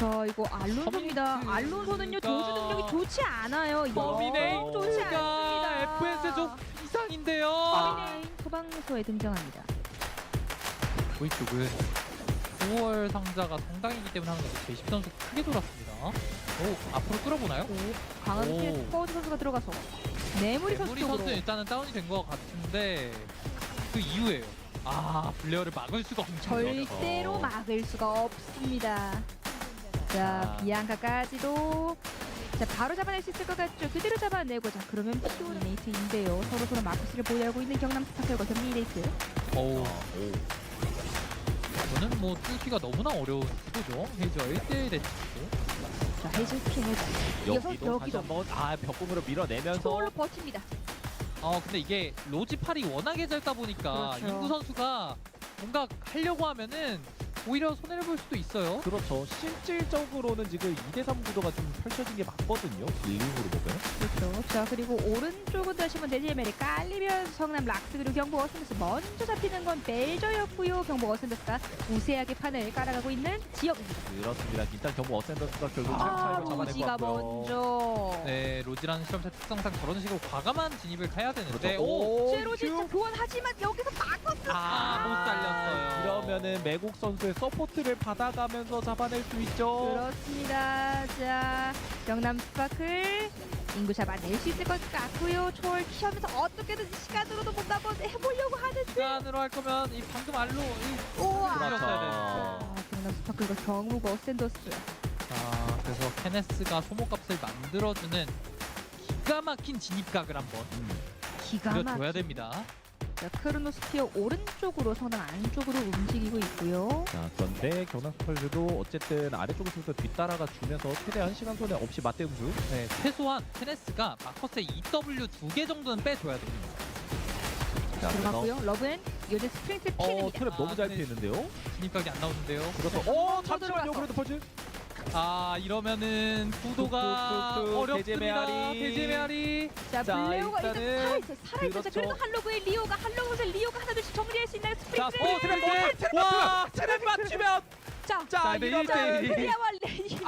자, 이거 알론소입니다. 알론소는요, 조주 능력이 좋지 않아요. 범인의 좋지 않습니다. FPS 좀 이상인데요. 범인의 소방서에 등장합니다. 저희 쪽은 9월 상자가 성당이기 때문에 하는 거죠. 제이십 선수 크게 돌았습니다. 오, 앞으로 끌어보나요? 강한 오. 스피드 퍼즈 선수가 들어가서 네무리 선수 메모리 쪽으로. 선수는 일단은 다운이 된 것 같은데 그 이후에요. 아, 블레어를 막을 수가 없는 절대로 막을 수가 없습니다. 자, 비앙카까지도 자, 바로 잡아낼 수 있을 것 같죠? 그대로 잡아내고 자, 그러면 피오는 네이트인데요. 서로 마크스를 보유하고 있는 경남 스타크과 경미 네이트. 오. 저는 뭐 뚫기가 너무나 어려운 구도죠. 헤이즈와 1대1 대치고. 자, 헤이즈 피해서 여기도 다시 한번 벽공으로 밀어내면서 초월로 버팁니다. 근데 이게 로지팔이 워낙에 짧다 보니까 그렇죠. 인구 선수가 뭔가 하려고 하면은 오히려 손해를 볼 수도 있어요. 그렇죠. 실질적으로는 지금 2대3 구도가 좀 펼쳐진 게 맞거든요. 빌링으로 보면. 그렇죠. 자, 그리고 오른쪽은 다시 한번 데지에멜이 깔리면 성남 락스 그리고 경북 어센더스 먼저 잡히는 건 벨저였고요. 경북 어센더스가 우세하게 판을 깔아가고 있는 지역입니다. 그렇습니다. 일단 경북 어센더스가 결국 차이로 잡아낼 것 로지가 같고요. 먼저. 네, 로지라는 실험체 특성상 저런 식으로 과감한 진입을 해야 되는데 그렇죠. 오! 로지 교환하지만 여기서 바꿨어. 못 살렸어요. 이러면은 매국 선수의 서포트를 받아가면서 잡아낼 수 있죠. 그렇습니다. 자, 경남 스파클 인구 잡아낼 수 있을 것 같고요. 초월 키우면서 어떻게든 시간으로도 뭔가 한번 해보려고 하는데. 시간으로 할 거면 이 방금 알로 우와. 그렇죠. 아, 경남 스파클과 경북 어센더스. 자, 그래서 케네스가 소모값을 만들어주는 기가 막힌 진입각을 한번 기가 그려줘야 막. 됩니다. 자, 크로노스피어 오른쪽으로 성남 안쪽으로 움직이고 있고요. 자, 그런데 경남 스펄즈도 어쨌든 아래쪽에서 뒤따라가 주면서 최대한 시간 손해 없이 맞대응수. 네, 최소한 케네스가 마커스의 EW 2개 정도는 빼줘야 됩니다. 자, 들어갔고요. 러브는 요즘 스프링트 핀입니다. 트랩 너무 잘 네. 피했는데요. 진입각이 안 나오는데요. 그래서 잠시만요. 들어갔어. 그래도 펄즈. 이러면은 구도가 뚝뚝뚝뚝, 어렵습니다. 대제메아리. 대제메아리. 자, 자, 블레오가 일단 일단은 살아있죠. 자, 그렇죠. 그래도 할로그의 리오가 하나 둘씩 정리할 수 있나요? 자, 스프링트. 와, 트랩 맞추면 자, 자, 네, 이러면 1대1. 클리아와 레이.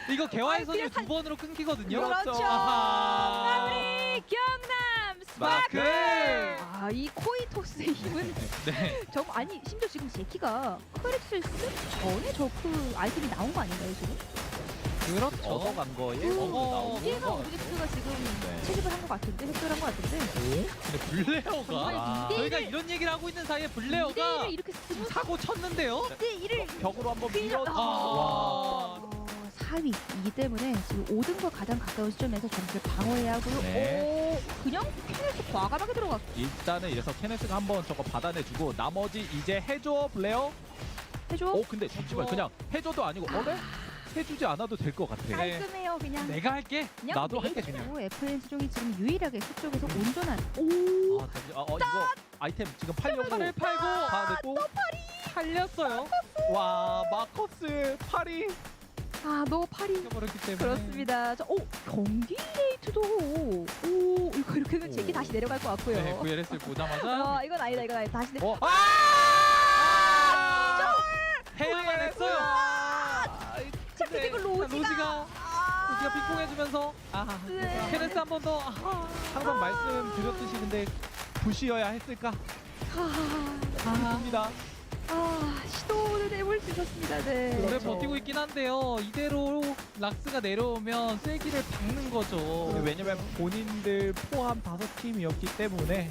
이거 개화의 선이 그냥 두 번으로 끊기거든요. 그렇죠. 아하. 마무리 경남 스파클. 스파클. 아, 이 코이토스의 힘은 네. 정말 아니 심지어 지금 제키가 크렉스를 쓰기 전에 저 그 아이템이 나온 거 아닌가요 지금? 그렇죠. 얻어간 거에 이게가 오브젝트가 지금 네. 채집을 한 것 같은데 획득한 것 같은데. 근데 블레어가 아. 저희가 이런 얘기를 하고 있는 사이에 2대1을 블레어가 이렇게 쓰면 사고 쳤는데요. 2대1을 벽으로 한번 밀어. 와. 4위이기 때문에 지금 5등과 가장 가까운 시점에서 점수를 방어해야 하고요. 네. 오, 그냥 캐릭터 과감하게 들어갔고. 일단은 이래서 케네스가 한번 저거 받아내주고 나머지 이제 해줘 블레어. 해줘. 근데 잠시만 그냥 해줘도 아니고 네? 해주지 않아도 될 것 같아. 깔끔해요 그냥. 내가 할게. 그냥 나도 할게, 그냥. FNC 쪽이 지금 유일하게 서쪽에서 온전한. 오. 이거 아이템 지금 팔려고 팔을 팔고 또 팔렸어요. 와 마커스 팔이 너 팔이. 버렸기 때문에. 그렇습니다. 자, 경기 레이트도. 오, 이거 이렇게는 제키 다시 내려갈 것 같고요. 네, VLS를 보자마자 이건 아니다. 다시 내. 해야만 했어요. 자, 그리고 로지가. 로지가 핑퐁해주면서 네. 케네스 한 번 더. 항상 말씀드렸듯이 근데 부시여야 했을까 싶습니다. 시도를 해볼 수 있었습니다. 네. 오래 그렇죠. 버티고 있긴 한데요. 이대로 락스가 내려오면 쐐기를 박는 거죠. 왜냐면 본인들 포함 5팀이었기 때문에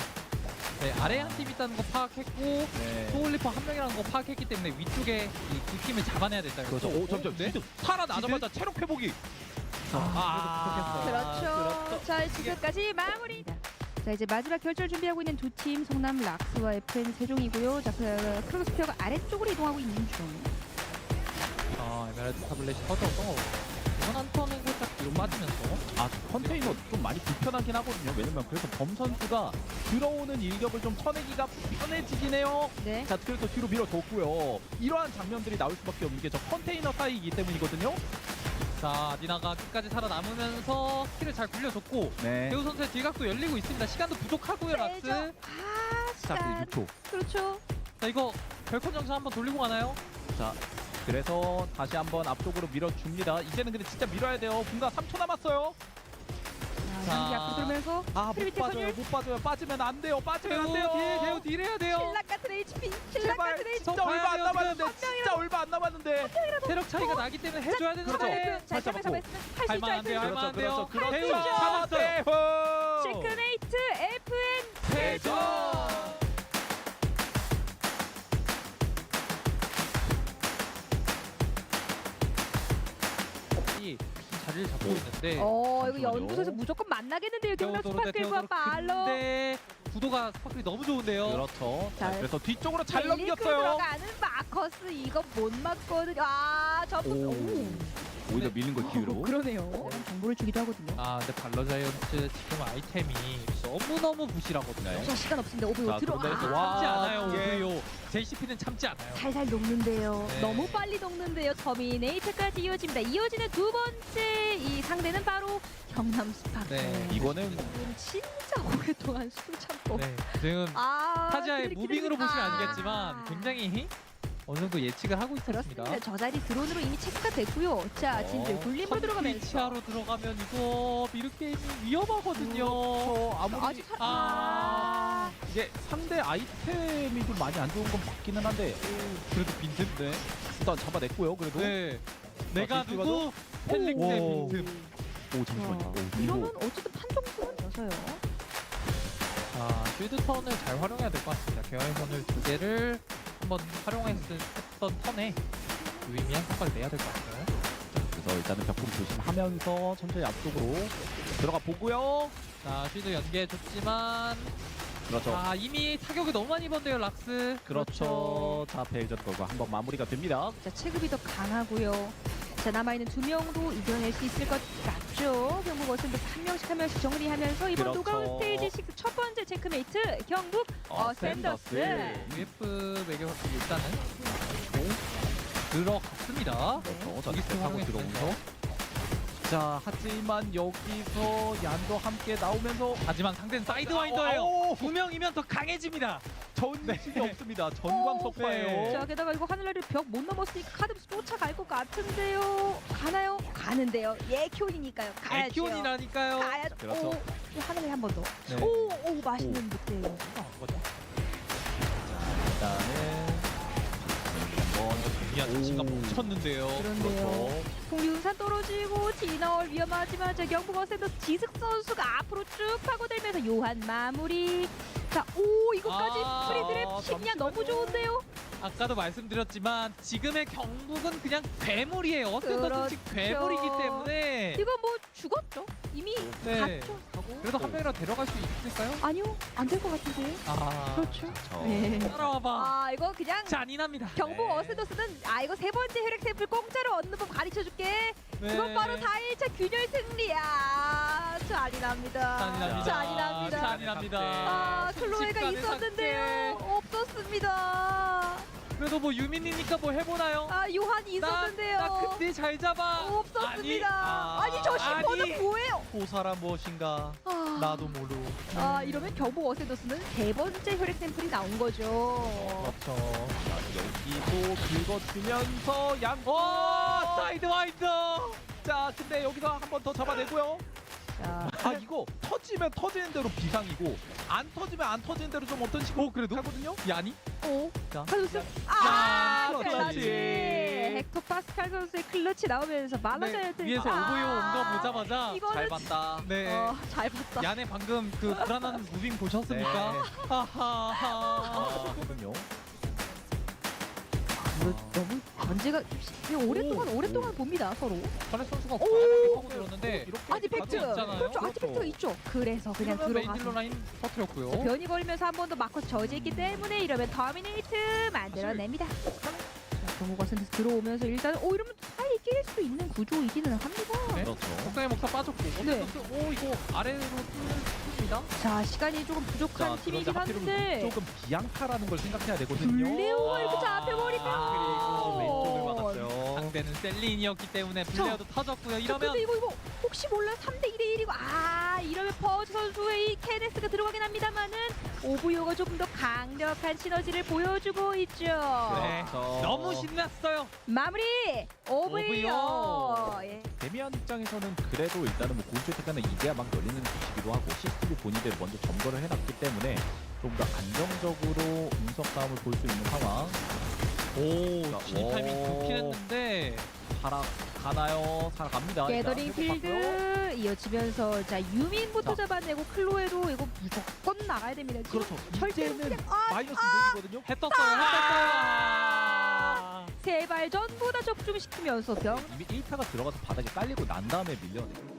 네, 아래에 한 팀 있다는 거 파악했고 네. 소울리퍼 한 명이라는 거 파악했기 때문에 위쪽에 이 두 팀을 잡아내야 된다. 그렇죠. 점점 네? 살아나자마자 체력 회복이 그렇죠. 자, 지금까지 마무리. 자, 이제 마지막 결절 준비하고 있는 두 팀 성남 락스와 FN 세종이고요. 자, 크로스피어가 아래쪽으로 이동하고 있는 중. 에메랄드 타블렛이 터져서 이번 한 턴은 살짝 뒤로 빠지면서 컨테이너 좀 많이 불편하긴 하거든요. 왜냐면 그래서 범 선수가 들어오는 일격을 좀 쳐내기가 편해지긴 해요. 네. 자, 그래서 뒤로 밀어줬고요. 이러한 장면들이 나올 수밖에 없는 게 저 컨테이너 사이이기 때문이거든요. 자, 니나가 끝까지 살아남으면서 스킬을 잘 굴려줬고 네. 배우 선수의 뒤각도 열리고 있습니다. 시간도 부족하고요, 락스. 자, 자, 시간. 그 6초. 그렇죠. 자, 이거 별컨 정신 한번 돌리고 가나요? 자, 그래서 다시 한번 앞쪽으로 밀어줍니다. 이제는 근데 진짜 밀어야 돼요. 분가 3초 남았어요. 자, 상대 앞으로 들면서 못 프리미티 빠져요. 선율. 못 빠져요. 빠지면 안 돼요. 빠지면 안 돼요. 대우 딜 해야 돼요. 신락 같은 HP, 신락 제발 같은 HP. 진짜 얼마 안 가야 돼요, 남았는데. 지금. 진짜 얼마 안 남았는데. 체력 차이가 나기 때문에 해줘야 그렇죠. 되는데. 자, 살짝 잡았으면 할수 할만 안 있죠. 돼요, 할수 할만 안 돼요. 그렇죠. 대우 그렇죠. 잡았어요. 대우. 체크메이트 FN 대전. 이 자리를 잡고 있는데. 이거 잠시만요. 연두에서 무조건 만나겠는데요. 경남 테오도르 대 스파클과 테오도르. 발러. 근데 구도가 스파클이 너무 좋은데요. 그렇죠. 자, 자, 그래서 뒤쪽으로 잘 릴리 끌고 넘겼어요. 들어가는 마커스 이거 못 맞거든요. 오히려 밀린 걸 기회로. 그러네요. 정보를 주기도 하거든요. 아 근데 발러 자이언트 지금 아이템이 너무너무 부실하거든요. 네. 자, 시간 없습니다. 오브 자, 들어. 그런데 참지 않아요. 예. 오히려 JCP는 참지 않아요. 살살 녹는데요. 네. 너무 빨리 녹는데요. 터미네이터까지 이어집니다. 이어지는 두 번째 이 상대는 바로 경남 스파클. 네. 이거는 진짜 오랫동안 숨 참고. 네, 지금 타지아의 기다리고 무빙으로 기다리고. 보시면 알겠지만 굉장히 어느 정도 예측을 하고 있었습니다. 그렇습니다. 저 자리 드론으로 이미 체크가 됐고요. 자, 진들 굴림으로 들어가면서. 치아로 들어가면 이거 미르 게임이 위험하거든요. 아무리 아직 이게 상대 아이템이 좀 많이 안 좋은 건 맞기는 한데 그래도 빈틈인데 일단 잡아냈고요. 그래도 네. 내가 빈틈 누구? 헬릭 대 오. 빈틈. 오 잠시만요. 오, 이러면 어쨌든 판정승은 여서요. 자, 쉴드 턴을 잘 활용해야 될 것 같습니다. 계열선을 두 개를 한번 활용했던 턴에 유의미한 성과를 내야 될 것 같아요. 그래서 일단은 벽공 조심하면서 천천히 앞쪽으로 들어가 보고요. 자, 쉴드 연계해줬지만 그렇죠. 아 이미 타격을 너무 많이 입었네요, 락스. 그렇죠. 자, 베이전 걸과 한번 마무리가 됩니다. 자, 체급이 더 강하고요. 자, 남아있는 두 명도 이겨낼 수 있을 것 같죠. 경북 어센도 한 명씩 정리하면서 이번 그렇죠. 노가웃 스테이지 6 첫 번째 체크메이트 경북 어센더스. UF 매겨 일단은 들어갔습니다. 네. 자, 스텝 하고 들어오면서 자, 하지만 여기서 얀도 함께 나오면서 하지만 상대는 사이드와인더예요. 오! 두 명이면 더 강해집니다. 전식이 없습니다. 전광 네. 석파예요. 자, 게다가 이거 하늘나를 벽 못 넘었으니까 카드브스 쫓아갈 것 같은데요. 가나요? 가는데요. 예키온이니까요. 가야죠. 에키온이라니까요. 가야죠. 그렇죠. 오, 하늘에 한 번 더. 네. 오, 맛있는 늑대예요. 일단은 미안 자신감 멈췄는데요. 그런데요. 풍류산 떨어지고 진나올 위험하지만 저 경북 어센더 지숙 선수가 앞으로 쭉 파고들면서 요한 마무리. 자, 이것까지 프리드랩 심리야 너무 좋은데요. 아까도 말씀드렸지만 지금의 경북은 그냥 괴물이에요. 어센더스 즉 그렇죠. 괴물이기 때문에 이거 뭐 죽었죠? 이미 네. 갔죠. 그래도 한 명이라도 데려갈 수 있을까요? 아니요, 안 될 것 같은데요. 아 그렇죠. 저 네. 따라와봐. 이거 그냥 잔인합니다. 경북 네. 어센더스는 이거 세 번째 혈액 샘플 공짜로 얻는 법 가르쳐줄게. 네. 그건 바로 4일차 균열 승리야. 잔인합니다. 잔인합니다. 잔인합니다. 잔인합니다. 클로에가 순식간에 있었는데요. 없었습니다. 그래도 뭐 유민이니까 뭐 해보나요? 요한이 있었는데요. 나 그때 잘 잡아. 없었습니다. 아니, 저 심포는 뭐예요? 호사란 무엇인가 아, 나도 모르. 이러면 경북 어센더스는 세 번째 혈액 샘플이 나온 거죠. 그렇죠. 자, 여기도 긁어주면서 양. 와 사이드 와인더. 자, 근데 여기서 한 번 더 잡아내고요. 자, 이거 터지면 터지는 대로 비상이고 안 터지면 안 터지는 대로 좀 어떤 식으로 그래도 하거든요. 야니? 자, 칼로스. 클러치. 클러치. 헥토 파스칼 선수의 클러치 나오면서 말라자이언트 위에서 오보요 온 거 보자마자 이거는 잘 봤다. 네. 잘 봤다. 야네 방금 그 불안한 무빙 보셨습니까? 네. 하하하. 그렇군요. 이거 너무 견제가 오랫동안 봅니다 서로. 카레 선수가 과감하게 파고 들었는데 이렇게 아티팩트. 가도 있잖아요. 그렇죠. 아티팩트가 있죠. 그래서 그냥 그러면 메인 딜러 들어가서. 라인 터뜨렸고요. 변이 걸리면서 한 번 더 마커스 저지했기 때문에 이러면 터미네이트 만들어냅니다. 자, 경북 어센더스 들어오면서 일단 이러면 사이 낄 수 있는 구조이기는 합니다. 네. 그렇죠. 목상의 목사 빠졌고 네. 오 이거 아래로 뚫습니다. 자, 시간이 조금 부족한 팀이긴 한데 조금 비앙카라는 걸 생각해야 되거든요. 블레오가 이렇게 잡혀버리면 그리고 왼쪽을 막았어요. 상대는 셀린이었기 때문에 플레어도 터졌고요. 자, 이러면 근데 이거 혹시 몰라 3대 1의 1이고 이러면 퍼즈 선수의 이 케네스가 들어가긴 합니다만은 오브요가 조금 더 강력한 시너지를 보여주고 있죠. 네. 그렇죠. 너무 신났어요. 마무리 오브요. 예. 데미안 입장에서는 그래도 일단은 뭐 고인트 태가는 이제야 막 열리는 곳이기도 하고 시스템이 본인들 먼저 점거를 해놨기 때문에 좀 더 안정적으로 운석 싸움을 볼 수 있는 상황. 오, 진입 오. 타이밍 좋긴 했는데 살아가나요? 살아갑니다. 게더링 일단 회복받고요. 필드 이어지면서 자 유민부터 자. 잡아내고 클로에도 이거 무조건 나가야 됩니다. 지금 그렇죠. 절대로 이제는 그냥 마이너스 200이거든요. 해 떴어요. 해 떴어요. 세 발 전부 다 적중시키면서 병 이미 1타가 들어가서 바닥에 깔리고 난 다음에 밀려내요.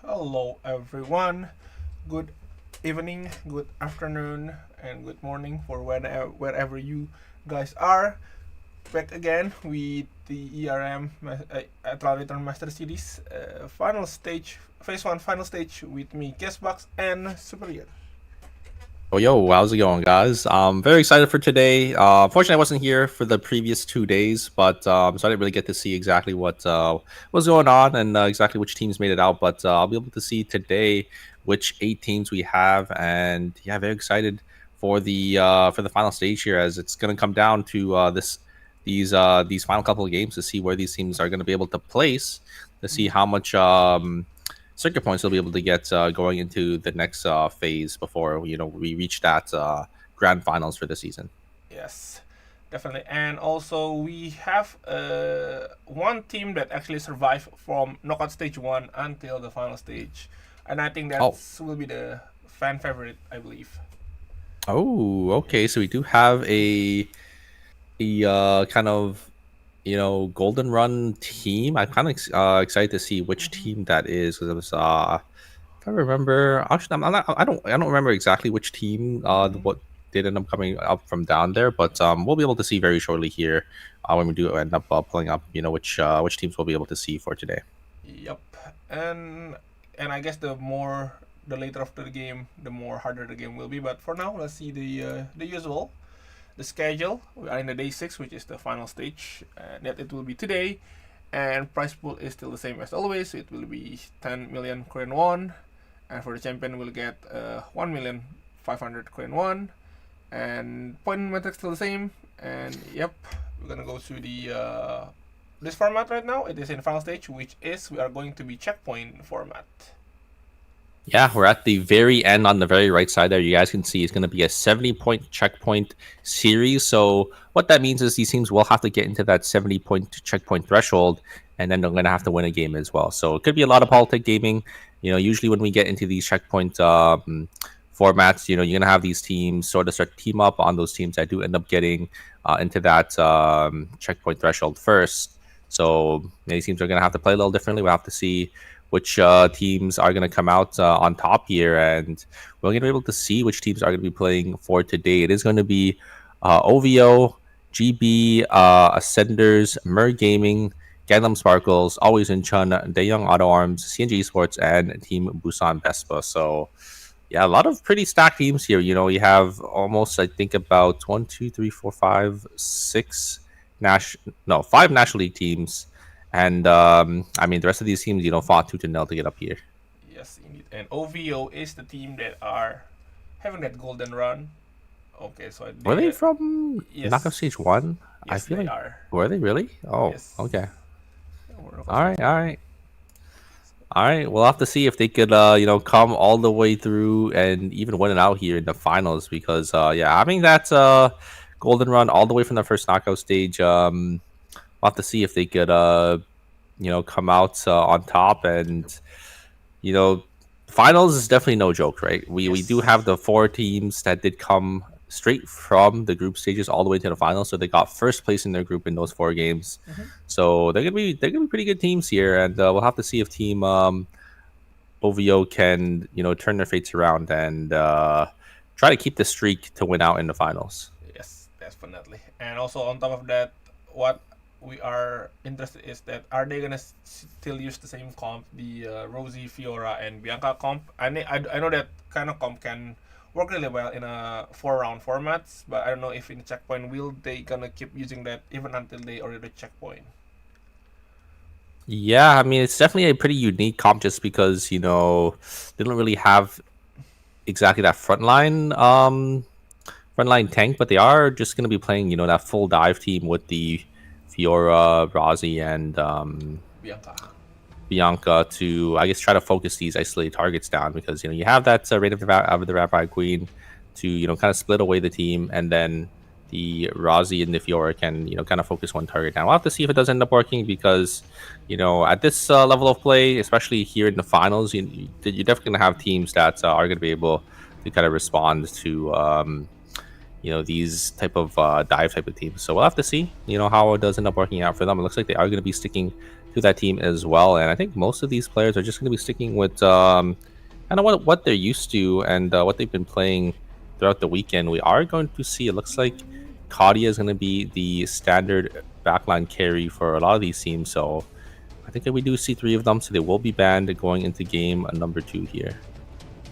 Hello everyone, good evening, good afternoon, and good morning for wherever you guys are. Back again with the Atlanta Master Series final stage, phase 1 final stage with me, Guestbox and Superior. Oh, yo, how's it going, guys? Very excited for today. Unfortunately, I wasn't here for the previous 2 days, but so I didn't really get to see exactly what was going on and exactly which teams made it out. But I'll be able to see today which 8 teams we have, and yeah, very excited for the final stage here, as it's going to come down to these final couple of games to see where these teams are going to be able to place, to see how much circuit points they'll be able to get going into the next phase before we reach that grand finals for the season. Yes, definitely. And also we have one team that actually survived from knockout stage 1 until the final stage, and I think that will be the fan favorite, I believe. Oh, okay. So we do have a kind of golden run team. I'm kind of excited to see which team that is, because it was if I remember, actually I don't remember exactly which team what did end up coming up from down there, but we'll be able to see very shortly here when we do end up pulling up which teams we'll be able to see for today. Yep. And I guess the later after the game, the more harder the game will be. But for now, let's see the usual, the schedule. We are in the day 6, which is the final stage, and that it will be today. And prize pool is still the same as always. It will be 10 million Korean won, and for the champion we'll get 1,500,000 Korean won. And point metrics still the same. And yep, we're gonna go through the this format right now. It is in the final stage, which is we are going to be checkpoint format. Yeah, we're at the very end on the very right side there. You guys can see it's going to be a 70-point checkpoint series. So what that means is these teams will have to get into that 70-point checkpoint threshold, and then they're going to have to win a game as well. So it could be a lot of politic gaming. Usually when we get into these checkpoint formats, you're going to have these teams sort of start to team up on those teams that do end up getting into that checkpoint threshold first. So these teams are going to have to play a little differently. We'll have to see which teams are going to come out on top here, and we're going to be able to see which teams are going to be playing for today. It is going to be OVO, GB, Ascenders, Mer Gaming, Gangnam Sparkles, Always in Chun, Daeyoung Auto Arms, CNG Sports, and Team Busan Vespa. So yeah, a lot of pretty stacked teams here. You have almost, I think, about 1, 2, 3, 4, 5, 6 5 National League teams. And I mean, the rest of these teams, fought tooth and nail to get up here. Yes, indeed. And OVO is the team that are having that golden run. Okay, so were they from knockout stage 1? Yes, I feel they like are. Were they really? Oh, Yes. okay. All right. We'll have to see if they could, come all the way through and even win it out here in the finals. Because, having that golden run all the way from the first knockout stage, we'll have to see if they could, come out on top. And, finals is definitely no joke, right? We do have the 4 teams that did come straight from the group stages all the way to the finals. So they got first place in their group in those 4 games. So they're gonna be pretty good teams here, and we'll have to see if Team OVO can turn their fates around and try to keep the streak to win out in the finals. Yes, definitely. And also on top of that, what we are interested is that are they gonna still use the same comp, the Rosie, Fiora, and Bianca comp? I know that kind of comp can work really well in a 4-round formats, but I don't know if in checkpoint will they gonna keep using that even until they already checkpoint. Yeah, I mean, it's definitely a pretty unique comp just because, they don't really have exactly that frontline tank, but they are just going to be playing, that full dive team with the Fiora, Rosie, and Bianca to, I guess, try to focus these isolated targets down because, you have that Raid of the Rabbi Queen to, kind of split away the team, and then the Rosie and the Fiora can, kind of focus one target down. We'll have to see if it does end up working because, at this level of play, especially here in the finals, you're definitely going to have teams that are going to be able to kind of respond to, these type of dive type of teams. So we'll have to see, how it does end up working out for them. It looks like they are going to be sticking to that team as well. And I think most of these players are just going to be sticking with kind of what they're used to and what they've been playing throughout the weekend. We are going to see, it looks like Kadia is going to be the standard backline carry for a lot of these teams. So I think that we do see 3 of them, so they will be banned going into game number 2 here.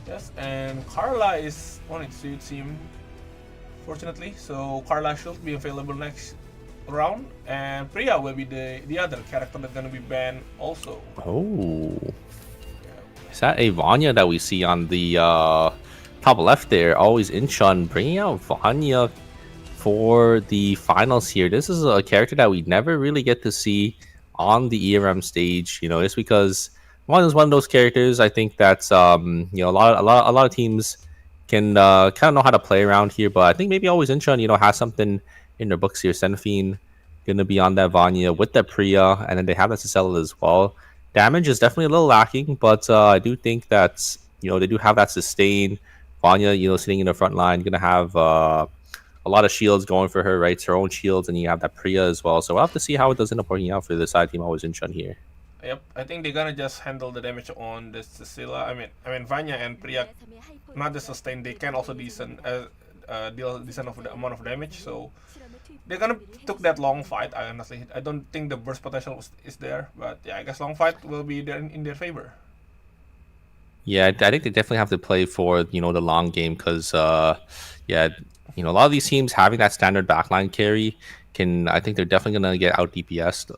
Yes, and Carla is on its team, fortunately. So Carla should be available next round, and Priya will be the other character that's gonna be banned also. Oh, is that a Vanya that we see on the top left there? Always Incheon bringing out Vanya for the finals here. This is a character that we never really get to see on the ERM stage, just because one is one of those characters. I think that's a lot of teams can kind of know how to play around here, but I think maybe Always Incheon has something in their books here. Senfine gonna be on that Vanya with that Priya, and then they have that Cicella as well. Damage is definitely a little lacking, but I do think that they do have that sustain. Vanya, sitting in the front line, gonna have a lot of shields going for her, right? It's her own shields, and you have that Priya as well. So we'll have to see how it does end up working out for the side team Always Incheon here. Yep, I think they're gonna just handle the damage on the Cecilia. I mean Vanya and Priya, not the sustain. They can also deal decent of the amount of damage. So they're gonna took that long fight. I don't think the burst potential is there, but yeah, I guess long fight will be there in their favor. Yeah, I think they definitely have to play for the long game because yeah, a lot of these teams having that standard backline carry I think they're definitely gonna get out DPS'd.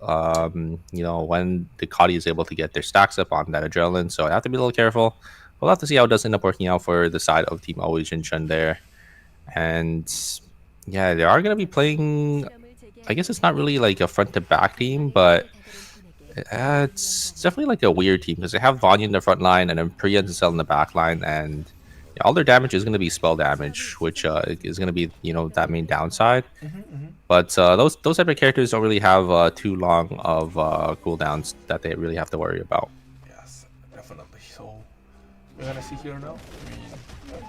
When the Kadia is able to get their stacks up on that adrenaline, so I have to be a little careful. We'll have to see how it does end up working out for the side of Team Always Incheon there. And yeah, they are gonna be playing. I guess it's not really like a front to back team, but it's definitely like a weird team because they have Vanya in the front line and then Priya and Cell in the back line, and all their damage is going to be spell damage, which is going to be that main downside. But those type of characters don't really have too long of cooldowns that they really have to worry about. Yes, definitely. So we're gonna see here now.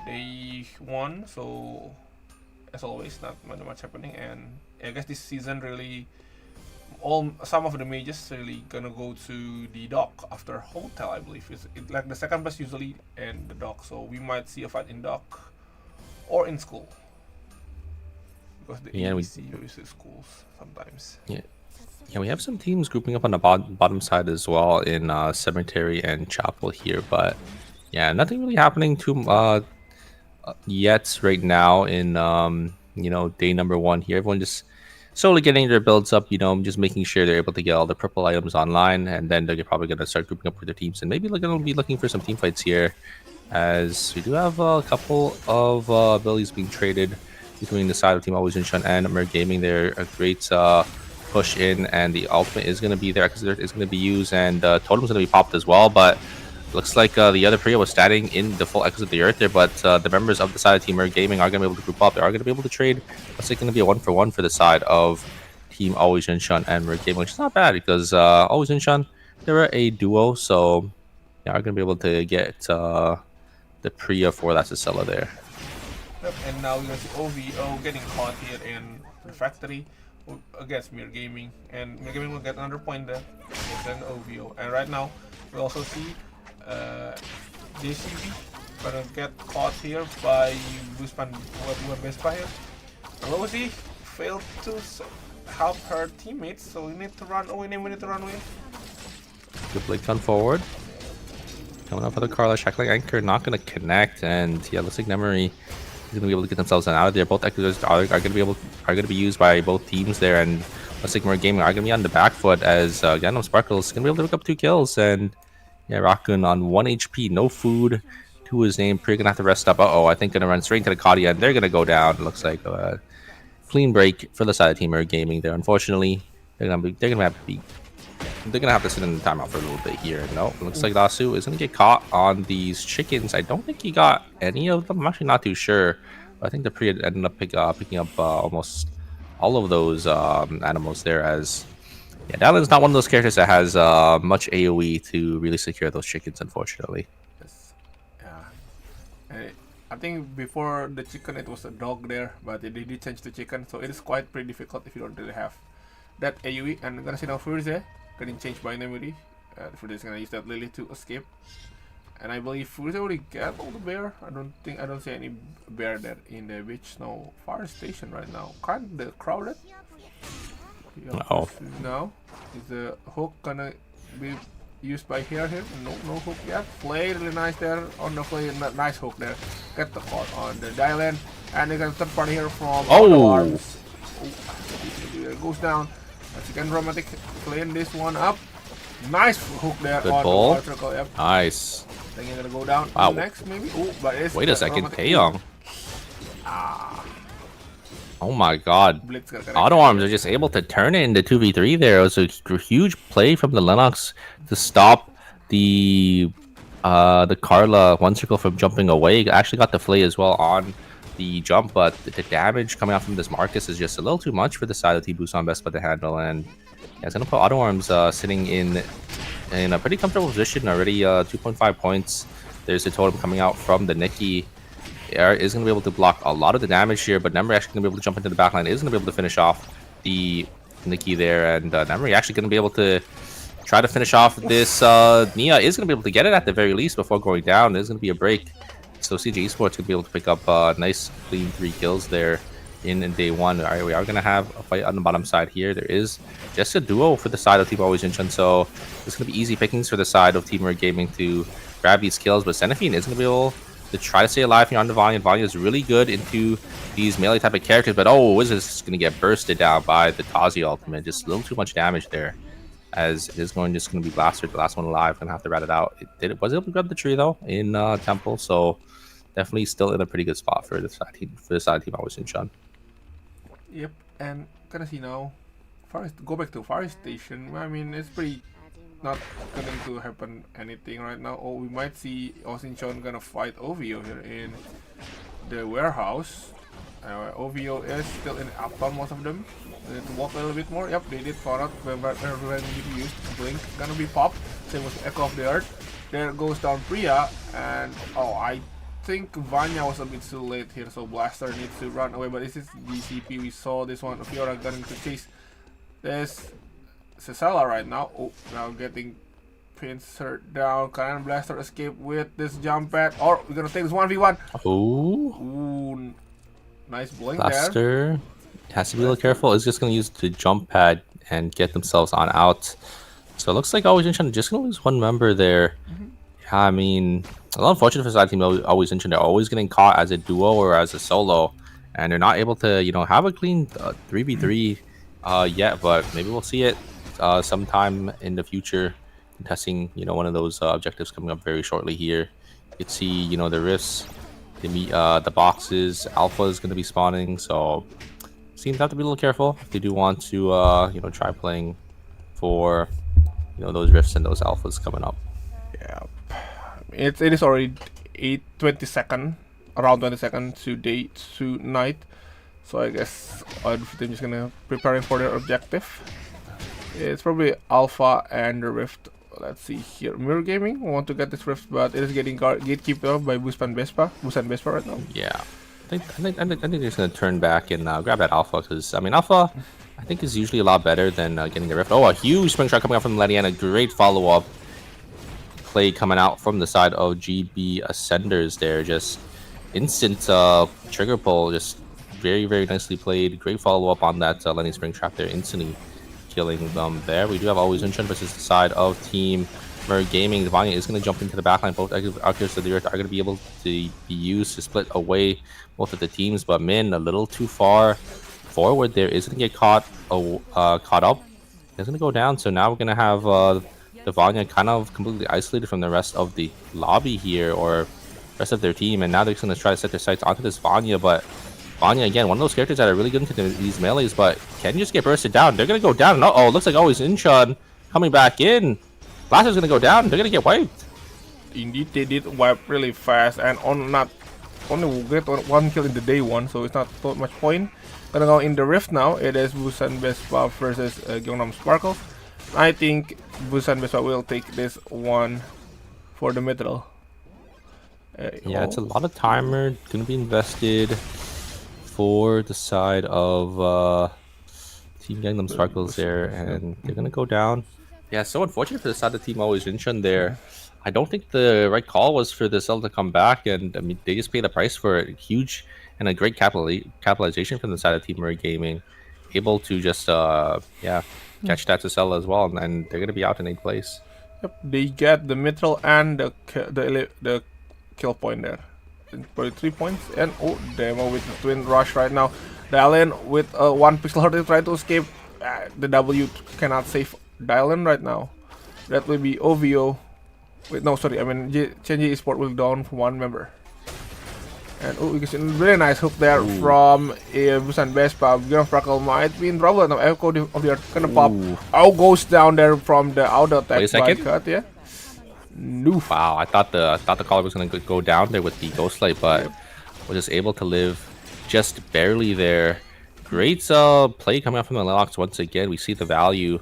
Day 1, so as always, not much happening, and I guess this season really some of the mages really gonna go to the dock after hotel. I believe it's like the second best usually and the dock, so we might see a fight in dock or in school because the EDC uses schools sometimes. Yeah, we have some teams grouping up on the bottom side as well in Cemetery and Chapel here, but yeah, nothing really happening too yet right now in day number 1 here. Everyone just slowly getting their builds up, just making sure they're able to get all the purple items online, and then they're probably going to start grouping up with their teams, and maybe they're going to be looking for some team fights here, as we do have a couple of abilities being traded between the side of Team Always Incheon and Mer Gaming. They're a great push in, and the ultimate is going to be there, Exodus is going to be used, and Totem's going to be popped as well, but looks like the other Priya was standing in the full X of the Earth there, but the members of the side of Team Mer Gaming are going to be able to group up. They are going to be able to trade. Looks like going to be a 1-for-1 for the side of Team Always Incheon and Mer Gaming, which is not bad because Always Incheon, they're a duo, so they are going to be able to get the Priya for that Cicella there. Yep, and now we're gonna see OVO getting caught here in the factory against Mir Gaming, and Mir Gaming will get another point there. It's an OVO, and right now we also see JCB gonna get caught here by Buspan Vespa here. And Rosie failed to help her teammates, so we need to run away. We need to run away. Good blink on forward. Coming up for the Carla, shackling anchor, not going to connect, and yeah, looks like Nemery is going to be able to get themselves out of there. Both actors are going to be used by both teams there, and looks like Mer Gaming are going to be on the back foot as Gandalf Sparkles is going to be able to pick up 2 kills, and yeah, Raccoon on 1 HP, no food to his name. Pretty gonna have to rest up. I think gonna run straight to the Kadia, and they're gonna go down. It looks like a clean break for the side of Team Mer Gaming there. Unfortunately, they're gonna have to sit in the timeout for a little bit here. No, it looks like Lasu is gonna get caught on these chickens. I don't think he got any of them. I'm actually not too sure. But I think the pre ended up picking up almost all of those animals there. As yeah, Dalin's not one of those characters that has much AOE to really secure those chickens, unfortunately. Yes. Yeah. I think before the chicken it was a dog there, but they did change to chicken, so it is quite pretty difficult if you don't really have that AoE. And we're gonna see now Furze getting changed by Nemery. Furze is gonna use that Lily to escape. And I believe Furze already got all the bear. I don't see any bear there in the beach. No fire station right now. Kind of crowded. No. Is the hook gonna be used by here? No hook yet. Play really nice there on the play. Nice hook there. Get the caught on the dial in, and they got third party here from Arms. Goes down. Again, dramatic playing this one up. Nice hook there. Good on ball. the circle. Yep. Nice. I think you're gonna go down next maybe. But it's wait a second, Taeyong. Oh my god. Auto Arms are just able to turn it into 2v3 there. It was a huge play from the Lennox to stop the Carla one circle from jumping away. Actually got the flay as well on the jump, but the damage coming out from this Marcus is just a little too much for the side of Team Busan Vespa to handle, and yeah, it's gonna put Auto Arms sitting in a pretty comfortable position already. 2.5 points. There's a totem coming out from the Nikki. Is going to be able to block a lot of the damage here, but Nemery actually going to be able to jump into the backline. Is going to be able to finish off the Nikki there, and Nemery actually going to be able to try to finish off this. Nia is going to be able to get it at the very least before going down. There's going to be a break, so CJ Esports going to be able to pick up nice clean 3 kills there in day 1. All right, we are going to have a fight on the bottom side here. There is just a duo for the side of Team Always Incheon, so it's going to be easy pickings for the side of Team Mer Gaming to grab these kills, but Xenophine is going to be able to try to stay alive here on the Vanya. Vanya is really good into these melee type of characters, but Wizard is going to get bursted down by the Tazi ultimate. Just a little too much damage there, as it is just going to be Blaster, the last one alive. Going to have to rat it out. It was able to grab the tree though in Temple, so definitely still in a pretty good spot for the side team. Always Incheon. Yep, and gonna see now. Go back to Fire Station. I mean, it's pretty not going to happen anything right now. We might see Osinchon gonna fight OVO here in the warehouse. OVO is still in uptown, most of them. They need to walk a little bit more. Yep, they did far out when you used Blink. Gonna be popped. Same with Echo of the Earth. There goes down Priya, and I think Vanya was a bit too late here, so Blaster needs to run away. But this is GCP. We saw this one. Fiora going to chase this Cesala right now. Now getting pincer down. Can Blaster escape with this jump pad? Or we're gonna take this 1v1. Ooh, nice blink Blaster there. Has to be a little careful. Is just gonna use the jump pad and get themselves on out. So it looks like Always Incheon just gonna lose one member there. Yeah, I mean, a little unfortunate for side team Always Incheon. They're always getting caught as a duo or as a solo, and they're not able to, have a clean 3v3 yet. But maybe we'll see it sometime in the future, testing one of those objectives coming up very shortly here. You can see the rifts, the boxes. Alpha is going to be spawning, so teams have to be a little careful if they do want to try playing for those rifts and those alphas coming up. Yeah, it is already 20 seconds, around 20 seconds to night, so I guess they're just gonna preparing for their objective. It's probably Alpha and the Rift. Let's see here. Mirror Gaming want to get this Rift, but it is getting gatekeeped by Busan Vespa right now. Yeah. think they're just gonna turn back and grab that Alpha, because I mean Alpha, I think is usually a lot better than getting the Rift. Oh, a huge spring shot coming out from Letty and a great follow up play coming out from the side of GB Ascenders there. Just instant trigger pull, just very nicely played. Great follow up on that Lenny spring trap there, instantly killing them there. We do have always Incheon versus the side of Team Merc Gaming. Vanya is going to jump into the backline. Both Archers of the Earth are going to be able to be used to split away both of the teams, but Min a little too far forward there, is going to get caught up. It's going to go down, so now we're going to have the Vanya kind of completely isolated from the rest of the lobby here, or rest of their team, and now they're just going to try to set their sights onto this Vanya, but Vanya, again, one of those characters that are really good into these melees, but can just get bursted down. They're going to go down, and uh-oh, looks like always Incheon coming back in. Blaster's going to go down. They're going to get wiped. Indeed, they did wipe really fast, and not only get one kill in the day one, so it's not so much point. Gonna go in the Rift now. It is Busan Vespa versus Gyeongnam Sparkle. I think Busan Vespa will take this one for the middle. Yeah, it's a lot of timer going to be invested for the side of Team Gangnam Sparkles there, and they're going to go down. Yeah, so unfortunate for the side of Team Always Incheon there. I don't think the right call was for the Cell to come back, and I mean, they just paid a price for it. Huge and a great capitalization from the side of Team Merc Gaming. Able to just, catch that to Cell as well, and they're going to be out in 8th place. Yep, they get the middle and the kill point there. 3 points, and oh, Demo with Twin Rush right now. Dylan with 1 pixel heart trying to escape. The W cannot save Dylan right now. That will be OVO. Wait, no, sorry, I mean Chenji Esport will down for 1 member. And oh, you can see a really nice hook there from Busan Vespa. Gyeongnam Sparkle might be in trouble now. Echo of the Earth gonna pop. Oh, goes down there from the auto attack by Cut, yeah. No. Wow, I thought the caller was gonna go down there with the Ghost Light, but was just able to live just barely there. Great play coming out from the Lennox once again. We see the value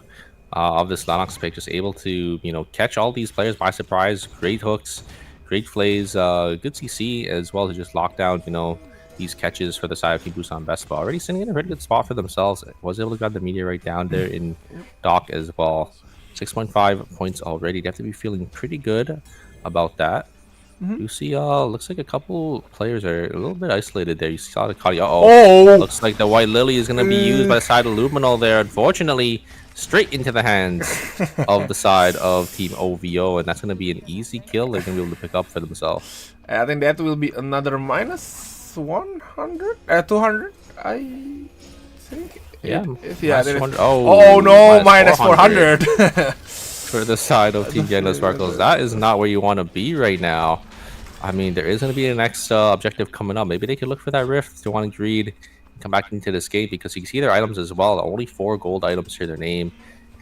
of this Lennox pick, just able to catch all these players by surprise. Great hooks, great plays, good CC, as well as just lock down these catches for the side of Team Busan Vespa. Already sitting in a very good spot for themselves. Was able to grab the meteorite down there in dock as well. 6.5 points already. They have to be feeling pretty good about that. You see, looks like a couple players are a little bit isolated there. You saw the Kali. Looks like the White Lily is going to be used by the side of Luminal there. Unfortunately, straight into the hands of the side of Team OVO, and that's going to be an easy kill they're going to be able to pick up for themselves. I think that will be another minus 100? 200, I think. Yeah, oh no, minus 400. For the side of Team Gendo Sparkles. That is not where you want to be right now. I mean, there is going to be a next objective coming up. Maybe they could look for that Rift to want to greed and come back into this game, because you can see their items as well. Only 4 gold items to their name,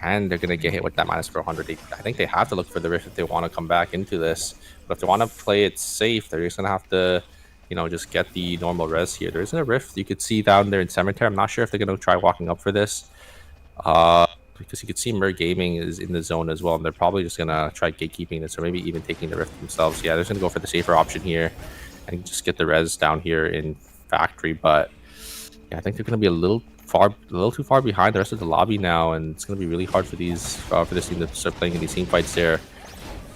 and they're going to get hit with that minus 400. I think they have to look for the Rift if they want to come back into this. But if they want to play it safe, they're just going to have to just get the normal res here. There isn't a Rift you could see down there in Cemetery. I'm not sure if they're going to try walking up for this. Because you could see Merc Gaming is in the zone as well, and they're probably just going to try gatekeeping this, or maybe even taking the Rift themselves. Yeah, they're just going to go for the safer option here and just get the res down here in Factory. But yeah, I think they're going to be a little too far behind the rest of the lobby now, and it's going to be really hard for this team to start playing in these team fights there.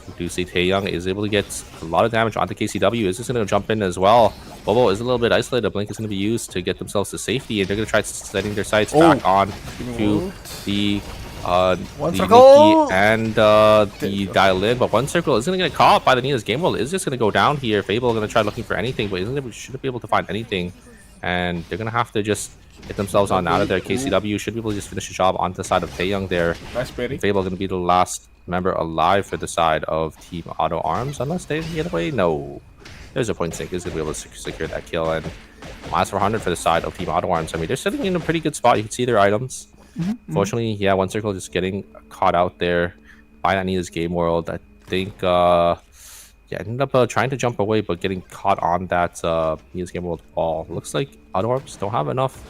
You do see Taeyong is able to get a lot of damage onto KCW. Is just going to jump in as well. Bobo is a little bit isolated. Blink is going to be used to get themselves to safety, and they're going to try setting their sights back on to the Nikki and the Dial In. But One Circle is going to get caught by the Nina's Game World. Is just going to go down here. Fable going to try looking for anything, but shouldn't be able to find anything, and they're going to have to just get themselves on out of there. KCW should be able to just finish the job on the side of Taeyong there. Fable going to be the last member alive for the side of Team Auto Arms, unless they get away. No, there's a point sink. Is going to be able to secure that kill, and minus 400 for the side of Team Auto Arms. I mean, they're sitting in a pretty good spot. You can see their items. Fortunately, yeah, One Circle just getting caught out there by Anita's Game World. I think, ended up trying to jump away, but getting caught on that Anita's Game World wall. Looks like Auto Arms don't have enough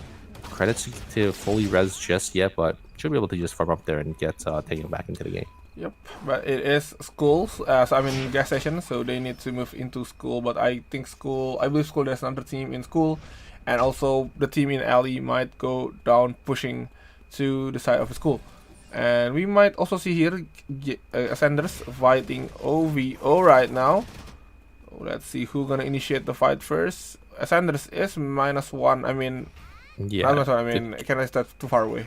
credits to fully res just yet, but should be able to just farm up there and get taken back into the game. Yep, but it is schools. So I mean gas station, so they need to move into school. But I think school. I believe school. There's another team in school, and also the team in alley might go down, pushing to the side of the school. And we might also see here Ascenders fighting OVO right now. Let's see who's gonna initiate the fight first. Ascenders is -1. I mean, Yeah. I mean, Kenneth that's too far away.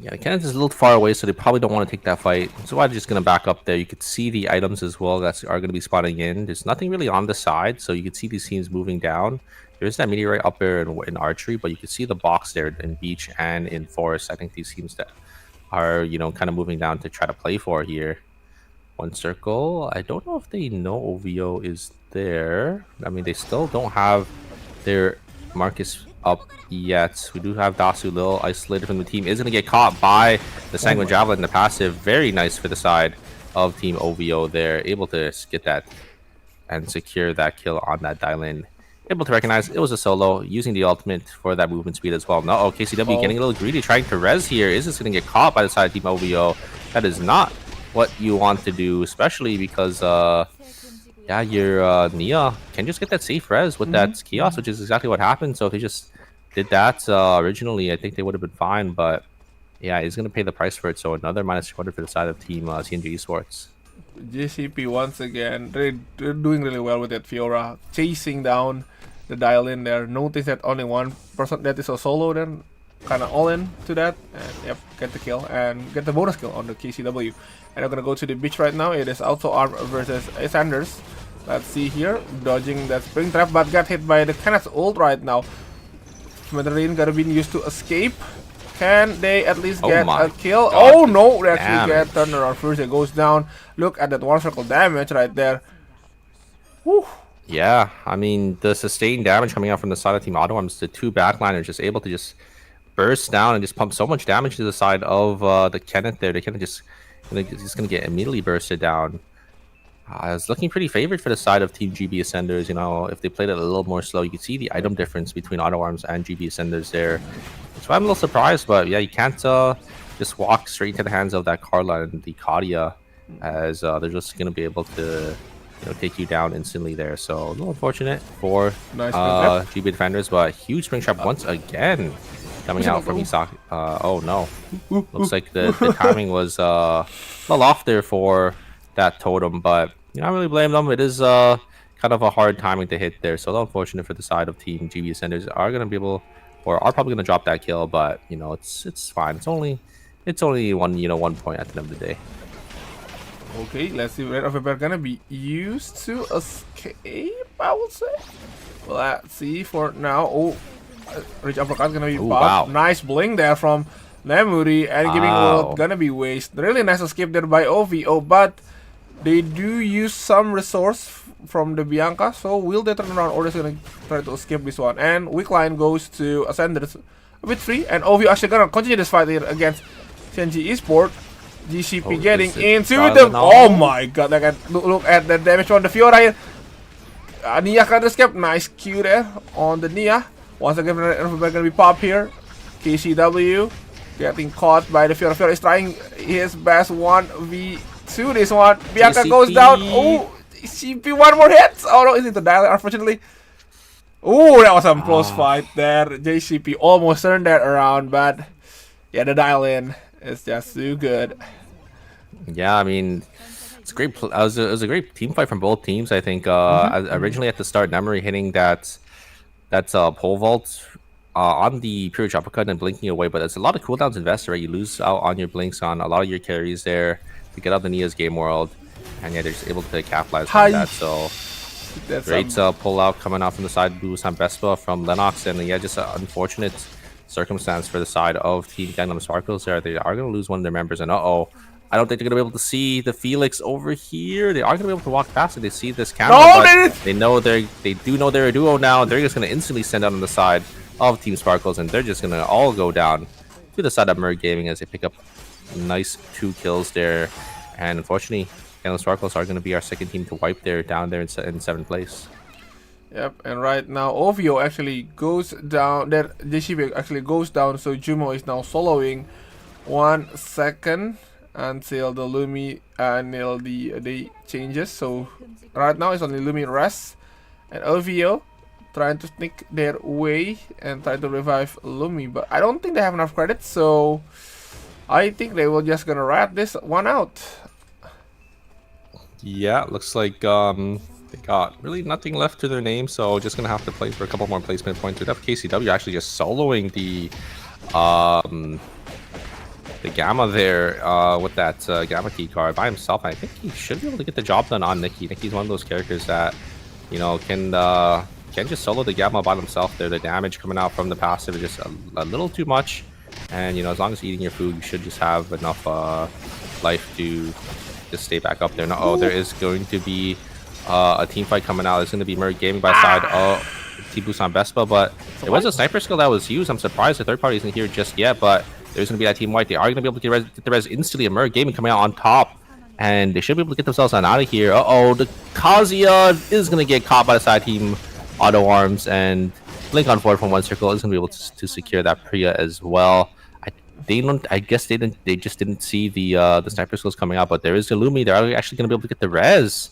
Yeah, Kenneth is a little far away, so they probably don't want to take that fight. So I'm just going to back up there. You could see the items as well that are going to be spawning in. There's nothing really on the side, so you can see these teams moving down. There's that meteorite up there in archery, but you can see the box there in beach and in forest. I think these teams that are, you know, kind of moving down to try to play for here. One circle. I don't know if they know OVO is there. I mean, they still don't have their Marcus up yet. We do have Dasu a little isolated from the team. Is going to get caught by the Sanguine Javelin, the passive. Very nice for the side of Team OVO there. Able to get that and secure that kill on that dial-in. Able to recognize it was a solo, using the ultimate for that movement speed as well. No, KCW getting a little greedy, trying to res here. Is this going to get caught by the side of Team OVO? That is not what you want to do, especially because yeah, your Nia can just get that safe res with that kiosk, which is exactly what happened. So if they just did that originally, I think they would have been fine. But yeah, he's going to pay the price for it. So another -200 for the side of Team TNG Esports. GCP once again, they're doing really well with that Fiora, chasing down the dial in there. Notice that only one person that is a solo, then kind of all in to that, and yep, get the kill and get the bonus kill on the KCW. And I'm gonna go to the beach right now. It is Auto Arm versus Sanders. Let's see here, dodging that spring trap, but got hit by the Kenneth's ult right now. Smithereen gotta be used to escape. Can they at least get a kill? God, oh no, they actually damage. get turned around first. It goes down. Look at that one circle damage right there. Whew. Yeah, I mean, the sustained damage coming out from the side of Team Auto Arms, the two backliners just able to just burst down and just pump so much damage to the side of the Kenneth there. The Kenneth just going to get immediately bursted down. It's looking pretty favored for the side of Team GB Ascenders. You know, if they played it a little more slow, you can see the item difference between Auto Arms and GB Ascenders there. So I'm a little surprised, but yeah, you can't just walk straight into the hands of that Carla and the Kadia, as they're just going to be able to, you know, take you down instantly there. So a little unfortunate for GB Defenders, but huge spring trap once again coming out from Isaki. Oh no, looks like the timing was a little off there for that totem, but you know, I really blame them. It is kind of a hard timing to hit there, so a little unfortunate for the side of Team GB Ascenders. Are going to be able, or are probably going to drop that kill, but you know, it's fine. It's only one, you know, 1 point at the end of the day. Okay, let's see. Red of We're gonna be used to escape, I would say. Let's see for now. Oh, Rich Uppercut gonna be popped. Wow. Nice bling there from Lemuri, and giving world gonna be waste. Really nice escape there by OVO, but they do use some resource from the Bianca, so will they turn around or is gonna try to escape this one? And weak line goes to Ascenders a bit free, and OVO actually gonna continue this fight here against TNG Esports. GCP getting into the... Oh my god, look at the damage on the Fiora here. Nia can escape. Nice Q there on the Nia. Once again, we're gonna be popped here. KCW getting caught by the Fiora. Fiora is trying his best 1v2 this one. Bianca GCP goes down. Oh, GCP one more hit. Oh no, is it the dial, unfortunately. Oh, that was a close fight there. JCP almost turned that around, but yeah, the dial in. It's just too good. Yeah, I mean, it's a great. It was a great team fight from both teams. I think originally at the start, Nemery hitting that pole vault on the pure uppercut and blinking away, but there's a lot of cooldowns invested. Right, you lose out on your blinks on a lot of your carries there to get out the Nia's game world, and yeah, they're just able to capitalize on that. So great pull out coming out from the side of Busan Vespa from Lennox, and yeah, just an unfortunate circumstance for the side of Team Gangnam Sparkles there. They are going to lose one of their members, and I don't think they're going to be able to see the Felix over here. They are going to be able to walk past it. They see this camera, but they know they do know they're a duo now. They're just going to instantly send out on the side of Team Sparkles, and they're just going to all go down to the side of Merg Gaming as they pick up nice 2 kills there. And unfortunately, Gangnam Sparkles are going to be our second team to wipe there down there in 7th place. Yep, and right now OVO actually goes down. Their JCP actually goes down, so Jumo is now soloing. 1 second. until the Lumi until the day changes. So right now it's only Lumi Rest and OVO trying to sneak their way and try to revive Lumi, but I don't think they have enough credits, so I think they will just gonna rat this one out. Yeah, looks like they got really nothing left to their name, so just gonna have to play for a couple more placement points. We have KCW actually just soloing the Gamma there with that Gamma key card by himself. I think he should be able to get the job done on Nikki. Nikki's one of those characters that, you know, can just solo the Gamma by himself there. The damage coming out from the passive is just a little too much, and you know, as long as you're eating your food, you should just have enough life to just stay back up there. No, oh, there is going to be a team fight coming out. It's going to be Merc Gaming by side of T-Boost on Vespa, but there was a sniper skill that was used. I'm surprised the third party isn't here just yet, but there's going to be that team white. They are going to be able to get the res instantly. And Merc Gaming coming out on top, and they should be able to get themselves on out of here. Uh-oh, the Kazuya is going to get caught by the side team Auto Arms, and Blink on forward from one circle is going to be able to secure that Priya as well. I guess they just didn't see the sniper skills coming out, but there is Illumi. They're actually going to be able to get the res,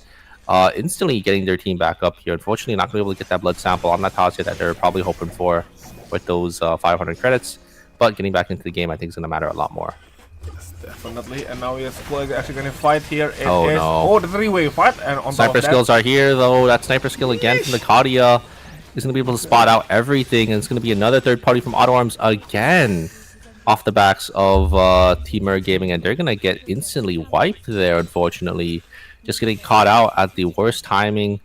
instantly getting their team back up here. Unfortunately, not going to be able to get that blood sample on that Tasia that they're probably hoping for with those 500 credits. But getting back into the game, I think, is going to matter a lot more. Yes, definitely. And now we're actually going to fight here. No. The three-way fight. And on Sniper skills are here, though. That sniper skill again from the Kadia is going to be able to spot out everything. And it's going to be another third party from Auto Arms again off the backs of Team Merc Gaming. And they're going to get instantly wiped there, unfortunately. Just getting caught out at the worst timing.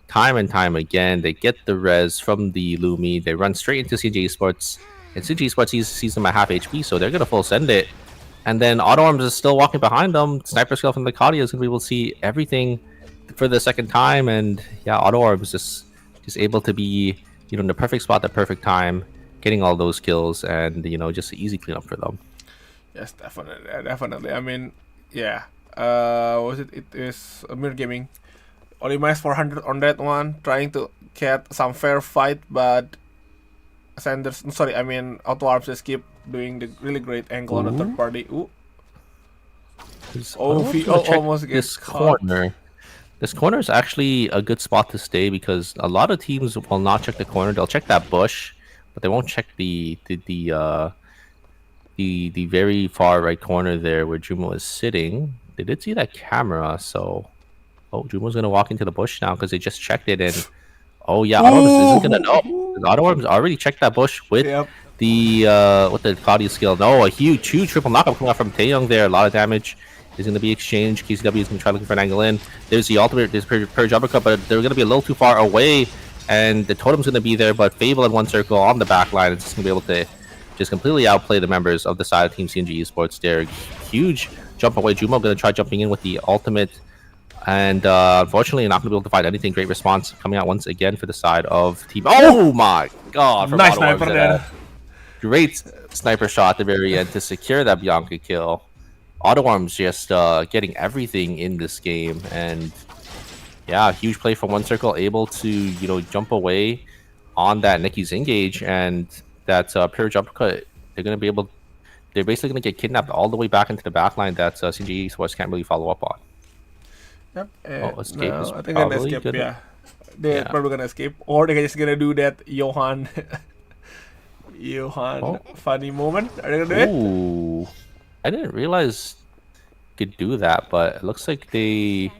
Time and time again. They get the res from the Lumi. They run straight into CJ Esports. And CJ Esports sees them at half HP, so they're going to full send it. And then Auto Arms is still walking behind them. Sniper skill from the Kadia is going to be able to see everything for the second time. And yeah, Auto Arms just able to be, you know, in the perfect spot at the perfect time, getting all those kills, and, you know, just an easy cleanup for them. Yes, definitely. I mean, yeah. It is Mirror Gaming. Only minus 400 on that one, trying to get some fair fight, but Auto Arms just keep doing the really great angle on the third party. Ooh. Almost gets caught. This corner is actually a good spot to stay because a lot of teams will not check the corner. They'll check that bush, but they won't check the very far right corner there where Jumo is sitting. They did see that camera, so Jumo's gonna walk into the bush now because they just checked it, and Auto Arms isn't gonna know. Auto Arms already checked that bush with the Kadia skill. No, a huge triple knockup coming out from Taeyong there. A lot of damage is going to be exchanged. KCW is going to try looking for an angle in. There's the ultimate, there's Purge Uppercut, but they're going to be a little too far away, and the totem's going to be there, but Fable in one circle on the back line is just going to be able to just completely outplay the members of the side of Team CNG Esports there. Huge jump away. Jumo going to try jumping in with the ultimate, and unfortunately not going to be able to find anything. Great response coming out once again for the side of Team. Oh my god! Nice sniper there. Great sniper shot at the very end to secure that Bianca kill. Auto Arms just getting everything in this game, and yeah, huge play from one circle, able to, you know, jump away on that Nikki's engage, and that pure jump cut. They're basically gonna get kidnapped all the way back into the backline that CNG Esports can't really follow up on. Yep. Escape is I think they're gonna escape. Yeah, they're probably gonna escape, or they're just gonna do that Johan funny moment. Are they gonna do it? Ooh, I didn't realize you could do that, but it looks like they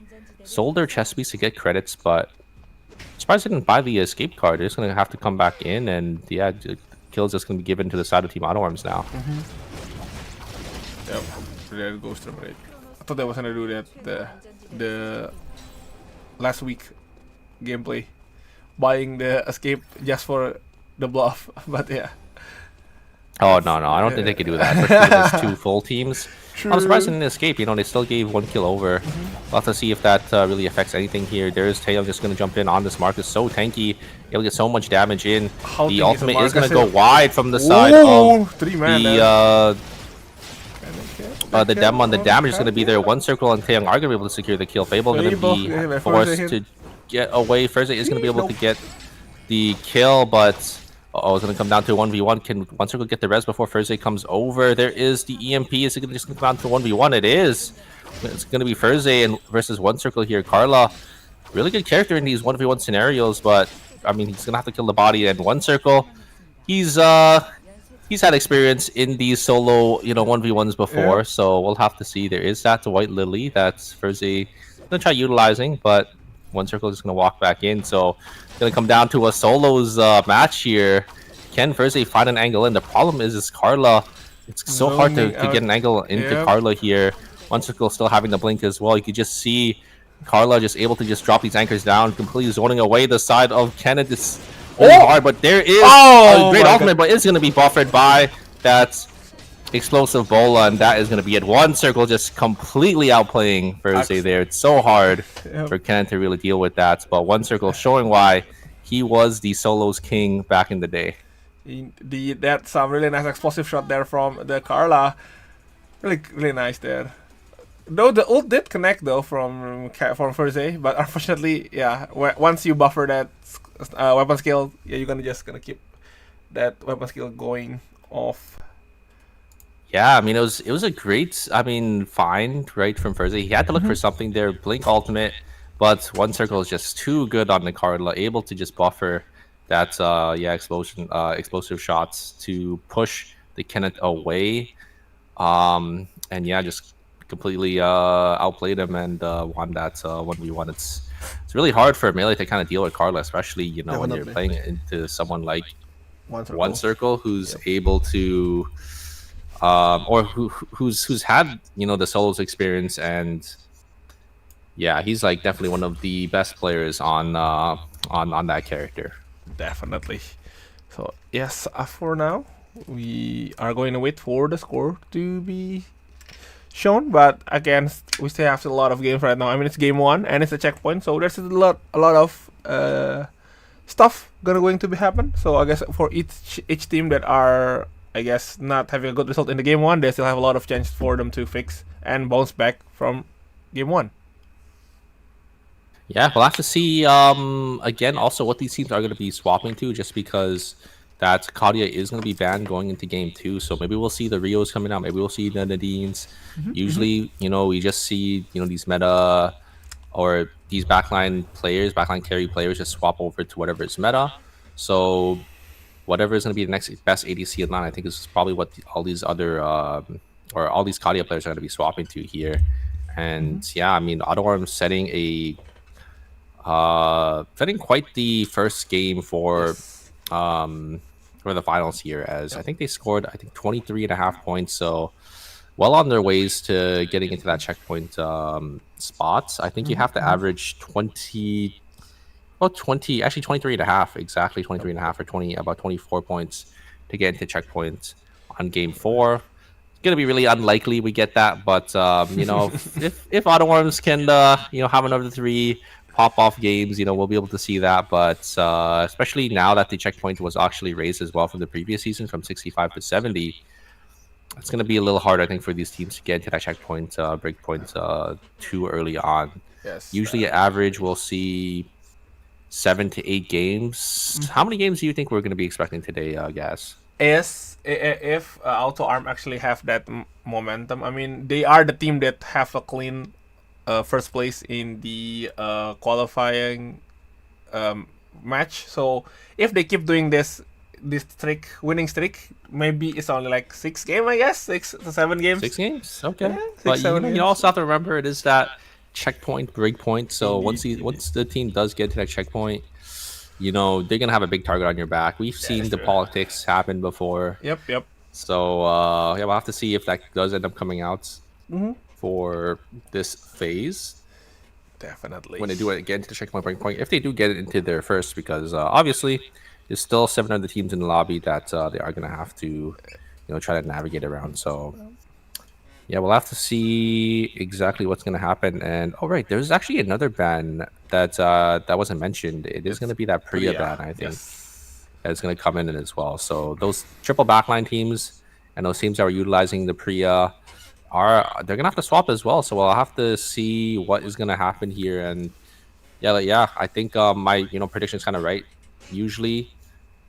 sold their chest piece to get credits, but I'm surprised they didn't buy the escape card. They're just gonna have to come back in, and yeah, the kill's just gonna be given to the side of Team Auto Arms now. Yep, there goes the break. I thought they was gonna do that the last week gameplay, buying the escape just for the bluff, but yeah. Oh no, I don't think they could do that. Especially with those two full teams. True. I'm surprised they didn't escape. You know, they still gave one kill over. We'll have to see if that really affects anything here. There's Taeyong just going to jump in on this Marcus. So tanky. He'll get so much damage in. The ultimate is going to go wide from the side of the Dem on the damage is going to be there. One circle and Taeyong are going to be able to secure the kill. Fable going to be forced to get away. First is going to be able to get the kill, but Oh, it's going to come down to a 1v1. Can One Circle get the res before Thursday comes over? There is the EMP. Is it just going to come down to 1v1? It is. It's going to be Thursday and versus One Circle here. Karla, really good character in these 1v1 scenarios, but I mean, he's going to have to kill the body. And One Circle, he's had experience in these solo, 1v1s before, Yeah. so we'll have to see. There is that White Lily that's Thursday going to try utilizing, but One Circle is going to walk back in. So it's going to come down to a solos match here. Can Thursday find an angle in? The problem is Karla. It's so hard to Zoning get an out. angle into Yep. Karla here. One Circle still having the blink as well. You could just see Karla just able to just drop these anchors down, completely zoning away the side of Kenneth. It's really hard, but there is Oh a great my ultimate, but it's going to be buffered by that explosive bola, and that is going to be it. One Circle just completely outplaying Thursday there. It's so hard Yep. for Ken to really deal with that, but One Circle showing why he was the solos king back in the day. That's some really nice explosive shot there from the Karla. Really nice there. Though the ult did connect though from Thursday, but unfortunately, yeah, once you buffer that weapon skill, yeah, you're gonna keep that weapon skill going off. Yeah, I mean it was a great find right from Thursday. He had to look for something there, blink ultimate, but One Circle is just too good on the Karla, able to just buffer that explosive shots to push the Kenneth away. And yeah, just completely outplayed him and won that 1v1. It's really hard for Melee to kind of deal with Karla, especially when you're Definitely. playing into someone like One Circle. Circle who's able to or who's had the solos experience, and yeah, he's like definitely one of the best players on that character. Definitely. So yes, for now we are going to wait for the score to be shown, but again, we still have a lot of games right now. I mean, it's game 1 and it's a checkpoint, so there's a lot of stuff going to be happen. So I guess for each team that are, I guess, not having a good result in the game 1, they still have a lot of chance for them to fix and bounce back from game 1. Yeah, we'll have to see again also what these teams are going to be swapping to, just because that Kadia is going to be banned going into game 2. So maybe we'll see the Rios coming out, maybe we'll see the Nadines. Usually, we just see these meta or these backline carry players just swap over to whatever is meta. So whatever is going to be the next best ADC in line, I think this is probably what all these other or all these Kadia players are going to be swapping to here. And yeah, I mean, AutoArm's setting quite the first game for the finals here, as I think they scored 23.5 points, so well on their ways to getting into that checkpoint spots. I think you have to average 23.5, exactly 23.5 or about 24 points to get into checkpoint on game 4. It's gonna be really unlikely we get that, but if AutoArms can have another 3 pop-off games, we'll be able to see that. But especially now that the checkpoint was actually raised as well from the previous season from 65 to 70, it's going to be a little hard, I think, for these teams to get into that checkpoint breakpoint too early on. Yes. Usually average we'll see 7 to 8 games. How many games do you think we're going to be expecting today, Gas? If AutoArm actually have that momentum, I mean, they are the team that have a clean first place in the qualifying match. So if they keep doing this winning streak, maybe it's only like 6 games, I guess, 6 to 7 games. 6 games, okay. Yeah, But 7 games. you also have to remember it is that checkpoint breakpoint. So once the team does get to that checkpoint, they're gonna have a big target on your back. We've seen the true. politics happen before. Yep. So yeah, we'll have to see if that does end up coming out for this phase Definitely. when they do it again to the checkpoint breakpoint. If they do get it into their first, because obviously there's still 7 other teams in the lobby that they are gonna have to try to navigate around. So yeah, we'll have to see exactly what's gonna happen. And right, there's actually another ban that wasn't mentioned. It is gonna be that Priya ban, I think. Yes. That's going to come in as well. So those triple backline teams and those teams that are utilizing the Priya they're going to have to swap as well. So we'll have to see what is going to happen here. And yeah, I think my prediction is kind of right. Usually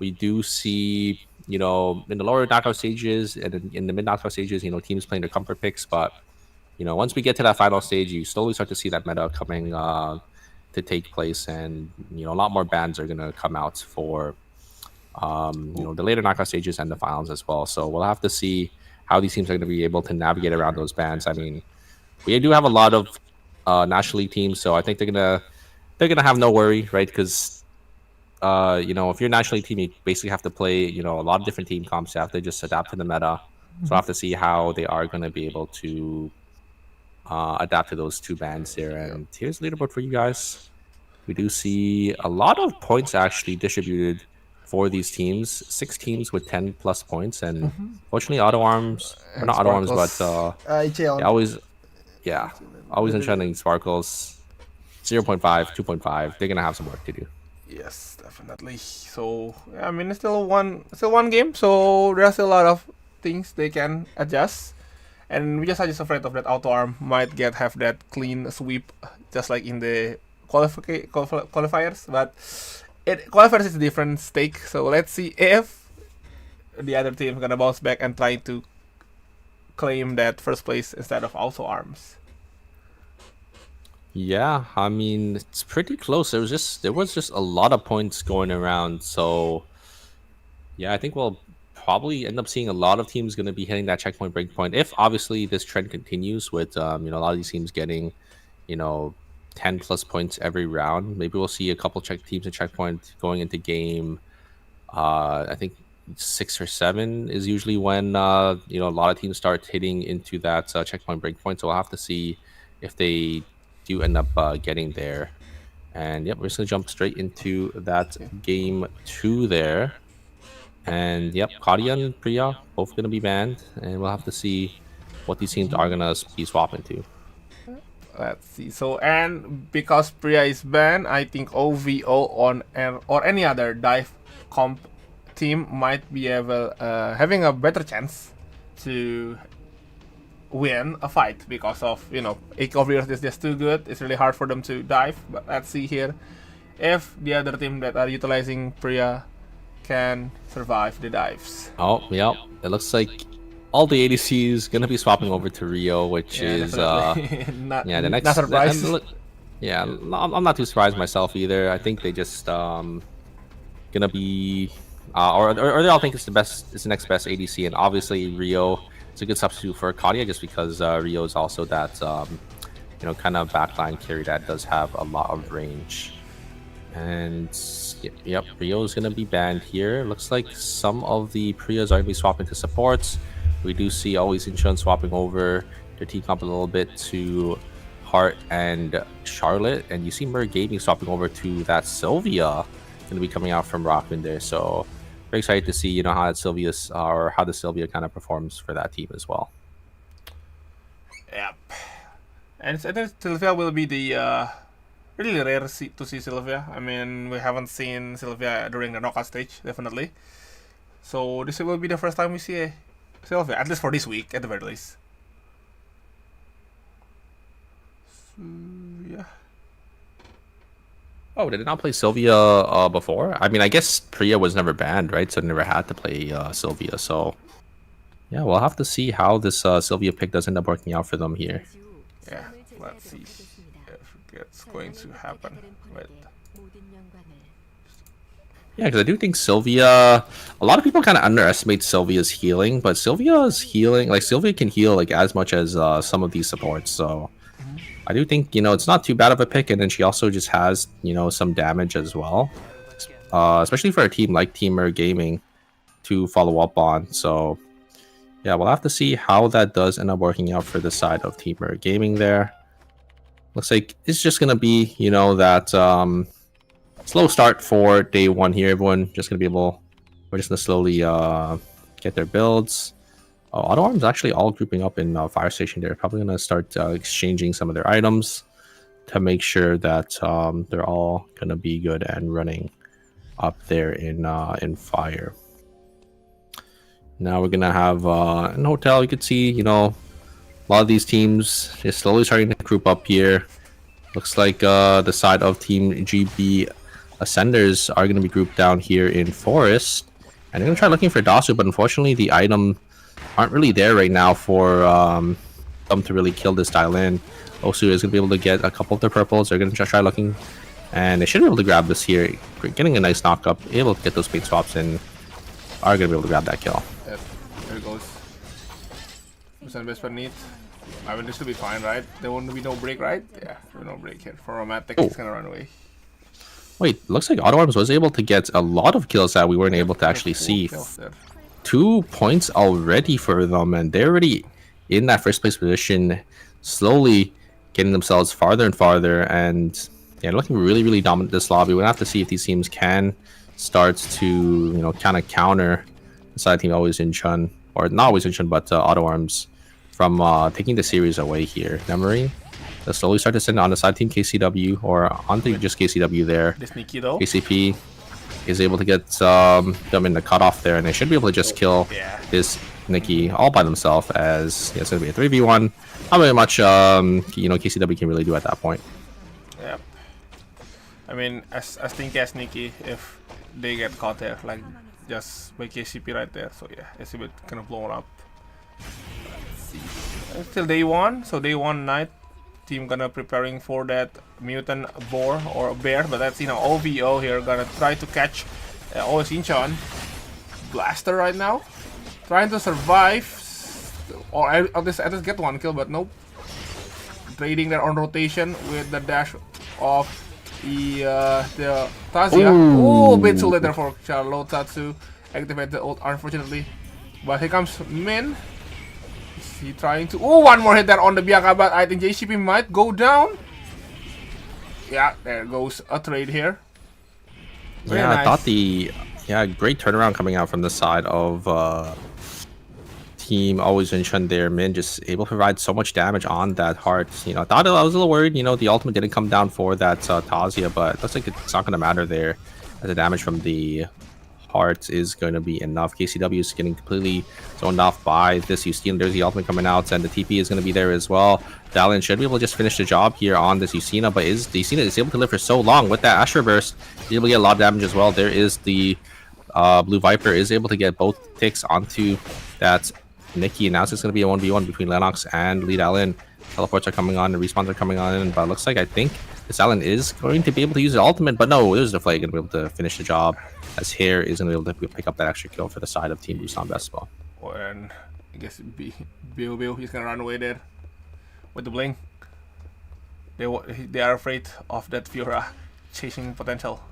we do see, you know, in the lower knockout stages and in the mid knockout stages, you know, teams playing their comfort picks. But, you know, once we get to that final stage, you slowly start to see that meta coming to take place. And, you know, a lot more bans are going to come out for, you know, the later knockout stages and the finals as well. So we'll have to see how these teams are going to be able to navigate around those bans. I mean, we do have a lot of National League teams, so I think they're gonna have no worry, right? Because you know, if you're a National League team, you basically have to play, you know, a lot of different team comps. You have to just adapt to the meta. So I have to see how they are going to be able to adapt to those two bans here. And here's the leaderboard for you guys. We do see a lot of points actually distributed for these teams. 6 teams with 10 plus points, and fortunately, Auto Arms, or not Auto Arms, but always enchanting Sparkles. 0.5, 2.5. They're gonna have some work to do. Yes, definitely. So I mean, it's still one game, so there's still a lot of things they can adjust. And we just afraid of that auto arm might have that clean sweep, just like in the qualifiers. But qualifiers is a different stake. So let's see if the other team gonna bounce back and try to claim that first place instead of auto arms. Yeah, I mean, it's pretty close. There was just a lot of points going around. So yeah, I think we'll probably end up seeing a lot of teams going to be hitting that checkpoint breakpoint, if obviously this trend continues with you know, a lot of these teams getting, you know, 10 plus points every round. Maybe we'll see a couple teams at checkpoint going into game I think 6 or 7 is usually when you know, a lot of teams start hitting into that checkpoint breakpoint. So we'll have to see if they do end up getting there. And yep, we're just gonna jump straight into that game 2 there. And yep, Kadia and Priya both gonna be banned, and we'll have to see what these teams are gonna be swapping to. Let's see. So, and because Priya is banned, I think OVO or any other dive comp team might be able having a better chance to win a fight, because of, you know, Ecoviers is just too good. It's really hard for them to dive. But let's see here if the other team that are utilizing Priya can survive the dives. Oh, yep. It looks like all the ADCs gonna be swapping over to Rio, which is not, yeah, the next. not surprised. Yeah, I'm not too surprised myself either. I think they just gonna be or they all think it's the next best ADC, and obviously Rio is a good substitute for Kadia, just because Rio is also that you know, kind of backline carry that does have a lot of range. And yep, Rio is gonna be banned here. Looks like some of the Priyas are gonna be swapping to supports. We do see Always Insurance swapping over their team comp a little bit to Heart and Charlotte, and you see Mer Gaming swapping over to that Sylvia, gonna be coming out from Rockman there. So very excited to see, you know, how that Sylvia's or how the Sylvia kind of performs for that team as well. Yep. And I think Sylvia will be the really rare to see Sylvia. I mean, we haven't seen Sylvia during the knockout stage, definitely. So this will be the first time we see a Sylvia, at least for this week, at the very least. So, yeah. Oh, did it not play Sylvia before? I mean, I guess Priya was never banned, right? So never had to play Sylvia. So yeah, we'll have to see how this Sylvia pick does end up working out for them here. Yeah, let's see if it's going to happen. Wait. Yeah, because I do think Sylvia, a lot of people kind of underestimate Sylvia's healing, but Sylvia's healing, like Sylvia can heal like as much as some of these supports. So I do think, you know, it's not too bad of a pick, and then she also just has, you know, some damage as well, especially for a team like Teamer Gaming to follow up on. So yeah, we'll have to see how that does end up working out for the side of Teamer Gaming there. Looks like it's just gonna be, you know, that slow start for day 1 here. Everyone just gonna be able, we're just gonna slowly get their builds. Auto Arms actually all grouping up in Fire Station. They're probably gonna start exchanging some of their items to make sure that they're all gonna be good and running up there in Fire. Now we're gonna have in Hotel. You could see, you know, a lot of these teams is slowly starting to group up here. Looks like the side of Team GB Ascenders are going to be grouped down here in Forest. And they're going to try looking for Dasu, but unfortunately the items aren't really there right now for them to really kill this Dylan. Osu is going to be able to get a couple of their purples. They're going to try looking, and they should be able to grab this here. Getting a nice knock up, able to get those paint swaps in. Are going to be able to grab that kill. Yep, there it goes. Percent best per need. I mean, this will be fine, right? There won't be no break, right? Yeah, there will be no break here. For Romantic, he's gonna run away. Wait, looks like Auto Arms was able to get a lot of kills that we weren't able to actually see. 2 points already for them, and they're already in that first place position, slowly getting themselves farther and farther, and yeah, looking really dominant this lobby. We're gonna have to see if these teams can start to, kind of counter the side team Always in Chun, or not Always in Chun, but Auto Arms from taking the series away here. Memory, they'll slowly start to send on the side team KCW, or onto just KCW there. This Nikki though. KCP is able to get them in the cutoff there, and they should be able to just kill this Nikki all by themselves, as it's going to be a 3v1. Not very much, KCW can really do at that point. Yep. I mean, as think as Nikki, if they get caught there, like just by KCP right there, so yeah, it's a bit kind of blown up. Let's see. Still day 1, so day 1 night. Team gonna preparing for that mutant boar or bear, but that's OVO here gonna try to catch Always Incheon. Blaster right now, trying to survive, or at least get 1 kill, but nope. Trading there on rotation with the dash of the Tazia. Oh, a bit too late there for Charlotte Tatsu. Activate the ult, unfortunately. But here comes Min. He trying to... Oh, 1 more hit there on the Bianca, but I think JCP might go down. Yeah, there goes a trade here. Very nice. I thought great turnaround coming out from the side of team Always in Chun there. Min just able to provide so much damage on that heart. I thought I was a little worried, the ultimate didn't come down for that Tazia, but it looks like it's not going to matter there, as the damage from the heart is going to be enough. KCW is getting completely zoned off by this Justina. There's the ultimate coming out, and the TP is going to be there as well. Dalian should be able to just finish the job here on this Justina, but Justina is able to live for so long with that Asher Burst. He's able to get a lot of damage as well. There is the Blue Viper is able to get both ticks onto that Nikki, and now it's going to be a 1v1 between Lennox and Lead Allen. Teleports are coming on, the respawns are coming on, but it looks like I think this Allen is going to be able to use the ultimate, but no, there's the Flay going to be able to finish the job, as Hair is going to be able to pick up that extra kill for the side of Team Busan Basketball. And I guess Bill, he's going to run away there with the Blink. They are afraid of that Fiora chasing potential.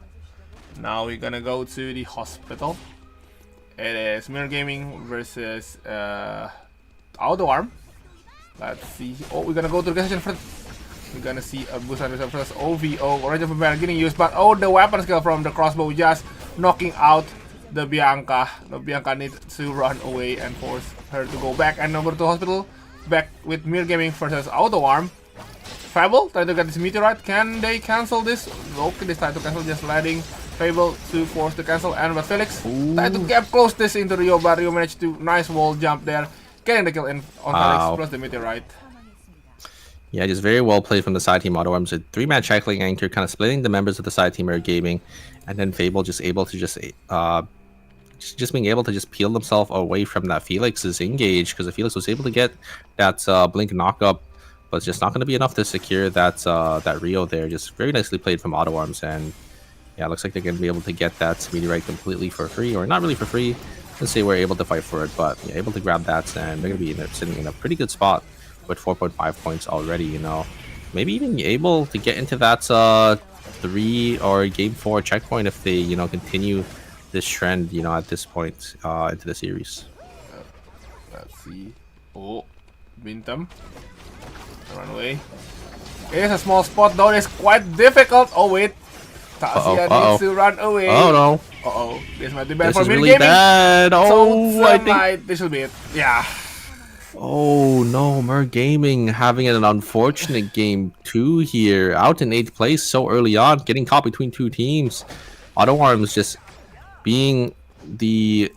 Now we're going to go to the hospital. It is Mirror Gaming versus Auto Arm. Let's see. Oh, we're gonna go to the gas station first. We're gonna see a Busan versus OVO. Orange of Empire getting used, but the weapon skill from the crossbow just knocking out the Bianca. The Bianca needs to run away and force her to go back and over to hospital. Back with Mirror Gaming versus Auto Arm. Fable trying to get this meteorite. Can they cancel this? Okay, they try to cancel, just letting Fable to force the cancel, and but Felix tried to get close this into Rio, but Rio managed to nice wall jump there, getting the kill in on Felix plus the meteorite. Yeah, just very well played from the side team Auto Arms. A 3-man cycling anchor, kind of splitting the members of the side team are gaming, and then Fable just able to just being able to just peel themselves away from that Felix's engage, because the Felix was able to get that blink knockup, but it's just not going to be enough to secure that Rio there. Just very nicely played from Auto Arms, and yeah, looks like they're going to be able to get that meteorite completely for free, or not really for free. Let's say we're able to fight for it, but yeah, able to grab that, and they're going to be sitting in a pretty good spot with 4.5 points already. Maybe even able to get into that 3 or game 4 checkpoint if they continue this trend at this point into the series. Let's see. Oh, Bintam run away. It is a small spot though. It's quite difficult. Oh wait. Tasia needs to run away. Oh no. Uh-oh. This might be bad for This is Mirror really Gaming. bad. Oh, So I think... this will be it. Yeah. Oh no, Mer Gaming having an unfortunate game 2 here. Out in 8th place so early on, getting caught between 2 teams. Auto Arms just being the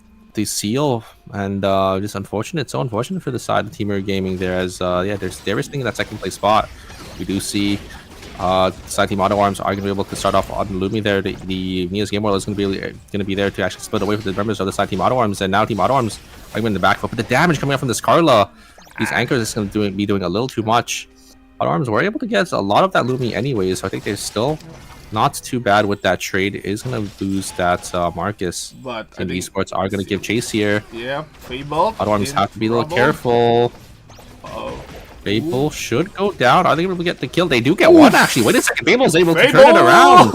seal, and just unfortunate. So unfortunate for the side of Team Mer Gaming there, as they're risking that 2nd place spot. We do see Side team Auto Arms are going to be able to start off on Lumi there. The Mia's Game World is going to be there to actually split away from the members of the side team Auto Arms, and now team Auto Arms are going in the back. But the damage coming out from this Carla, these anchors is going to be doing a little too much. Auto Arms were able to get a lot of that Lumi anyways, so I think they're still not too bad with that trade. It is going to lose that Marcus. But And esports are going to give chase here. Yeah, Fable. Auto Arms have to be a little careful. Fable should go down. Are they able to get the kill? They do get one, actually. Wait a second. Fable's able to turn it around.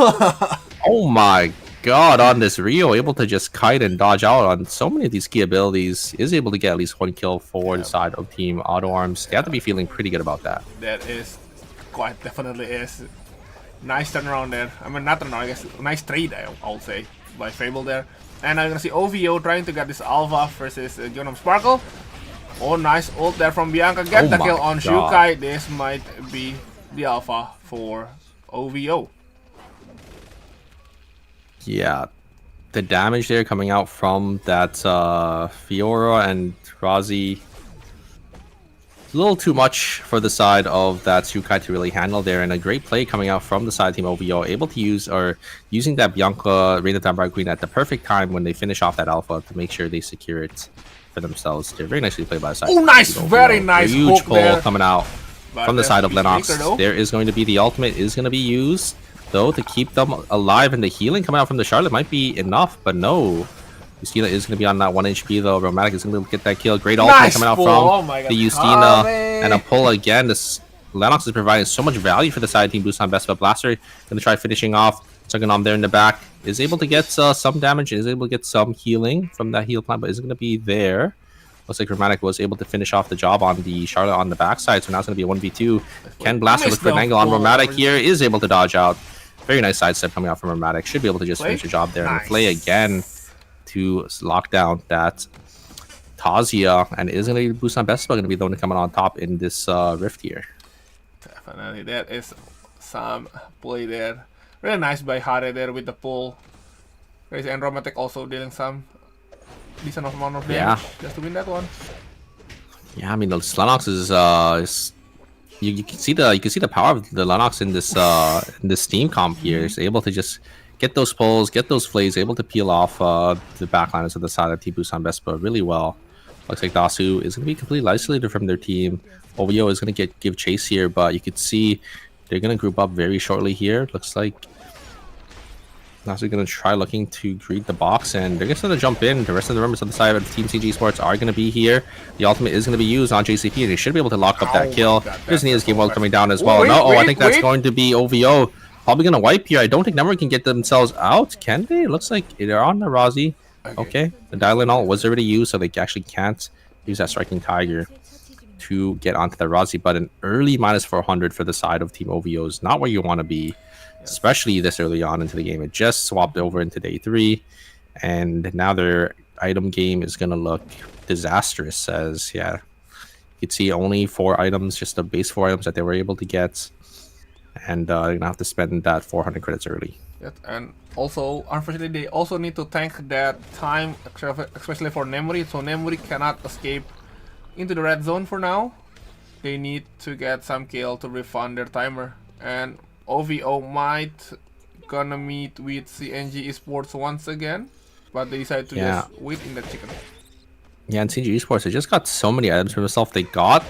Oh my god, on this Rio, able to just kite and dodge out on so many of these key abilities. Is able to get at least one kill for the side of Team Auto Arms. They have to be feeling pretty good about that. That is quite definitely is. Nice turnaround there. I mean, not turnaround, I guess. Nice trade, I'll say, by Fable there. And I'm gonna see OVO trying to get this Alpha versus Gyonom Sparkle. Oh, nice ult there from Bianca. Get the kill on Shukai. This might be the Alpha for OVO. Yeah, the damage there coming out from that Fiora and Razi, a little too much for the side of that Shukai to really handle there, and a great play coming out from the side team OVO, able to use or using that Bianca Reign of Vampire Queen at the perfect time when they finish off that Alpha to make sure they secure it for themselves. They're very nicely played by the side. Oh, nice, very nice huge hook pull there. coming out from the side of Lennox. Maker, there is going to be the ultimate is going to be used though to keep them alive, and the healing coming out from the Charlotte might be enough, but no. Justina is going to be on that 1 HP though. Romantic is going to get that kill. Great ultimate coming out from the Justina, and a pull again. This Lennox is providing so much value for the side team. Boost on Best, but Blaster going to try finishing off. Suganom there in the back is able to get some damage, is able to get some healing from that heal plan, but isn't going to be there. Looks like Romantic was able to finish off the job on the Charlotte on the backside, so now it's going to be a 1v2. Can Blaster look for an angle on Romantic here? Is able to dodge out. Very nice sidestep coming out from Romantic. Should be able to just finish the job there. And Flay again to lock down that Tazia, and is going to be Boost on Best, but going to be the one coming on top in this rift here. Definitely, that is some play there. Really nice by Hare there with the pull. And Romantic also dealing some decent amount of damage just to win that one. Yeah, I mean the Lennox is you can see the power of the Lennox in this team comp here. It's able to just get those pulls, get those flays, able to peel off the backliners of the side of T-Boost on Vespa really well. Looks like Dasu is going to be completely isolated from their team. OVO is going to give chase here, but you could see they're going to group up very shortly here. Looks like Dasu going to try looking to greet the box, and they're just going to jump in. The rest of the members of the side of Team CG Sports are going to be here. The ultimate is going to be used on JCP, and they should be able to lock up that kill. There's Nia's Game World coming down as well. I think that's going to be OVO. Probably going to wipe here. I don't think Nemri can get themselves out. Can they? It looks like they're on the Razi. Okay. The dial-in ult was already used, so they actually can't use that Striking Tiger to get onto the Razi. But an early -400 for the side of Team OVO is not where you want to be, especially this early on into the game. It just swapped over into day 3, and now their item game is going to look disastrous. As you could see only 4 items, just the base 4 items that they were able to get, and they're going to have to spend that 400 credits early. Yes, and also, unfortunately, they also need to tank that time, especially for Nemri, so Nemri cannot escape into the red zone for now. They need to get some kill to refund their timer, and OVO might gonna meet with CNG Esports once again, but they decide to just wait in the chicken. Yeah, and CG Esports, they just got so many items for themselves. They got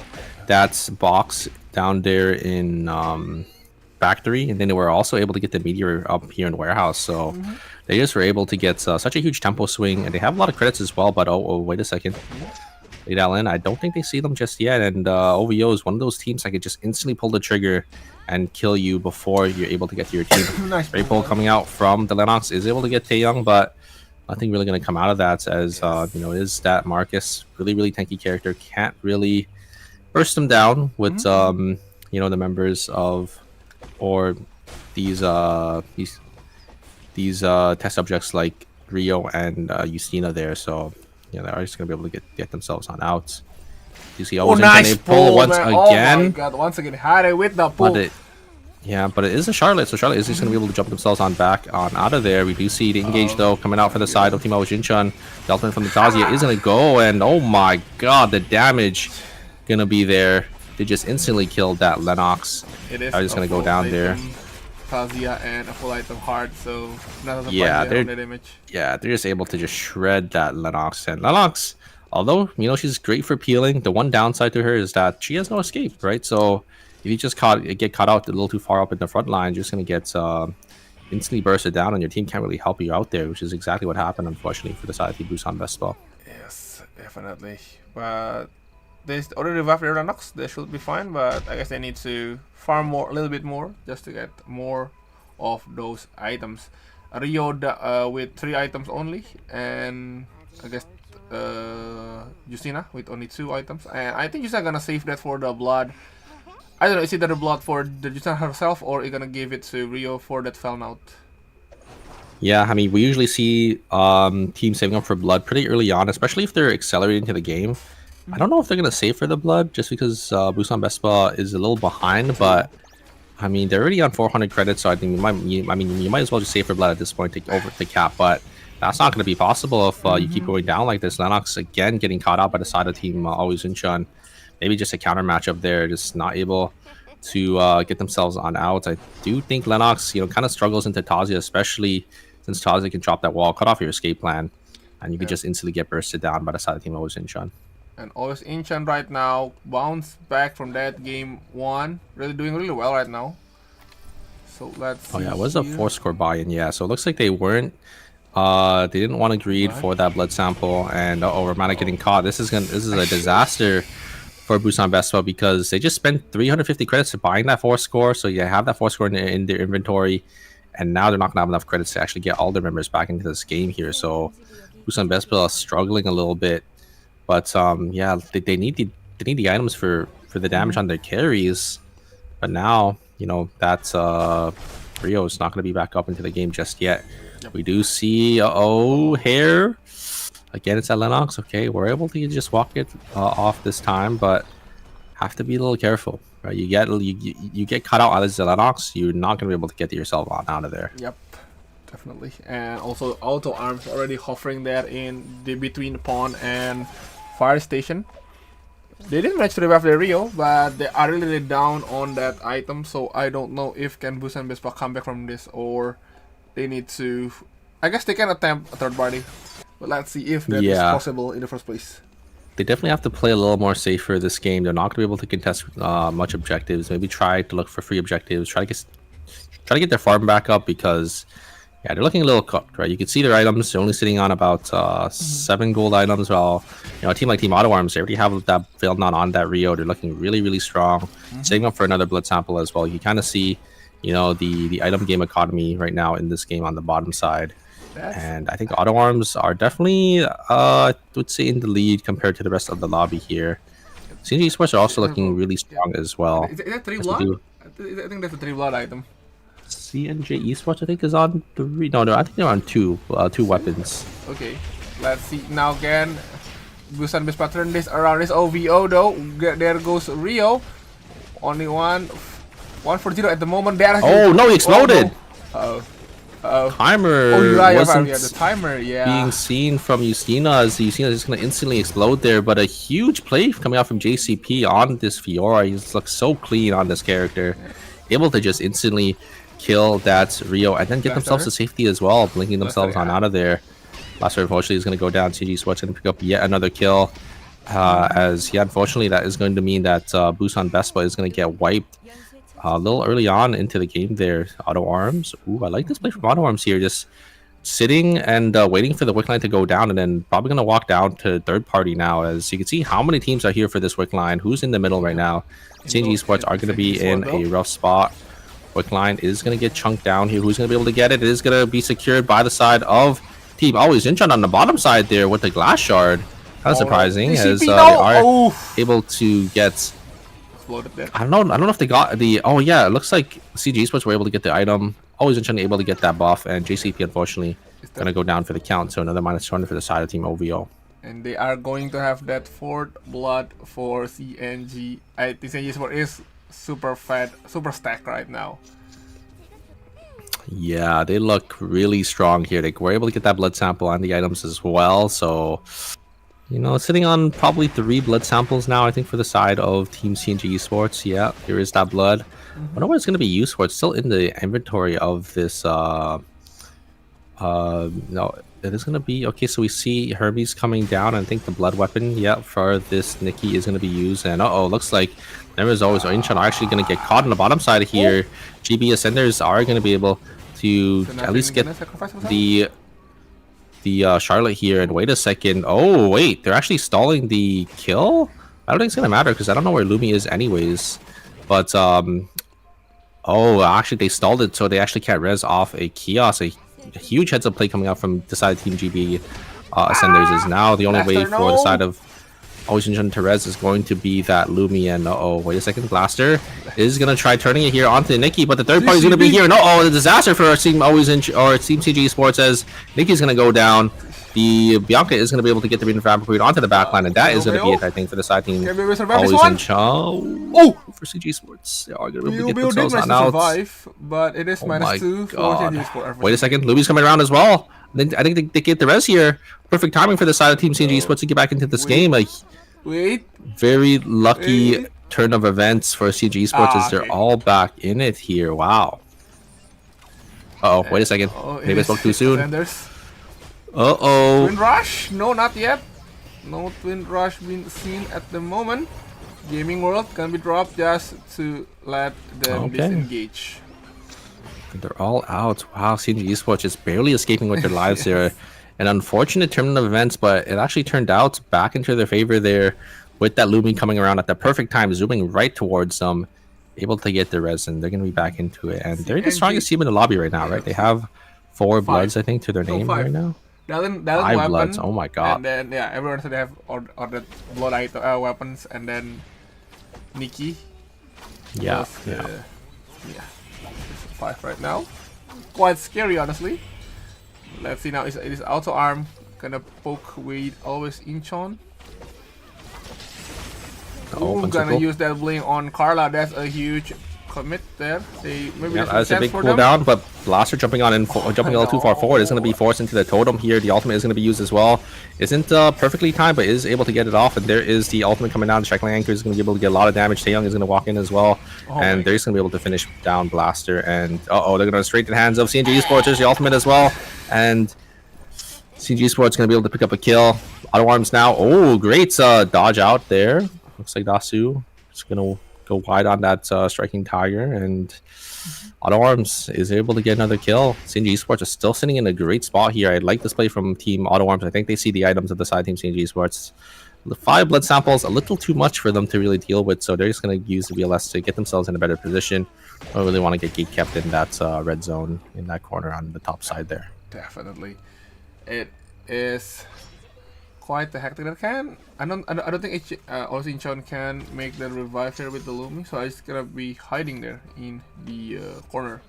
that box down there in factory, and then they were also able to get the meteor up here in warehouse, so they just were able to get such a huge tempo swing, and they have a lot of credits as well. But oh wait a second, Allen, I don't think they see them just yet, and OVO is one of those teams that could just instantly pull the trigger and kill you before you're able to get to your team. Nice great pull coming out from the Lennox, is able to get Taeyong, but nothing really going to come out of that, as is that Marcus, really tanky character, can't really burst them down with the members of or these test subjects like Rio and Justina there. So they're just gonna be able to get themselves on out. You see, nice pull once again. Oh my god, once again, Harry with the pull. But it is a Charlotte, so Charlotte is just gonna be able to jump themselves on back on out of there. We do see the engage though coming out for the side of Team Jinchun. The ultimate from the Tazia is gonna go, and oh my god, the damage gonna be there they just instantly killed that Lennox. It is I'm just a gonna go full down there. item Kazuya and a full item heart, so not a Yeah, surprise on the damage. Yeah, they're just able to just shred that Lennox. And Lennox, although, you know, she's great for peeling, the one downside to her is that she has no escape, right? So if you just get caught out a little too far up in the front line, you're just going to get instantly bursted down, and your team can't really help you out there, which is exactly what happened, unfortunately, for the side of Busan Vespa. Yes, definitely. But they already revived their Lennox. They should be fine, but I guess they need to farm a little bit more just to get more of those items. Rio with 3 items only, and I guess Justina with only 2 items. And I think Justina gonna save that for the blood. I don't know, is it the blood for the Justina herself, or are you gonna give it to Rio for that fell out? Yeah, I mean, we usually see teams saving up for blood pretty early on, especially if they're accelerating to the game. I don't know if they're going to save for the blood just because Busan Vespa is a little behind, but I mean, they're already on 400 credits, so I think you might as well just save for blood at this point to take over the cap, but that's not going to be possible if you keep going down like this. Lennox, again, getting caught out by the side of team Always Incheon. Maybe just a counter matchup there, just not able to get themselves on out. I do think Lennox, you know, kind of struggles into Tazia, especially since Tazia can drop that wall, cut off your escape plan, and you can just instantly get bursted down by the side of team Always Incheon. And Always Incheon right now bounce back from that game 1, really doing really well right now. So let's see. Oh yeah, it was a 4-score buy-in. Yeah, so it looks like they weren't they didn't want to greed for that blood sample, and Romana getting caught. This is a disaster for Busan Vespa because they just spent 350 credits to buying that 4-score. So you have that 4-score in their inventory, and now they're not gonna have enough credits to actually get all their members back into this game here. So Busan Vespa is struggling a little bit, but yeah, they need the items for the damage on their carries. But now, you know, that's Rio is not going to be back up into the game just yet. We do see Hair again. It's at Lennox. Okay, we're able to just walk it off this time, but have to be a little careful. Right, you get caught out as Lennox, you're not going to be able to get yourself on out of there. Yep, definitely. And also auto arms already hovering there in the between the pawn and fire station. They didn't manage to revive their Rio, but they are really down on that item, so I don't know if can Busan Vespa come back from this, or they need to... I guess they can attempt a third party, but let's see if that is possible in the first place. They definitely have to play a little more safer this game. They're not going to be able to contest much objectives. Maybe try to look for free objectives. Try to get their farm back up because... yeah, they're looking a little cooked, right? You can see their items. They're only sitting on about 7 gold items. While, you know, a team like Team Auto Arms, they already have that failed not on that Rio. They're looking really, really strong. Saving up for another blood sample as well. You kind of see, you know, the item game economy right now in this game on the bottom side. And I think Auto Arms are definitely, I would say, in the lead compared to the rest of the lobby here. CNG Esports are also looking really strong as well. Is that 3 blood? I think that's a 3 blood item. CNJ Esports, I think, is on 3. No, I think they're on 2 weapons. Okay, let's see. Now again, Busan Vespa turn this around. This OVO though. There goes Rio. Only 1 for 0 at the moment. There. Oh no, he exploded! Timer wasn't the timer, being seen from Justina, as Justina is just going to instantly explode there. But a huge play coming out from JCP on this Fiora. He looks so clean on this character. Able to just instantly kill that Rio and then get themselves to safety as well, blinking themselves on out of there. Blaster unfortunately is going to go down. CG Swatch going to pick up yet another kill. As yeah, unfortunately that is going to mean that Busan Vespa is going to get wiped a little early on into the game there. Auto Arms. Ooh, I like this play from Auto Arms here. Just sitting and waiting for the wick line to go down, and then probably going to walk down to third party now. As you can see how many teams are here for this wick line. Who's in the middle right now? CNG Esports are going to be in a rough spot. Wick line is going to get chunked down here. Who's going to be able to get it? It is going to be secured by the side of Team Always Incheon on the bottom side there with the glass shard. Kind of surprising, as they are able to get... I don't know if they got the... Oh yeah, it looks like CG Esports were able to get the item. Always Incheon able to get that buff, and JCP unfortunately going to go down for the count. So another -200 for the side of Team OVO. And they are going to have that 4th blood for CNG. I think CNG Esports is super fat, super stacked right now. Yeah, they look really strong here. They were able to get that blood sample and the items as well. So You know, sitting on probably 3 blood samples now, I think, for the side of Team CNG Esports. Yeah, here is that blood. I wonder what it's going to be used for. It's still in the inventory of this. No, it is going to be... Okay, so we see Hermes coming down. I think the blood weapon, yeah, for this Nikki is going to be used. And uh-oh, looks like there is always Inchan are actually going to get caught on the bottom side here. GB Ascenders are going to be able to So at least get gonna sacrifice himself? the Charlotte here. And wait a second. Oh, wait, they're actually stalling the kill? I don't think it's going to matter because I don't know where Lumi is anyways. But, oh, actually, they stalled it, so they actually can't res off a kiosk. A huge heads-up play coming out from the side of Team GB Ascenders is now the only way Blaster, for the no. side of Ocean Therese is going to be that Lumi. And uh-oh, wait a second, Blaster is going to try turning it here onto Nikki, but the third party is going to be here. And uh-oh, the disaster for our Team Team CG Sports as Nikki's going to go down. The Bianca is going to be able to get the Reno Fabricator onto the backline, and that is going to be it, I think, for the side team. Can we survive this Always one? in Chow. Oh! For CG Sports, they are going to be You able to will get did themselves manage on to out. survive, but it is Oh my -2 for God. CNG Sport. Wait a second, Lumi's coming around as well. I think they get the res here. Perfect timing for the side of Team CG Sports to get back into this game. A Wait, very lucky turn of events for CG Sports as they're okay. all back in it here. Wow. Uh-oh, wait a second. Maybe I spoke too soon. Sanders. Uh-oh. Twin Rush? No, not yet. No Twin Rush being seen at the moment. Gaming World can be dropped just to let them Okay. disengage. They're all out. Wow, CG Esports is barely escaping with their lives there. An unfortunate turn of events, but it actually turned out back into their favor there with that Lumi coming around at the perfect time, zooming right towards them, able to get the res, and they're going to be back into it. And they're the strongest team in the lobby right now, right? They have 4 bloods, I think, to their name 5. right now. That 5 weapon, bloods. Oh my god. And then yeah, everyone said they have ordered blood weapons, and then Nikki. Yeah, plus, yeah. Yeah. 5 right now. Quite scary, honestly. Let's see now. It is auto arm gonna poke with always Incheon. Ooh, Open gonna circle. use that bling on Carla. That's a huge commit there. They maybe Yeah, there's that's a chance big for them. cooldown, but Blaster jumping on in, jumping a little too far forward is going to be forced into the totem here. The ultimate is going to be used as well. Isn't perfectly timed, but is able to get it off. And there is the ultimate coming down. The Shackling Anchor is going to be able to get a lot of damage. Taeyong is going to walk in as well, and they're just going to be able to finish down Blaster. And uh-oh, they're going to straight to the hands of CNG Esports. There's the ultimate as well, and CNG Esports going to be able to pick up a kill. Auto arms now. Oh, great dodge out there. Looks like Dasu is going to go wide on that striking tiger, and Auto Arms is able to get another kill. CNG Esports is still sitting in a great spot here. I like this play from Team Auto Arms. I think they see the items of the side Team CNG Esports. The 5 blood samples, a little too much for them to really deal with, so they're just going to use the VLS to get themselves in a better position. Don't really want to get gate kept in that red zone in that corner on the top side there. Definitely, it is quite the hectic that can. I don't think also Incheon can make the revive here with the Lumi, so it's gonna be hiding there in the corner.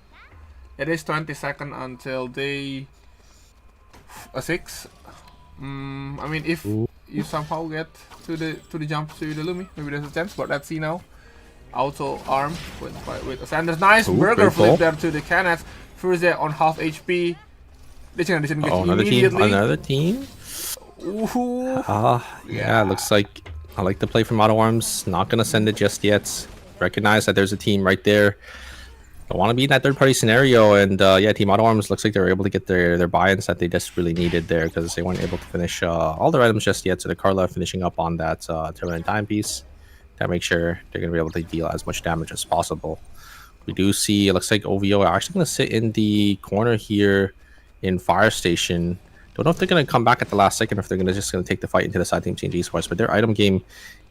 It is 20 seconds until day 6. I mean, if you somehow get to the jump to the Lumi, maybe there's a chance. But let's see now. Auto arm with Sanders. Nice burger flip there to the Cannons. First there on half HP. They can get immediately. Another team. Ooh. Yeah, looks like I like the play from Auto Arms. Not gonna send it just yet. Recognize that there's a team right there. Don't want to be in that third-party scenario, and yeah, Team Auto Arms looks like they were able to get their buy-ins that they just really needed there because they weren't able to finish all their items just yet. So the Carla finishing up on that 10ㅣ timepiece to make sure they're gonna be able to deal as much damage as possible. We do see it looks like OVO are actually gonna sit in the corner here in Fire Station. Don't know if they're going to come back at the last second or if they're just going to take the fight into the side team CNG Esports, but their item game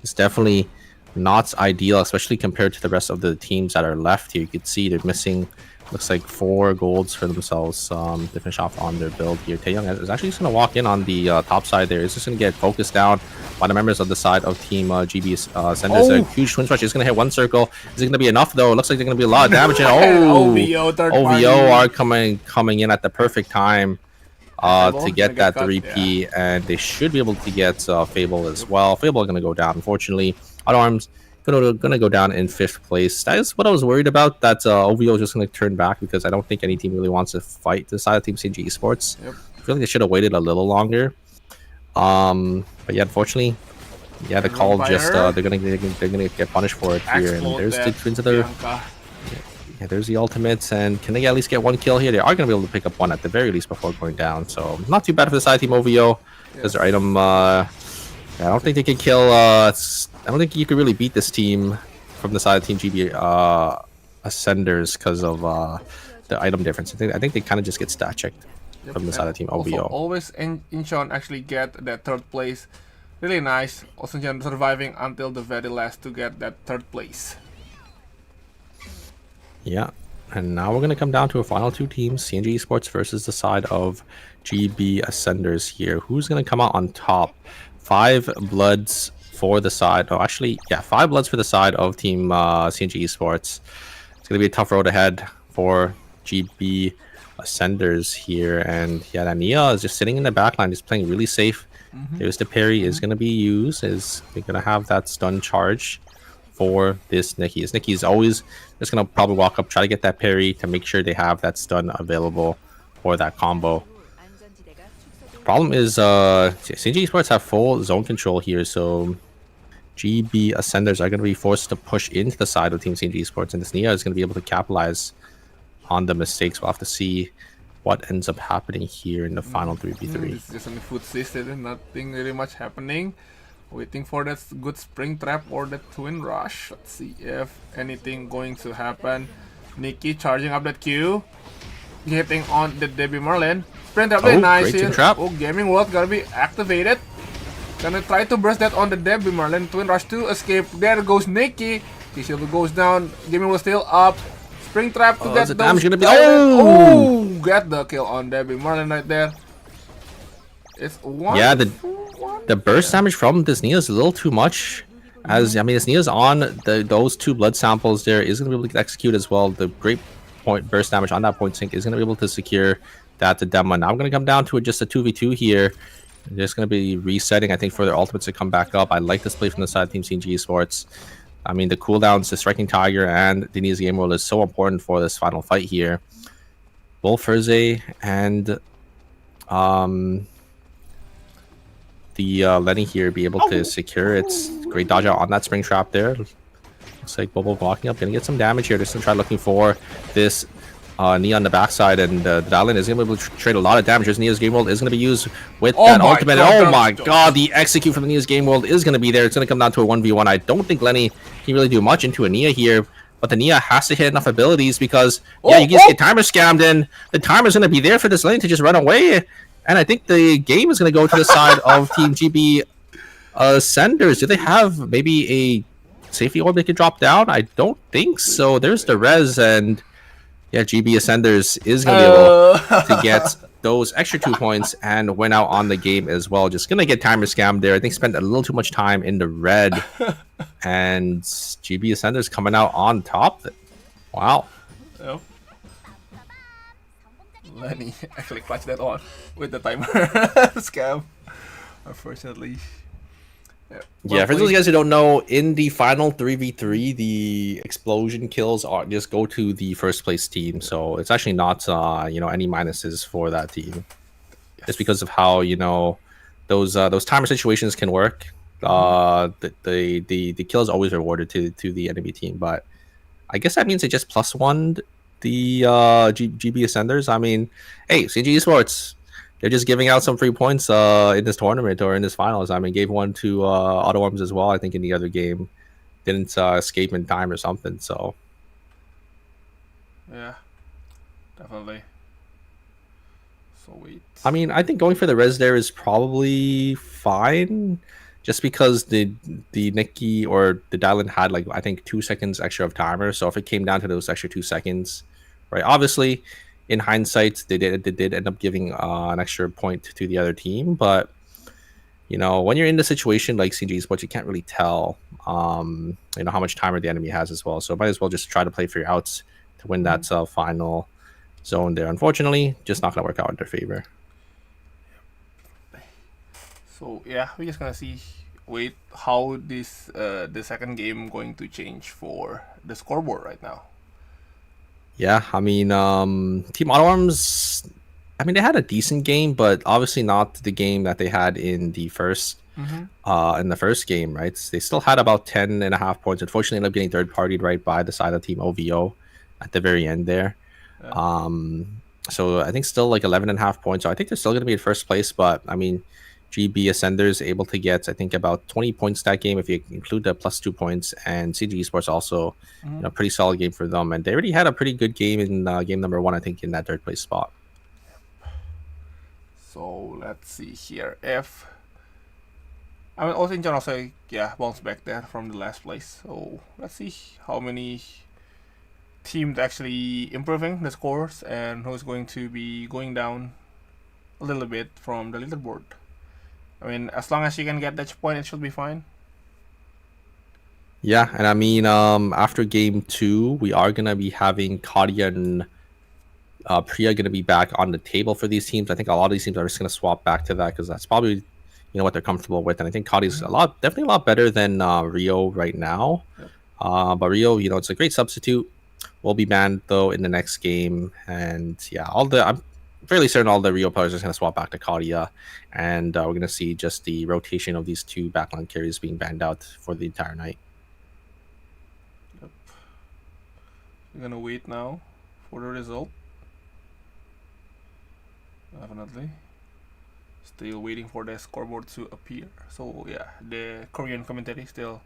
is definitely not ideal, especially compared to the rest of the teams that are left here. You can see they're missing, looks like 4 golds for themselves to finish off on their build here. Taeyong is actually just going to walk in on the top side there. He's just going to get focused down by the members of the side of Team GB Senders. A huge twin rush is going to hit 1 circle. Is it going to be enough though? It looks like they're going to be a lot of damage. And OVO are coming in at the perfect time to get that 3P, and they should be able to get Fable as well. Fable are going to go down, unfortunately. Auto Arms going to go down in 5th place. That is what I was worried about, that OVO is just going to turn back because I don't think any team really wants to fight the side of Team CNG Esports. I feel like they should have waited a little longer. But yeah, unfortunately, yeah, the call just Vampire. they're gonna get punished for it here. And Explode there's that the twins of their Bianca. yeah, there's the ultimates, and can they at least get one kill here? They are gonna be able to pick up one at the very least before going down. So not too bad for the side team OVO. Because their item, I don't think they can kill. I don't think you could really beat this team from the side of Team GB Ascenders because of the item difference. I think they kind of just get stat checked from the side of Team Also, OVO. always Incheon actually get that third place. Really nice. Also Incheon surviving until the very last to get that third place. Yeah, and now we're gonna come down to a final two teams: CNG Esports versus the side of GB Ascenders here. Who's gonna come out on top? 5 bloods for the side. Oh, actually, yeah, 5 bloods for the side of Team CNG Esports. It's gonna be a tough road ahead for GB Ascenders here, and yeah, that Nia is just sitting in the backline, just playing really safe. There's the parry is gonna be used. Is they're gonna have that stun charge for this Nikki. This Nikki is always just gonna probably walk up, try to get that parry to make sure they have that stun available for that combo. Problem is, CNG Esports have full zone control here, so GB Ascenders are gonna be forced to push into the side of Team CNG Esports, and this Nia is gonna be able to capitalize on the mistakes. We'll have to see what ends up happening here in the final 3v3. It's just only food system, nothing really much happening. Waiting for that good spring trap or the twin rush. Let's see if anything going to happen. Nikki charging up that Q. Hitting on the Debbie Merlin. Spring trap, really nice great here. trap. Oh, Gaming World gotta be activated. Gonna try to burst that on the Debbie Merlin. Twin rush to escape. There goes Nikki. T-Shield goes down. Gaming World still up. Spring trap to get the those damage gonna be oh, get the kill on Debbie Merlin right there. It's one. Yeah, the burst damage from this Nia is a little too much. As I mean, this Nia's on those 2 blood samples there is gonna be able to execute as well. The great point burst damage on that point sync is gonna be able to secure that to demo. Now I'm gonna come down to just a 2v2 here. They're just gonna be resetting, I think, for their ultimates to come back up. I like this play from the side of Team CNG Esports. I mean, the cooldowns, the Striking Tiger, and Denise's game world is so important for this final fight here. Both Ferze and the Lenny here be able to secure its great dodge out on that spring trap there. Looks like Bobo walking up, gonna get some damage here. Just gonna try looking for this Nia on the backside, and the Dylan is gonna be able to trade a lot of damage. As Nia's game world is gonna be used with that ultimate. God, oh my god, the execute from the Nia's game world is gonna be there. It's gonna come down to a 1v1. I don't think Lenny can really do much into a Nia here, but the Nia has to hit enough abilities because yeah, you just get timer scammed, and the timer's gonna be there for this Lenny to just run away. And I think the game is gonna go to the side of Team GB Ascenders. Do they have maybe a safety orb they could drop down? I don't think so. There's the res, and yeah, GB Ascenders is going to be able to get those extra 2 points and win out on the game as well. Just going to get timer scammed there. I think spent a little too much time in the red. And GB Ascenders coming out on top. Wow. Yep. Lenny actually clutched that on with the timer scam, unfortunately. Yeah, for those of you guys who don't know, in the final 3v3, the explosion kills just go to the first place team. So it's actually not any minuses for that team. Just because of how those timer situations can work. The kill is always rewarded to the enemy team, but I guess that means they just +1'd the GB Ascenders. I mean, hey, CNG Esports, they're just giving out some free points in this tournament or in this finals. I mean, gave one to Auto Arms as well, I think, in the other game. Didn't escape in time or something, so. Yeah, definitely. So wait. I mean, I think going for the res there is probably fine. Just because the Nikki or the Dylan had, like, I think 2 seconds extra of timer. So if it came down to those extra 2 seconds, right? Obviously, in hindsight, they did end up giving an extra point to the other team. But, when you're in the situation like CNG Sports, you can't really tell, how much timer the enemy has as well. So might as well just try to play for your outs to win that final zone there. Unfortunately, just not going to work out in their favor. So yeah, we're just gonna wait how this the second game going to change for the scoreboard right now. Yeah, I mean, Team Auto Arms, I mean, they had a decent game, but obviously not the game that they had in the first game, right? They still had about 10.5 points. Unfortunately, ended up getting third partied right by the side of team OVO at the very end there. So I think still like 11.5 points. So I think they're still going to be in first place, but I mean, GB Ascenders able to get, I think, about 20 points that game if you include the +2 points, and CG Esports also, pretty solid game for them. And they already had a pretty good game in game number 1, I think, in that third place spot. So let's see here. If I mean, also in general, so yeah, bounce back there from the last place. So let's see how many teams actually improving the scores and who's going to be going down a little bit from the leaderboard. I mean, as long as you can get that point, it should be fine. Yeah, and I mean, after game 2, we are gonna be having Kadia and Priya gonna be back on the table for these teams. I think a lot of these teams are just gonna swap back to that because that's probably what they're comfortable with. And I think Kadia's definitely a lot better than Rio right now. But Rio, it's a great substitute. Will be banned though in the next game, and yeah, I'm fairly certain all the Rio players are going to swap back to Kadia, and we're going to see just the rotation of these two backline carries being banned out for the entire night. We're gonna wait now for the result. Definitely. Still waiting for the scoreboard to appear. So yeah, the Korean commentary still,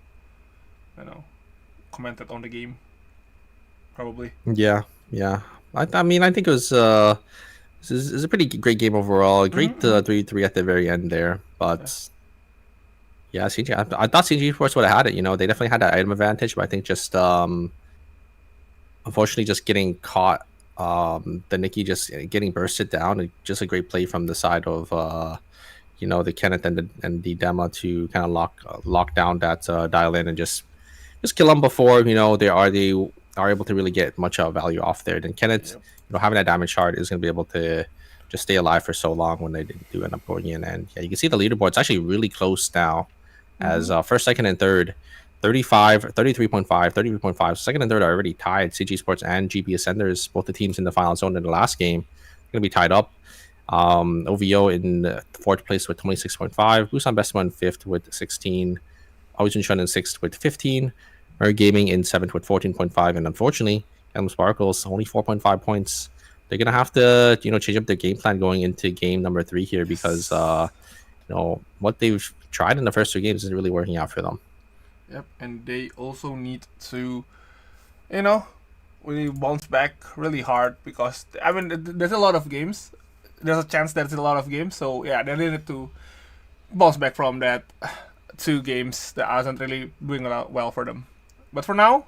commented on the game. Probably. Yeah. I mean, I think it was this is a pretty great game overall. A great 3-3 at the very end there, but yeah, CG. I thought CG Force would have had it. They definitely had that item advantage, but I think just unfortunately just getting caught. The Nikki just getting bursted down. Just a great play from the side of the Kenneth and the Dema to kind of lock down that dial in and just kill them before they are able to really get much value off there. Then Kenneth, having that damage shard is going to be able to just stay alive for so long when they do end up going in. And yeah, you can see the leaderboard. It's actually really close now, as first, second, and third, 35, 33.5, 33.5. Second and third are already tied. CG Sports and GB Ascenders, both the teams in the final zone in the last game, going to be tied up. OVO in fourth place with 26.5. Busan Best One fifth with 16. Oijun Shun in sixth with 15. Merg Gaming in 7th with 14.5, and unfortunately, Elm Sparkles only 4.5 points. They're gonna have to, change up their game plan going into game number 3 here because, what they've tried in the first 2 games isn't really working out for them. Yep, and they also need to, really bounce back really hard because there's a lot of games. There's a chance there's a lot of games, so yeah, they need to bounce back from that 2 games that hasn't really doing well for them. But for now,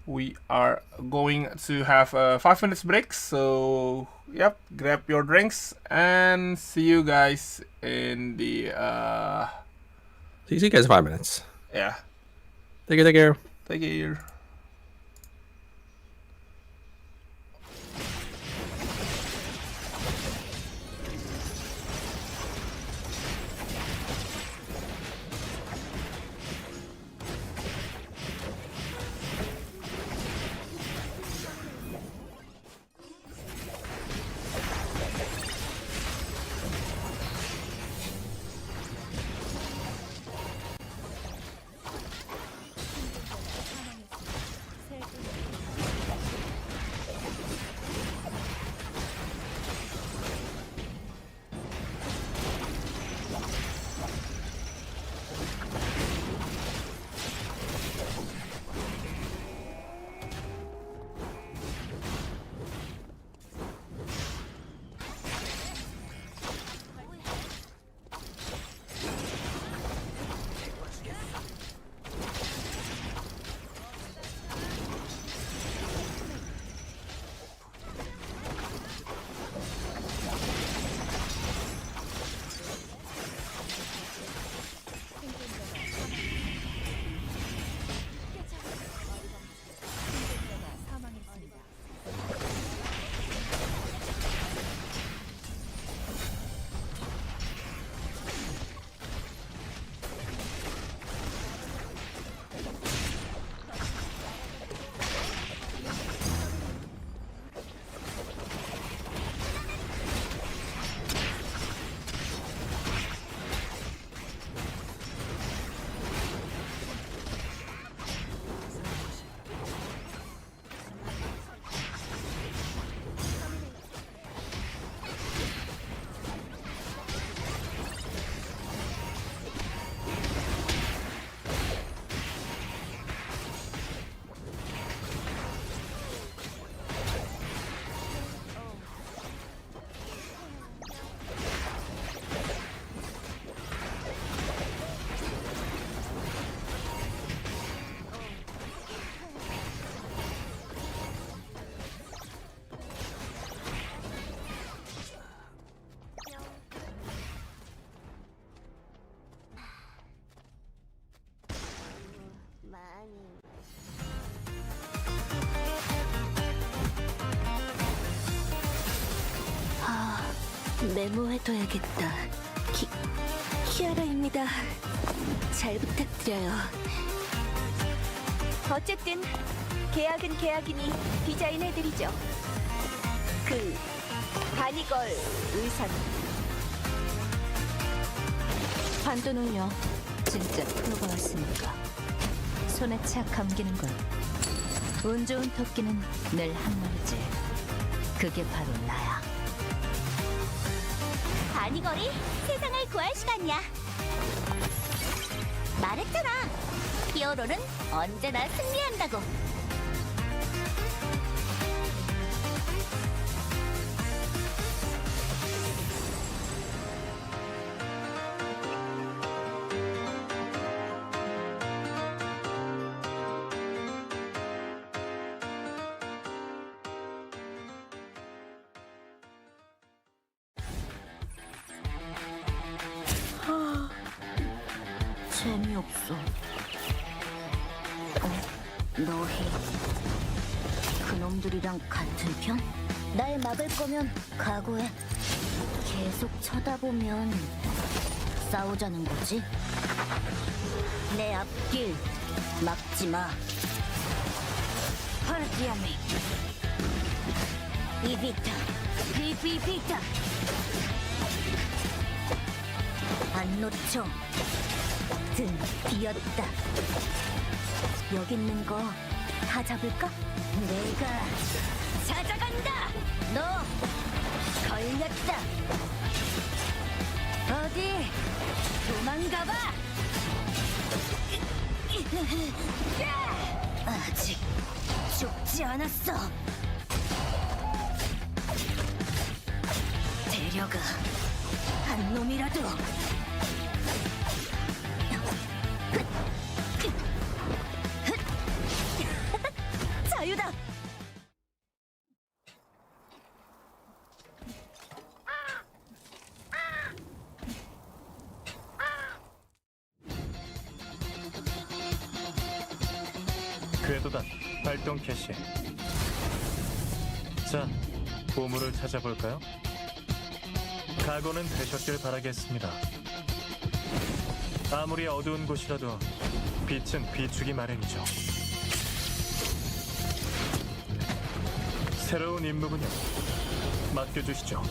we are going to have a 5 minutes break. So, yep, grab your drinks and see you guys in the... See you guys in 5 minutes. Yeah. Take care. Take care. 메모해둬야겠다. 키아라입니다. 잘 부탁드려요. 어쨌든 계약은 계약이니 디자인해드리죠. 그 바니걸 의상. 반도는요. 진짜 프로가 왔으니까 손에 착 감기는 걸. 운 좋은 토끼는 늘 한 마리지. 그게 바로 나야. 바니걸이 세상을 구할 시간이야. 말했잖아. 히어로는 언제나 승리한다고. 재미없어. 너희 그놈들이랑 같은 편? 날 막을 거면 각오해. 계속 쳐다보면 싸우자는 거지? 내 앞길 막지 마. 파르티아미 이비타 비비비타 안 놓쳐. 등 비었다. 여기 있는 거 다 잡을까? 내가 찾아간다. 너 걸렸다. 어디 도망가봐. 아직 죽지 않았어. 데려가. 한 놈이라도. 자유다. 궤도단 발동 캐시. 자, 보물을 찾아볼까요? 각오는 되셨길 바라겠습니다. 아무리 어두운 곳이라도 빛은 비추기 마련이죠. 새로운 임무군요. 맡겨주시죠.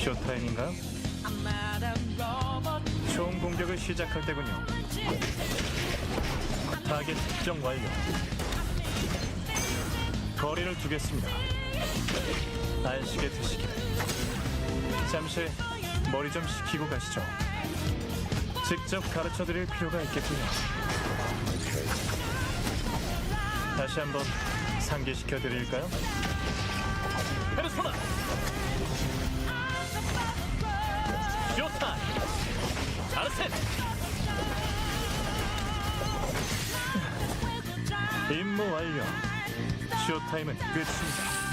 쇼타임인가요? 총 공격을 시작할 때군요. 타겟 특정 완료. 거리를 두겠습니다. 안식에 드시길. 잠시 머리 좀 식히고 가시죠. 직접 가르쳐드릴 필요가 있겠군요. 다시 한번 상기시켜드릴까요? 페르소나! 쇼타임! 아르센! 임무 완료. 쇼타임은 끝입니다.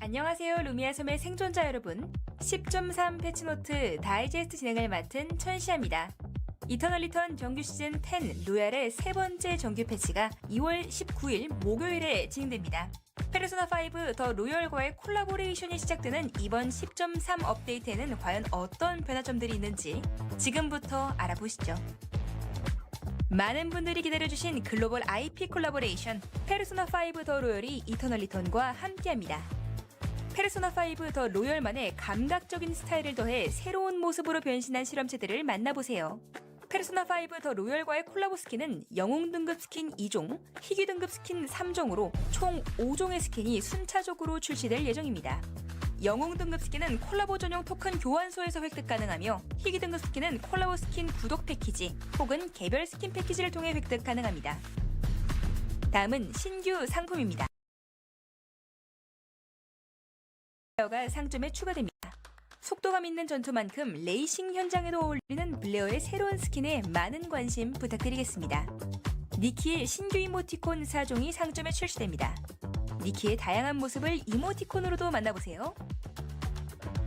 안녕하세요. 루미아 섬의 생존자 여러분. 10.3 패치노트 다이제스트 진행을 맡은 천시아입니다. 이터널 리턴 정규 시즌 10 로얄의 세 번째 정규 패치가 2월 19일 목요일에 진행됩니다. 페르소나 5 더 로열과의 콜라보레이션이 시작되는 이번 10.3 업데이트에는 과연 어떤 변화점들이 있는지 지금부터 알아보시죠. 많은 분들이 기다려주신 글로벌 IP 콜라보레이션 페르소나 5 더 로열이 이터널 리턴과 함께합니다. 페르소나 5 더 로열만의 감각적인 스타일을 더해 새로운 모습으로 변신한 실험체들을 만나보세요. 페르소나 5 더 로열과의 콜라보 스킨은 영웅 등급 스킨 2종, 희귀 등급 스킨 3종으로 총 5종의 스킨이 순차적으로 출시될 예정입니다. 영웅 등급 스킨은 콜라보 전용 토큰 교환소에서 획득 가능하며 희귀 등급 스킨은 콜라보 스킨 구독 패키지 혹은 개별 스킨 패키지를 통해 획득 가능합니다. 다음은 신규 상품입니다. 가 상점에 추가됩니다. 속도감 있는 전투만큼 레이싱 현장에도 어울리는 블레어의 새로운 스킨에 많은 관심 부탁드리겠습니다. 니키의 신규 이모티콘 4종이 상점에 출시됩니다. 니키의 다양한 모습을 이모티콘으로도 만나보세요.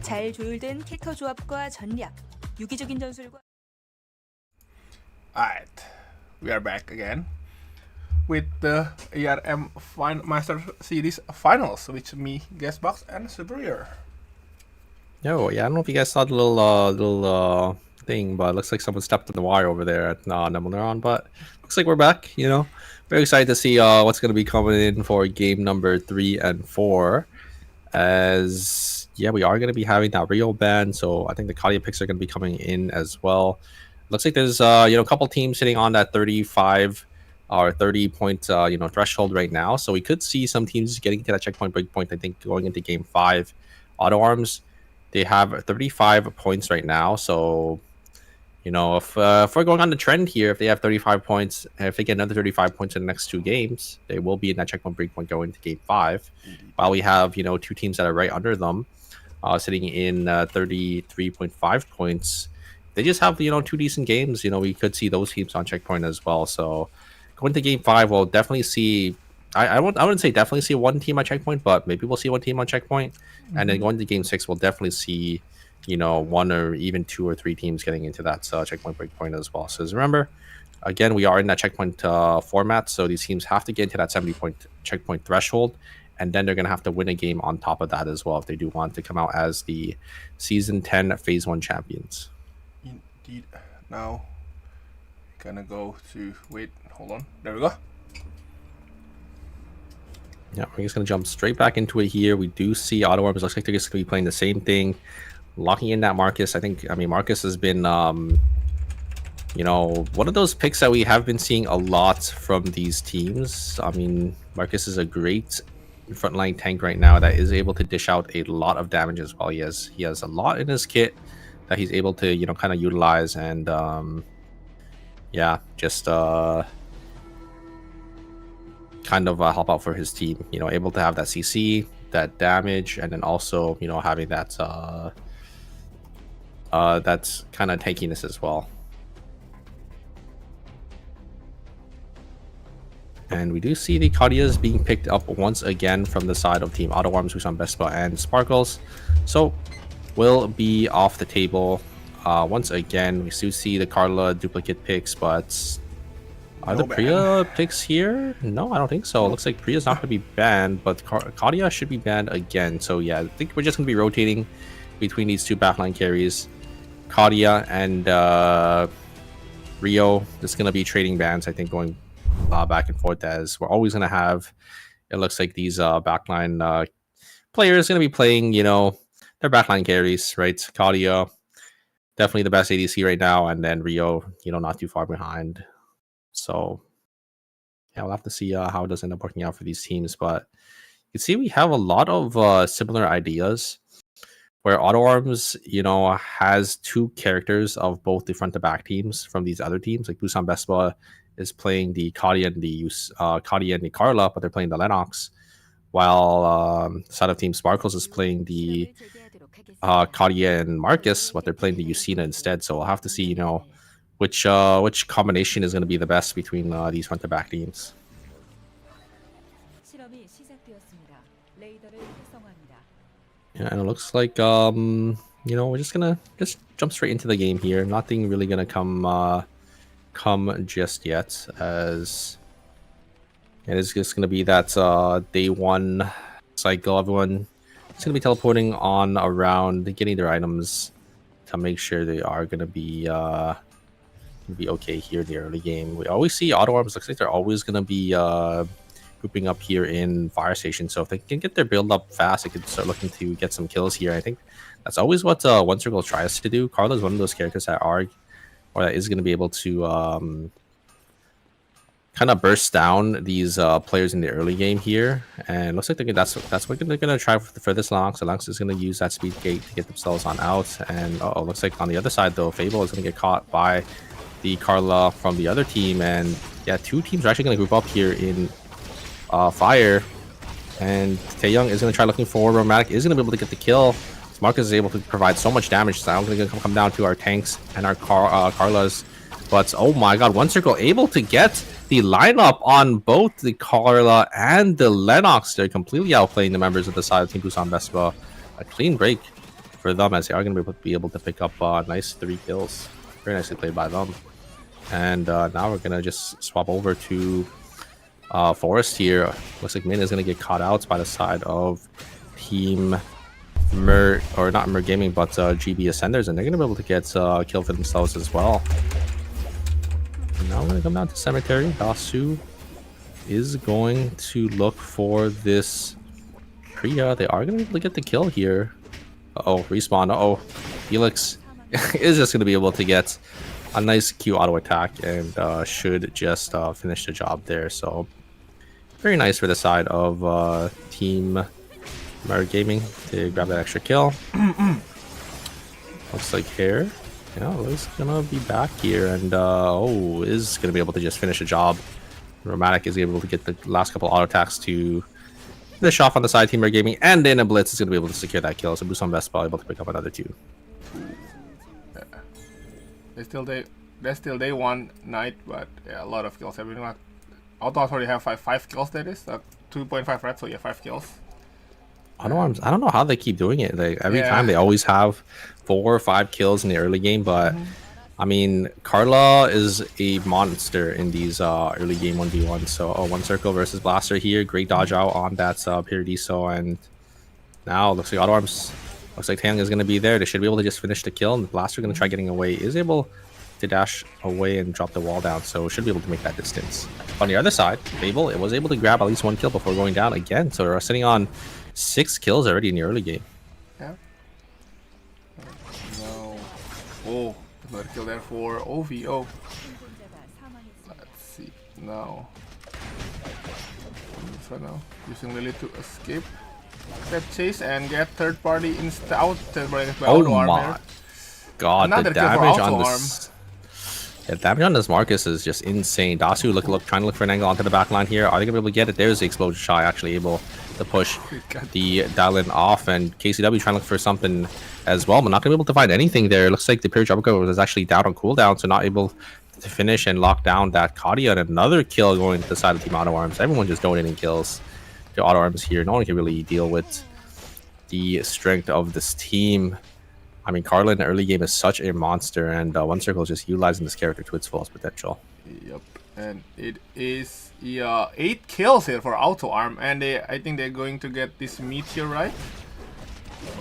잘 조율된 캐릭터 조합과 전략, 유기적인 전술과 Alright, we are back again with the ARM Master Series Finals, which me, Guestbox, and Superior. Oh, yeah, I don't know if you guys saw the little thing, but it looks like someone stepped on the wire over there at Nemoneron, but looks like we're back, you know. Very excited to see what's going to be coming in for game number 3 and 4. As, yeah, we are going to be having that Rio ban, so I think the Kalia picks are going to be coming in as well. Looks like there's, you know, a couple teams sitting on that 35 or 30 point, you know, threshold right now. So we could see some teams getting to that checkpoint breakpoint, I think, going into game 5. Auto Arms, they have 35 points right now, so you know, if we're going on the trend here, if they have 35 points, if they get another 35 points in the next 2 games, they will be in that checkpoint breakpoint going to game 5. While we have, you know, 2 teams that are right under them, sitting in 33.5 points. They just have, you know, 2 decent games. You know, we could see those teams on checkpoint as well. So going to game 5, we'll definitely see. I wouldn't say definitely see 1 team on checkpoint, but maybe we'll see 1 team on checkpoint. And then going to game 6, we'll definitely see, you know, 1 or even 2 or 3 teams getting into that checkpoint breakpoint as well. So remember, again, we are in that checkpoint format, so these teams have to get into that 70-point checkpoint threshold, and then they're going to have to win a game on top of that as well if they do want to come out as the Season 10 Phase 1 champions. Indeed. Now, gonna go to, wait, hold on, there we go. Yeah, we're just going to jump straight back into it here. We do see Auto Arms. Looks like they're just going to be playing the same thing. Locking in that Marcus. I mean, Marcus has been, you know, one of those picks that we have been seeing a lot from these teams. I mean, Marcus is a great frontline tank right now that is able to dish out a lot of damage as well. He has a lot in his kit that he's able to, you know, kind of utilize and, yeah, just, kind of help out for his team, you know, able to have that CC, that damage, and then also, you know, having that that's kind of tankiness as well. And we do see the Kadias being picked up once again from the side of Team Auto Arms, Busan Vespa, and Sparkles. So will be off the table once again. We still see the Carla duplicate picks, but are the Priya picks here? No, I don't think so. It looks like Priya's not going to be banned, but Kadia should be banned again. So yeah, I think we're just going to be rotating between these 2 backline carries. Kadia and Rio. This is going to be trading bans, I think, going back and forth, as we're always going to have, it looks like these backline players going to be playing, you know, their backline carries, right? Kadia, definitely the best ADC right now, and then Rio, you know, not too far behind. So, yeah, we'll have to see how it does end up working out for these teams. But you can see we have a lot of similar ideas where Auto Arms, you know, has 2 characters of both the front to back teams from these other teams. Like Busan Vespa is playing the Kadia and the Carla, but they're playing the Lennox. While the side of Team Sparkles is playing the Kadia and Marcus, but they're playing the Yusina instead. So we'll have to see, you know, which combination is going to be the best between these front to back teams. Yeah, and it looks like you know, we're just gonna jump straight into the game here. Nothing really gonna come just yet, as it is just gonna be that day 1 cycle. Everyone is gonna be teleporting on around, getting their items to make sure they are gonna be okay here in the early game. We always see Auto Arms, looks like they're always going to be grouping up here in Fire Station. So if they can get their build up fast, they could start looking to get some kills here. I think that's always what One Circle tries to do. Carla is one of those characters that are, or that is going to be able to kind of burst down these players in the early game here. And looks like that's what they're going to try for this Lynx. The Lynx is going to use that speed gate to get themselves on out. And looks like on the other side though, Fable is going to get caught by the Carla from the other team. And yeah, 2 teams are actually going to group up here in Fire, and Taeyong is going to try looking for Romantic, is going to be able to get the kill. Marcus is able to provide so much damage, so now we're going to come down to our tanks and our Carlas. But oh my god, One Circle able to get the lineup on both the Carla and the Lennox. They're completely outplaying the members of the side of Team Busan Vespa. A clean break for them as they are going to be able to pick up nice 3 kills. Very nicely played by them. And now we're going to just swap over to Forest here. Looks like Min is going to get caught out by the side of Team not Mer Gaming, but GB Ascenders, and they're going to be able to get a kill for themselves as well. And now we're going to come down to Cemetery. Dasu is going to look for this Priya. They are going to be able to get the kill here. Uh-oh, respawn. Uh-oh. Felix is just going to be able to get a nice Q auto attack and should just finish the job there. So very nice for the side of Team Mer Gaming to grab that extra kill. Looks like here, yeah, is gonna be back here and is gonna be able to just finish the job. Romantic is able to get the last couple auto attacks to finish off on the side Team Mer Gaming, and then a Blitz is gonna be able to secure that kill. So Busan Vespa able to pick up another 2. They're still day 1 night, but yeah, a lot of kills. Everything like Auto already have 5 kills. That is 2.5 right, so yeah, 5 kills. I don't know how they keep doing it. Like every time they always have 4 or 5 kills in the early game, but I mean, Carla is a monster in these early game 1v1. So One Circle versus Blaster here, great dodge out on that Paradiso, and now looks like Auto Arms, looks like Taeyang is going to be there. They should be able to just finish the kill, and the Blaster going to try getting away. Is able to dash away and drop the wall down, so should be able to make that distance. On the other side, Fable, it was able to grab at least 1 kill before going down again, so we're sitting on 6 kills already in the early game. Yeah. No. Oh, another kill there for OVO. Let's see. Now. So now, using Lily to escape that chase and get third party out. Oh my god, another the damage on this. Yeah, damage on this Marcus is just insane. Dasu trying to look for an angle onto the back line here. Are they gonna be able to get it? There's the explosion shot actually able to push the dial-in off, and KCW trying to look for something as well, but not gonna be able to find anything there. It looks like the Pure Tropico was actually down on cooldown, so not able to finish and lock down that Kadia, and another kill going to the side of Team Auto Arms. Everyone just donating kills to Auto Arms here. No one can really deal with the strength of this team. I mean, Carla in the early game is such a monster, and One Circle is just utilizing this character to its fullest potential. Yep, and it is 8 kills here for Auto Arm, and I think they're going to get this meteorite.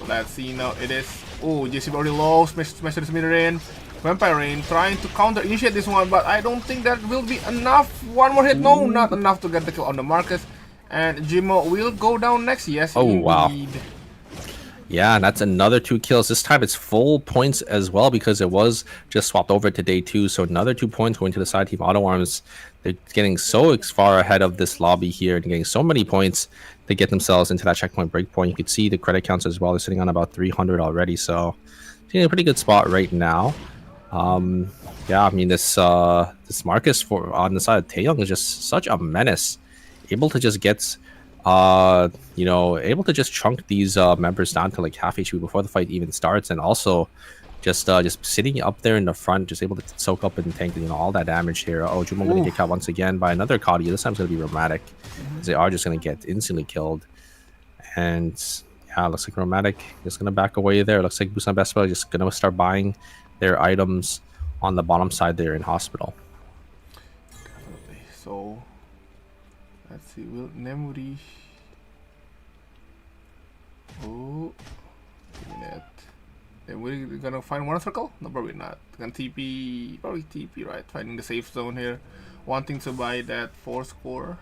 Let's see now. It is JCB already low. Smash this meter in. Vampire Rain trying to counter initiate this one, but I don't think that will be enough. One more hit, no, not enough to get the kill on the Marcus, and Jimo will go down next. Yes, indeed. Wow. Yeah, and that's another 2 kills. This time it's full points as well because it was just swapped over to day 2. So another 2 points going to the side Team Auto Arms. They're getting so far ahead of this lobby here and getting so many points to get themselves into that checkpoint breakpoint. You can see the credit counts as well. They're sitting on about 300 already. So in a pretty good spot right now. Yeah, I mean, this Marcus on the side of Taeyong is just such a menace. Able to just get able to just chunk these members down to like half HP before the fight even starts, and also just sitting up there in the front, just able to soak up and tank all that damage here. Oh, Jumon gonna get caught once again by another Kadia. This time it's gonna be Romantic. They are just gonna get instantly killed, and yeah, looks like Romantic is gonna back away there. Looks like Busan Vespa just gonna start buying their items on the bottom side there in hospital. Definitely. So let's see, will Nemuri... Oh, give me that. Then we're gonna find One Circle? No, probably not. Gonna TP, probably TP, right? Finding the safe zone here. Wanting to buy that 4 score.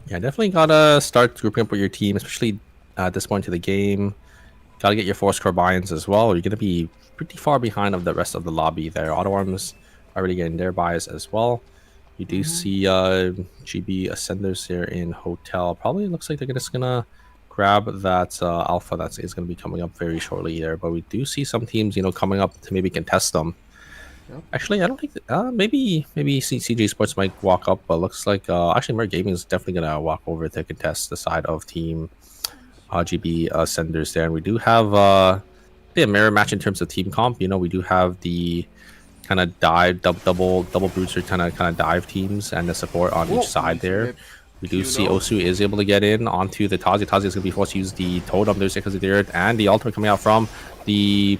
Yeah, definitely gotta start grouping up with your team, especially at this point to the game. Gotta get your 4 score buy-ins as well, or you're gonna be pretty far behind of the rest of the lobby there. Auto Arms already getting their buys as well. You do see GB Ascenders here in Hotel. Probably looks like they're just gonna grab that Alpha that is gonna be coming up very shortly there. But we do see some teams, coming up to maybe contest them. Yep. Actually, I don't think maybe CJ Sports might walk up, but looks like actually Mer Gaming is definitely gonna walk over to contest the side of Team GB Ascenders there. And we do have a mirror match in terms of team comp. We do have the kind of dive double brutes or kind of dive teams and the support on Oh, each side nice there. hit. We do see Judo. Osu is able to get in onto the Tazi. Tazi is going to be forced to use the totem. There's because of the earth and the ultimate coming out from the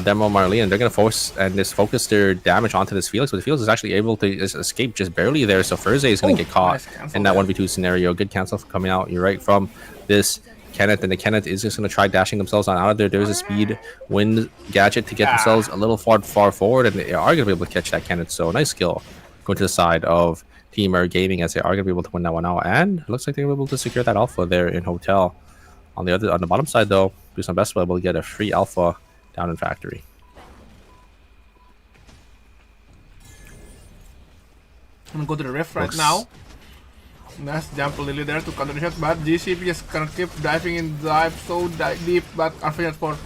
Demo Marlene, and they're going to force and just focus their damage onto this Felix, but the Felix is actually able to escape just barely there. So Furze is going to get caught nice cancel in that there. 1v2 scenario. Good cancel coming out. You're right from this Kenneth, and the Kenneth is just going to try dashing themselves on out of there. There's a speed wind gadget to get themselves a little far forward, and they are going to be able to catch that Kenneth. So nice skill going to the side of Team Gaming, as they are going to be able to win that one out, and it looks like they're able to secure that alpha there in Hotel. On the bottom side though, Busan Best will be able to get a free alpha down in Factory. I'm gonna go to the rift right Looks- now. Nice jump Lily there to counter the shot, but GCP just gonna keep diving in, dive so deep, but unfortunate for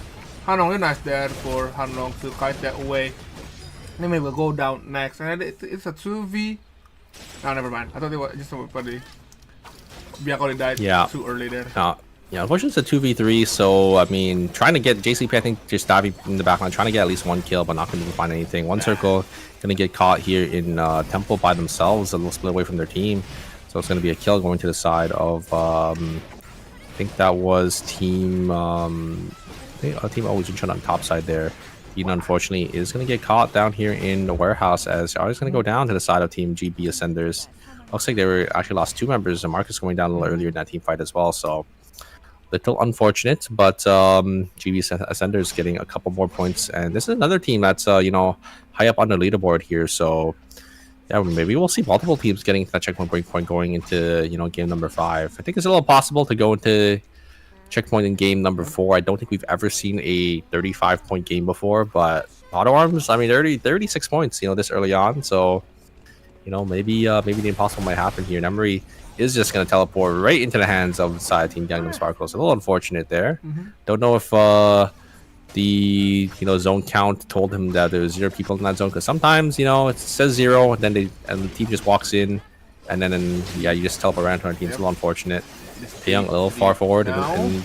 Hanong. Really nice there for Hanong to kite that away. Anyway, we'll go down next, and it's a 2v. No, never mind. I thought it was just somebody. Biakoli died too early there. Yeah, unfortunately it's a 2v3, so I mean, trying to get JCP, I think, just diving in the backline, trying to get at least one kill, but not going to find anything. One circle going to get caught here in Temple by themselves, a little split away from their team. So it's going to be a kill going to the side of, I think that was Team Always Incheon on top side there. Eden, unfortunately, is going to get caught down here in the warehouse, as Ari's going to go down to the side of Team GB Ascenders. Looks like they were actually lost 2 members, and Marcus going down a little earlier in that team fight as well, so little unfortunate, but GB Ascenders getting a couple more points, and this is another team that's you know, high up on the leaderboard here. So yeah, maybe we'll see multiple teams getting that checkpoint breakpoint going into, you know, game number 5. I think it's a little possible to go into checkpoint in game number 4. I don't think we've ever seen a 35-point game before, but Auto Arms, I mean, 36 points, you know, this early on. So you know, maybe the impossible might happen here. Emery is just going to teleport right into the hands of the side Team Gangnam Sparkles. A little unfortunate there. Don't know if the, you know, zone count told him that there's 0 people in that zone, because sometimes, you know, it says 0, and then the team just walks in, and then yeah, you just teleport around to our team. It's a little unfortunate. Taeyong a little far forward and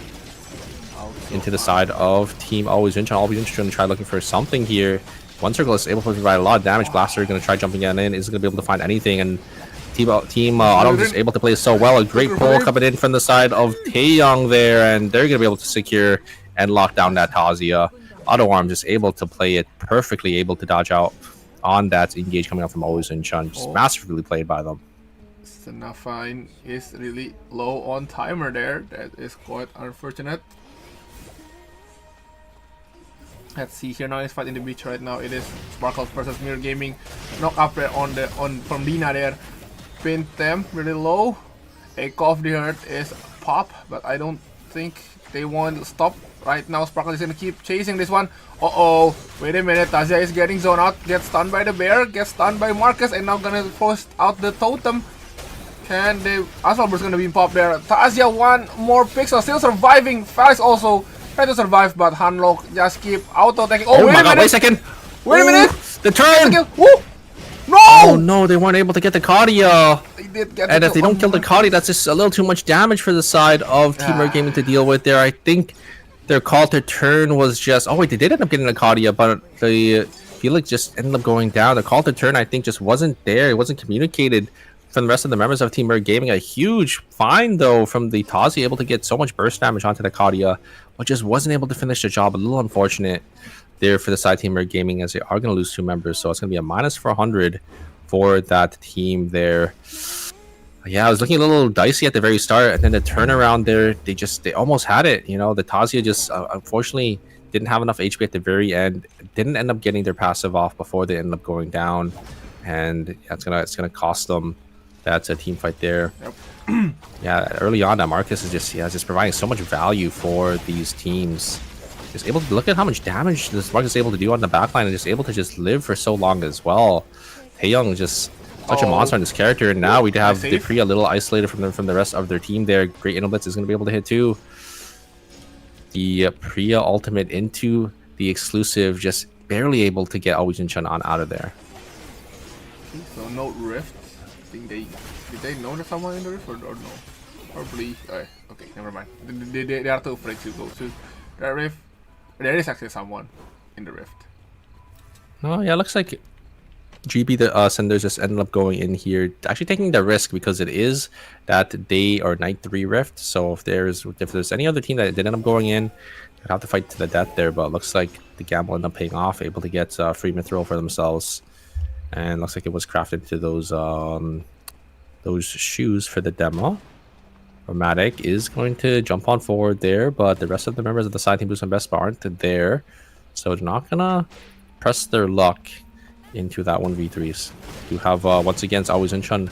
into the side of Team Always Incheon. Always Incheon going to try looking for something here. One circle is able to provide a lot of damage. Blaster going to try jumping in, isn't going to be able to find anything, and Team Autumn is able to play so well. A great pull coming in from the side of Taeyong there, and they're going to be able to secure and lock down that Tazia. Auto Arm just able to play it perfectly, able to dodge out on that engage coming out from Always Incheon. Just masterfully played by them. Senafine is really low on timer there. That is quite unfortunate. Let's see here now. It's fight in the beach right now. It is Sparkles versus Mirror Gaming. Knock up there from Dina there. Pin them really low. Echo of the Hurt is pop, but I don't think they want to stop right now. Sparkles is gonna keep chasing this one. Uh-oh, wait a minute. Tazia is getting zoned out. Gets stunned by the bear. Gets stunned by Marcus, and now gonna force out the totem. Can they? Aswalber's gonna be popped there. Tazia, one more pixel, still surviving. Felix also try to survive, but Hanlok just keep auto-attacking. Oh, wait my a god, minute! wait a second! Wait a minute! The turn! Woo! No! Oh no, they weren't able to get the Kadia. They did get And the if they don't kill the Kadia, that's just a little too much damage for the side of Team Mirror Gaming to deal with there. I think their call to turn was just... Oh wait, they did end up getting the Kadia, but the Felix just ended up going down. The call to turn, I think, just wasn't there. It wasn't communicated from the rest of the members of Team Mirror Gaming. A huge find, though, from the Tazi, able to get so much burst damage onto the Kadia, but just wasn't able to finish the job. A little unfortunate there for the side Team Mirror Gaming, as they are going to lose 2 members, so it's going to be a minus 400 for that team there. Yeah, I was looking a little dicey at the very start, and then the turnaround there, they almost had it. You know, the Tazia just unfortunately didn't have enough HP at the very end, didn't end up getting their passive off before they ended up going down, and yeah, it's gonna cost them. That's a team fight there. Yep. Yeah, early on, that Marcus is just providing so much value for these teams. Just able to look at how much damage this Marcus is able to do on the backline, and just able to just live for so long as well. Taeyong just such a monster on this character, and now we have the Priya a little isolated from the rest of their team there. Great Innoblitz is going to be able to hit too. The Priya ultimate into the exclusive, just barely able to get Always Incheon on out of there. Okay, so no rift. I think did they know there's someone in the rift or no? Probably. Okay, never mind. They are too afraid to go to the rift. There is actually someone in the rift. Oh yeah, looks like GB the senders just ended up going in here, actually taking the risk because it is that day or night 3 rift. So if there's any other team that did end up going in, they'd have to fight to the death there. But it looks like the gamble ended up paying off, able to get free mithril for themselves, and looks like it was crafted to those shoes for the demo. Romatic is going to jump on forward there, but the rest of the members of the side team Boost and Vespa aren't there, so they're not gonna press their luck into that 1v3s. You have once again, it's always Incheon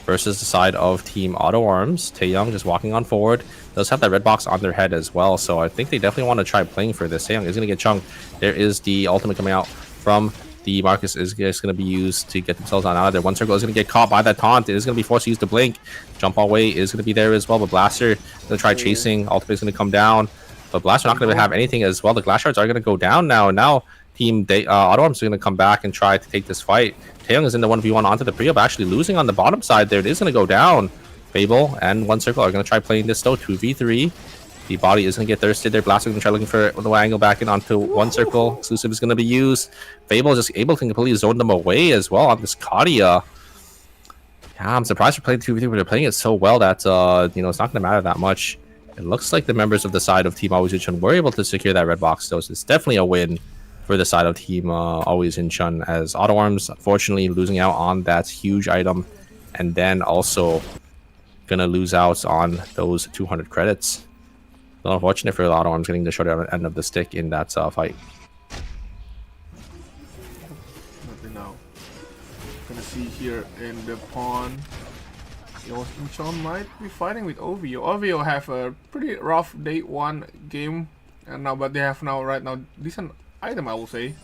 versus the side of Team Auto Arms. Taeyong just walking on forward. Does have that red box on their head as well, so I think they definitely want to try playing for this. Taeyong is going to get chunked. There is the ultimate coming out from the Marcus, is just going to be used to get themselves on out of there. One circle is going to get caught by that taunt. It is going to be forced to use the blink. Jump all way is going to be there as well, but Blaster is going to try chasing. Ultimate is going to come down, but Blaster not going to have anything as well. The Glass Shards are going to go down now, and now Team Auto Arms is going to come back and try to take this fight. Taeyong is in the 1v1 onto the Priya, but actually losing on the bottom side there. It is going to go down. Fable and One Circle are going to try playing this though, 2v3. The body is going to get thirsted there. Blaster is going to try looking for the angle back in onto One Circle. Exclusive is going to be used. Fable is just able to completely zone them away as well on this Kadia. Yeah, I'm surprised they're playing 2v3, but they're playing it so well that, you know, it's not going to matter that much. It looks like the members of the side of Team Always Incheon were able to secure that red box though, so it's definitely a win for the side of Team Always Incheon, as Auto Arms unfortunately losing out on that huge item, and then also gonna lose out on those 200 credits. So unfortunate for Auto Arms getting the short end of the stick in that fight. Nothing now. Gonna see here in the pawn. Incheon might be fighting with OVO. OVO have a pretty rough day 1 game, and now but they have right now decent item, I will say,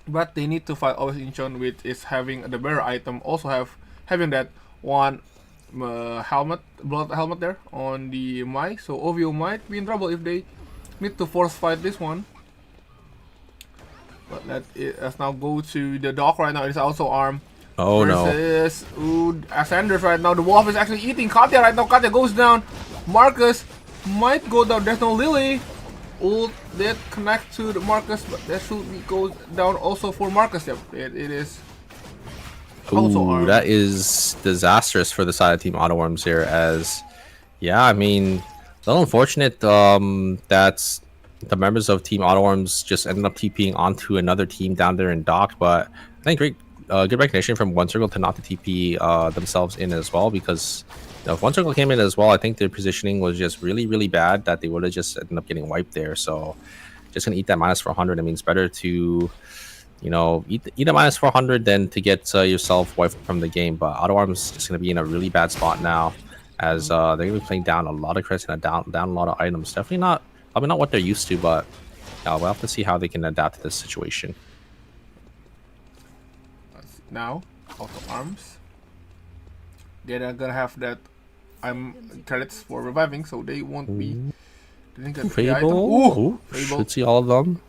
but they need to fight always Incheon with is having the better item, also having that one helmet, blood helmet there on the Mai, so OVO might be in trouble if they need to force fight this one. But let's now go to the dog right now. It's also Arm versus Ascenders right now. The wolf is actually eating Katya right now. Katya goes down. Marcus might go down. There's no Lily. Ult did connect to the Marcus, but that should be goes down also for Marcus. Yep, it is also Arm. That is disastrous for the side of Team Auto Arms here, as yeah, I mean, a little unfortunate that the members of Team Auto Arms just ended up TPing onto another team down there in dock, but I think good recognition from One Circle to not to TP themselves in as well, because you know, if One Circle came in as well, I think their positioning was just really bad that they would have just ended up getting wiped there. So just gonna eat that minus 400. I mean, it's better to, you know, eat a minus 400 than to get yourself wiped from the game. But Auto Arms just gonna be in a really bad spot now, as they're gonna be playing down a lot of credits and down a lot of items. Definitely probably not what they're used to, but we'll have to see how they can adapt to this situation. Now, Auto Arms, they're gonna have that credits for reviving, so they won't be. Didn't get the item. Fable should see all of them.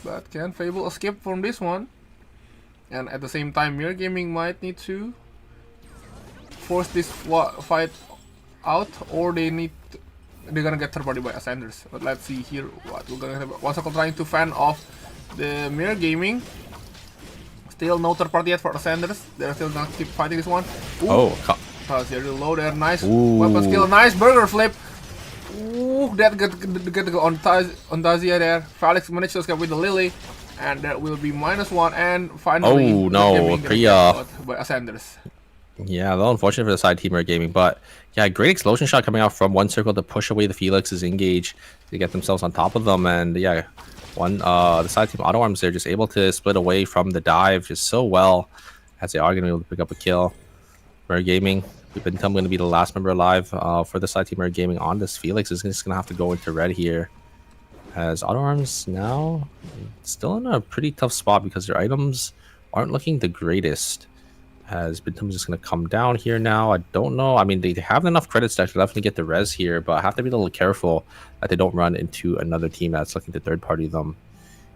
But can Fable escape from this one? And at the same time, Mirror Gaming might need to force this fight out, or they're gonna get third party by Ascenders. But let's see here what we're gonna have. One Circle trying to fan off the Mirror Gaming. Still no third party yet for Ascenders. They're still gonna keep fighting this one. Ooh. They're real low there. Nice weapon skill. Nice burger flip. Ooh, that get on Tazia there. Felix managed to escape with the Lily, and that will be -1. And finally, Priya by Ascenders. Yeah, a little unfortunate for the side teamer gaming, but yeah, great explosion shot coming out from One Circle to push away the Felix's engage to get themselves on top of them, and yeah, the side team Auto Arms, they're just able to split away from the dive just so well, as they are going to be able to pick up a kill. Mirror Gaming, we've been going to be the last member alive for the side team Mirror Gaming on this. Felix is just going to have to go into red here, as Auto Arms now still in a pretty tough spot because their items aren't looking the greatest. As Bintum's just going to come down here now. I don't know. I mean, they have enough credits to actually definitely get the res here, but I have to be a little careful that they don't run into another team that's looking to third party them.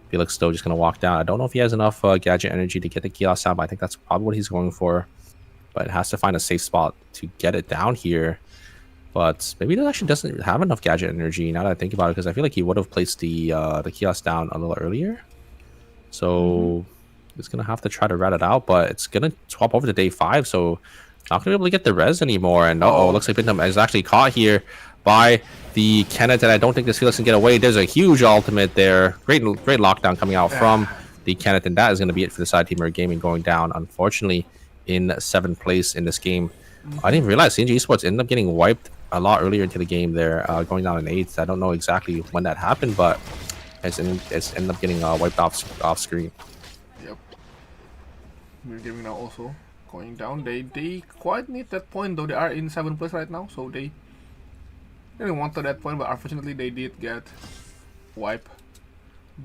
Felix still just going to walk down. I don't know if he has enough gadget energy to get the kiosk down, but I think that's probably what he's going for. But it has to find a safe spot to get it down here. But maybe it actually doesn't have enough gadget energy now that I think about it, because I feel like he would have placed the kiosk down a little earlier. So it's gonna have to try to rat it out, but it's gonna swap over to day 5, so not gonna be able to get the res anymore. And looks like Bintam is actually caught here by the Kenneth, and I don't think this Felix can get away. There's a huge ultimate there. Great lockdown coming out from the Kenneth, and that is gonna be it for the side team or gaming going down, unfortunately, in 7th place in this game. I didn't realize CNG Esports ended up getting wiped a lot earlier into the game there, going down in 8th. I don't know exactly when that happened, but it's ended up getting wiped off screen. Yep. We're giving now also going down. They quite need that point though. They are in 7th place right now, so they didn't want to that point, but unfortunately they did get wiped.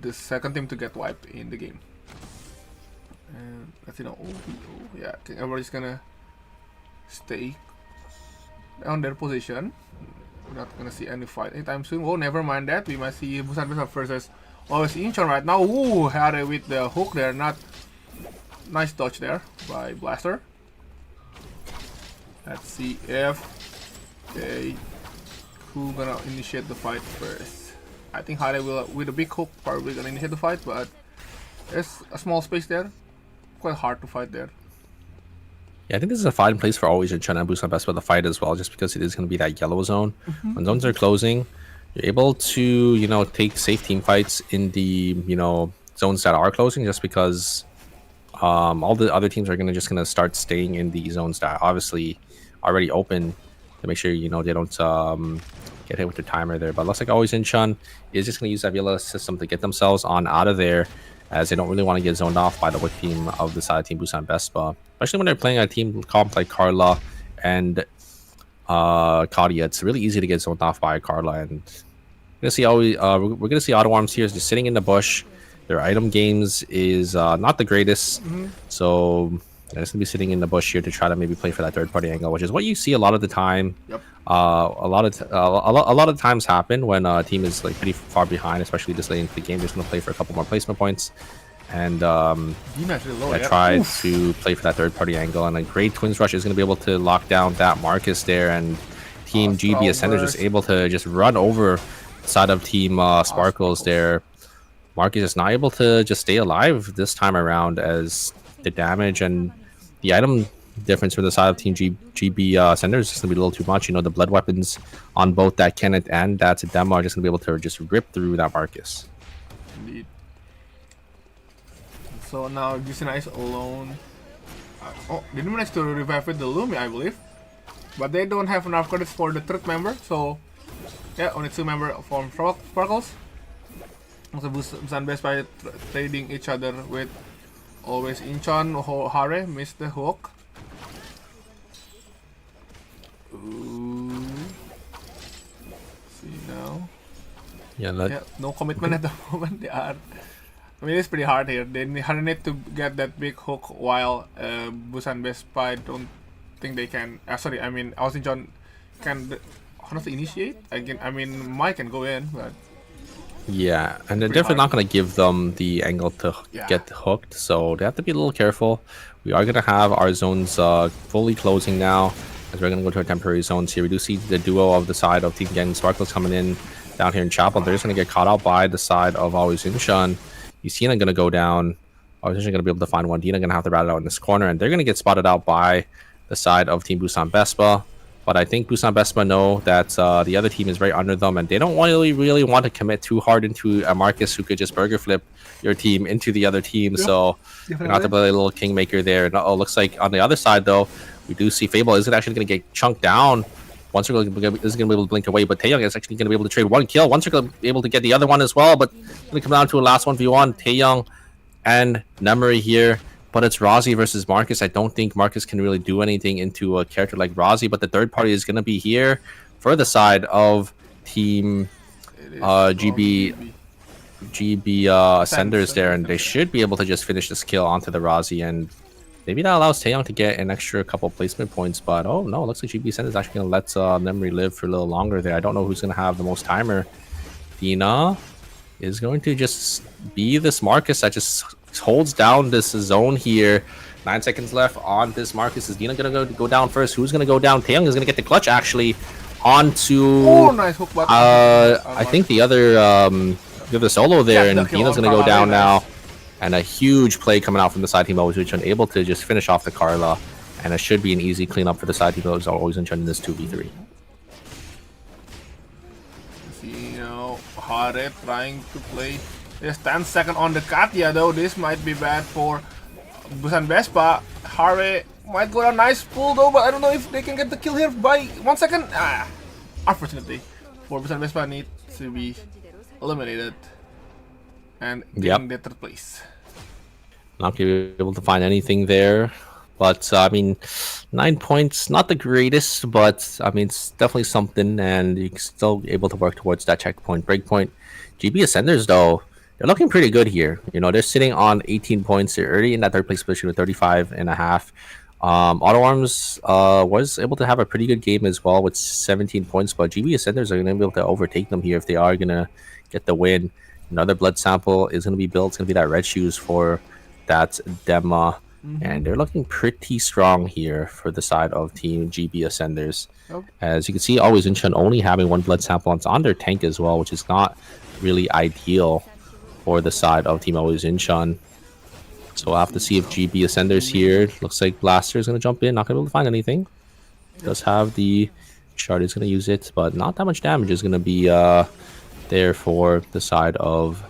The second team to get wiped in the game. And let's see now. Yeah, I think everybody's gonna stay on their position. We're not gonna see any fight anytime soon. Oh, never mind that. We might see Busan Best versus always Incheon right now. Ooh, Harry with the hook there. Not nice dodge there by Blaster. Let's see if who gonna initiate the fight first. I think Harry will, with a big hook, probably gonna initiate the fight, but there's a small space there. Quite hard to fight there. Yeah, I think this is a fine place for always Incheon and Busan Best for the fight as well, just because it is going to be that yellow zone. When zones are closing, you're able to, you know, take safe team fights in the, you know, zones that are closing, just because all the other teams are just gonna start staying in the zones that are obviously already open to make sure, you know, they don't get hit with the timer there. But looks like always Incheon is just going to use that Villa system to get themselves on out of there, as they don't really want to get zoned off by the wick team of the side team Busan Vespa, especially when they're playing a team comp like Carla and Kadia. It's really easy to get zoned off by Carla, and we're gonna see Auto Arms here is just sitting in the bush. Their item games is not the greatest, so they're just gonna be sitting in the bush here to try to maybe play for that third party angle, which is what you see a lot of the time. Yep. A lot of times happen when a team is like pretty far behind, especially this late into the game. They're just gonna play for a couple more placement points, and try to play for that third party angle. And a great Twins Rush is gonna be able to lock down that Marcus there, and Team GB Ascenders just able to just run over the side of Team Sparkles there. Marcus is not able to just stay alive this time around, as the damage and the item difference for the side of Team GB Ascenders is just gonna be a little too much. You know, the blood weapons on both that Kenneth and that Demo are just gonna be able to just rip through that Marcus. Indeed. So now Jusina is alone. They managed to revive with the Lumi, I believe, but they don't have enough credits for the third member. So yeah, only 2 members from Sparkles. Also Busan Best by trading each other with always Incheon. Hare missed the hook. Ooh. See now. Yeah, No commitment at the moment. They are. I mean, it's pretty hard here. They need to get that big hook, while Busan Best Spy don't think they can. Sorry, I mean, Austin John can honestly initiate. Again, I mean, Mike can go in, but yeah, and they're definitely not going to give them the angle to get hooked, so they have to be a little careful. We are going to have our zones fully closing now, as we're going to go to our temporary zones here. We do see the duo of the side of Team Gang Sparkles coming in down here in Chapel. They're just going to get caught out by the side of always Incheon. Yusina going to go down. Always Incheon going to be able to find one. Dina going to have to rat it out in this corner, and they're going to get spotted out by the side of Team Busan Vespa. But I think Busan Vespa know that the other team is very under them, and they don't really want to commit too hard into a Marcus who could just burger flip your team into the other team. So you're going to have to play a little kingmaker there. And looks like on the other side, though, we do see Fable is actually going to get chunked down. Once we're going to be able to blink away, but Taeyong is actually going to be able to trade one kill. Once we're going to be able to get the other one as well, but it's going to come down to a last 1v1. Taeyong and Nemery here. But it's Rozzy versus Marcus. I don't think Marcus can really do anything into a character like Rozzy, but the third party is going to be here for the side of Team GB Ascenders there, and they should be able to just finish this kill onto the Rozzy, and maybe that allows Taeyong to get an extra couple placement points. But oh no, it looks like GB Ascenders is actually going to let Nemery live for a little longer there. I don't know who's going to have the most timer. Dina is going to just be this Marcus that just holds down this zone here. 9 seconds left on this Marcus. Is Dina gonna go down first? Who's gonna go down? Taeyong is gonna get the clutch actually onto nice hook I think the other solo there, and Dina's gonna go down now. And a huge play coming out from the side team Always Incheon, able to just finish off the Carla. And it should be an easy cleanup for the side team Always Incheon in this 2v3. See, you know, Hare trying to play. There's 10 seconds on the Katya though. This might be bad for Busan Vespa. Hare might go down. Nice pull though, but I don't know if they can get the kill here by 1 second. Unfortunately for Busan Vespa, need to be eliminated and getting the third place. Not gonna be able to find anything there. But, I mean, 9 points, not the greatest, but, I mean, it's definitely something, and you're still able to work towards that checkpoint, breakpoint. GB Ascenders, though, they're looking pretty good here. You know, they're sitting on 18 points. They're already in that third place position with 35.5. Auto Arms was able to have a pretty good game as well with 17 points, but GB Ascenders are going to be able to overtake them here if they are going to get the win. Another blood sample is going to be built. It's going to be that red shoes for that Dema. And they're looking pretty strong here for the side of Team GB Ascenders. As you can see, Always Incheon only having 1 blood sample. It's on their tank as well, which is not really ideal for the side of Team Always Incheon. So we'll have to see if GB Ascenders here. Looks like Blaster is going to jump in. Not going to be able to find anything. Does have the shard. Is going to use it, but not that much damage is going to be there for the side of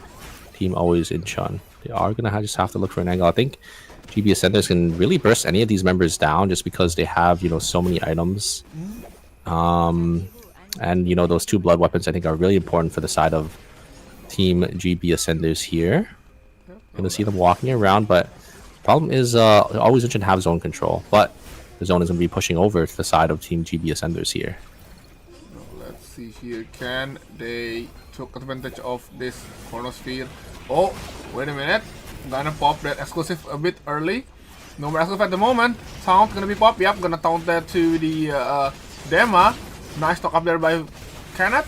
Team Always Incheon. They are going to just have to look for an angle. I think GB Ascenders can really burst any of these members down just because they have, you know, so many items. And, you know, those 2 blood weapons I think are really important for the side of Team GB Ascenders here. Gonna see them walking around, but the problem is Always Incheon have zone control, but the zone is gonna be pushing over to the side of Team GB Ascenders here. Let's see here. Can they took advantage of this chronosphere? Oh, wait a minute. Gonna pop that exclusive a bit early. No more exclusive at the moment. Taunt gonna be popped. Yep, gonna taunt that to the Dema. Nice knock up there by Kenneth.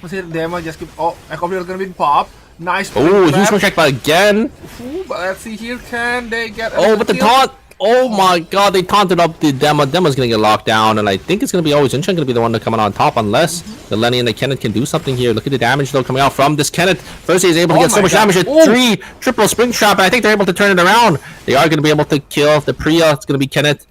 Let's see, Dema just keep. Oh, Echo Blade is gonna be popped. Nice. Oh, huge projectile again. Ooh, but let's see here. Can they get? Oh, but the taunt. Oh my god, they taunted up the Dema. Dema's gonna get locked down, and I think it's gonna be Always Incheon gonna be the one to come on top unless the Lenny and the Kenneth can do something here. Look at the damage though coming out from this Kenneth. Thursday is able to get so much damage at 3 triple spring trap, and I think they're able to turn it around. They are gonna be able to kill the Priya. It's gonna be Kenneth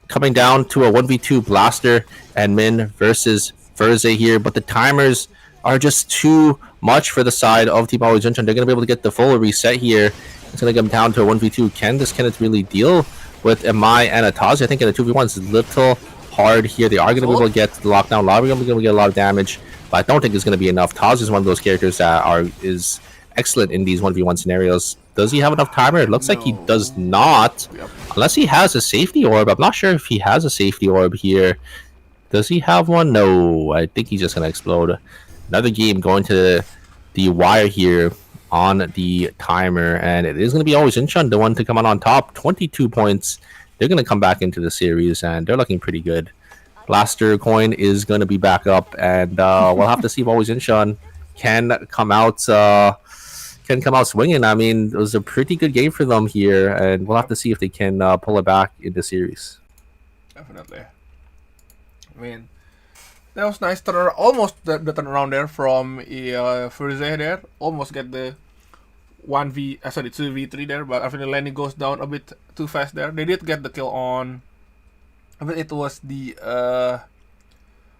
coming down to a 1v2 Blaster and Min versus Thursday here, but the timers are just too much for the side of Team Always Incheon. They're gonna be able to get the full reset here. It's going to come down to a 1v2. Can this Kenneth really deal with Amai and Atazi? I think in a 2v1 is a little hard here. They are going to be able to get the lockdown. Lobby going to get a lot of damage, but I don't think it's going to be enough. Taz is one of those characters that is excellent in these 1v1 scenarios. Does he have enough timer? It looks like he does not. Unless he has a safety orb. I'm not sure if he has a safety orb here. Does he have one? No. I think he's just going to explode. Another game going to the wire here on the timer, and it is going to be Always Incheon, the one to come on top. 22 points. They're going to come back into the series, and they're looking pretty good. Blaster coin is going to be back up, and we'll have to see if Always Incheon can come out swinging. I mean, it was a pretty good game for them here, and we'll have to see if they can pull it back in the series. Definitely. I mean, that was nice turn, almost the turnaround there from Furze there. Almost get the 2v3 there, but after Lenny goes down a bit too fast there. They did get the kill on, I mean, it was the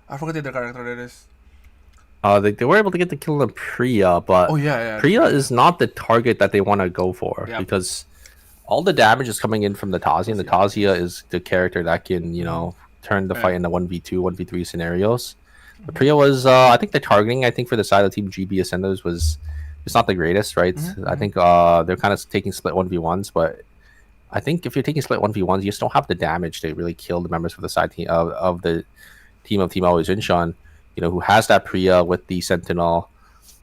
I forgot the character that is. They were able to get the kill on Priya, but Priya is not the target that they want to go for, because all the damage is coming in from the Tazia, and the Tazia is the character that can, you know, turn the fight into 1v2, 1v3 scenarios. But Priya was, I think the targeting, for the side of Team GB Ascenders was just not the greatest, right? I think they're kind of taking split 1v1s, but I think if you're taking split 1v1s, you just don't have the damage to really kill the members for the side team of the team of Team Always Incheon, you know, who has that Priya with the Sentinel,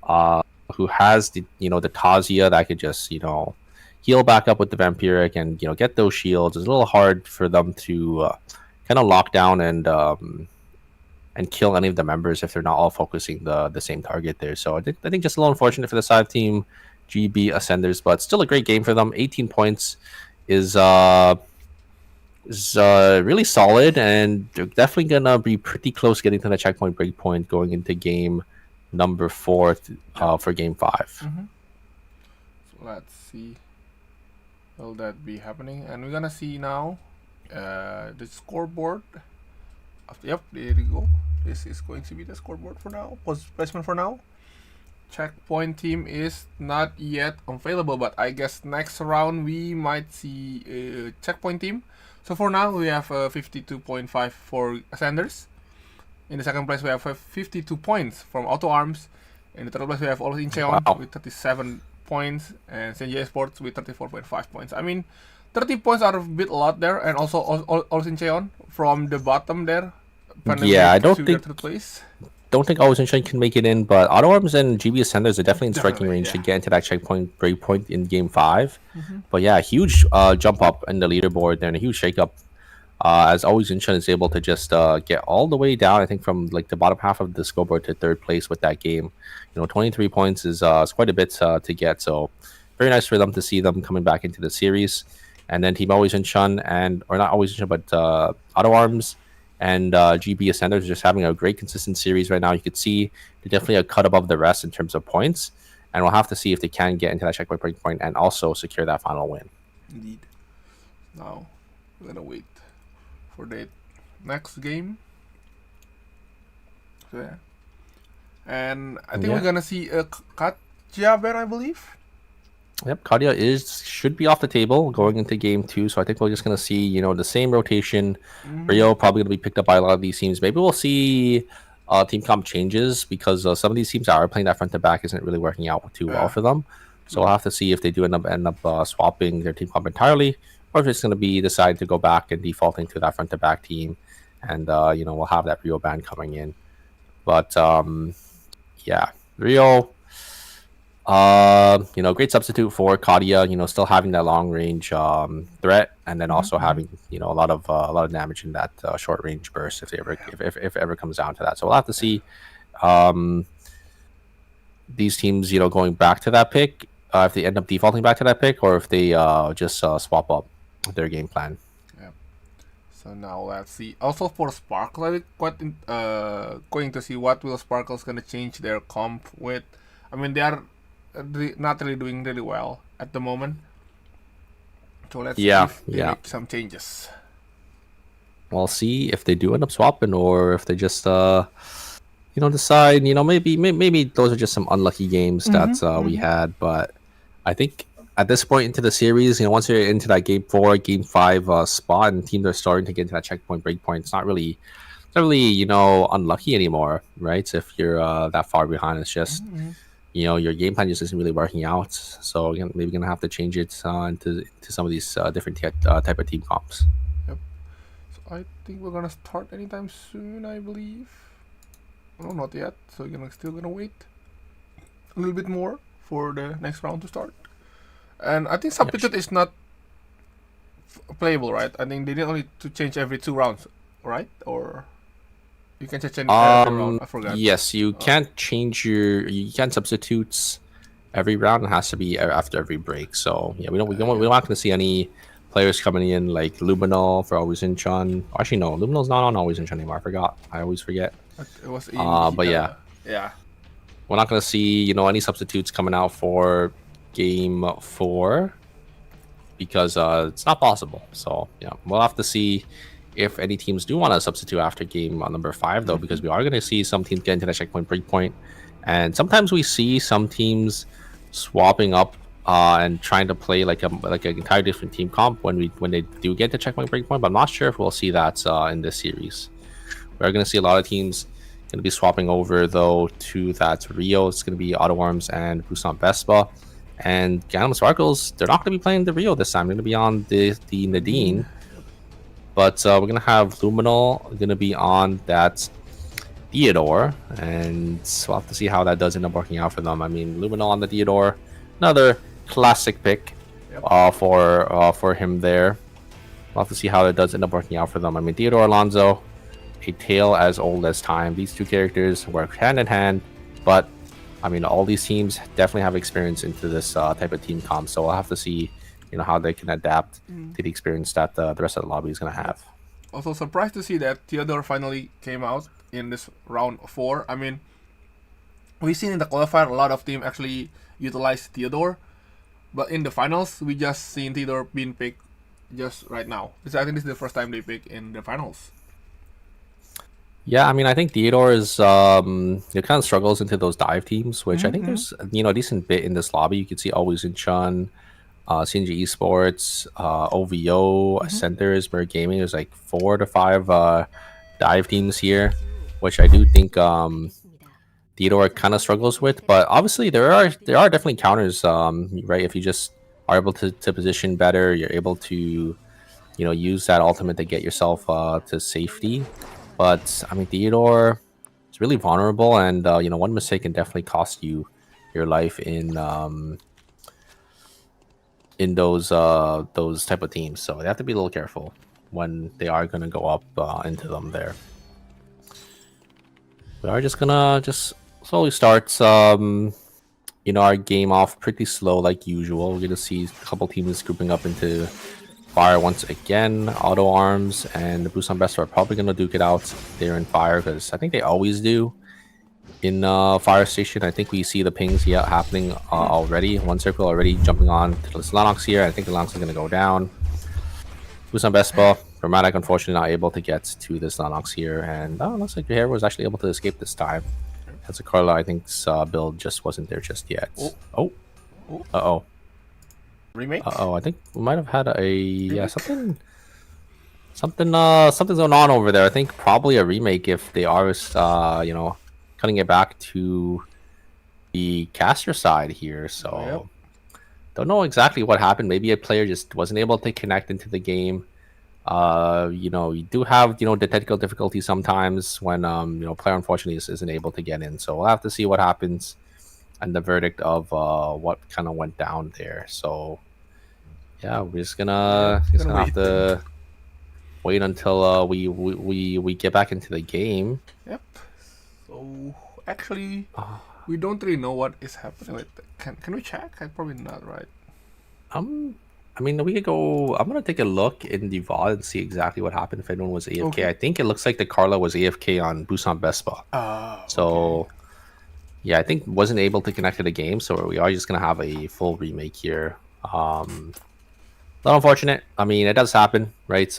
who has the, you know, the Tazia that could just, you know, heal back up with the Vampiric and, you know, get those shields. It's a little hard for them to kind of lock down and kill any of the members if they're not all focusing the same target there. So I think just a little unfortunate for the side team GB Ascenders, but still a great game for them. 18 points is really solid, and they're definitely gonna be pretty close getting to the checkpoint breakpoint going into game number 4 for game 5. So let's see. Will that be happening? And we're gonna see now the scoreboard. Yep, there you go. This is going to be the scoreboard for now. Placement for now. Checkpoint team is not yet available, but I guess next round we might see a checkpoint team. So for now we have 52.5 for Sanders. In the second place we have 52 points from Auto Arms. In the third place we have All Incheon with 37 points and Senji Sports with 34.5 points. I mean, 30 points are a bit a lot there, and also All Incheon from the bottom there. Yeah, I don't to think third place. don't think Always Sunshine can make it in, but Auto Arms and GB Ascenders are definitely in striking Definitely, range to yeah. get into that checkpoint breakpoint in game 5. But yeah, huge jump up in the leaderboard there and a huge shakeup. As Always Sunshine is able to just get all the way down, I think from like the bottom half of the scoreboard to third place with that game. 23 points is quite a bit to get. So very nice for them to see them coming back into the series. And then Team Always Sunshine or not Always Sunshine, but Auto Arms and GB Ascenders are just having a great consistent series right now. You could see they're definitely a cut above the rest in terms of points, and we'll have to see if they can get into that checkpoint breakpoint and also secure that final win. Indeed. Now we're gonna wait for the next game. So, yeah. And I think we're gonna see a Katja Ben, I believe. Yep, Kadia should be off the table going into game 2, so I think we're just gonna see the same rotation. Rio probably gonna be picked up by a lot of these teams. Maybe we'll see team comp changes because some of these teams that are playing that front to back isn't really working out too well for them. So we'll have to see if they do end up swapping their team comp entirely, or if it's gonna be decide to go back and defaulting to that front to back team, and we'll have that Rio ban coming in. But yeah, Rio. Great substitute for Kadia. Still having that long range threat, and then also having a lot of damage in that short range burst if it ever comes down to that. So we'll have to see these teams going back to that pick if they end up defaulting back to that pick, or if they just swap up their game plan. Yeah. So now let's see. Also for Sparkle, I'm quite going to see what will Sparkle's gonna change their comp with. I mean, they are not really doing really well at the moment. So let's see if they make some changes. We'll see if they do end up swapping, or if they just decide maybe those are just some unlucky games that we had. But I think at this point into the series, once you're into that game 4, game 5 spot, and teams are starting to get into that checkpoint breakpoint, it's not really unlucky anymore, right? So if you're that far behind, it's just your game plan just isn't really working out. So maybe gonna have to change it into some of these different type of team comps. Yep. So I think we're gonna start anytime soon, I believe. No, not yet. So we're still gonna wait a little bit more for the next round to start. And I think substitute is not playable, right? I think they need only to change every 2 rounds, right? Or you can change every round. I forgot. Yes, you can't change you can't substitutes every round. It has to be after every break. So yeah, we're not going to see any players coming in like Luminal for Always Incheon. Actually, no, Luminal's not on Always Incheon anymore. I always forget. It was but yeah, we're not going to see any substitutes coming out for game 4 because it's not possible. So yeah, we'll have to see if any teams do want to substitute after game number 5, though, because we are going to see some teams get into that checkpoint breakpoint, and sometimes we see some teams swapping up and trying to play like an entirely different team comp when they do get to checkpoint breakpoint. But I'm not sure if we'll see that in this series. We're going to see a lot of teams going to be swapping over though to that Rio. It's going to be Auto Arms and Busan Vespa, and Gangnam Sparkles. They're not going to be playing the Rio this time. They're going to be on the Nadine. But we're going to have Luminal going to be on that Theodore, and we'll have to see how that does end up working out for them. I mean, Luminal on the Theodore, another classic pick for him there. We'll have to see how it does end up working out for them. I mean, Theodore Alonso, a tale as old as time. These two characters work hand in hand, but I mean, all these teams definitely have experience into this type of team comp, so we'll have to see how they can adapt to the experience that the rest of the lobby is going to have. Also surprised to see that Theodore finally came out in this round 4. I mean, we've seen in the qualifier a lot of teams actually utilize Theodore, but in the finals, we just seen Theodore being picked just right now. I think this is the first time they pick in the finals. Yeah, I mean, I think Theodore is it kind of struggles into those dive teams, which I think there's a decent bit in this lobby. You can see Always in Chun, CNG Esports, OVO, Centers, Bird Gaming. There's like 4 to 5 dive teams here, which I do think Theodore kind of struggles with. But obviously, there are definitely counters, right? If you just are able to position better, you're able to use that ultimate to get yourself to safety. But I mean, Theodore is really vulnerable, and one mistake can definitely cost you your life in those type of teams. So they have to be a little careful when they are going to go up into them there. We are just gonna slowly start our game off pretty slow like usual. We're gonna see a couple teams grouping up into Fire once again. Auto Arms and the Busan Best are probably gonna duke it out there in Fire, because I think they always do in Fire Station. I think we see the pings happening already. One circle already jumping on to this Lennox here. I think the Lennox is gonna go down. Busan Vespa, Dramatic unfortunately not able to get to this Lennox here, and looks like Hair was actually able to escape this time. As a Carla, I think's build just wasn't there just yet. Uh-oh. Remake? I think we might have had something's going on over there. I think probably a remake if they are cutting it back to the caster side here. So don't know exactly what happened. Maybe a player just wasn't able to connect into the game. You do have the technical difficulty sometimes when player unfortunately isn't able to get in. So we'll have to see what happens and the verdict of what kind of went down there. So yeah, we're just gonna have to wait until we get back into the game. Yep. So actually, we don't really know what is happening. Wait, can we check? Probably not, right? I mean, we could go. I'm gonna take a look in the VOD and see exactly what happened if anyone was AFK. Okay. I think it looks like the Carla was AFK on Busan Vespa. So yeah, I think wasn't able to connect to the game. So we are just gonna have a full remake here. A little unfortunate. I mean, it does happen, right?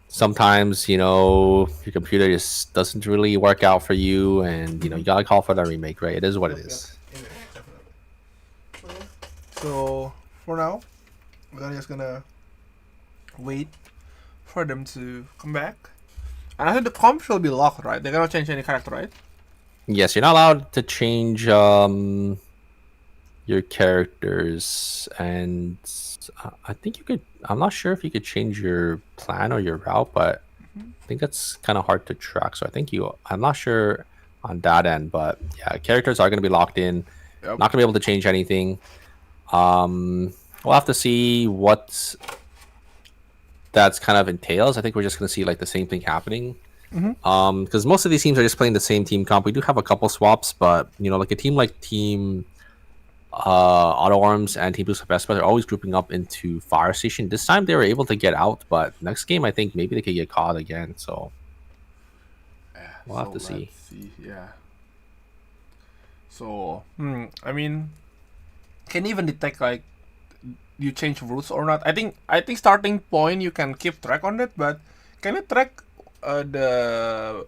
Sometimes your computer just doesn't really work out for you, and you gotta call for that remake, right? It is what it is. So for now, we're just gonna wait for them to come back. And I think the comp will be locked, right? They're gonna change any character, right? Yes, you're not allowed to change your characters, and I think you could. I'm not sure if you could change your plan or your route, but I think that's kind of hard to track. So I think I'm not sure on that end, but yeah, characters are going to be locked in. Yep. Not going to be able to change anything. We'll have to see what that's kind of entails. I think we're just going to see like the same thing happening. Because most of these teams are just playing the same team comp. We do have a couple swaps, but like a team like Team Auto Arms and Team Busan Vespa, they're always grouping up into Fire Station. This time they were able to get out, but next game I think maybe they could get caught again. So we'll have to see. Yeah. So I mean, can you even detect like you change routes or not? I think starting point you can keep track on it, but can you track the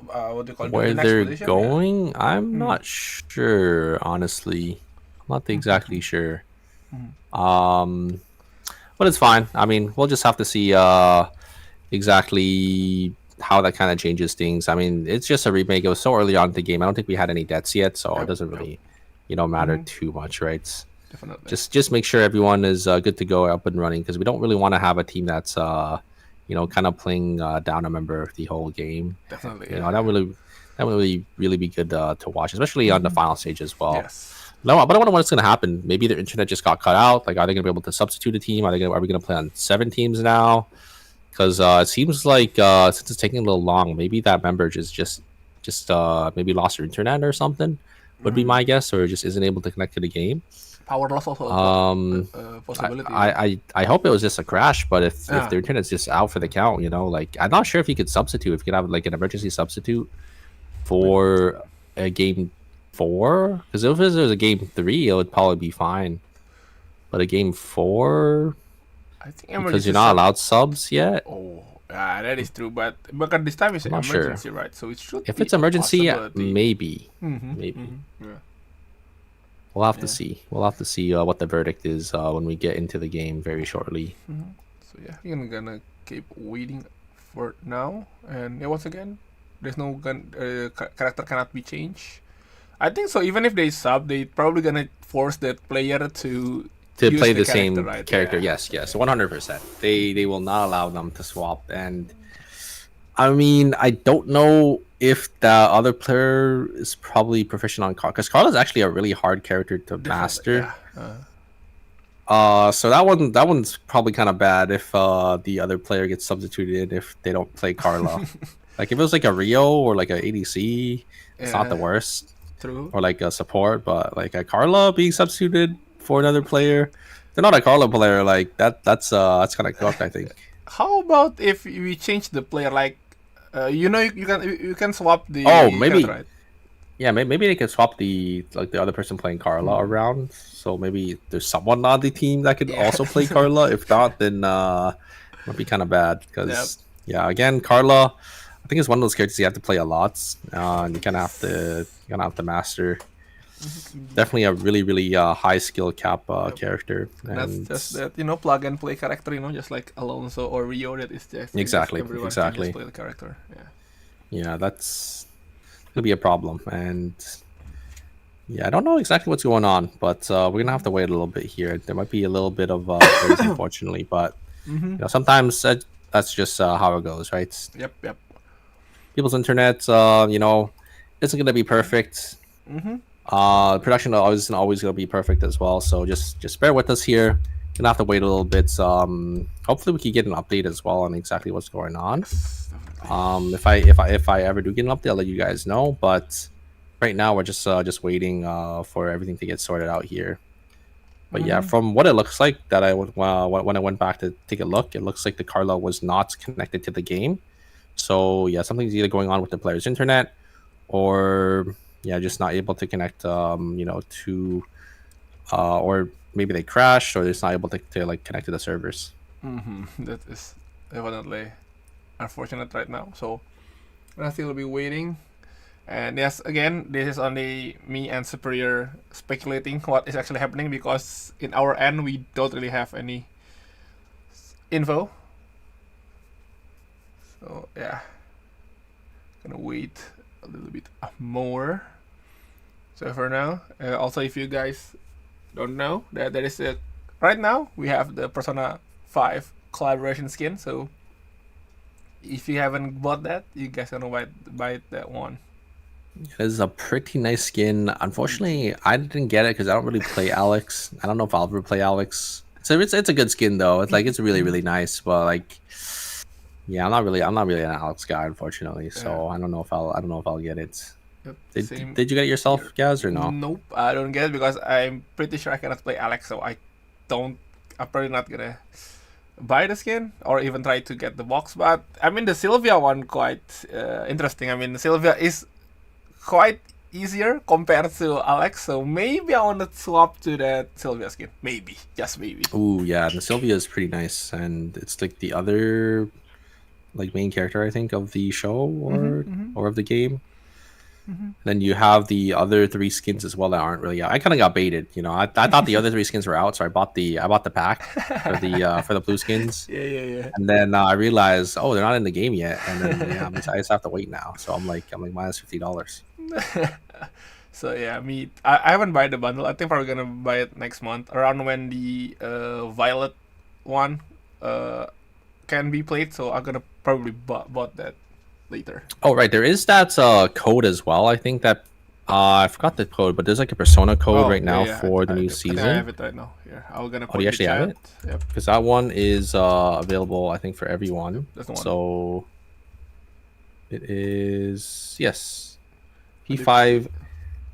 what do you call it? Where The next they're position? going, I'm not sure, honestly. I'm not exactly sure. But it's fine. I mean, we'll just have to see exactly how that kind of changes things. I mean, it's just a remake. It was so early on in the game. I don't think we had any deaths yet, so it doesn't really matter too much, right? Definitely. Just make sure everyone is good to go, up and running, because we don't really want to have a team that's kind of playing down a member the whole game. Definitely. That would really be good to watch, especially on the final stage as well. Yes. No, but I don't know what's going to happen. Maybe their internet just got cut out. Like, are they going to be able to substitute a team? Are we going to play on 7 teams now? Because it seems like since it's taking a little long, maybe that member just maybe lost their internet or something. Would be my guess, or just isn't able to connect to the game. Power loss also possibility. I hope it was just a crash, but if their internet's just out for the count, like, I'm not sure if you could substitute. If you could have like an emergency substitute for a game 4, because if it was a game 3, it would probably be fine. But a game 4, I think because emergency you're not sub- allowed subs yet. Oh, yeah, that is true. But this time it's I'm not sure. emergency, right? So it should. If be it's emergency, a possibility. maybe. Mhm, maybe. mhm, Yeah. We'll have to Yeah. see. We'll have to see what the verdict is when we get into the game very shortly. So yeah, we're gonna keep waiting for now. And yeah, once again, there's no character cannot be changed. I think so. Even if they sub, they probably gonna force that player to use Play the same character, right? character. Yeah. Yes, 100%. They will not allow them to swap. And I mean, I don't know if the other player is probably proficient on Carl, because Carl is actually a really hard character to master. Yeah. So that one's probably kind of bad if the other player gets substituted if they don't play Carla. Like if it was like a Rio or like a ADC, it's not the Yeah. worst. True. Or like a support, but like a Carla being substituted for another player, they're not a Carla player. Like that's kind of cooked, I think. How about if we change the player? Like, you can swap the. Oh, maybe. character, right? Yeah, maybe they could swap the other person playing Carla around. So maybe there's someone on the team that could Yeah. also play Carla. If not, then it might be kind of bad because yeah, again, Carla, I think it's one of those characters you have to play a lot, and you kind of have to master. Definitely a really high skill cap character. And that's just that plug and play character. Just like Alonso or Rio. That is just Exactly, everyone exactly. Can just play the character. Yeah. Yeah, that's gonna be a problem. And yeah, I don't know exactly what's going on, but we're gonna have to wait a little bit here. There might be a little bit of crazy, unfortunately, but sometimes that's just how it goes, right? Yep. People's internet, isn't gonna be perfect. Production isn't always gonna be perfect as well, so just bear with us here. Gonna have to wait a little bit. Hopefully we can get an update as well on exactly what's going on. If I ever do get an update, I'll let you guys know. But right now we're just waiting for everything to get sorted out here. But yeah, from what it looks like, that when I went back to take a look, it looks like the Carla was not connected to the game. So yeah, something's either going on with the player's internet, or yeah, just not able to connect. To or maybe they crashed, or they're just not able to like connect to the servers. That is definitely unfortunate right now. So we'll still be waiting. And yes, again, this is only me and Superior speculating what is actually happening, because in our end we don't really have any info. So yeah, gonna wait a little bit more. So for now, also if you guys don't know, that there is right now we have the Persona 5 collaboration skin. So if you haven't bought that, you guys gonna buy that one. It is a pretty nice skin. Unfortunately, I didn't get it because I don't really play Alex. I don't know if I'll ever play Alex. So it's a good skin though. It's really nice, but like, yeah, I'm not really an Alex guy, unfortunately. So I don't know if I'll get it. Yep, Did you get it yourself, Gaz, or no? Nope, I don't get it because I'm pretty sure I cannot play Alex, so I'm probably not gonna buy the skin or even try to get the box. But I mean, the Sylvia one quite interesting. I mean, Sylvia is quite easier compared to Alex, so maybe I want to swap to that Sylvia skin. Maybe, just maybe. Ooh, yeah, the Sylvia is pretty nice, and it's like the other like main character, I think, of the show or of the game. Then you have the other 3 skins as well that aren't really out. I kind of got baited, I thought the other 3 skins were out, so I bought the pack for the blue skins. Yeah. And then I realized, oh, they're not in the game yet, and then I just have to wait now. So I'm like minus $50. So yeah, I haven't bought the bundle. I think probably gonna buy it next month, around when the Violet one can be played. So I'm gonna probably bought that later. Oh right, there is that code as well. I think that I forgot the code, but there's like a Persona code right now for the new season. I have it right now. Here, I'm gonna. Oh, do you actually have it? Yep. Because that one is available, I think, for everyone. That's the one. So it is, yes. P5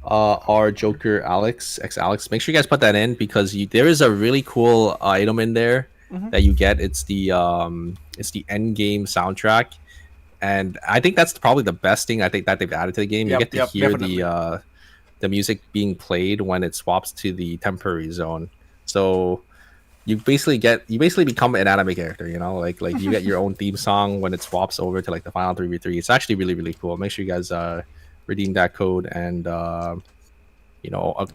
R Joker Alex X Alex. Make sure you guys put that in, because there is a really cool item in there that you get. It's the endgame soundtrack, and I think that's probably the best thing I think that they've added to the game. You get to hear the music being played when it swaps to the temporary zone. So you basically become an anime character, you know, like you get your own theme song when it swaps over to like the final 3v3. It's actually really cool. Make sure you guys redeem that code and you know,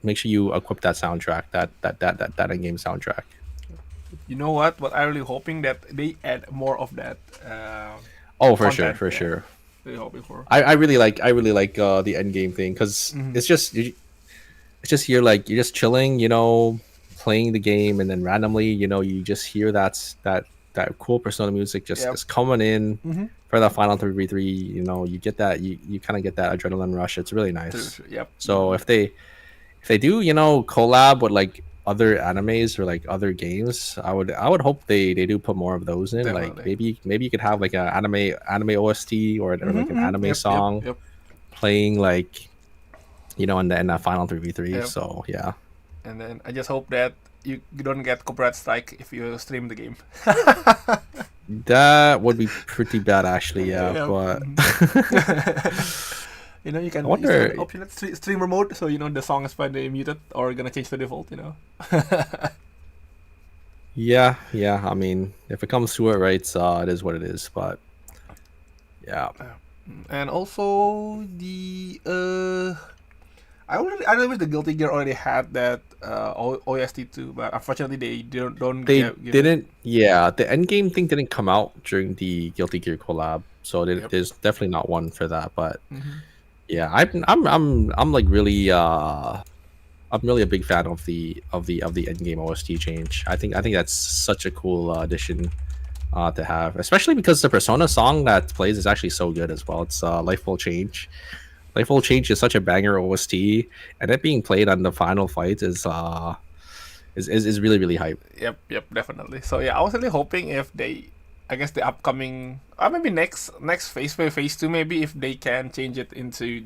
make sure you equip that soundtrack, that in-game soundtrack. You know what? But I'm really hoping that they add more of that. Oh, for content, sure, for yeah. sure. Really hoping for. I really like the end game thing because it's just you're just chilling, you know, playing the game, and then randomly, you know, you just hear that cool Persona music just coming in for the final 3v3. You know, you get that you kind of get that adrenaline rush. It's really nice. True. Yep. So if they do, you know, collab with like other animes or like other games, I would hope they do put more of those in. Definitely. Like maybe you could have like an anime OST or like an anime song Yep. playing, like, you know, in that final 3v3. Yep. So yeah, And then I just hope that you don't get copyright strike if you stream the game. that would be pretty bad actually. Yeah, Yep. but You know, you can I wonder- use the option at streamer mode, so you know the song is finally muted or gonna change the default. You know. yeah. I mean, if it comes to it, right, it is what it is. But yeah, And also the I wish the Guilty Gear already had that OST too, but unfortunately they don't. they give it. didn't. Yeah, the endgame thing didn't come out during the Guilty Gear collab, so Yep. there's definitely not one for that. But Mhm. yeah, I'm like really I'm really a big fan of the endgame OST change. I think that's such a cool addition to have, especially because the Persona song that plays is actually so good as well. It's Life Will Change. Life Will Change is such a banger OST, and it being played on the final fight is really hype. Yep, definitely. So yeah, I was really hoping if they, I guess the upcoming, or maybe next phase, phase 2, maybe if they can change it into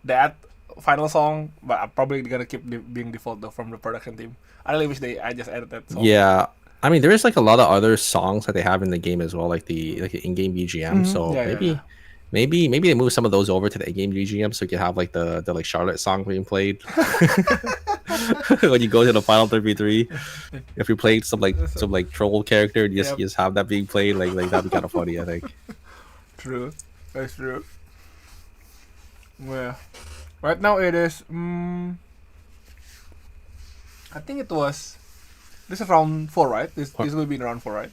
that final song, but I'm probably gonna keep being default though from the production team. I really wish I just added that song. Yeah, I mean, there is like a lot of other songs that they have in the game as well, like the in-game BGM. So Yeah, maybe they move some of those over to the in-game BGM, so you can have like the like Charlotte song being played when you go to the final 3v3. If you played some troll character, you just have that being played, like that'd be kind of funny, I think. True, that's true. Well, right now it is. I think it was. This is round 4, right? This will be in round 4, right?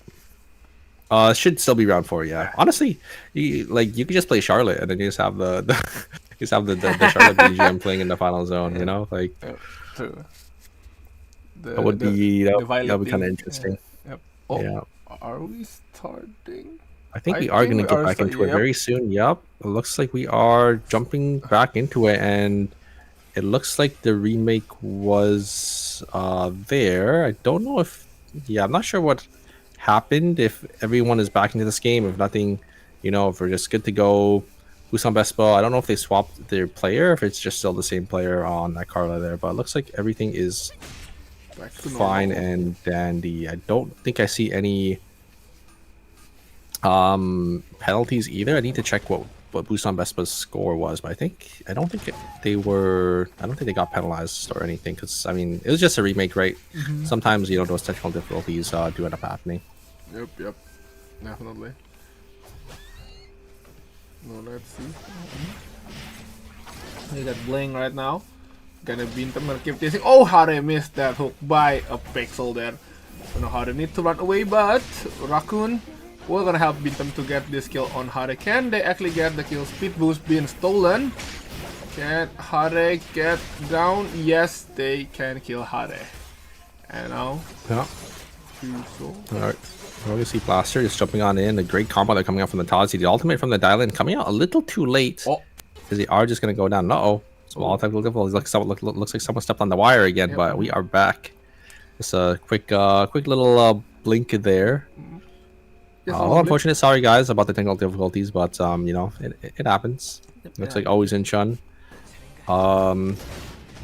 It should still be round 4, yeah. Honestly, you could just play Charlotte and then you just have the Charlotte BGM playing in the final zone, you know? Like, True. that would be kind of interesting. Yep. Oh, Yeah. are we starting? I think we are going to get back into it very soon. Yep. It looks like we are jumping back into it, and it looks like the remake was there. I don't know if... Yeah, I'm not sure what happened, if everyone is back into this game, if nothing, you know, if we're just good to go. Busan Bespo, I don't know if they swapped their player, if it's just still the same player on that Carla there, but it looks like everything is fine and dandy. I don't think I see any penalties either. I need to check what Busan Vespa's score was, but I don't think they got penalized or anything, because I mean, it was just a remake, right? Sometimes, you know, those technical difficulties do end up happening. Yep, definitely. Well, let's see. We got Bling right now. Gonna Bintem gonna keep chasing. Oh, how they missed that hook by a pixel there. Don't know how they need to run away, but Raccoon, we're gonna help Bintem to get this kill on Hare. Can they actually get the kill? Speed boost being stolen. Can Hare get down? Yes, they can kill Hare. And now, Yeah. Alright. Well, you see Blaster just jumping on in. A great combo that coming out from the Tazi. The ultimate from the dial-in coming out a little too late. Oh. Because they are just going to go down. Uh-oh. Small technical difficulties. Looks like someone stepped on the wire again, but we are back. Just a quick little blink there. Unfortunate. Sorry, guys, about the technical difficulties, but, you know, it happens. Looks like always in Chun.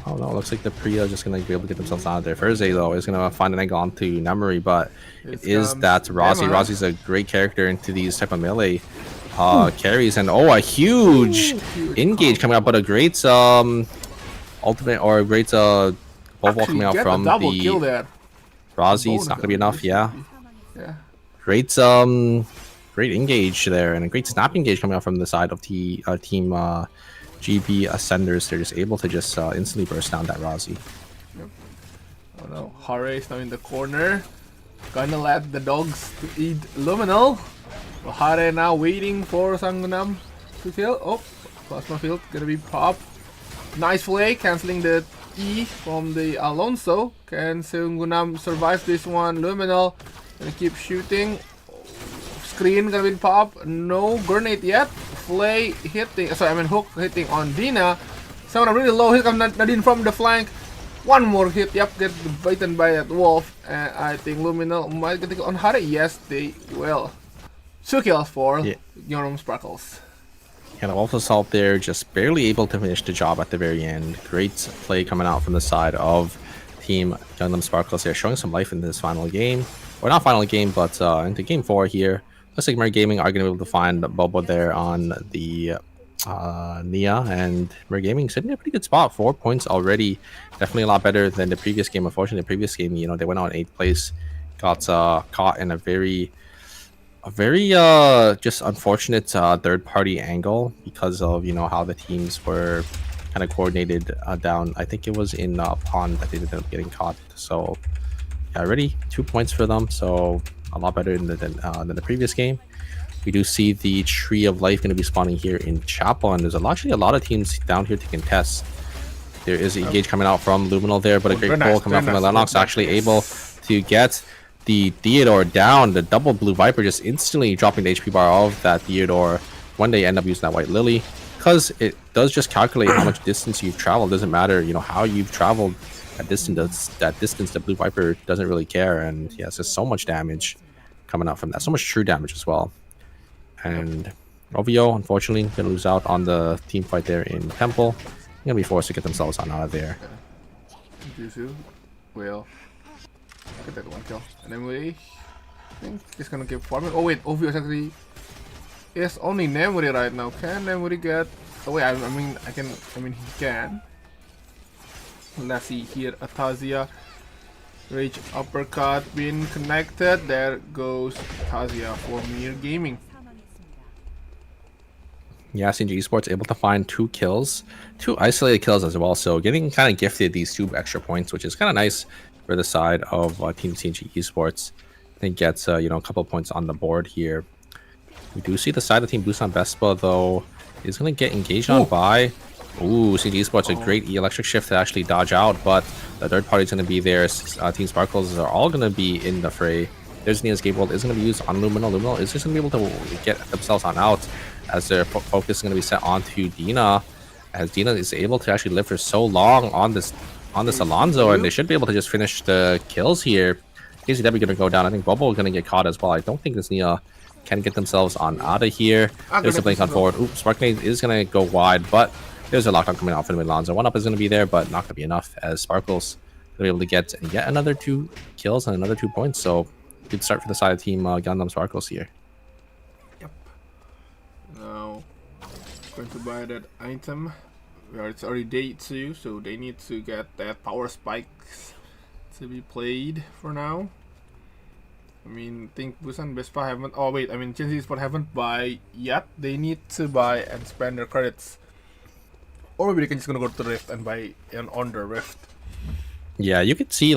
Oh no, it looks like the Priya is just going to be able to get themselves out of there. Thursday, though, is going to find an angle onto Namori, but it is that Rossi. Rossi's a great character into these type of melee carries, and a huge engage coming out, but a great ultimate or a great ball coming out from double the kill there. Razi. It's not gonna be enough. Yeah. Yeah. Great great engage there, and a great snap engage coming out from the side of the team GB Ascenders. They're just able to just instantly burst down that Razi. Oh no, Hare is now in the corner. Gonna let the dogs to eat Luminal. So Hare now waiting for Sangunam to kill. Oh, Plasma Field gonna be popped. Nice play, cancelling the E from the Alonso. Can Sangunam survive this one? Luminal gonna keep shooting. Screen gonna be popped. No grenade yet. Flay hitting, Hook hitting on Dina. Someone really low. Here comes Nadine from the flank. One more hit, yep, get beaten by that wolf. And I think Luminal might get on Hare. Yes, they will. 2 kills for Yoram Sparkles. And the wolf assault there, just barely able to finish the job at the very end. Great play coming out from the side of Team Gundam Sparkles here, showing some life in this final game. Or not final game, but into game 4 here. Looks like Mer Gaming are going to be able to find Bobo there on the Nia, and Mer Gaming sitting in a pretty good spot. 4 points already, definitely a lot better than the previous game. Unfortunately, the previous game, they went out in 8th place, got caught in a very just unfortunate third-party angle because of how the teams were kind of coordinated down. I think it was in Pond that they ended up getting caught. So yeah, already 2 points for them. So a lot better than the previous game. We do see the Tree of Life going to be spawning here in Chapel, and there's actually a lot of teams down here to contest. There is a engage coming out from Luminal there, but a great pull coming out from Lennox, actually able to get the Theodore down. The double Blue Viper just instantly dropping the HP bar of that Theodore when they end up using that White Lily, because it does just calculate how much distance you've traveled. Doesn't matter, how you've traveled that distance. The Blue Viper doesn't really care, and yeah, it's just so much damage coming out from that. So much true damage as well. And OVO, unfortunately, gonna lose out on the team fight there in Temple. Gonna be forced to get themselves on out of there. Juzu will get that 1 kill. And then we think he's gonna keep farming. Oh wait, OVO is actually only Nemuri right now. Can Nemuri get? Oh wait, I mean he can. Let's see here, Atazia. Rage uppercut being connected. There goes Atazia for Mir Gaming. Yeah, CNG Esports able to find 2 kills, 2 isolated kills as well. So getting kind of gifted these 2 extra points, which is kind of nice for the side of Team CNG Esports. I think gets a couple points on the board here. We do see the side of Team Busan Vespa though is going to get engaged on by. Ooh, CNG Esports, a great electric shift to actually dodge out, but the third party is going to be there. Team Sparkles are all going to be in the fray. There's Nia's Escape World is going to be used on Luminal. Luminal is just going to be able to get themselves on out, as their focus is going to be set onto Dina, as Dina is able to actually live for so long on this Alonso, and they should be able to just finish the kills here. KZW going to go down. I think Bobo is going to get caught as well. I don't think this Nia can get themselves on out of here. There's a blink on forward. Oops, Sparknade is going to go wide, but there's a lockdown coming out for the Alonso. 1 up is going to be there, but not going to be enough, as Sparkles will be able to get yet another 2 kills and another 2 points. So good start for the side of Team Gundam Sparkles here. Now, going to buy that item where it's already day 2, so they need to get that power spikes to be played for now. I mean, think Busan Vespa haven't. Oh wait, I mean CNG Esports haven't buy yet. They need to buy and spend their credits, or maybe they can just gonna go to the Rift and buy on the Rift. Yeah, you can see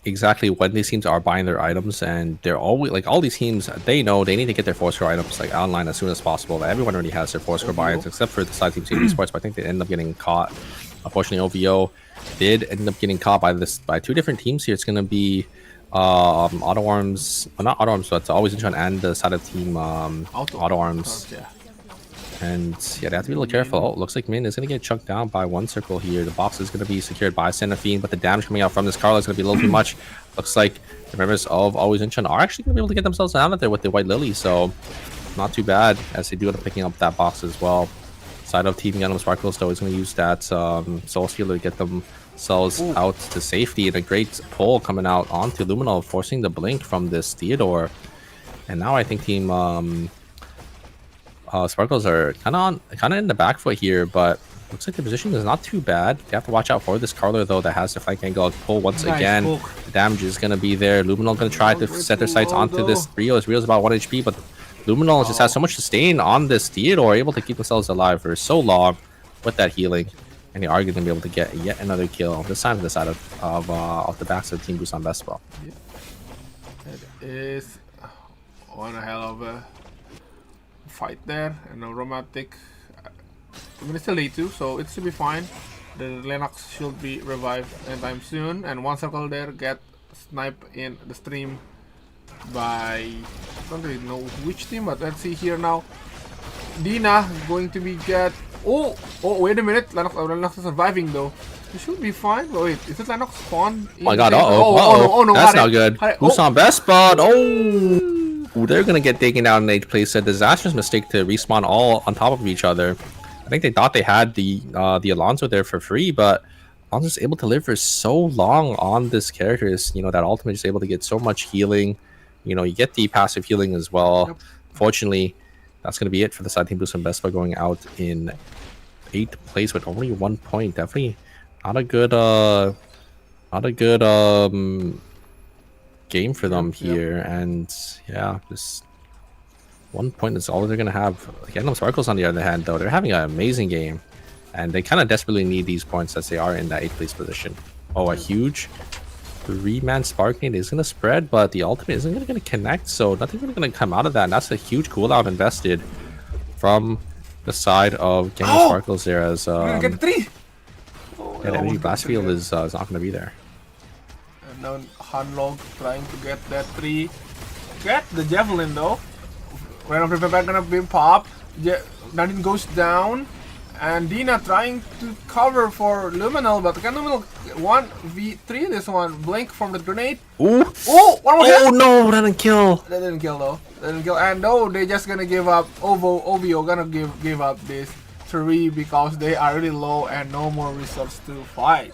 exactly when these teams are buying their items, and they're always all these teams. They know they need to get their 4-score items online as soon as possible. Everyone already has their 4-score buy-ins except for the side team CNG Esports, but I think they end up getting caught. Unfortunately, OVO did end up getting caught by 2 different teams here. It's gonna be Auto Arms, well, not Auto Arms, but Always Intron and the side of Team Auto Arms. And yeah, they have to be a little careful. Oh, looks like Min is going to get chunked down by 1 circle here. The box is going to be secured by Seraphine, but the damage coming out from this Carla is going to be a little too much. Looks like the members of Always Intron are actually going to be able to get themselves out of there with the White Lily, so not too bad, as they do end up picking up that box as well. Side of Team Gundam Sparkles though is going to use that Soul Stealer to get themselves out to safety, and a great pull coming out onto Luminal, forcing the blink from this Theodore. And now I think Team Sparkles are kind of in the back foot here, but looks like the position is not too bad. They have to watch out for this Carler though that has the flank angle pull once Nice again. poke. The damage is gonna be there. Luminol gonna try to set their sights onto this Rio. As Rio's about 1 HP, but Luminol just has so much sustain on this Theodore, able to keep themselves alive for so long with that healing. And they are going to be able to get yet another kill, this time to the side of the backs of Team Busan Vespa. It is one hell of a fight there, and a romantic. I mean, it's still day 2, so it should be fine. The Lennox should be revived anytime soon, and one circle there get sniped in the stream by, I don't really know which team, but let's see here now. Dina going to be get. Oh, wait a minute. Lennox is surviving though. It should be fine. Oh, wait, is it Lennox spawn? Oh my god, no, that's not good. Oh. Busan Vespa, oh, they're going to get taken down in 8th place. A disastrous mistake to respawn all on top of each other. I think they thought they had the Alonso there for free, but Alonso's able to live for so long on this character. Is, you know, that ultimate is able to get so much healing. You know, you get the passive healing as well. Yep. Fortunately, that's going to be it for the side Team Busan Vespa going out in 8th place with only 1 point. Definitely not a good game for them here. And yeah, just 1 point is all they're going to have. Gundam Sparkles on the other hand, though, they're having an amazing game. And they kind of desperately need these points as they are in that 8th place position. Oh, a huge 3-man Sparknade is going to spread, but the ultimate isn't going to connect, so nothing's really going to come out of that. And that's a huge cooldown invested from the side of Gundam Sparkles there, as Get the 3. that energy blast field is not going to be there. And now Hanlog trying to get that 3. Get the javelin though. When I'm gonna be pop. Nadine goes down. And Dina trying to cover for Luminal, but can Luminal 1v3 this one? Blink from the grenade. Ooh. Oh, one more hit. Oh no, that didn't kill. That didn't kill though. That didn't kill. And no, they just gonna give up. OVO gonna give up this 3 because they are really low and no more resources to fight.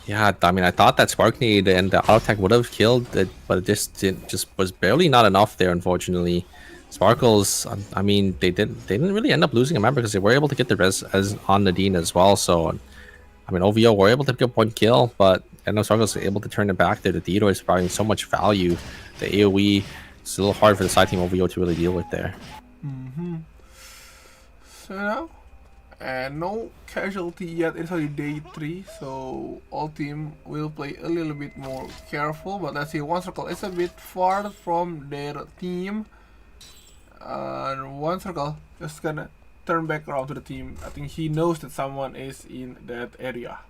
Yeah, I mean, I thought that Sparknade and the auto attack would have killed it, but it just was barely not enough there, unfortunately. Sparkles, I mean, they didn't really end up losing a member because they were able to get the res as on Nadine as well. So, I mean, OVO were able to pick up 1 kill, but I know Sparkles were able to turn it back there. The Theodore is providing so much value. The AoE is a little hard for the side team OVO to really deal with there. So now, and no casualty yet. It's only day 3, so all team will play a little bit more careful. But let's see, one circle is a bit far from their team. And one circle just gonna turn back around to the team. I think he knows that someone is in that area.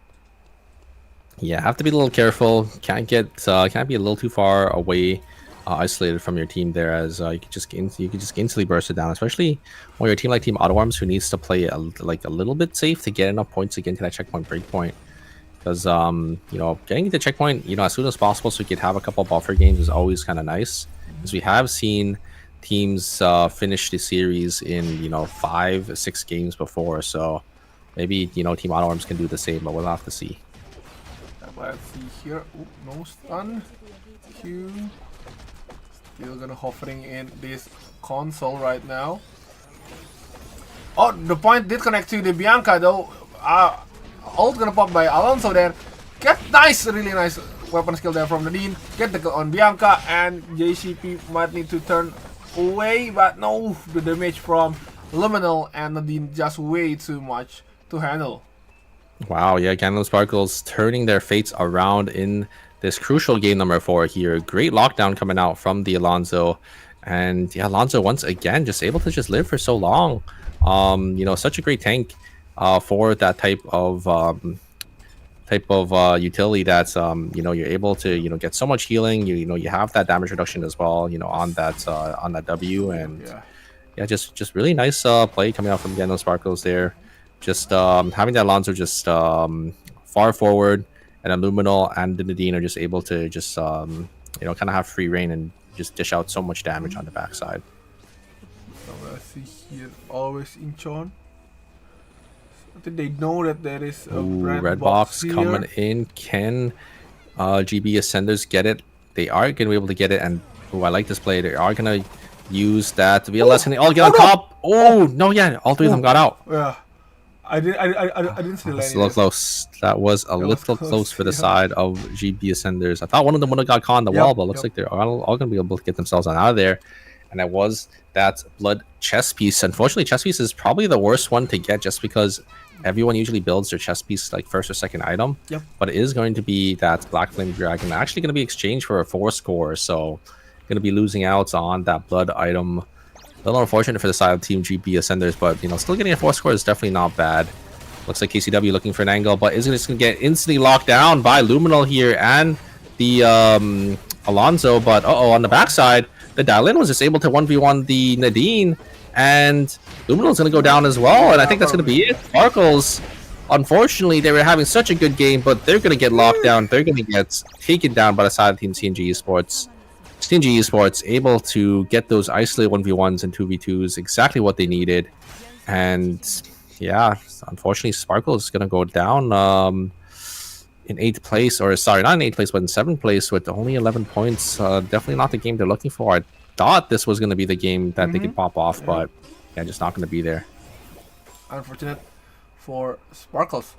Yeah, have to be a little careful. Can't be a little too far away, isolated from your team there, as you could just instantly burst it down. Especially when your team like Team Auto Arms, who needs to play a little bit safe to get enough points to get into that checkpoint breakpoint. Because you know, getting into checkpoint, you know, as soon as possible, so you could have a couple buffer games is always kind of nice. Because we have seen teams finish the series in, you know, 5-6 games before, so maybe, you know, Team Auto Arms can do the same, but we'll have to see. Let's see here. Ooh, no stun. Q. Still gonna hovering in this console right now. Oh, the point did connect to the Bianca though. Ult gonna pop by Alonso there. Get nice, really nice weapon skill there from Nadine. Get the kill on Bianca, and JCP might need to turn away, but no, the damage from Luminal and Nadine just way too much to handle. Wow, yeah, Gundam Sparkles turning their fates around in this crucial game number 4 here. Great lockdown coming out from the Alonso, and yeah, Alonso once again just able to just live for so long. You know, such a great tank for that type of utility that's you know, you're able to, you know, get so much healing. You know, you have that damage reduction as well, you know, on that W, and yeah, just really nice play coming out from Gundam Sparkles there. Just having that Alonso just far forward, and Illuminal and the Nadine are just able to just you know, kind of have free reign and just dish out so much damage on the backside. So let's see here, always in Chon. I think they know that there is a red box here. Coming in. Can GB Ascenders get it? They are going to be able to get it, and I like this play. They are going to use that VLS and all get on top. Oh no, yeah, all three of them got out. Yeah. I didn't see the That's landing. a little close. That was a little close for the side of GB Ascenders. I thought one of them would have got caught on the wall, but it looks like they're all going to be able to get themselves on out of there. And that was that blood chess piece. Unfortunately, chess piece is probably the worst one to get just because everyone usually builds their chess piece like first or second item. Yep. But it is going to be that Black Flame Dragon. Actually going to be exchanged for a 4 score. So going to be losing out on that blood item. A little unfortunate for the side of Team GB Ascenders, but you know, still getting a 4 score is definitely not bad. Looks like KCW looking for an angle, but is just going to get instantly locked down by Luminal here and the Alonso. But on the backside, the Dylan was just able to 1v1 the Nadine, and Luminal's going to go down as well. And I think that's going to be it. Sparkles, unfortunately, they were having such a good game, but they're going to get locked down. They're going to get taken down by the side of Team CNG Esports. CNG Esports able to get those isolated 1v1s and 2v2s, exactly what they needed. And yeah, unfortunately, Sparkle is going to go down in 8th place, or sorry, not in 8th place, but in 7th place with only 11 points. Definitely not the game they're looking for. I thought this was going to be the game that they could pop off, but yeah, just not going to be there. Unfortunate for Sparkles.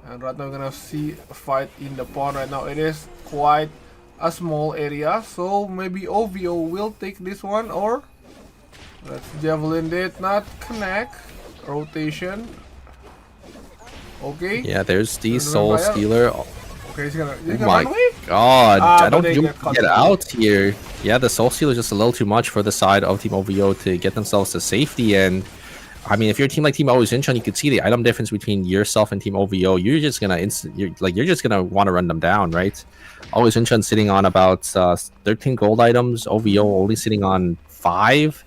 And right now we're going to see a fight in the pond right now. It is quite a small area, so maybe OVO will take this one, or let's Javelin did not connect. Rotation. Okay. Yeah, there's the Soul Stealer. Okay, he's gonna Oh my god, I don't think you can get out here. Yeah, the Soul Stealer is just a little too much for the side of Team OVO to get themselves to safety. And I mean, if you're a team like Team Always Incheon, you could see the item difference between yourself and Team OVO. You're just gonna you're just gonna want to run them down, right? Always Incheon sitting on about 13 gold items. OVO only sitting on 5.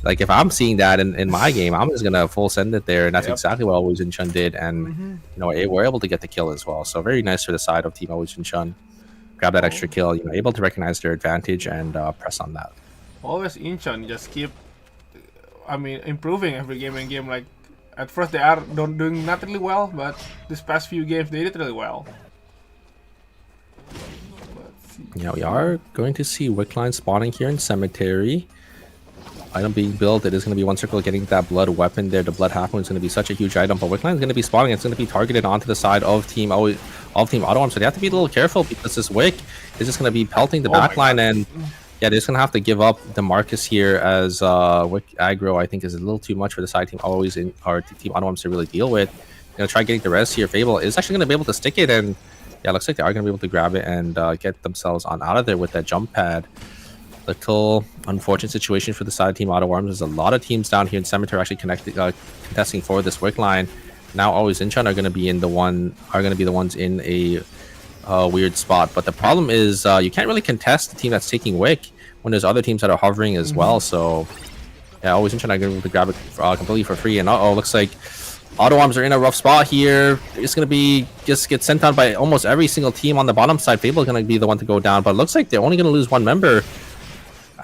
Like, if I'm seeing that in my game, I'm just gonna full send it there, and that's exactly what Always Incheon did. And you know, we're able to get the kill as well. So very nice for the side of Team Always Incheon. Grab that extra kill, you know, able to recognize their advantage and press on that. Always Incheon just keep, I mean, improving every game and game. Like, at first they are doing not really well, but this past few games they did really well. Yeah, we are going to see Wickline spawning here in Cemetery. Item being built. It is going to be one circle getting that blood weapon there. The blood half moon is going to be such a huge item, but Wickline is going to be spawning. It's going to be targeted onto the side of Team Auto Arm, so they have to be a little careful because this Wick is just going to be pelting the backline, and yeah, they're just going to have to give up the Marcus here as Wick aggro. I think is a little too much for the side Team Always in or Team Auto Arms to really deal with. Going to try getting the res here. Fable is actually going to be able to stick it, and yeah, looks like they are going to be able to grab it and get themselves on out of there with that jump pad. Little unfortunate situation for the side of Team Auto Arms. There's a lot of teams down here in Cemetery actually contesting for this Wick line. Now Always Incheon are going to be the ones in a weird spot. But the problem is you can't really contest the team that's taking Wick when there's other teams that are hovering as well. So yeah, Always Incheon are going to be able to grab it completely for free. And looks like Auto Arms are in a rough spot here. It's going to be just get sent down by almost every single team on the bottom side. Fable is going to be the one to go down, but it looks like they're only going to lose one member.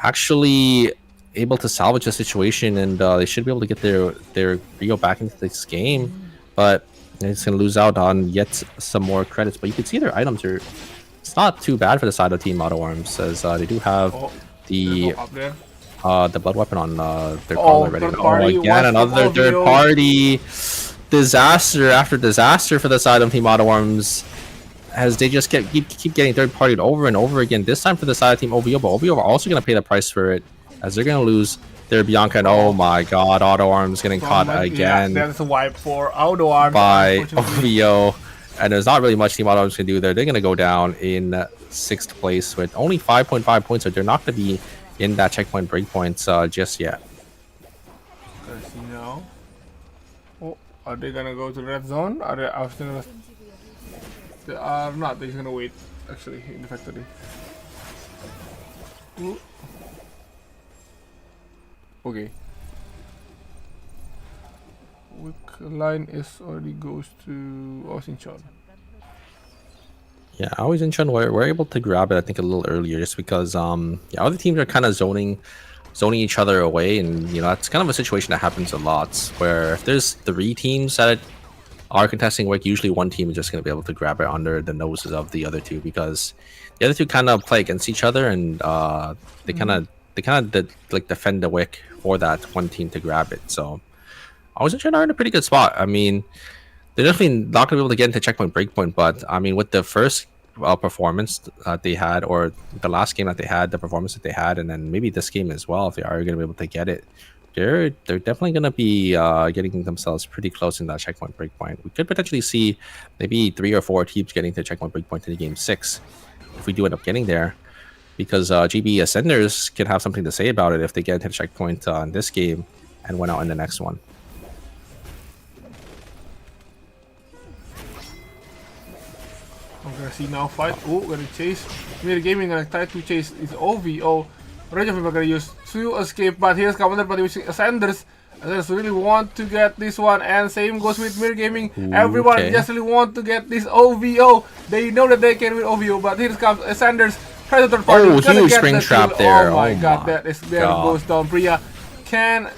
Actually able to salvage the situation, and they should be able to get their Rio back into this game, but they're just going to lose out on yet some more credits. But you can see their items are, it's not too bad for the side of Team Auto Arms, as they do have the blood weapon on their collar already. Again, another third party disaster after disaster for the side of Team Auto Arms, as they just keep getting third partied over and over again. This time for the side of Team OVO, but OVO are also going to pay the price for it, as they're going to lose their Bianca. And oh my god, Auto Arms getting caught again. Yeah, that's a wipe for Auto Arms by OVO, and there's not really much Team Auto Arms can do there. They're going to go down in 6th place with only 5.5 points, so they're not going to be in that checkpoint breakpoints just yet. Let's see now. Oh, are they going to go to the red zone? Are they after? They are not. They're just gonna wait, actually, in the factory. Ooh. Okay. Wick line is already goes to Always Incheon. Yeah, Always Incheon we're able to grab it, I think, a little earlier, just because yeah, other teams are kind of zoning each other away, and you know, that's kind of a situation that happens a lot, where if there's 3 teams that are contesting Wick, usually one team is just going to be able to grab it under the noses of the other two, because the other two kind of play against each other, and they kind of they kind of like defend the wick for that one team to grab it. So Ocean are in a pretty good spot. I mean, they're definitely not going to be able to get into checkpoint breakpoint, but I mean, with the first performance that they had, or the last game that they had, the performance that they had, and then maybe this game as well, if they are going to be able to get it, they're definitely going to be getting themselves pretty close in that checkpoint breakpoint. We could potentially see maybe 3 or 4 teams getting to checkpoint breakpoint in game 6 if we do end up getting there, because GB Ascenders can have something to say about it if they get into the checkpoint in this game and went out in the next one. I'm gonna see now fight. Oh, gonna chase. Mir Gaming gonna try to chase his OVO. Rage of him are gonna use to escape, but here's counter by using Ascenders. Ascenders really want to get this one, and same goes with Mir Gaming. Everyone okay. just really want to get this OVO. They know that they can win OVO, but here comes Ascenders. Try to third party. Oh, Gonna huge get spring the trap kill. there. Oh my Oh god, my that is there God. goes down. Priya can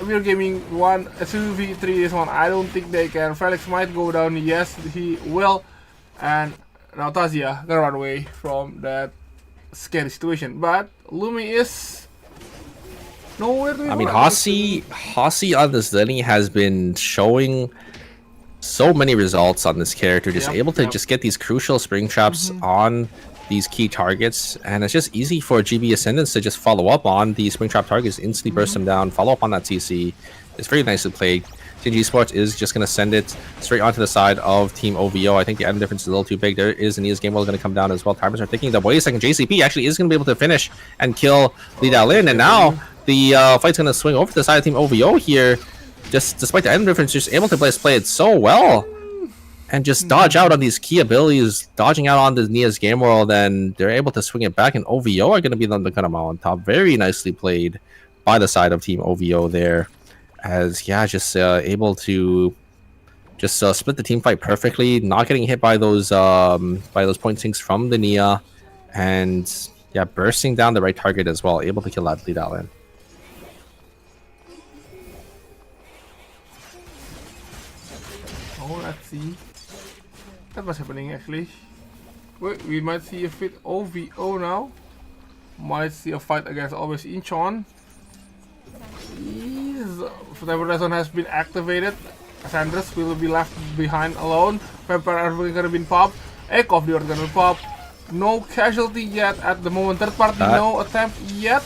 Mir Gaming 2v3 this one. I don't think they can. Felix might go down. Yes, he will. And now Tazia gonna run away from that scary situation. But Lumi is nowhere to be I mean, found. Hossie on this Lenny has been showing so many results on this character, just Yep, able to yep. just get these crucial spring traps on these key targets, and it's just easy for GB Ascendants to just follow up on these spring trap targets, instantly burst them down, follow up on that CC. It's very nicely played. TNG Sports is just going to send it straight onto the side of Team OVO. I think the item difference is a little too big. There is Ania's game world going to come down as well. Timers are thinking that, wait a second, JCP actually is going to be able to finish and kill Lee Dalin, and now the fight's going to swing over to the side of Team OVO here. Just despite the item difference, just able to play it so well and just dodge out on these key abilities, dodging out on the Nia's game world, and they're able to swing it back, and OVO are going to be the one to come out on top. Very nicely played by the side of Team OVO there, as just able to just split the team fight perfectly, not getting hit by those point sinks from the Nia, and bursting down the right target as well, able to kill that lead out in. Oh, let's see. That was happening actually. Wait, we might see a fit OVO now. Might see a fight against always Incheon. Whatever zone has been activated. Sanders will be left behind alone. Vampire are gonna be popped. Echo of the Earth gonna pop. No casualty yet at the moment. Third party, no attempt yet.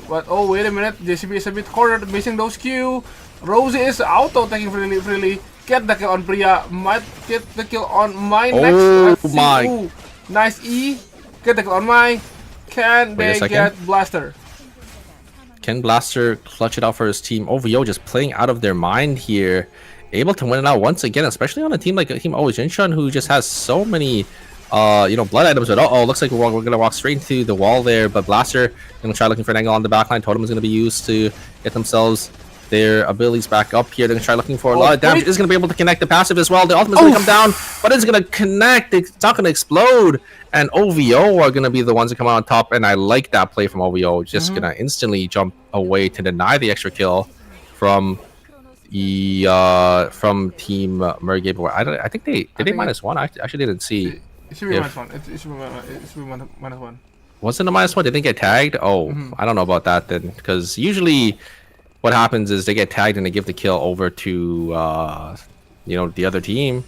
But oh, wait a minute. JCB is a bit cornered, missing those Q. Rosie is auto taking freely. Get the kill on Priya. Might get the kill on Mai next. Let's see. My. Ooh, nice E. Get the kill on Mai. Can Wait a they second. get Blaster? Can Blaster clutch it out for his team? OVO just playing out of their mind here. Able to win it out once again, especially on a team like Team Jinshan, who just has so many blood items. But looks like we're gonna walk straight into the wall there. But Blaster gonna try looking for an angle on the backline. Totem is gonna be used to get themselves their abilities back up here. They're gonna try looking for a lot of damage. Is gonna be able to connect the passive as well. The ultimate is gonna come down, but it's gonna connect. It's not gonna explode. And OVO are gonna be the ones that come out on top. And I like that play from OVO. Just gonna instantly jump away to deny the extra kill from the Team Mergame. I think they -1. I actually didn't see. It should be -1. It should be -1. Wasn't a -1? They didn't get tagged. Oh, I don't know about that then, because usually what happens is they get tagged and they give the kill over to the other team,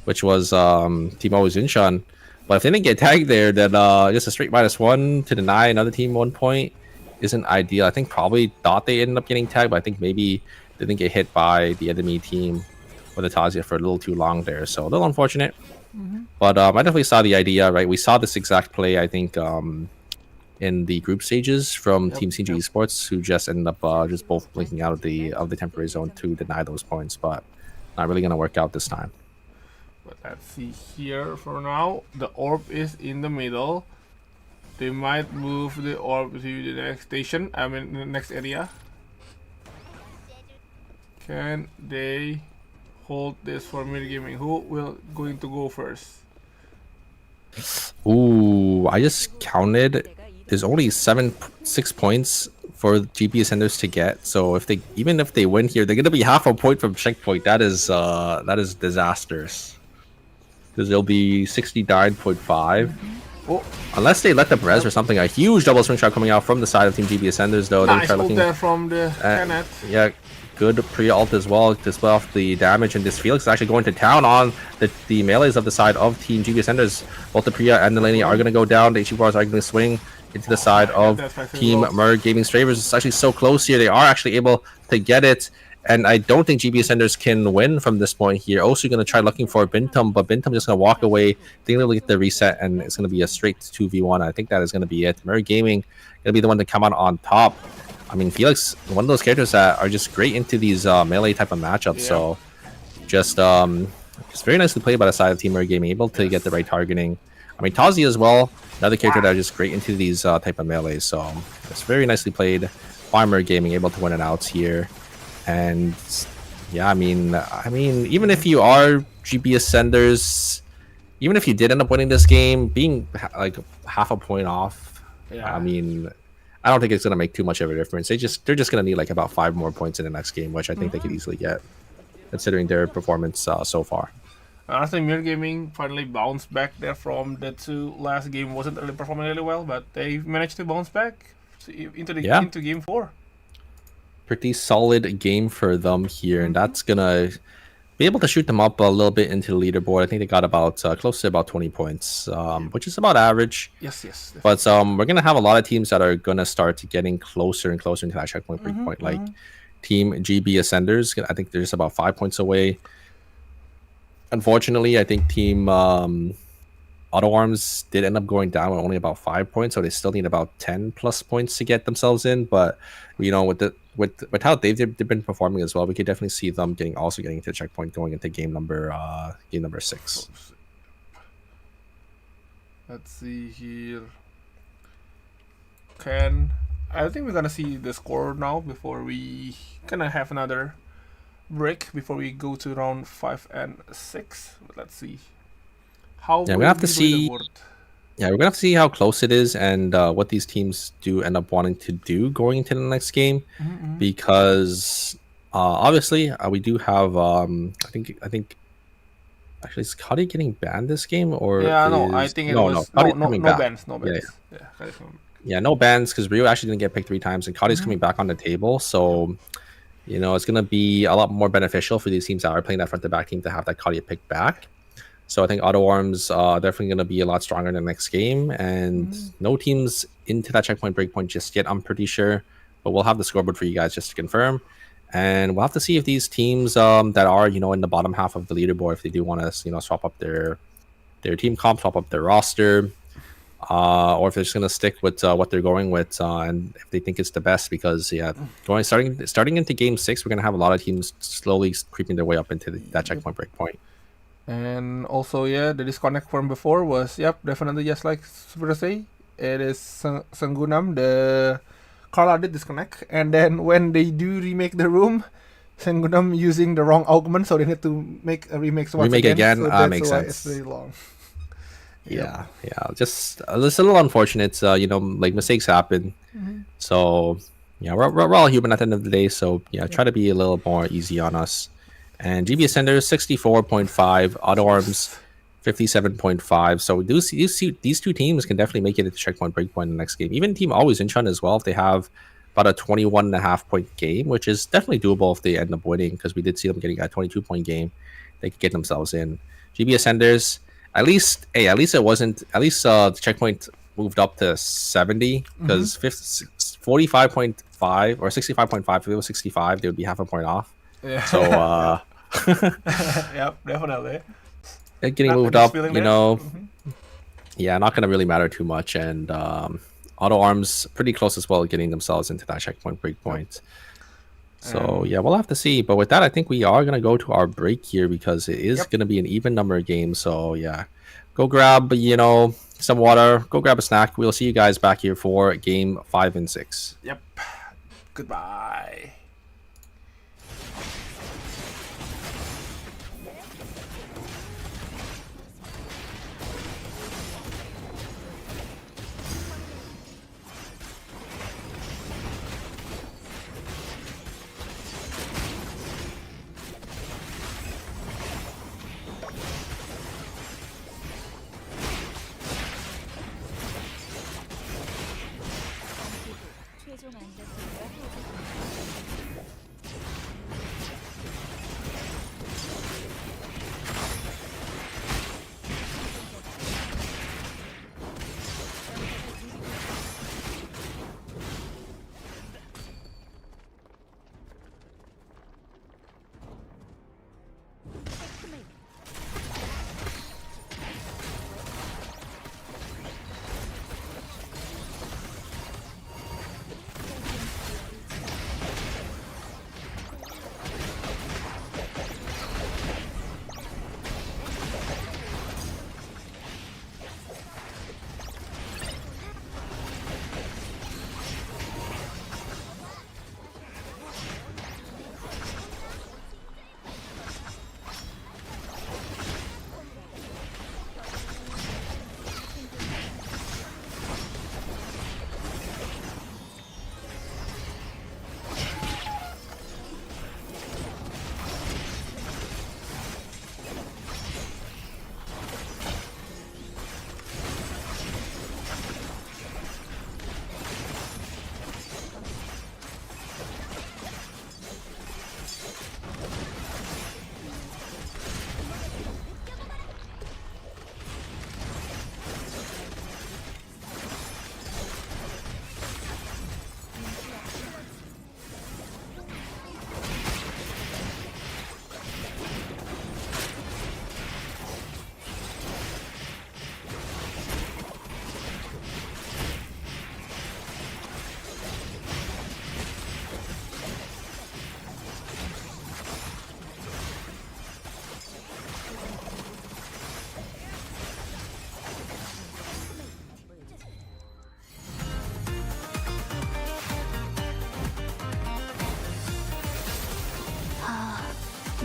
which was Team Zinshan. But if they didn't get tagged there, then just a straight -1 to deny another team 1 point isn't ideal. I think probably thought they ended up getting tagged, but I think maybe they didn't get hit by the enemy team or the Tazia for a little too long there. So a little unfortunate. But I definitely saw the idea, right? We saw this exact play, I think, in the group stages from Team CG Esports, who just ended up just both blinking out of the temporary zone to deny those points, but not really gonna work out this time. But let's see here for now. The orb is in the middle. They might move the orb to the next station. I mean, the next area. Can they hold this for mid gaming? Who will going to go first? Ooh, I just counted. There's only 6 points for GP Ascenders to get. So even if they win here, they're gonna be half a point from checkpoint. That is disastrous. Because they'll be 69.5. Oh, Unless they let the res or something. A huge double swing shot coming out from the side of Team GB Ascenders, though. They nice try ult looking there from the Kenneth. yeah, good pre-ult as well to split off the damage, and this Felix is actually going to town on the melees of the side of Team GB Ascenders. Both the Priya and the Laney are going to go down. The HE bars are going to swing into the side of Team Merg Gaming Stravers. It's actually so close here. They are actually able to get it, and I don't think GB Ascenders can win from this point here. Also going to try looking for Bintum, but Bintum just going to walk away. Think they'll get the reset, and it's going to be a straight 2v1. I think that is going to be it. Merg Gaming going to be the one to come out on top. I mean, Felix, one of those characters that are just great into these melee type of matchups. Yeah. So just very nicely played by the side of Team Merg Gaming, able to get the right targeting. I mean, Tazi as well, another character that are just great into these type of melees. So it's very nicely played by Merg Gaming, able to win an outs here. And yeah, I mean, even if you are GB Ascenders, even if you did end up winning this game, being like half a point off, Yeah. I mean, I don't think it's gonna make too much of a difference. They're just gonna need like about 5 more points in the next game, which I think they could easily get, considering their performance so far. I think Mirror Gaming finally bounced back there from the two last game. Wasn't really performing really well, but they managed to bounce back into game 4. Pretty solid game for them here, and that's gonna be able to shoot them up a little bit into the leaderboard. I think they got about close to about 20 points, which is about average. Yes, definitely. But we're gonna have a lot of teams that are gonna start getting closer and closer into that checkpoint breakpoint. Like Team GB Ascenders, I think they're just about 5 points away. Unfortunately, I think Team Auto Arms did end up going down with only about 5 points, so they still need about 10 plus points to get themselves in. But you know, with how they've been performing as well, we could definitely see them getting into the checkpoint going into game number 6. Let's see here. I think we're gonna see the score now before we gonna have another break before we go to round 5 and 6. Let's see. How Yeah, we have to see. Yeah, we're gonna have to see how close it is and what these teams do end up wanting to do going into the next game, because obviously we do have I think actually is Cuddy getting banned this game, or I think it was no bans. Yeah, no bans, because Rio actually didn't get picked 3 times, and Cuddy's coming back on the table, so you know it's gonna be a lot more beneficial for these teams that are playing that front to back team to have that Cuddy picked back. So I think Auto Arms definitely going to be a lot stronger in the next game, and no teams into that checkpoint breakpoint just yet, I'm pretty sure. But we'll have the scoreboard for you guys just to confirm, and we'll have to see if these teams that are in the bottom half of the leaderboard, if they do want to swap up their team comp, swap up their roster, or if they're just going to stick with what they're going with, and if they think it's the best. Because starting into game 6, we're going to have a lot of teams slowly creeping their way up into that checkpoint breakpoint. And also, the disconnect from before was, definitely just like Super say, it is Sanggunam, the Carla did disconnect, and then when they do remake the room, Sanggunam using the wrong augment, so they need to make a remix once again. So that's makes why sense. it's very long. Yeah, just it's a little unfortunate. Like mistakes happen. So yeah, we're all human at the end of the day. So yeah, try to be a little more easy on us. And GB Ascenders 64.5, Auto Arms 57.5. So we do see these two teams can definitely make it at the checkpoint breakpoint in the next game. Even Team Always Incheon as well, if they have about a 21.5 point game, which is definitely doable if they end up winning, because we did see them getting a 22 point game. They could get themselves in. GB Ascenders, at least it wasn't, at least the checkpoint moved up to 70, because 45.5 or 65.5, if it was 65, they would be half a point off. Yeah. So yep, definitely. It getting moved up, yeah, not gonna really matter too much. And Auto Arms pretty close as well, getting themselves into that checkpoint breakpoint. So yeah, we'll have to see. But with that, I think we are gonna go to our break here, because it is gonna be an even number of games. So yeah, go grab some water, go grab a snack. We'll see you guys back here for game 5 and 6. Yep. Goodbye.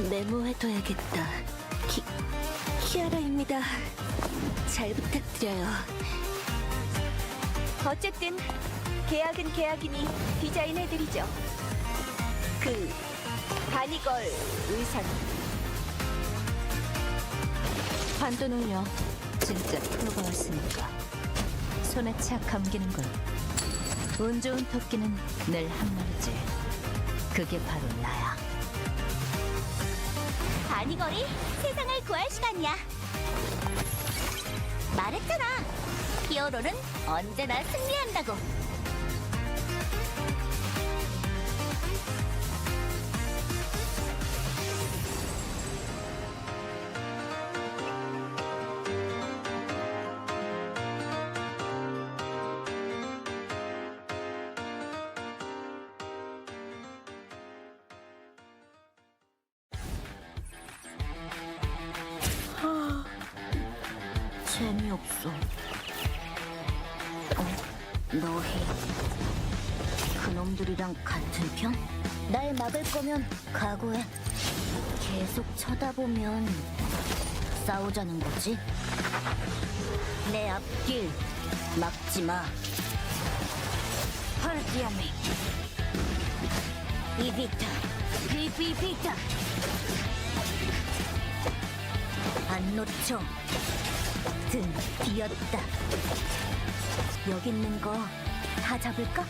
메모해둬야겠다. 키아라입니다. 잘 부탁드려요. 어쨌든 계약은 계약이니 디자인해드리죠. 그 바니걸 의상. 판도는요, 진짜 프로가 왔으니까 손에 착 감기는 걸. 운 좋은 토끼는 늘 한 마리지. 그게 바로 나야. 바니걸이 세상을 구할 시간이야. 말했잖아. 히어로는 언제나 승리한다고. 재미없어. 너희 그놈들이랑 같은 편? 날 막을 거면 각오해. 계속 쳐다보면 싸우자는 거지? 내 앞길 막지 마. 파르티아미 이비타 비비비타 안 놓쳐. 등 비었다. 여기 있는 거 다 잡을까?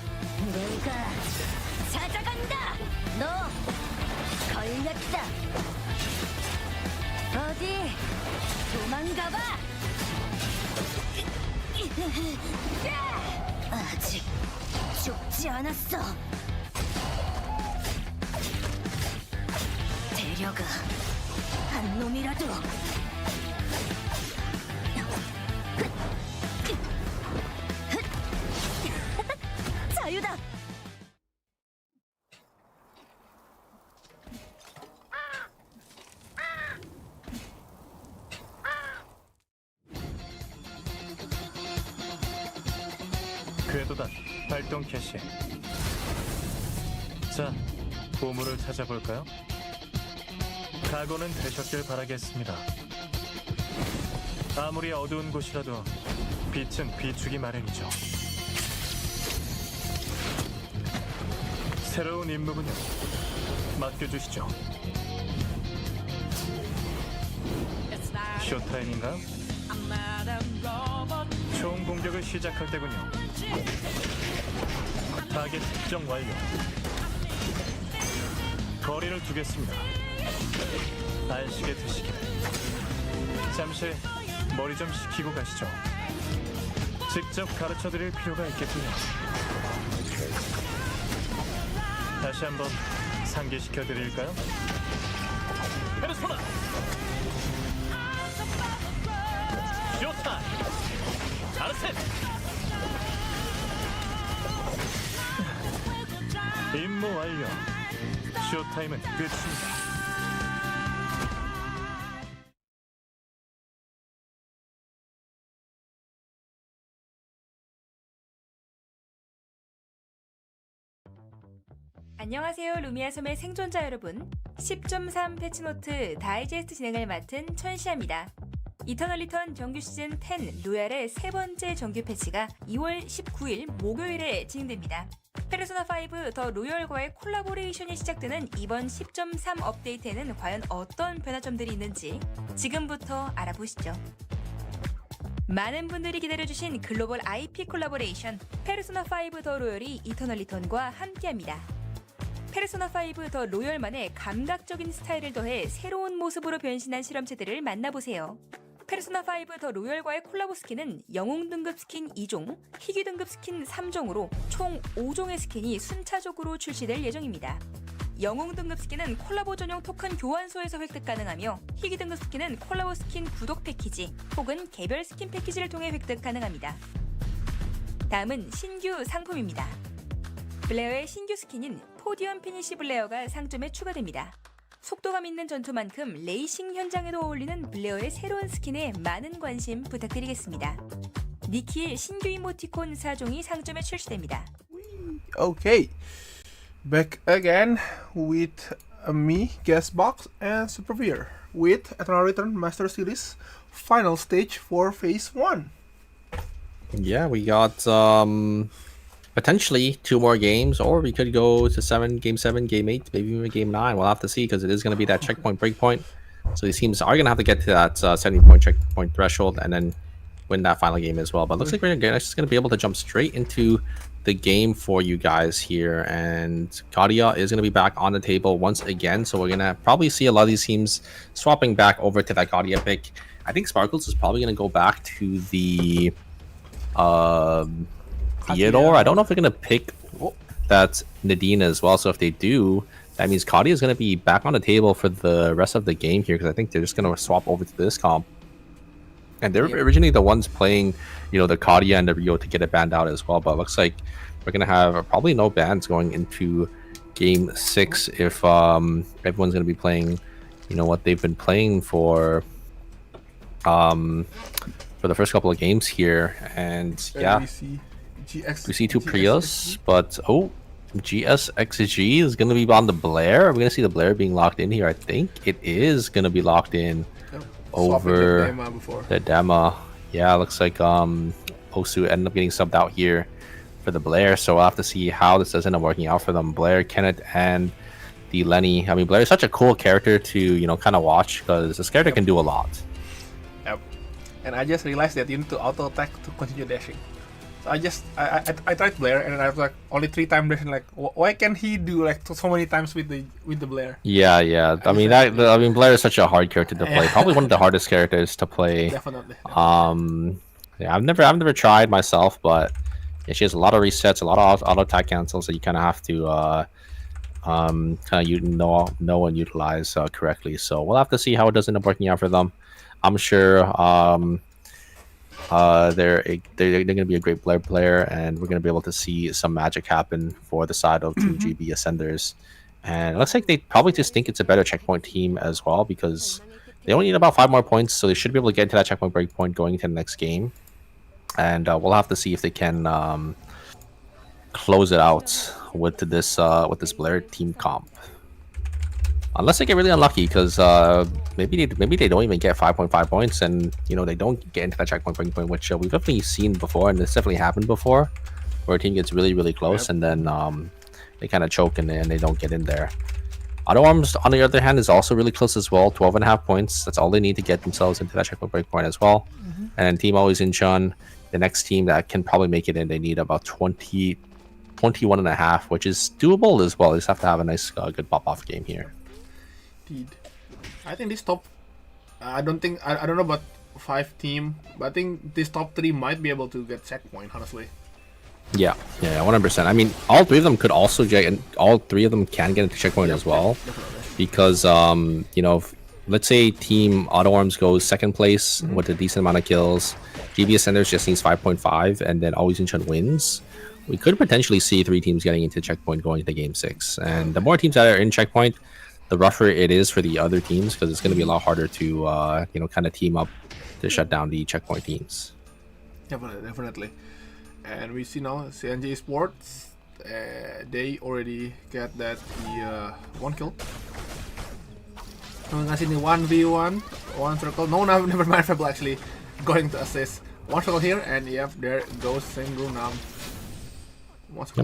내가 찾아간다. 너 걸렸다. 어디 도망가봐. 아직 죽지 않았어. 데려가. 한 놈이라도. 자유다. 궤도단 발동 캐시. 자, 보물을 찾아볼까요? 각오는 되셨길 바라겠습니다. 아무리 어두운 곳이라도 빛은 비추기 마련이죠. 새로운 임무군요. 맡겨주시죠. 쇼타임인가요? 총 공격을 시작할 때군요. 타겟 특정 완료. 거리를 두겠습니다. 안식에 드시길. 잠시 머리 좀 식히고 가시죠. 직접 가르쳐드릴 필요가 있겠군요. 다시 한번 상기시켜드릴까요? 페르소나! 쇼타임! 아르센! 임무 완료. 쇼타임은 끝입니다. 안녕하세요, 루미아 섬의 생존자 여러분. 10.3 패치노트 다이제스트 진행을 맡은 천시아입니다. 이터널 리턴 정규 시즌 10 로얄의 세 번째 정규 패치가 2월 19일 목요일에 진행됩니다. 페르소나 5 더 로열과의 콜라보레이션이 시작되는 이번 10.3 업데이트에는 과연 어떤 변화점들이 있는지 지금부터 알아보시죠. 많은 분들이 기다려주신 글로벌 IP 콜라보레이션 페르소나 5 더 로열이 이터널 리턴과 함께합니다. 페르소나 5 더 로열만의 감각적인 스타일을 더해 새로운 모습으로 변신한 실험체들을 만나보세요. 페르소나 5 더 로열과의 콜라보 스킨은 영웅 등급 스킨 2종, 희귀 등급 스킨 3종으로 총 5종의 스킨이 순차적으로 출시될 예정입니다. 영웅 등급 스킨은 콜라보 전용 토큰 교환소에서 획득 가능하며 희귀 등급 스킨은 콜라보 스킨 구독 패키지 혹은 개별 스킨 패키지를 통해 획득 가능합니다. 다음은 신규 상품입니다. 블레어의 신규 스킨인 포디엄 피니시 블레어가 상점에 추가됩니다. 속도감 있는 전투만큼 레이싱 현장에도 어울리는 블레어의 새로운 스킨에 많은 관심 부탁드리겠습니다. 니키의 신규 이모티콘 4종이 상점에 출시됩니다. Okay, back again with me, Gasbox, and Supervier with Eternal Return Master Series final stage for Phase 1. Yeah, we got potentially 2 more games, or we could go to game 7, game 8, maybe even game 9. We'll have to see because it is going to be that checkpoint breakpoint. So these teams are going to have to get to that 70-point checkpoint threshold and then win that final game as well. But it looks like we're just going to be able to jump straight into the game for you guys here. And Kadia is going to be back on the table once again. So we're going to probably see a lot of these teams swapping back over to that Kadia pick. I think Sparkles is probably going to go back to the Theodore. I don't know if they're going to pick that Nadine as well. So if they do, that means Kadia is going to be back on the table for the rest of the game here, because I think they're just going to swap over to this comp. And they're originally the ones playing, you know, the Kadia and the Rio to get it banned out as well. But it looks like we're going to have probably no bans going into game 6 if everyone's going to be playing, you know, what they've been playing for the first couple of games here. And yeah, we see 2 Prius, but GSXG is going to be on the Blair. Are we going to see the Blair being locked in here? I think it is going to be locked in over the Dema. Yeah, looks like Osu ended up getting subbed out here for the Blair, so we'll have to see how this does end up working out for them. Blair, Kenneth, and the Lenny. I mean, Blair is such a cool character to, you know, kind of watch, because this character can do a lot. Yep. And I just realized that you need to auto attack to continue dashing. So I tried Blair, and I was like only 3 times dashing. Like, why can he do like so many times with the Blair? Yeah. I mean, Blair is such a hard character to play. Probably one of the hardest characters to play. Definitely. Yeah, I've never tried myself, but yeah, she has a lot of resets, a lot of auto attack cancels, so you kind of have to kind of know and utilize correctly. So we'll have to see how it does end up working out for them. I'm sure they're going to be a great Blair player, and we're going to be able to see some magic happen for the side of Team GB Ascenders. And it looks like they probably just think it's a better checkpoint team as well, because they only need about 5 more points, so they should be able to get into that checkpoint breakpoint going into the next game. And we'll have to see if they can close it out with this Blair team comp. Unless they get really unlucky, because maybe they don't even get 5.5 points, and you know, they don't get into that checkpoint breakpoint, which we've definitely seen before, and it's definitely happened before, where a team gets really close, and then they kind of choke and they don't get in there. Auto Arms, on the other hand, is also really close as well. 12.5 points. That's all they need to get themselves into that checkpoint breakpoint as well. And then Team Always in Chun, the next team that can probably make it in, they need about 21.5, which is doable as well. They just have to have a nice, good pop-off game here. Indeed. I think this top, I don't know about 5 team, but I think this top 3 might be able to get checkpoint, honestly. Yeah, 100%. I mean, all 3 of them could also get, and all 3 of them can get into checkpoint as well, because you know, let's say Team Auto Arms goes 2nd place with a decent amount of kills, GB Ascenders just needs 5.5, and then Always in Chun wins. We could potentially see 3 teams getting into checkpoint going into game 6, and the more teams that are in checkpoint, the rougher it is for the other teams, because it's going to be a lot harder to you know, kind of team up to shut down the checkpoint teams. Definitely. And we see now CNG Sports, they already get that the 1 kill. Ngasih nih 1v1, 1 circle. No, never mind. Fable actually going to assist. 1 circle here, and yep, there goes Sengu Nam.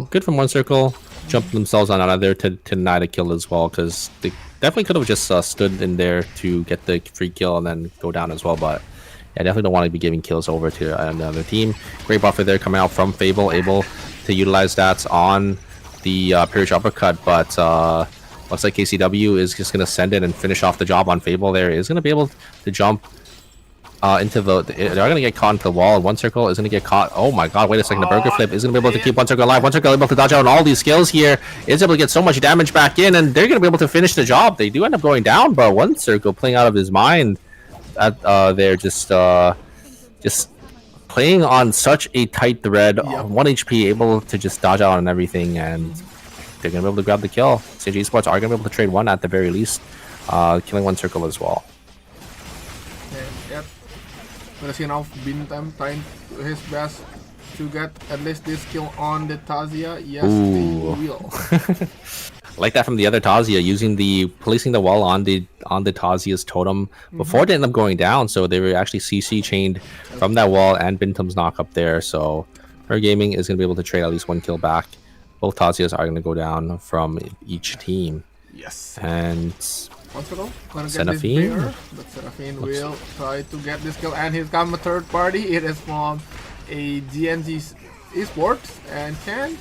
Good from 1 circle. Jump themselves on out of there to deny the kill as well, because they definitely could have just stood in there to get the free kill and then go down as well, but I definitely don't want to be giving kills over to another team. Great buffer there coming out from Fable, able to utilize that on the Pyrrhic uppercut, but looks like KCW is just going to send it and finish off the job on Fable there. Is going to be able to jump into they're going to get caught into the wall. 1 circle is going to get caught. Oh my god, wait a second. The burger flip is going to be able to keep 1 circle alive. 1 circle able to dodge out on all these skills here. Is able to get so much damage back in, and they're going to be able to finish the job. They do end up going down, but 1 circle playing out of his mind. They're just playing on such a tight thread. 1 HP, able to just dodge out on everything, and they're going to be able to grab the kill. CG Sports are going to be able to trade 1 at the very least, killing 1 circle as well. Yep. We're see now Bintam trying his best to get at least this kill on the Tazia. Yes, they will. like that from the other Tazia, placing the wall on the Tazia's totem before they end up going down. So they were actually CC chained from that wall and Bintum's knock up there. So her gaming is going to be able to trade at least 1 kill back. Both Tazias are going to go down from each team. Yes. And Once ago, gonna get Seraphine. this bear, but Seraphine will try to get this kill, and he's got a third party. It is from a GNG esports, and can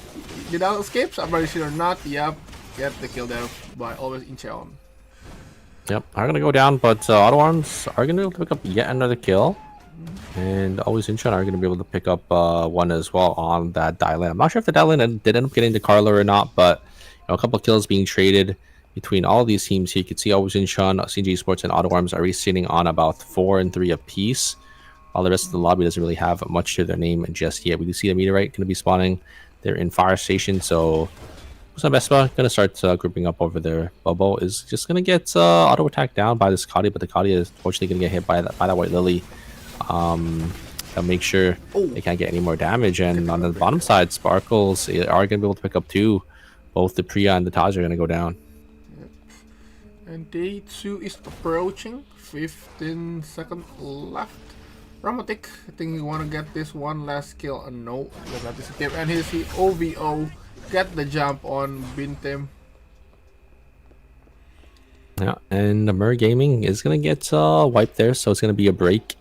Vidal escape? I'm pretty sure not. Yep, get the kill there by always Incheon. Yep, are going to go down, but Auto Arms are going to be able to pick up yet another kill. And always Incheon are going to be able to pick up one as well on that Dylan. I'm not sure if the Dylan did end up getting to Carla or not, but a couple of kills being traded between all these teams here. You can see always Incheon, CG Sports, and Auto Arms are sitting on about 4 and 3 apiece. While the rest of the lobby doesn't really have much to their name just yet. We do see the meteorite going to be spawning. They're in fire station, so Vespa going to start grouping up over there. Bobo is just going to get auto attack down by this Kadi, but the Kadi is fortunately going to get hit by that white lily. That'll make sure they can't get any more damage. And on the bottom side, Sparkles are going to be able to pick up 2. Both the Priya and the Taj are going to go down. And day 2 is approaching. 15 seconds left. Dramatic, I think you want to get this one last kill. No, look at this escape. And here's the OVO. Get the jump on Bintem. Yeah, and the Mer Gaming is going to get wiped there, so it's going to be a break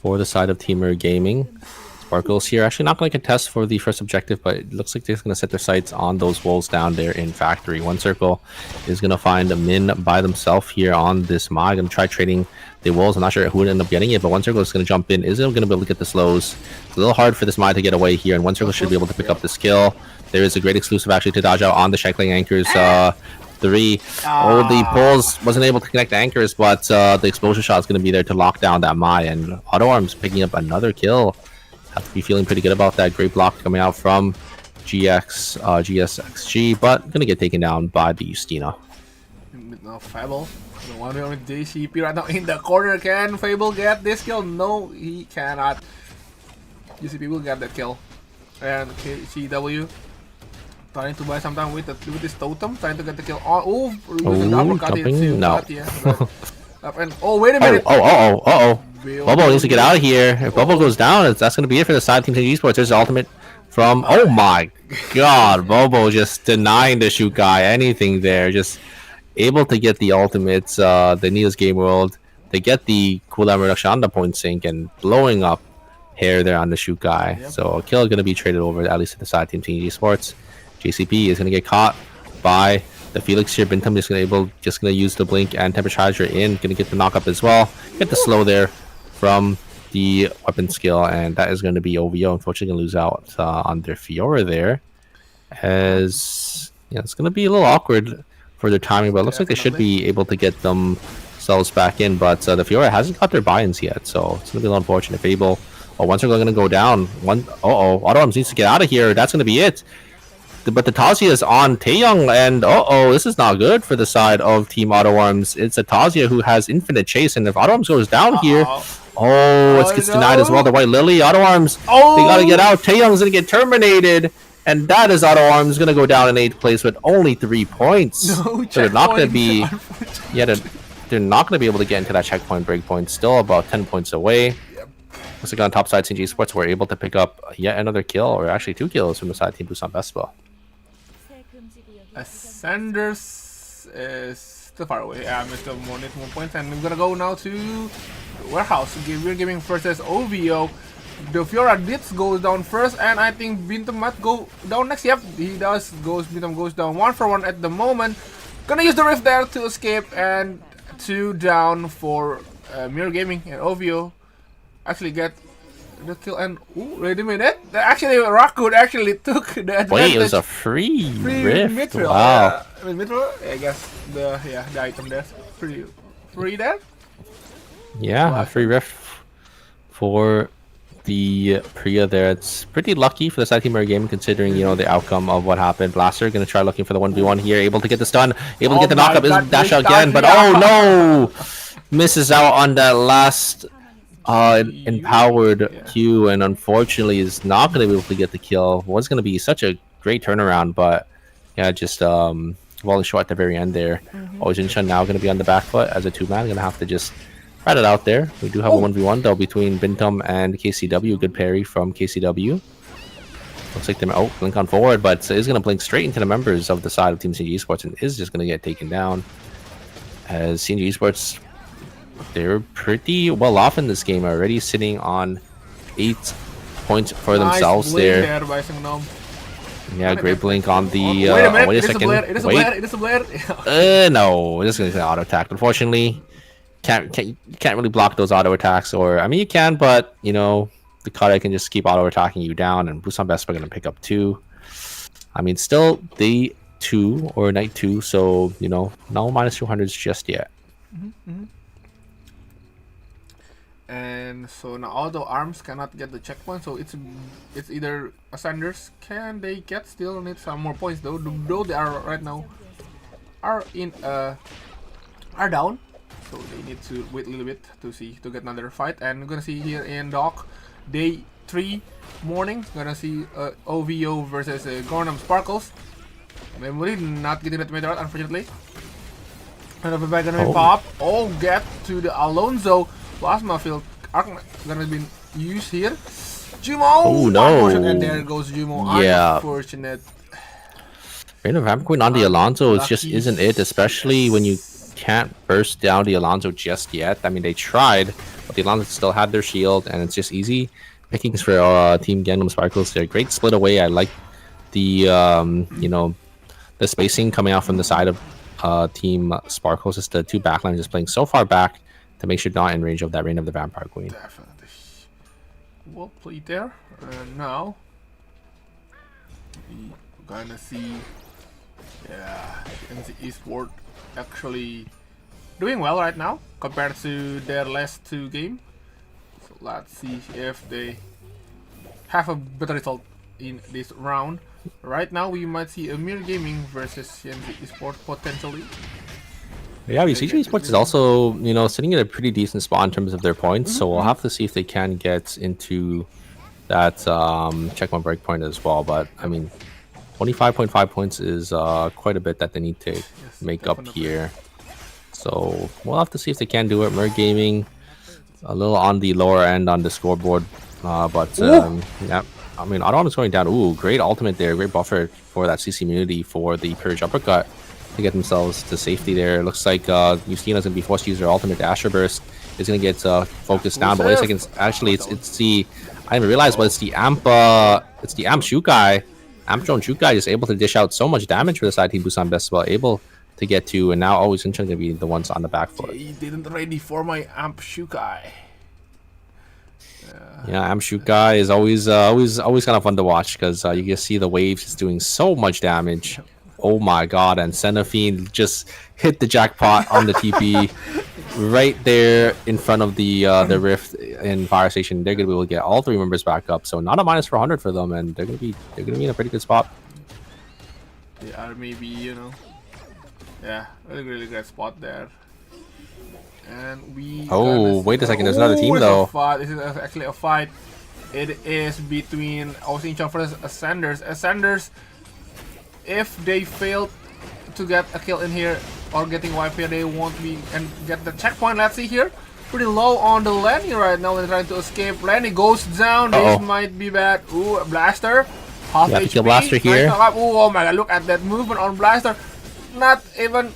for the side of Team Mer Gaming. Sparkles here actually not going to contest for the first objective, but it looks like they're going to set their sights on those wolves down there in Factory. One Circle is going to find a Min by themselves here on this Mai. Going to try trading the wolves. I'm not sure who would end up getting it, but One Circle is going to jump in. Is going to be able to get the slows. It's a little hard for this Mai to get away here, and One Circle should be able to pick up this kill. There is a great exclusive actually to dodge out on the Shackling Anchors 3. Oh, the pulls wasn't able to connect the anchors, but the exposure shot is going to be there to lock down that Mai, and Auto Arms picking up another kill. Have to be feeling pretty good about that. Great block coming out from GSXG, but gonna get taken down by the Justina. Fable, the one with JCP right now in the corner. Can Fable get this kill? No, he cannot. JCP will get that kill. And KCW trying to buy some time with this totem, trying to get the kill. Oh, jumping? No. And oh, wait a minute. Bobo needs to get out of here. If Bobo goes down, that's going to be it for the side team Team Esports. There's the ultimate from... Oh my god. Bobo just denying the shoot guy anything there. Just able to get the ultimates. The Neos Game World. They get the cooldown reduction on the point sync and blowing up hair there on the shoot guy. Yep. So a kill is going to be traded over, at least to the side team Team Esports. JCP is going to get caught by the Felix here. Bintum just going to use the blink and temperature hydra in. Going to get the knock up as well. Get the slow there from the weapon skill, and that is going to be OVO. Unfortunately, going to lose out on their Fiora there. As yeah, it's going to be a little awkward for their timing, but it looks like they should be able to get themselves back in. But the Fiora hasn't got their buy-ins yet, so it's going to be a little unfortunate. Fable, once they're going to go down. Auto Arms needs to get out of here. That's going to be it. But the Tazia is on Taeyong, and this is not good for the side of Team Auto Arms. It's a Tazia who has infinite chase, and if Auto Arms goes down here, it gets denied as well. The White Lily, Auto Arms, they gotta get out. Taeyong's gonna get terminated, and that is Auto Arms gonna go down in 8th place with only 3 points. So they're not gonna be, they're not gonna be able to get into that checkpoint breakpoint. Still about 10 points away. Looks like on top side, CG Sports were able to pick up yet another kill, or actually 2 kills from the side team Busan Vespa. Sanders is still far away. Yeah, Mr. More points, and we're gonna go now to Warehouse. We're giving versus OVO. The Fiora Ditz goes down first, and I think Bintum might go down next. Yep, he does. Bintum goes down 1-for-1 at the moment. Gonna use the Rift there to escape, and 2 down for Mirror Gaming, and OVO actually get the kill. And wait a minute, actually Rakun actually took the advantage. Wait, it was a free rift. Mithril. Wow. Mithril, I guess the item there pretty free there. Yeah, a free rift for the Priya there. It's pretty lucky for the side team game, considering the outcome of what happened. Blaster gonna try looking for the 1v1 here, able to get the stun, able to get the knockup, is dash out again, but oh no, misses out on that last empowered Q, and unfortunately is not going to be able to get the kill. Was going to be such a great turnaround, but yeah, just falling short at the very end there. Always Insha now going to be on the back foot as a 2-man. Going to have to just ride it out there. We do have a 1v1 though between Bintum and KCW. Good parry from KCW. Looks like they blink on forward, but is going to blink straight into the members of the side of Team CNG Esports and is just going to get taken down. As CNG Esports, they're pretty well off in this game already, sitting on 8 points for themselves there. By Singnom. Yeah, great blink on the. Wait a minute, wait a it is second. a blare, it is a Wait. blare, it is a blare. No, just gonna say auto attack. Unfortunately, can't really block those auto attacks. Or I mean, you can, but you know, the Kare can just keep auto attacking you down, and Busan Best are gonna pick up 2. I mean, still day 2 or night 2, so you know, no -200s just yet. And so now although arms cannot get the checkpoint, so it's either Ascenders can they get, still need some more points though they are right now are down, so they need to wait a little bit to get another fight. And we're gonna see here in Dock day 3 morning, gonna see OVO versus Gornam Sparkles. Memory not getting that meteor unfortunately. Another back gonna be pop. Get to the Alonso. Plasma field arc gonna be used here. Jumo! Oh no! And there goes Jumo. Yeah. Unfortunate. Rain of Vamp Queen on the Alonso, it just isn't it, especially when you can't burst down the Alonso just yet. I mean, they tried, but the Alonso still had their shield, and it's just easy pickings for Team Gangnam Sparkles. They're great split away. I like the you know, the spacing coming out from the side of Team Sparkles. Just the 2 backlines just playing so far back to make sure not in range of that Reign of the Vampire Queen. Definitely. Well played there. And now we're gonna see NC Esport actually doing well right now compared to their last 2 games. So let's see if they have a better result in this round. Right now we might see a Mirror Gaming versus NC Esport potentially. Yeah, CG Esports is also, you know, sitting at a pretty decent spot in terms of their points, so we'll have to see if they can get into that checkpoint breakpoint as well. But I mean, 25.5 points is quite a bit that they need to make up here. So we'll have to see if they can do it. Mer Gaming, a little on the lower end on the scoreboard, but yeah. I mean, Auton is going down. Ooh, great ultimate there, great buffer for that CC immunity for the Purge uppercut to get themselves to safety there. Looks like Justina's gonna be forced to use her ultimate. Dasher burst is gonna get focused down. But wait a second, actually it's the, I didn't realize, but it's the Amp Shukai. Amp Drone Shukai is able to dish out so much damage for the side team. Busan Best well able to get to, and now always Incheon gonna be the ones on the back foot. He didn't ready for my Amp Shukai. Yeah, Amp Shukai is always kind of fun to watch because you can see the waves is doing so much damage. Oh my god, and Xenophine just hit the jackpot on the TP right there in front of the rift in Fire Station. They're gonna be able to get all 3 members back up, so not a -400 for them, and they're gonna be in a pretty good spot. They are maybe, you know, really great spot there. And we wait a second, there's another team though. This is actually a fight. It is between Incheon versus Ascenders. Ascenders, if they fail to get a kill in here or getting wiped here, they won't be and get the checkpoint. Let's see here. Pretty low on the Lenny right now. They're trying to escape. Lenny goes down. This might be bad. Ooh, Blaster. Half HP. Kill Blaster here. Ooh, oh my god, look at that movement on Blaster. Not even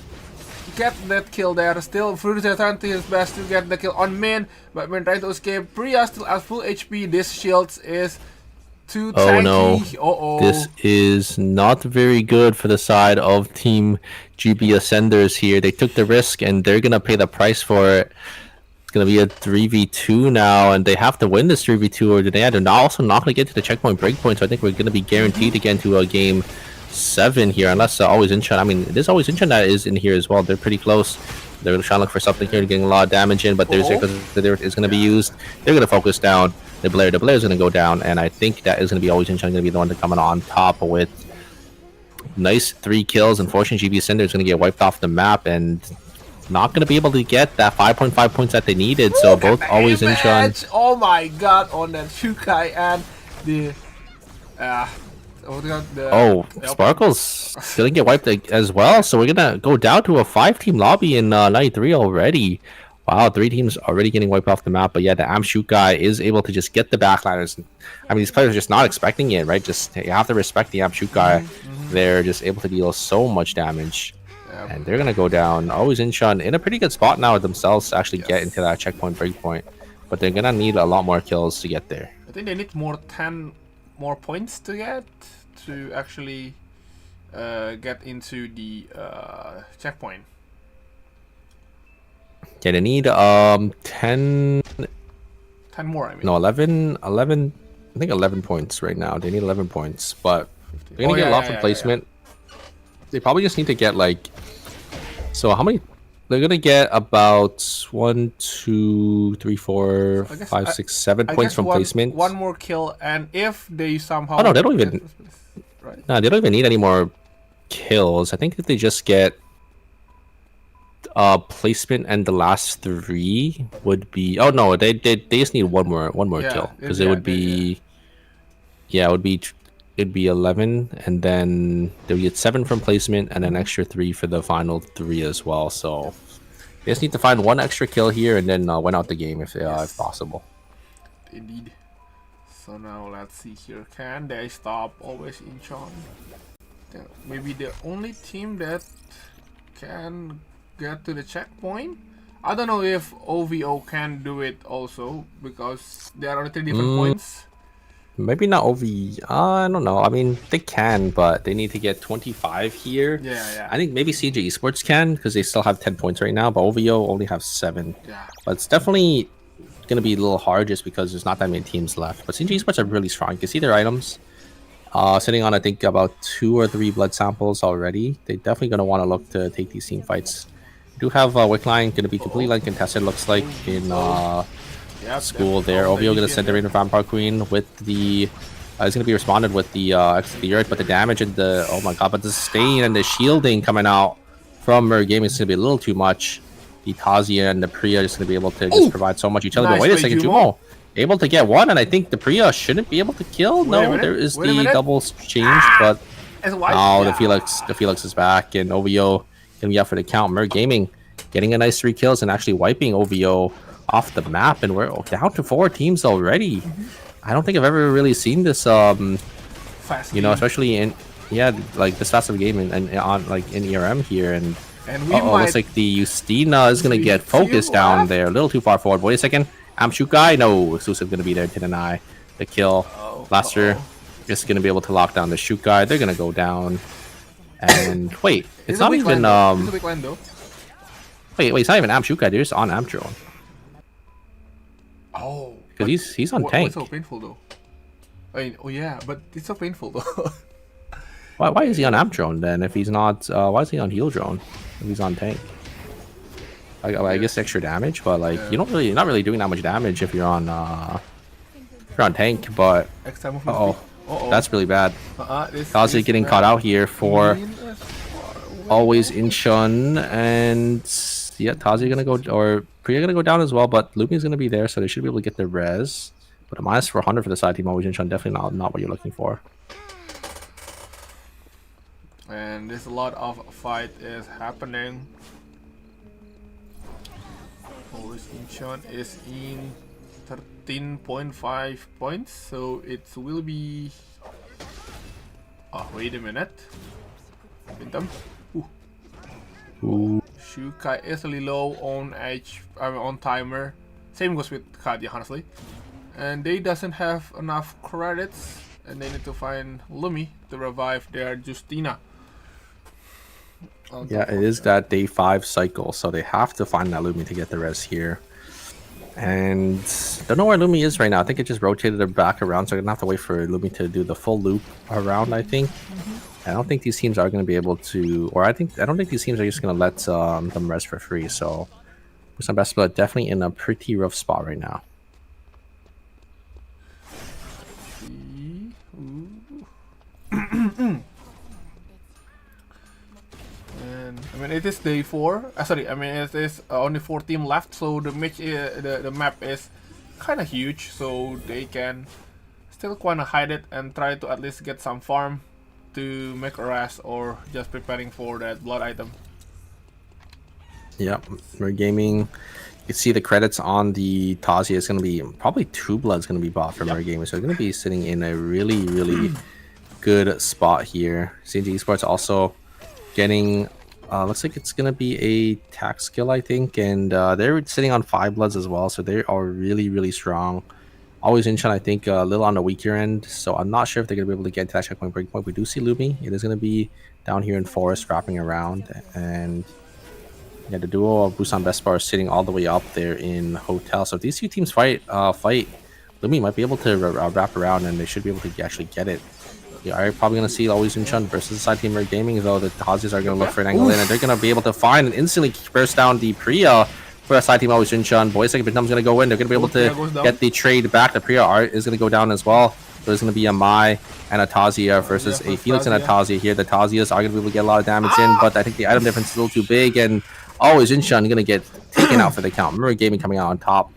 get that kill there. Still, Fruity trying to his best to get the kill on Min, but when trying to escape, Priya still has full HP. This shields is too tanky. Oh no. This is not very good for the side of Team GB Ascenders here. They took the risk and they're gonna pay the price for it. It's gonna be a 3v2 now, and they have to win this 3v2 or they're also not gonna get to the checkpoint breakpoint, so I think we're gonna be guaranteed to get into a game 7 here, unless Always Incheon. I mean, it is Always Incheon that is in here as well. They're pretty close. They're going to try and look for something here, getting a lot of damage in, but there's there is going to be used. They're going to focus down. The Blair is going to go down, and I think that is going to be Always Incheon going to be the one to come on top with nice 3 kills. Unfortunately, GB Cinder is going to get wiped off the map and not going to be able to get that 5.5 points that they needed. So both Always Incheon. Oh my god, on that Shukai and the Oh, they got the, Oh, the Sparkle's gonna get wiped as well. So we're gonna go down to a 5-team lobby in 93 already. Wow, 3 teams already getting wiped off the map. But yeah, the Am Shoot guy is able to just get the backliners. I mean, these players are just not expecting it, right? Just you have to respect the Am Shoot guy. They're just able to deal so much damage. Yep. And they're gonna go down. Always Incheon in a pretty good spot now themselves to actually get Yes. into that checkpoint breakpoint. But they're gonna need a lot more kills to get there. I think they need 10 more points to get to actually get into the checkpoint. Yeah, they need 10 10 more, I mean. no 11 I think 11 points right now. They need 11 points, but they're gonna get a lot from placement. They probably just need to get like, so how many? They're gonna get about 1 2 3 4 I guess 5 6 7 I points guess from placement. One more kill, and if they somehow... Oh no, they don't even. Right. No, they don't even need any more kills. I think if they just get placement and the last 3 would be. Oh no, they just need one more Yeah, kill because yeah, it would be. Yeah, it'd be 11, and then they'll get 7 from placement, and an extra 3 for the final 3 as well. So they just need to find 1 extra kill here, and then win out the game if if possible. Indeed. So now let's see here. Can they stop Always Incheon? Maybe the only team that can get to the checkpoint. I don't know if OVO can do it also, because there are 3 different points. Maybe not OV. I don't know. I mean, they can, but they need to get 25 here. Yeah. I think maybe CJ Esports can because they still have 10 points right now, but OVO only have 7. Yeah. But it's definitely going to be a little hard just because there's not that many teams left. But CJ Esports are really strong. You can see their items. Sitting on, I think, about 2 or 3 blood samples already. They're definitely going to want to look to take these team fights. We do have Wickline going to be completely uncontested, looks like, in school there. OVO going to send the Rain of Vampire Queen with the... he's going to be responded with the Earth, but the damage and the... Oh my god, but the sustain and the shielding coming out from Gaming is going to be a little too much. The Tazia and the Priya just going to be able to just provide so much utility. Nice But wait a play, second, Jumo. Jumo able to get 1, and I think the Priya shouldn't be able to kill. Wait a No, minute, there is wait a the minute. double change, but As white? oh, Yeah. the Felix is back, and OVO gonna be out for the count. Gaming getting a nice 3 kills and actually wiping OVO off the map, and we're down to 4 teams already. I don't think I've ever really seen this. Fast You know, game. especially in like this fast of a game and on like in ERM here, and we looks like the Justina is gonna get focused down there, a little too far forward. Wait a second. Amshoot guy, no, exclusive gonna be there to deny the kill. Blaster is gonna be able to lock down the shoot guy. They're gonna go down. And wait, it's not even It's a big line though. wait, it's not even Amshoot guy. They're just on Amtron Oh. because he's on What's tank. so painful though? I mean, oh yeah, but it's so painful though. Why is he on Amtron then? If he's not, why is he on heal drone? If he's on tank. I guess extra damage, but like you're not really doing that much damage if you're on tank. But Extra movement oh, that's really bad. this Kazi is getting bad. caught out here for Green is far away. Always Incheon, and yeah, Tazi gonna go, or Priya gonna go down as well, but Lumi's gonna be there, so they should be able to get their res. But a minus 400 for the side team, Always Incheon, definitely not what you're looking for. And there's a lot of fight is happening. Always Incheon is in 13.5 points, so it will be... Oh, wait a minute. Bintam. Ooh. Shukai is really low on on timer. Same goes with Kadia, honestly. And they doesn't have enough credits, and they need to find Lumi to revive their Justina. Yeah, it is that day 5 cycle, so they have to find that Lumi to get the res here. And don't know where Lumi is right now. I think it just rotated her back around, so I'm gonna have to wait for Lumi to do the full loop around, I think. I don't think these teams are gonna be able to, or I don't think these teams are just gonna let them res for free. So some best, but definitely in a pretty rough spot right now. And I mean, it is day 4. Sorry, I mean it is only 4 teams left, so the match, the map is kind of huge, so they can still wanna hide it and try to at least get some farm to make a rest or just preparing for that blood item. Yep, we're gaming. You can see the credits on the Tazia is going to be probably 2 bloods going to be bought from our gaming, so it's going to be sitting in a really good spot here. CNG Esports also getting looks like it's going to be a tax skill, I think, and they're sitting on 5 bloods as well, so they are really strong. Always Inchan, I think, a little on the weaker end, so I'm not sure if they're going to be able to get into that checkpoint breakpoint. We do see Lumi. It is going to be down here in Forest wrapping around, and yeah, the duo of Busan Bespar is sitting all the way up there in Hotel. So if these two teams fight, Lumi might be able to wrap around, and they should be able to actually get it. You are probably going to see Always Incheon versus Side Teamer Gaming, though the Tazias are going to look for an angle in, and they're going to be able to find and instantly burst down the Priya for a Side Team Always Incheon. Boys like Bintum's going to go in. They're going to be able to get the trade back. The Priya art is going to go down as well. There's going to be a Mai and a Tazia versus a Felix and a Tazia here. The Tazias are going to be able to get a lot of damage in, but I think the item difference is a little too big, and Always Incheon going to get taken out for the count. Mirror Gaming coming out on top,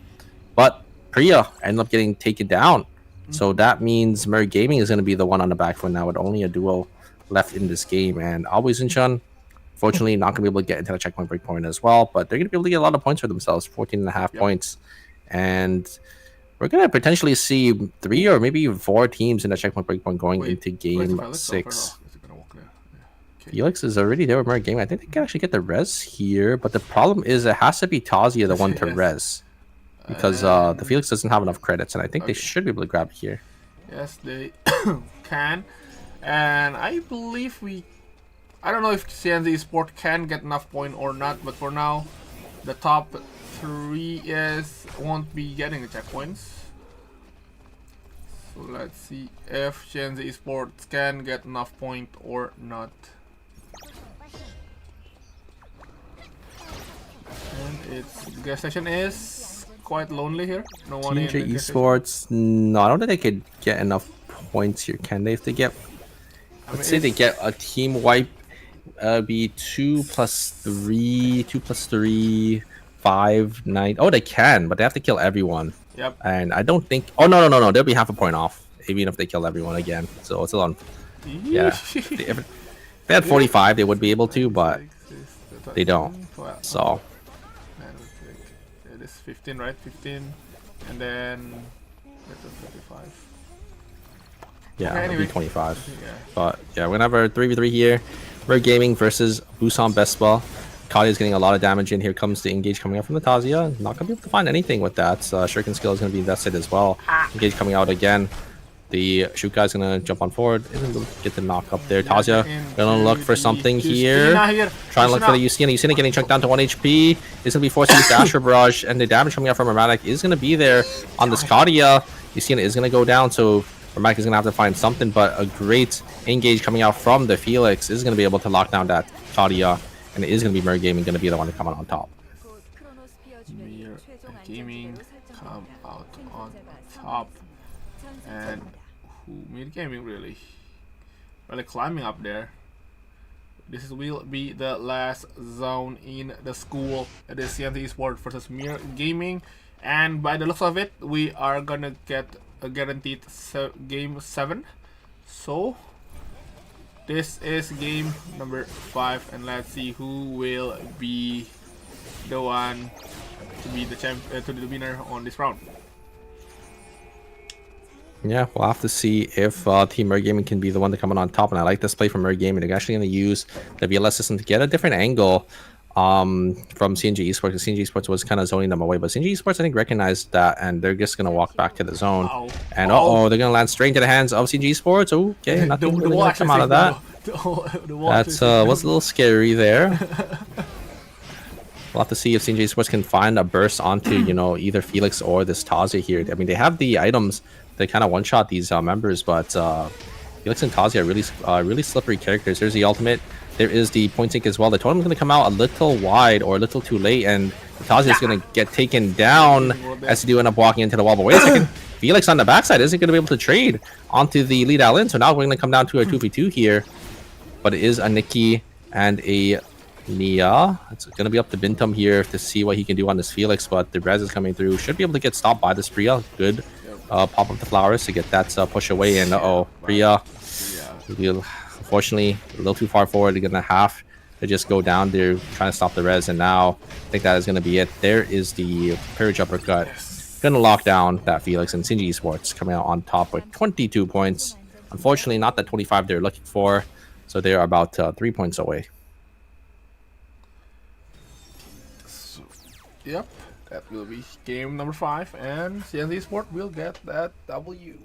but Priya ended up getting taken down. So that means Mirror Gaming is going to be the one on the back foot now with only a duo left in this game. And Always Incheon, fortunately, not going to be able to get into the checkpoint breakpoint as well, but they're going to be able to get a lot of points for themselves, 14.5 points. And we're going to potentially see 3 or maybe even 4 teams in the checkpoint breakpoint going into game 6. Felix is already there with Mirror Gaming. I think they can actually get the res here, but the problem is it has to be Tazia the one to res, because the Felix doesn't have enough credits, and I think they should be able to grab it here. Yes, they can, and I believe I don't know if CNZ Esport can get enough point or not, but for now, the top 3 won't be getting the checkpoints. So let's see if CNZ Esports can get enough point or not. And its gas station is quite lonely here. No one in the TJ gas Esports, no, I don't think they could get enough points here, can they? If they get, let's say they get a team wipe, be 2 plus 3, 2 plus 3, 5, 9. Oh, they can, but they have to kill everyone. Yep. And I don't think. Oh no, they'll be half a point off, even if they kill everyone again. So it's a lot. Yeah. If they had 45, they would be able to, but they don't. So. It is 15, right? 15, and then 35. Yeah, okay, it'll anyway. be 25. Yeah. But yeah, we're gonna have our 3v3 here. We're gaming versus Busan Bespal. Kali is getting a lot of damage in. Here comes the engage coming out from the Tazia. Not gonna be able to find anything with that. Shuriken skill is gonna be invested as well. Engage coming out again. The shoot guy's gonna jump on forward. Isn't gonna get the knock up there. Tazia gonna look for something here. Try and look for the Yucina. Yucina getting chunked down to 1 HP. It's gonna be forced to use Dasher Barrage, and the damage coming out from Ramatic is gonna be there on this Kadia. Yucina is gonna go down, so Ramatic is gonna have to find something, but a great engage coming out from the Felix is gonna be able to lock down that Kadia, and it is gonna be Mirror Gaming gonna be the one to come out on top. Mirror Gaming come out on top, and Mirror Gaming really climbing up there. This will be the last zone in the school. It is CNT Esports versus Mirror Gaming, and by the looks of it, we are gonna get a guaranteed game 7. So this is game number 5, and let's see who will be the one to be the to be the winner on this round. Yeah, we'll have to see if Team Mirror Gaming can be the one to come on top. And I like this play from Mirror Gaming. They're actually going to use the VLS system to get a different angle from CNG Esports. Because CNG Esports was kind of zoning them away. But CNG Esports, I think, recognized that. And they're just going to walk back to the zone. And uh-oh, they're going to land straight into the hands of CNG Esports. Okay, nothing really going to come out of that. That's was a little scary there. We'll have to see if CNG Esports can find a burst onto, you know, either Felix or this Tazia here. I mean, they have the items. They kind of one-shot these members, but Felix and Tazia are really slippery characters. There's the ultimate. There is the point sync as well. The totem is going to come out a little wide or a little too late, and Tazia is going to get taken down as they do end up walking into the wall. But wait a second. Felix on the backside isn't going to be able to trade onto the lead Alin, so now we're going to come down to a 2v2 here. But it is a Nikki and a Nia. It's going to be up to Bintum here to see what he can do on this Felix, but the res is coming through. Should be able to get stopped by this Priya. Good pop up the flowers to get that push away. And Priya, unfortunately, a little too far forward. They're gonna have to just go down. They're trying to stop the res, and now I think that is gonna be it. There is the Purge uppercut. Gonna lock down that Felix, and Sinji Esports coming out on top with 22 points. Unfortunately, not the 25 they're looking for, so they are about 3 points away. So, yep, that will be game number 5, and CNZ Sport will get that W.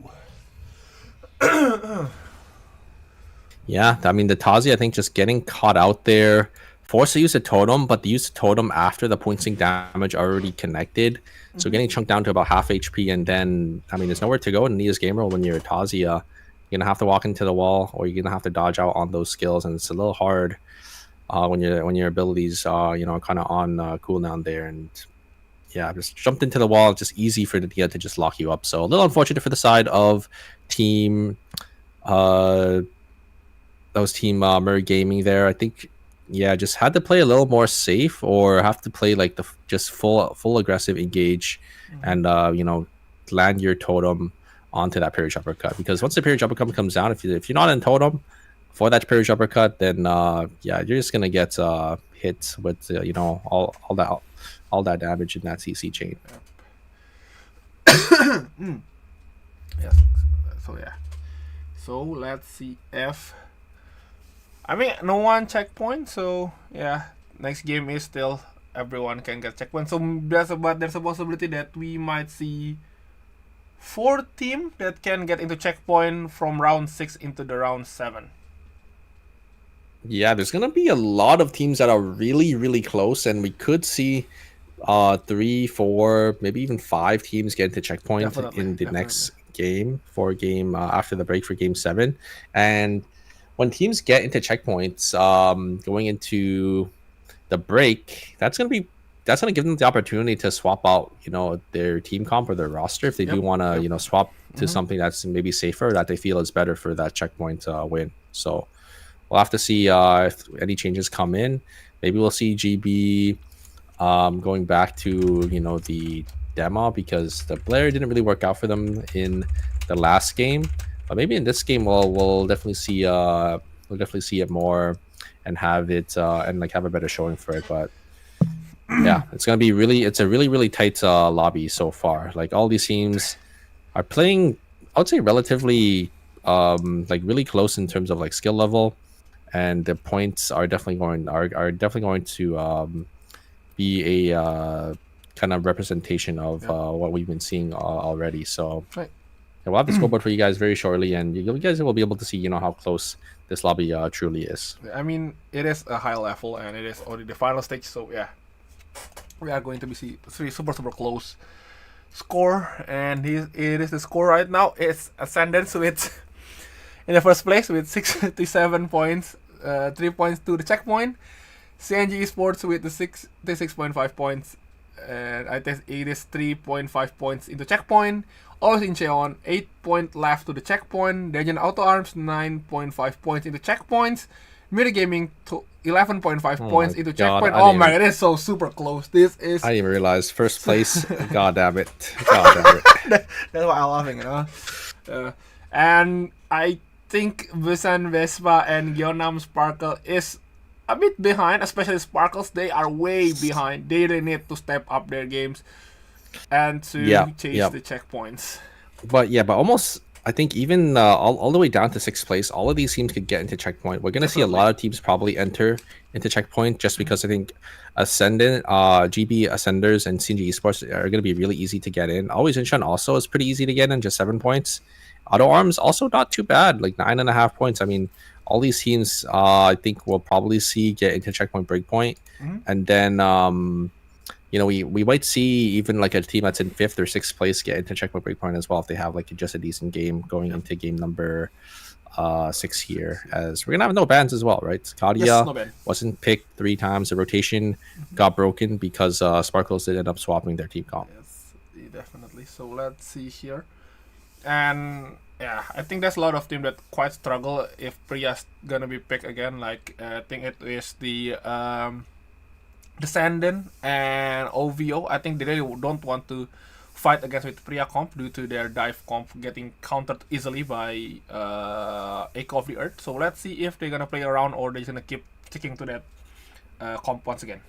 Yeah, I mean, the Tazi, I think, just getting caught out there, forced to use a totem, but they used the totem after the point sync damage already connected. So getting chunked down to about half HP, and then, I mean, there's nowhere to go in Nia's game role when you're a Tazi. You're going to have to walk into the wall, or you're going to have to dodge out on those skills, and it's a little hard when your abilities, you know, kind of on cooldown there. And yeah, just jumped into the wall, just easy for the Nia to just lock you up. So a little unfortunate for the side of team... that was Team Murray Gaming there. I think, yeah, just had to play a little more safe, or have to play like the just full aggressive engage, and you know, land your totem onto that parry uppercut. Because once the parry uppercut comes down, if you're not in totem for that parry uppercut, then yeah, you're just gonna get hit with you know, all that damage in that CC chain. Yes. So yeah. So let's see if. I mean, no one checkpoint, so yeah, next game is still everyone can get checkpoint. So there's a possibility that we might see 4 teams that can get into checkpoint from round 6 into the round 7. Yeah, there's gonna be a lot of teams that are really close, and we could see 3, 4, maybe even 5 teams get into checkpoint in the next game, after the break for game 7. And when teams get into checkpoints, going into the break, that's gonna give them the opportunity to swap out, you know, their team comp or their roster if they do want to, you know, swap to something that's maybe safer, that they feel is better for that checkpoint win. So we'll have to see if any changes come in. Maybe we'll see GB going back to, you know, the demo, because the Blair didn't really work out for them in the last game. But maybe in this game we'll definitely see it more, and have it and like have a better showing for it. But yeah, it's a really tight lobby so far. Like, all these teams are playing, I would say, relatively like really close in terms of like skill level, and the points are definitely going to be a kind of representation of what we've been seeing already. So we'll have the scoreboard for you guys very shortly, and you guys will be able to see, you know, how close this lobby truly is. I mean, it is a high level, and it is already the final stage. So yeah, we are going to be super close score, and it is the score right now. It's Ascendance with in the first place with 67 points, 3 points to the checkpoint. CNG Esports with the 6.5 points, and I think it is 3.5 points into checkpoint. Also in Cheon, 8 points left to the checkpoint. Legend Auto Arms 9.5 points into checkpoints. Mirror Gaming to 11.5 points into checkpoint. Oh my god, it is so super close. This is. I didn't even realize first place. God damn it! God damn it! That's why I'm laughing, you know. And I think Busan Vespa and Gyeonam Sparkle is a bit behind, especially Sparkles. They are way behind. They really need to step up their games and to chase the checkpoints. But almost, I think even all the way down to 6th place, all of these teams could get into checkpoint. We're going to see a lot of teams probably enter into checkpoint, just because I think Ascendant, GB Ascenders, and CNG Esports are going to be really easy to get in. Always Incheon also is pretty easy to get in, just 7 points. Auto Arms also not too bad, like 9.5 points. I mean, all these teams I think we'll probably see get into checkpoint breakpoint. And then you know, we might see even like a team that's in 5th or 6th place get into checkpoint breakpoint as well, if they have like just a decent game going into game number 6 here. As we're gonna have no bans as well, right? Kadia wasn't picked 3 times. The rotation got broken because Sparkles did end up swapping their team comp. Yes, definitely. So let's see here. And yeah, I think there's a lot of teams that quite struggle if Priya's gonna be picked again. Like I think it is the Descendant and OVO. I think they really don't want to fight against with Priya comp due to their dive comp getting countered easily by Echo of the Earth. So let's see if they're gonna play around or they're just gonna keep sticking to that comp once again.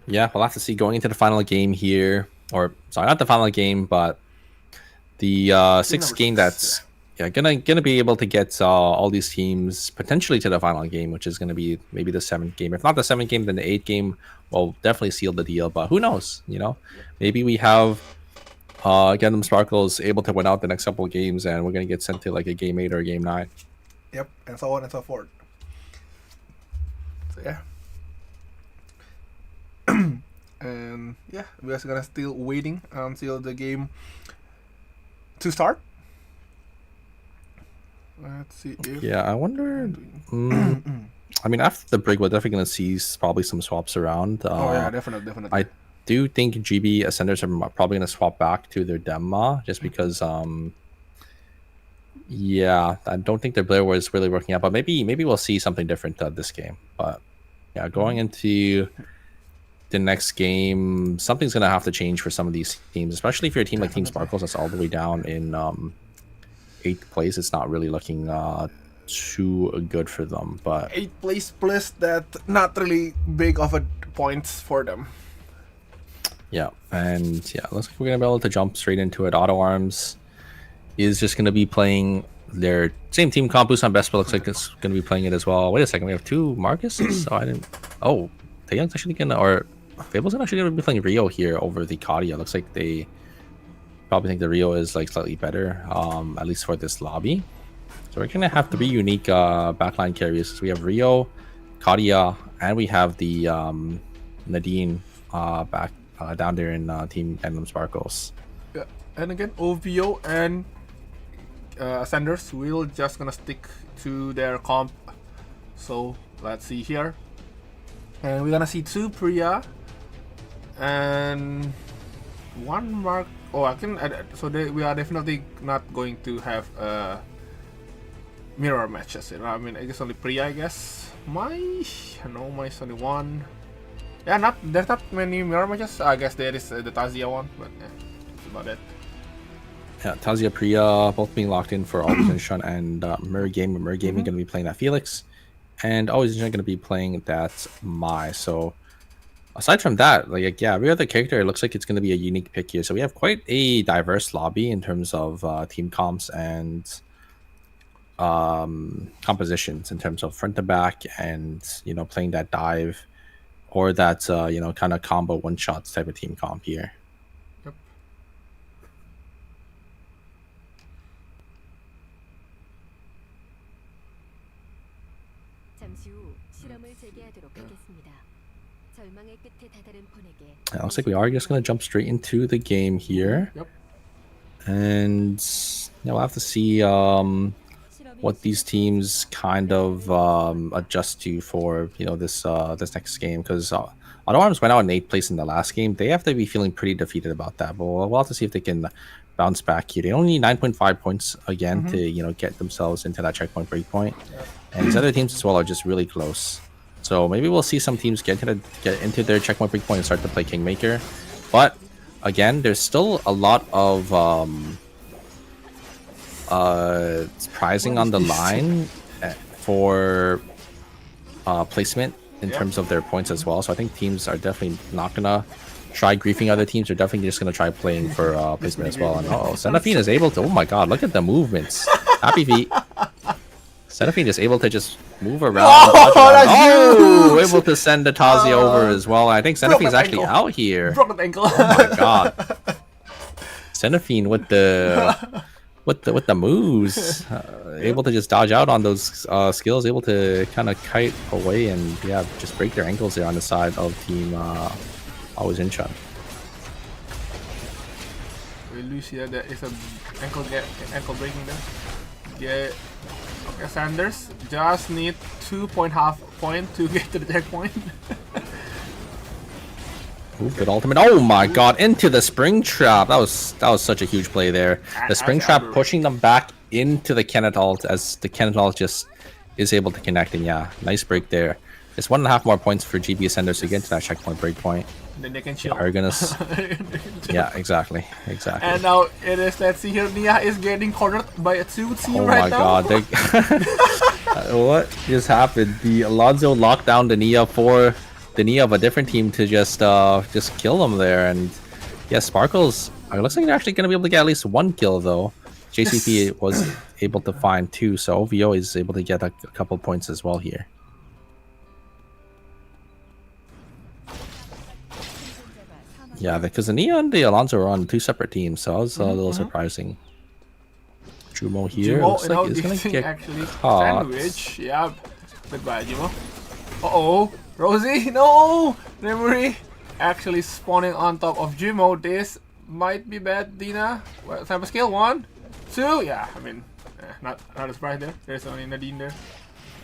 Yeah, we'll have to see going into the final game here, or sorry, not the final game, but the sixth game that's gonna be able to get all these teams potentially to the final game, which is gonna be maybe the 7th game. If not the 7th game, then the 8th game will definitely seal the deal. But who knows? You know, maybe we have Gundam Sparkles able to win out the next couple of games, and we're gonna get sent to like a game 8 or a game 9. Yep, and so on and so forth. So yeah. And yeah, we're gonna still waiting until the game to start. Let's see if Yeah, I wonder. I mean, after the break, we're definitely gonna see probably some swaps around. oh yeah, definitely. I do think GB Ascenders are probably gonna swap back to their Demma just because yeah, I don't think their Blair was really working out, but maybe we'll see something different this game. But yeah, going into the next game, something's gonna have to change for some of these teams, especially if you're a team like Team Sparkles that's all the way down in 8th place. It's not really looking too good for them. But 8th place plus that, not really big of a points for them. yeah, and yeah, looks like we're gonna be able to jump straight into it. Auto Arms is just gonna be playing their same team comp. Busan Best looks like it's gonna be playing it as well. Wait a second, we have 2 Marcuses. Oh, I didn't. Oh, Taeyong's actually gonna, or Fable's actually gonna be playing Rio here over the Kadia. Looks like they probably think the Rio is like slightly better, at least for this lobby. So we're gonna have 3 unique backline carriers. We have Rio, Kadia, and we have the Nadine back down there in Team Gundam Sparkles. Yeah, and again, OVO and Sanders will just gonna stick to their comp. So let's see here, and we're gonna see 2 Priya and 1 Mark. Oh, I can. So we are definitely not going to have mirror matches. You know, I mean, I guess only Priya. I guess Mai's only 1. Yeah, there's not many mirror matches. I guess there is the Tazia one, but yeah, that's about it. Yeah, Tazia, Priya both being locked in for Always Inshun and Mirror Game. Mirror Game going to be playing that Felix, and Always Inshun going to be playing that Mai. So aside from that, like yeah, every other character, it looks like it's going to be a unique pick here. So we have quite a diverse lobby in terms of team comps and compositions in terms of front to back, and you know, playing that dive or that you know, kind of combo one shots type of team comp here. Yep. 잠시 후 실험을 재개하도록 하겠습니다. 절망의 끝에 다다른 폰에게 It looks like we are just going to jump straight into the game here. Yep. And yeah, we'll have to see what these teams kind of adjust to for, you know, this next game, because Auto Arms went out in 8th place in the last game. They have to be feeling pretty defeated about that, but we'll have to see if they can bounce back here. They only need 9.5 points again to, you know, get themselves into that checkpoint breakpoint. And these other teams as well are just really close. So maybe we'll see some teams get into their checkpoint breakpoint and start to play Kingmaker. But again, there's still a lot of prizing on the line for placement in terms of their points as well. So I think teams are definitely not gonna try griefing other teams. They're definitely just gonna try playing for placement as well. And Seraphine is able to, oh my god, look at the movements. Happy feet. Seraphine is able to just move around. Oh, able to send the Tazia over as well. I think Seraphine is actually out here. Broken ankle. Oh my god. Seraphine with the moves, able to just dodge out on those skills, able to kind of kite away and yeah, just break their ankles there on the side of Team Always Inshun. We lose here. There is a ankle breaking there. Yeah. Okay, Sanders just need 2.5 point to get to the checkpoint. Ooh, good ultimate. Oh my god, into the spring trap. That was such a huge play there. The spring trap pushing them back into the Kenneth ult as the Kenneth ult just is able to connect. And yeah, nice break there. It's 1.5 more points for GB Ascenders to get into that checkpoint breakpoint. Then they can chill. Are gonna. Yeah, exactly. And now it is, let's see here, Nia is getting cornered by a 2-team Oh right my now. god, what just happened? The Alonso locked down the Nia for the Nia of a different team to just kill them there, and yeah, Sparkles, it looks like they're actually gonna be able to get at least one kill though. JCP was able to find two, so OVO is able to get a couple points as well here. Yeah, because the Nia and the Alonso are on two separate teams, so that was a little surprising. Jumo here Jumo, looks like he's gonna getting get actually caught. sandwich. Yeah, goodbye, Jumo. Uh-oh, Rosie, no! Memory actually spawning on top of Jumo. This might be bad, Dina. Well, time of skill, 1, 2. Yeah, I mean, not a surprise there. There's only Nadine there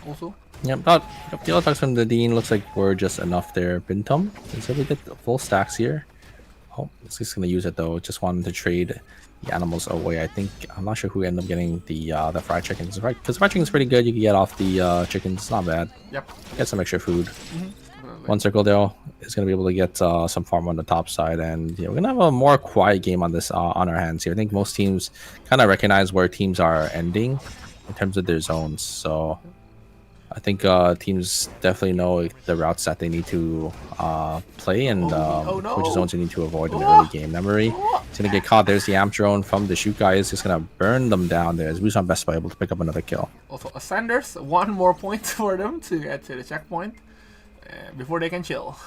also. Yep, not the attacks from the Dean looks like we're just enough there. Bintum is able to get the full stacks here. Oh, he's just gonna use it though. Just wanted to trade the animals away. I think I'm not sure who ended up getting the fried chickens. Right, because fried chicken's pretty good. You can get off the chickens. It's not bad. Yep. Get some extra food. One circle though is gonna be able to get some farm on the top side, and yeah, we're gonna have a more quiet game on this on our hands here. I think most teams kind of recognize where teams are ending in terms of their zones. So I think teams definitely know the routes that they need to play and which zones they need to avoid in the early game. Memory is going to get caught. There's the amp drone from the shoot guy. Is just going to burn them down there. As Busan Best Buy able to pick up another kill. Also, Ascenders, 1 more point for them to get to the checkpoint before they can chill.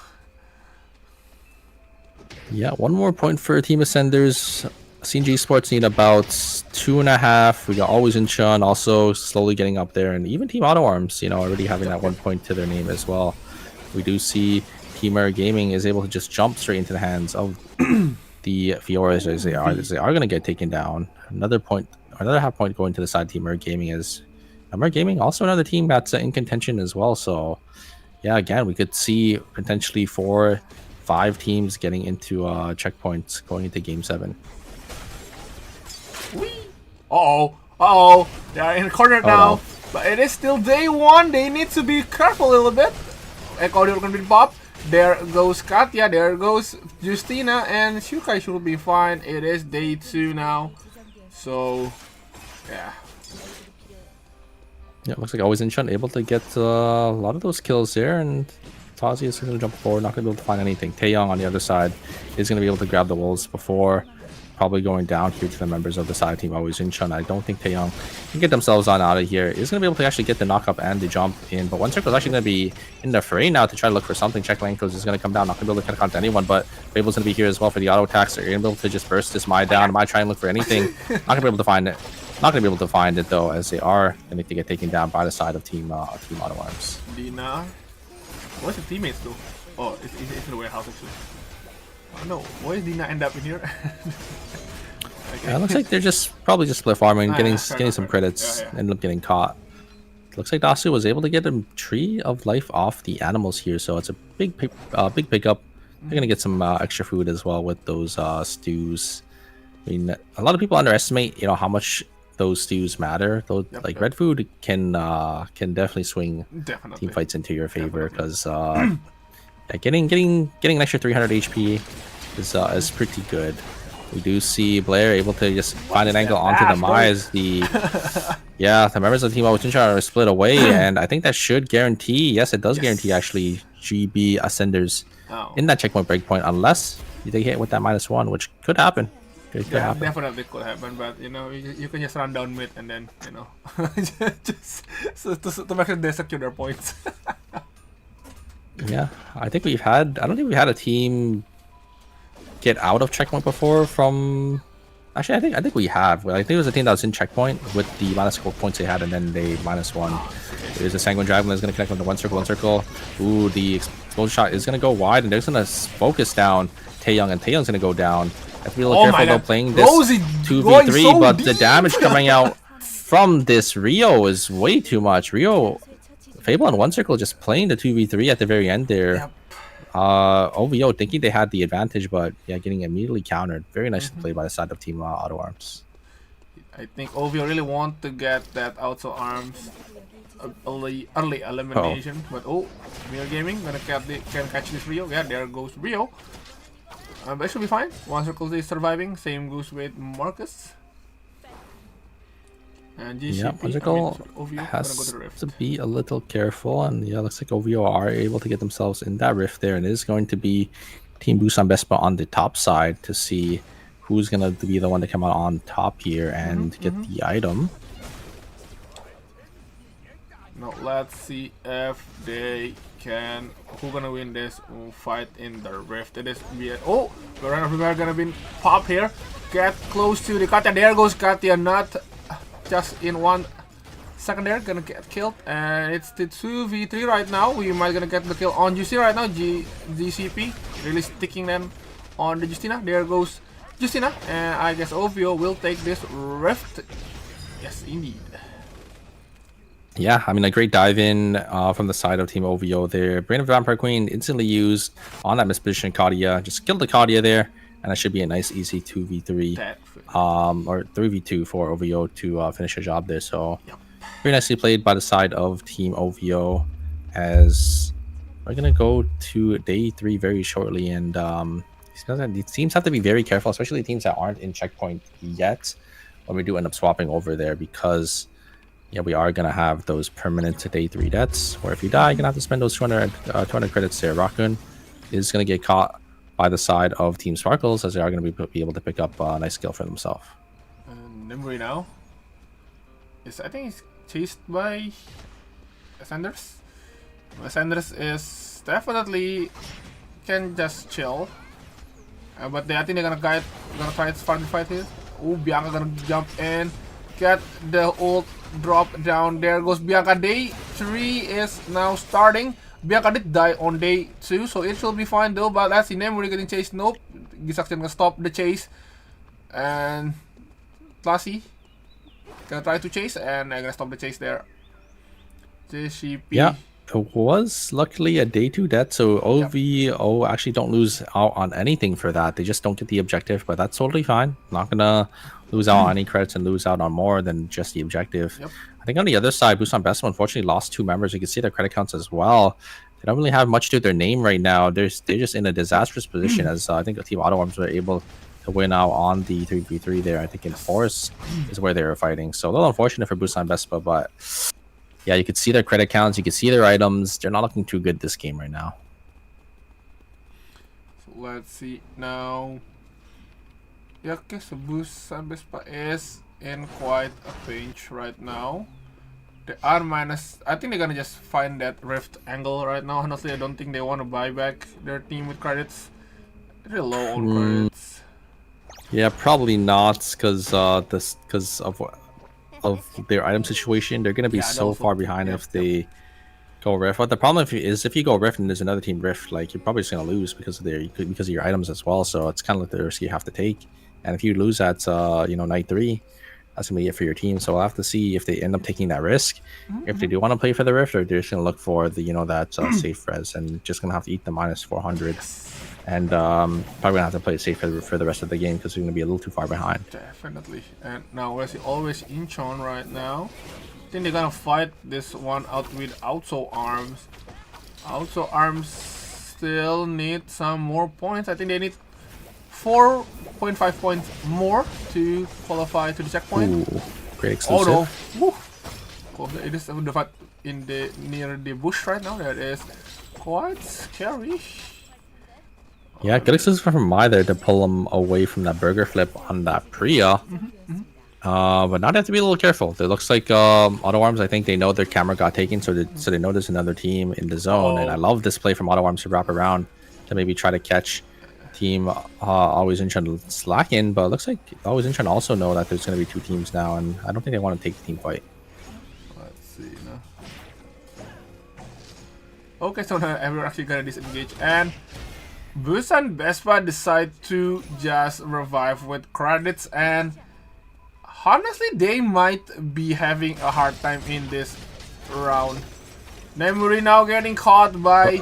Yeah, one more point for Team Ascenders. CNG Sports need about 2.5. We got Always in Chun also slowly getting up there, and even Team Auto Arms, you know, already having that 1 point to their name as well. We do see Teamer Gaming is able to just jump straight into the hands of the Fioras as they are going to get taken down. Another point, another half point going to the side. Teamer Gaming is Teamer Gaming, also another team that's in contention as well. So yeah, again, we could see potentially 4-5 teams getting into checkpoints going into Game 7. Uh-oh, they are in the corner now, no. but it is still day 1. They need to be careful a little bit. Echo gonna be popped. There goes Katya, there goes Justina, and Shukai should be fine. It is day 2 now, so yeah. Yeah, looks like Always in Chun able to get a lot of those kills there, and Tazi is going to jump forward, not going to be able to find anything. Taeyong on the other side is going to be able to grab the wolves before probably going down here to the members of the side team Always in Chun. I don't think Taeyong can get themselves on out of here. Is going to be able to actually get the knock up and the jump in, but One Circle is actually going to be in the fray now to try to look for something. Check Lankos is going to come down, not going to be able to connect to anyone, but Babel's going to be here as well for the auto attacks. They're going to be able to just burst this Mai down. Mai try and look for anything. Not going to be able to find it. Not going to be able to find it though, as they are going to get taken down by the side of Team Auto Arms. Dina, what's the teammates do? Oh, it's in the warehouse actually. Oh no, why did Dina end up in here? Okay. Yeah, it looks like they're probably just split farming, getting fair some enough. credits, Yeah. ended up getting caught. Looks like Dasu was able to get a Tree of Life off the animals here, so it's a big pickup. They're gonna get some extra food as well with those stews. I mean, a lot of people underestimate, you know, how much those stews matter. Though, like red food can definitely swing team fights into your favor, because getting an extra 300 HP is pretty good. We do see Blair able to just find an angle onto the Mai as the members of the team Always are split away, and I think that should guarantee, yes, it does guarantee actually GB Ascenders in that checkpoint breakpoint, unless they hit with that -1, which could happen. Definitely could happen, but you know, you can just run down mid and then, you know, just to make sure they secure their points. Yeah, I don't think we've had a team get out of checkpoint before from. Actually, I think we have. I think it was a team that was in checkpoint with the -4 points they had, and then they -1. There's a Sanguine Dragon that's going to connect on the one circle. Ooh, the explosion shot is going to go wide, and they're going to focus down Taeyong, and Taeyong's going to go down. Have to be a little careful though playing this 2v3, so but deep. the damage coming out from this Rio is way too much. Rio, Fable on one circle just playing the 2v3 at the very end there. Yep. OVO thinking they had the advantage, but yeah, getting immediately countered. Very nicely played by the side of Team Auto Arms. I think OVO really want to get that Auto Arms early elimination. But oh, Mir Gaming gonna can catch this Rio. Yeah, there goes Rio. But it should be fine. One circle is surviving. Same goes with Marcus. And GCP, Yeah, Magical OVO, has gonna go to the rift. to be a little careful, and yeah, looks like OVO are able to get themselves in that rift there, and it is going to be Team Busan Vespa on the top side to see who's gonna be the one to come out on top here and get the item. Now let's see if they can. Who gonna win this fight in the rift? It is oh, we're gonna be pop here. Get close to the Katya. There goes Katya, not just in 1 second there, gonna get killed, and it's the 2v3 right now. We might gonna get the kill on Justina right now. GCP really sticking them on the Justina. There goes Justina, and I guess OVO will take this rift. Yes, indeed. Yeah, I mean, a great dive in from the side of Team OVO there. Brain of Vampire Queen instantly used on that mispositioned Kadia. Just killed the Kadia there, and that should be a nice, easy 2v3 or 3v2 for OVO to finish a job there. So, very nicely played by the side of Team OVO, as we're going to go to day 3 very shortly. And teams have to be very careful, especially teams that aren't in checkpoint yet, when we do end up swapping over there, because yeah, we are going to have those permanent day 3 deaths, where if you die, you're going to have to spend those 200 credits there. Rakun is going to get caught by the side of Team Sparkles, as they are going to be able to pick up a nice kill for themselves. Nimri now is, I think he's chased by Sanders. Sanders is definitely can just chill, but I think they're gonna try to start the fight here. Oh, Bianca gonna jump in, get the ult, drop down. There goes Bianca. Day 3 is now starting. Bianca did die on day 2, so it should be fine though. But let's see, Nemuri getting chased. Nope. Gisaxian gonna stop the chase, and Classy gonna try to chase, and I'm gonna stop the chase there. JCP. Yeah, it was luckily a day 2 death, so OVO actually don't lose out on anything for that. They just don't get the objective, but that's totally fine. Not gonna lose out on any credits and lose out on more than just the objective. I think on the other side, Busan Best unfortunately lost 2 members. You can see their credit counts as well. They don't really have much to their name right now. They're just in a disastrous position, as I think Team Auto Arms were able to win out on the 3v3 there. I think in Forest is where they were fighting. So a little unfortunate for Busan Vespa, but yeah, you could see their credit counts, you can see their items. They're not looking too good this game right now. So let's see now. Yeah, okay, so Busan Vespa is in quite a pinch right now. They are minus. I think they're gonna just find that rift angle right now. Honestly, I don't think they want to buy back their team with credits. They're low on credits. Yeah, probably not, because of their item situation. They're gonna be so far behind if they go rift. But the problem is if you go rift and there's another team rift, like, you're probably just gonna lose because of your items as well. So it's kind of like the risk you have to take. And if you lose at night 3, that's gonna be it for your team. So we'll have to see if they end up taking that risk. If they do want to play for the rift, or they're just gonna look for the that safe res, and just gonna have to eat the minus 400. And probably gonna have to play it safe for the rest of the game, because we're gonna be a little too far behind. Definitely. And now we're always Incheon right now. I think they're gonna fight this one out with Outso Arms. Outso Arms still need some more points. I think they need 4.5 points more to qualify to the checkpoint. Ooh, great exclusive. Oh no! Woo. It is the fight in the near the bush right now. That is quite scary. Yeah, good exclusive from Mai there to pull him away from that burger flip on that Priya. But now they have to be a little careful. It looks like Auto Arms, I think they know their camera got taken, so they know there's another team in the zone. And I love this play from Auto Arms to wrap around to maybe try to catch Team Always Incheon slacking. But it looks like Always Incheon also know that there's going to be 2 teams now, and I don't think they want to take the team fight. Let's see now. Okay, so now we're actually gonna disengage, and Busan Vespa decide to just revive with credits, and honestly they might be having a hard time in this round. Nemuri now getting caught by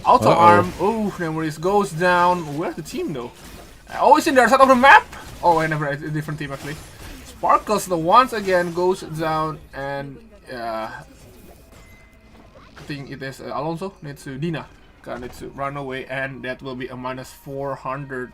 Auto Arm. Oh, Nemuri goes down. Where's the team though? Oh, it's in the other side of the map. Oh, I never, a different team actually. Sparkles once again goes down, and I think it is Alonso needs to Dina. Needs to run away, and that will be a -400.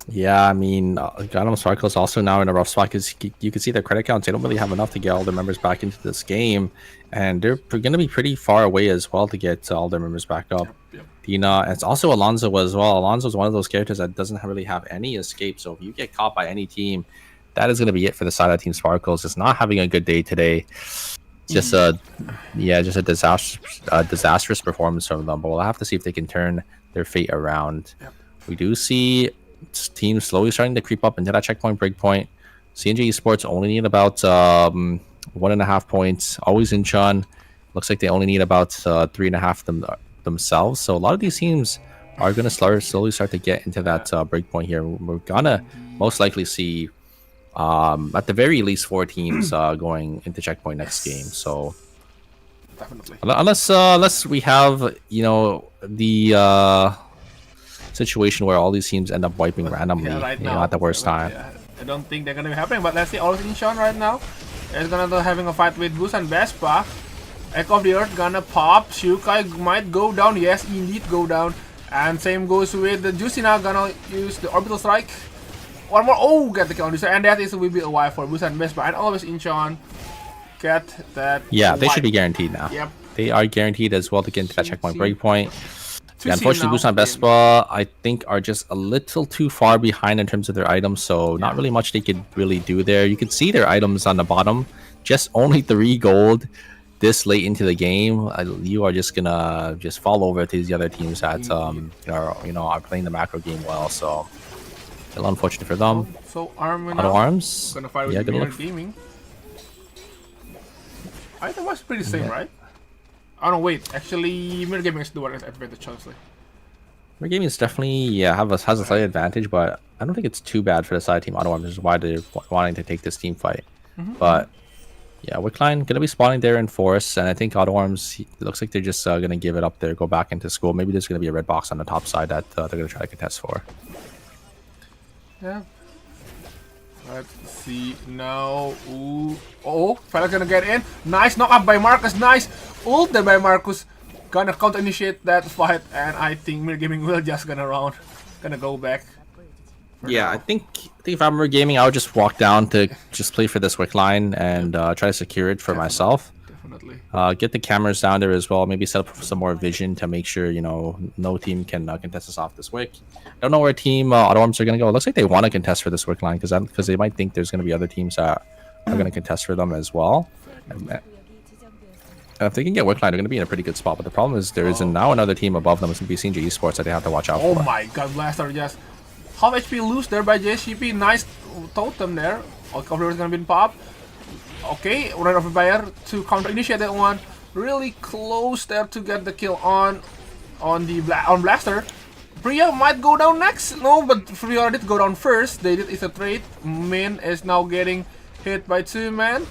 Yeah, I mean, Gundam Sparkle is also now in a rough spot because you can see their credit counts. They don't really have enough to get all their members back into this game, and they're going to be pretty far away as well to get all their members back up. Yep. Dina, and it's also Alonso as well. Alonso is one of those characters that doesn't really have any escape. So if you get caught by any team, that is going to be it for the side of Team Sparkles. Just not having a good day today. Just a disastrous performance from them. But we'll have to see if they can turn their fate around. Yep. We do see teams slowly starting to creep up into that checkpoint breakpoint. CNJ Esports only need about 1.5 points. Always in Chun. Looks like they only need about 3.5 themselves. So a lot of these teams are going to slowly start to get into that breakpoint here. We're gonna most likely see at the very least 4 teams going into checkpoint next game. So Definitely. unless we have the situation where all these teams end up wiping randomly, right now, at the worst time. Yeah, I don't think they're gonna be happening, but let's see. All in Sean right now is gonna be having a fight with Boost and Vespa. Echo of the Earth gonna pop. Shukai might go down. Yes, indeed go down. And same goes with the Jusina, gonna use the Orbital Strike. One more. Oh, get the kill on this, and that will be a wipe for Boost and Vespa. And always Incheon get that. Yeah, they wipe. should be guaranteed now. Yep. They are guaranteed as well to get into that checkpoint breakpoint. Yeah, 2C unfortunately, now. Boost and Vespa, I think, are just a little too far behind in terms of their items, so not really much they could really do there. You can see their items on the bottom, just only 3 gold this late into the game. You are just gonna fall over to these other teams that are playing the macro game well. So, a little unfortunate for them. So Armin Auto now Arms, gonna fight with yeah, good Mirror luck. Gaming. Item was pretty same, right? Oh no, wait. Actually, Mirror Gaming is the one that's advantage, honestly. Their game is definitely has a slight advantage, but I don't think it's too bad for the side team Auto Arms, which is why they're wanting to take this team fight. But yeah, Wickline gonna be spawning there in force, and I think Auto Arms, it looks like they're just gonna give it up there, go back into school. Maybe there's gonna be a red box on the top side that they're gonna try to contest for. Yeah. Let's see now. Ooh. Oh, fella's gonna get in. Nice knock up by Marcus. Nice ult there by Marcus. Gonna counter initiate that fight, and I think Mirror Gaming will just gonna go back. Yeah, I think if I'm gaming, I would just walk down to just play for this wick line and try to secure it for myself. Definitely. Get the cameras down there as well. Maybe set up some more vision to make sure no team can contest us off this wick. I don't know where team Auto Arms are gonna go. It looks like they want to contest for this wick line because they might think there's gonna be other teams that are gonna contest for them as well. And if they can get wick line, they're gonna be in a pretty good spot. But the problem is there is now another team above them. It's gonna be CNJ Esports that they have to watch out Oh for. my god, Blaster just half HP loose there by JCP. Nice totem there. All cover is gonna be popped. Okay, run over Bayer to counter initiate that one. Really close there to get the kill on Blaster. Priya might go down next. No, but Priya did go down first. They did is a trade. Min is now getting hit by 2 men.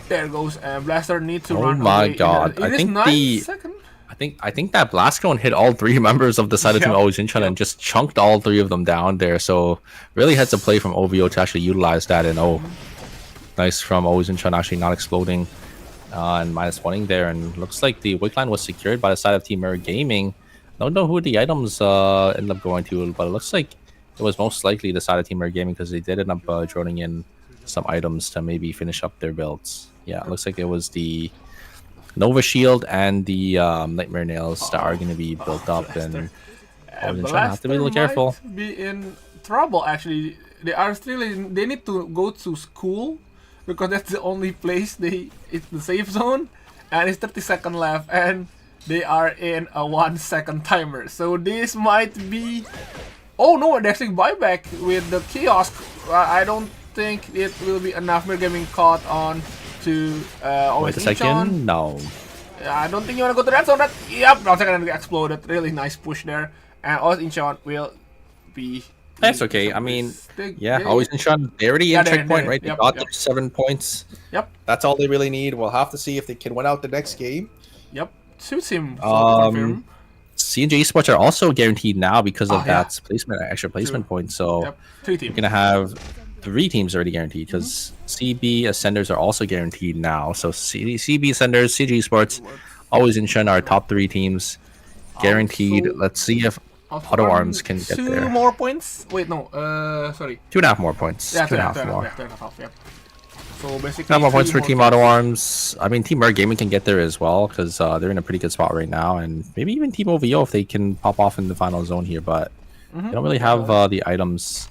There goes Blaster need to run away. Oh my god! It is 9 seconds. I think that blast cone hit all 3 members of the side of team Always Incheon and just chunked all 3 of them down there. So really had to play from OVO to actually utilize that. And nice from Always Incheon actually not exploding and -1ing there. And looks like the wick line was secured by the side of Team Mirror Gaming. Don't know who the items ended up going to, but it looks like it was most likely the side of Team Mirror Gaming because they did end up droning in some items to maybe finish up their builds. Yeah, it looks like it was the Nova Shield and the Nightmare Nails that are going to be built up, and Blaster have to be a little careful. Be in trouble actually. They need to go to school because that's the only place it's the safe zone, and it's 30 seconds left, and they are in a 1 second timer. So this might be. Oh no, they're actually buyback with the kiosk. I don't think it will be enough. Mirror Gaming caught on to Wait a second, no. I don't think you want to go to that zone. Yep, no second exploded. Really nice push there. And Always Incheon will be. That's okay. I mean, yeah, Always Incheon. They already in checkpoint, right? They got their 7 points. Yep. That's all they really need. We'll have to see if they can win out the next game. Yep. Suits him. CNJ Esports are also guaranteed now because of that extra placement point. So yep. 3 teams. you're gonna have 3 teams already guaranteed because CB Ascenders are also guaranteed now. So CB Ascenders, CG Sports, always ensuring our top 3 teams guaranteed. Also- Let's see if Auto Arms can get 2 there. more points. Wait, no. Sorry. 2.5 more points. Yeah, 2.5 more. 2.5. Yeah. So basically, 2.5 more points 3 for Team Auto Arms. I mean, Team Mer Gaming can get there as well because they're in a pretty good spot right now, and maybe even Team OVO if they can pop off in the final zone here. But they don't really have the items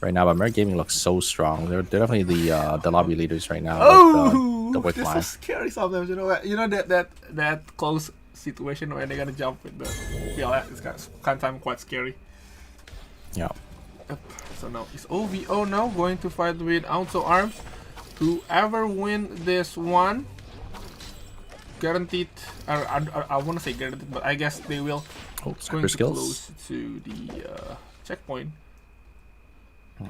right now. But Mer Gaming looks so strong. They're definitely the lobby leaders right now. Oh, with the whip this line. is scary sometimes. You know that close situation when they're gonna jump with the yeah, it's kind of quite scary. Yeah. Yep. So now it's OVO now going to fight with Auto Arms. Whoever win this one, guaranteed. I want to say guaranteed, but I guess they will. Oh, Going cyber to skills. close to the checkpoint.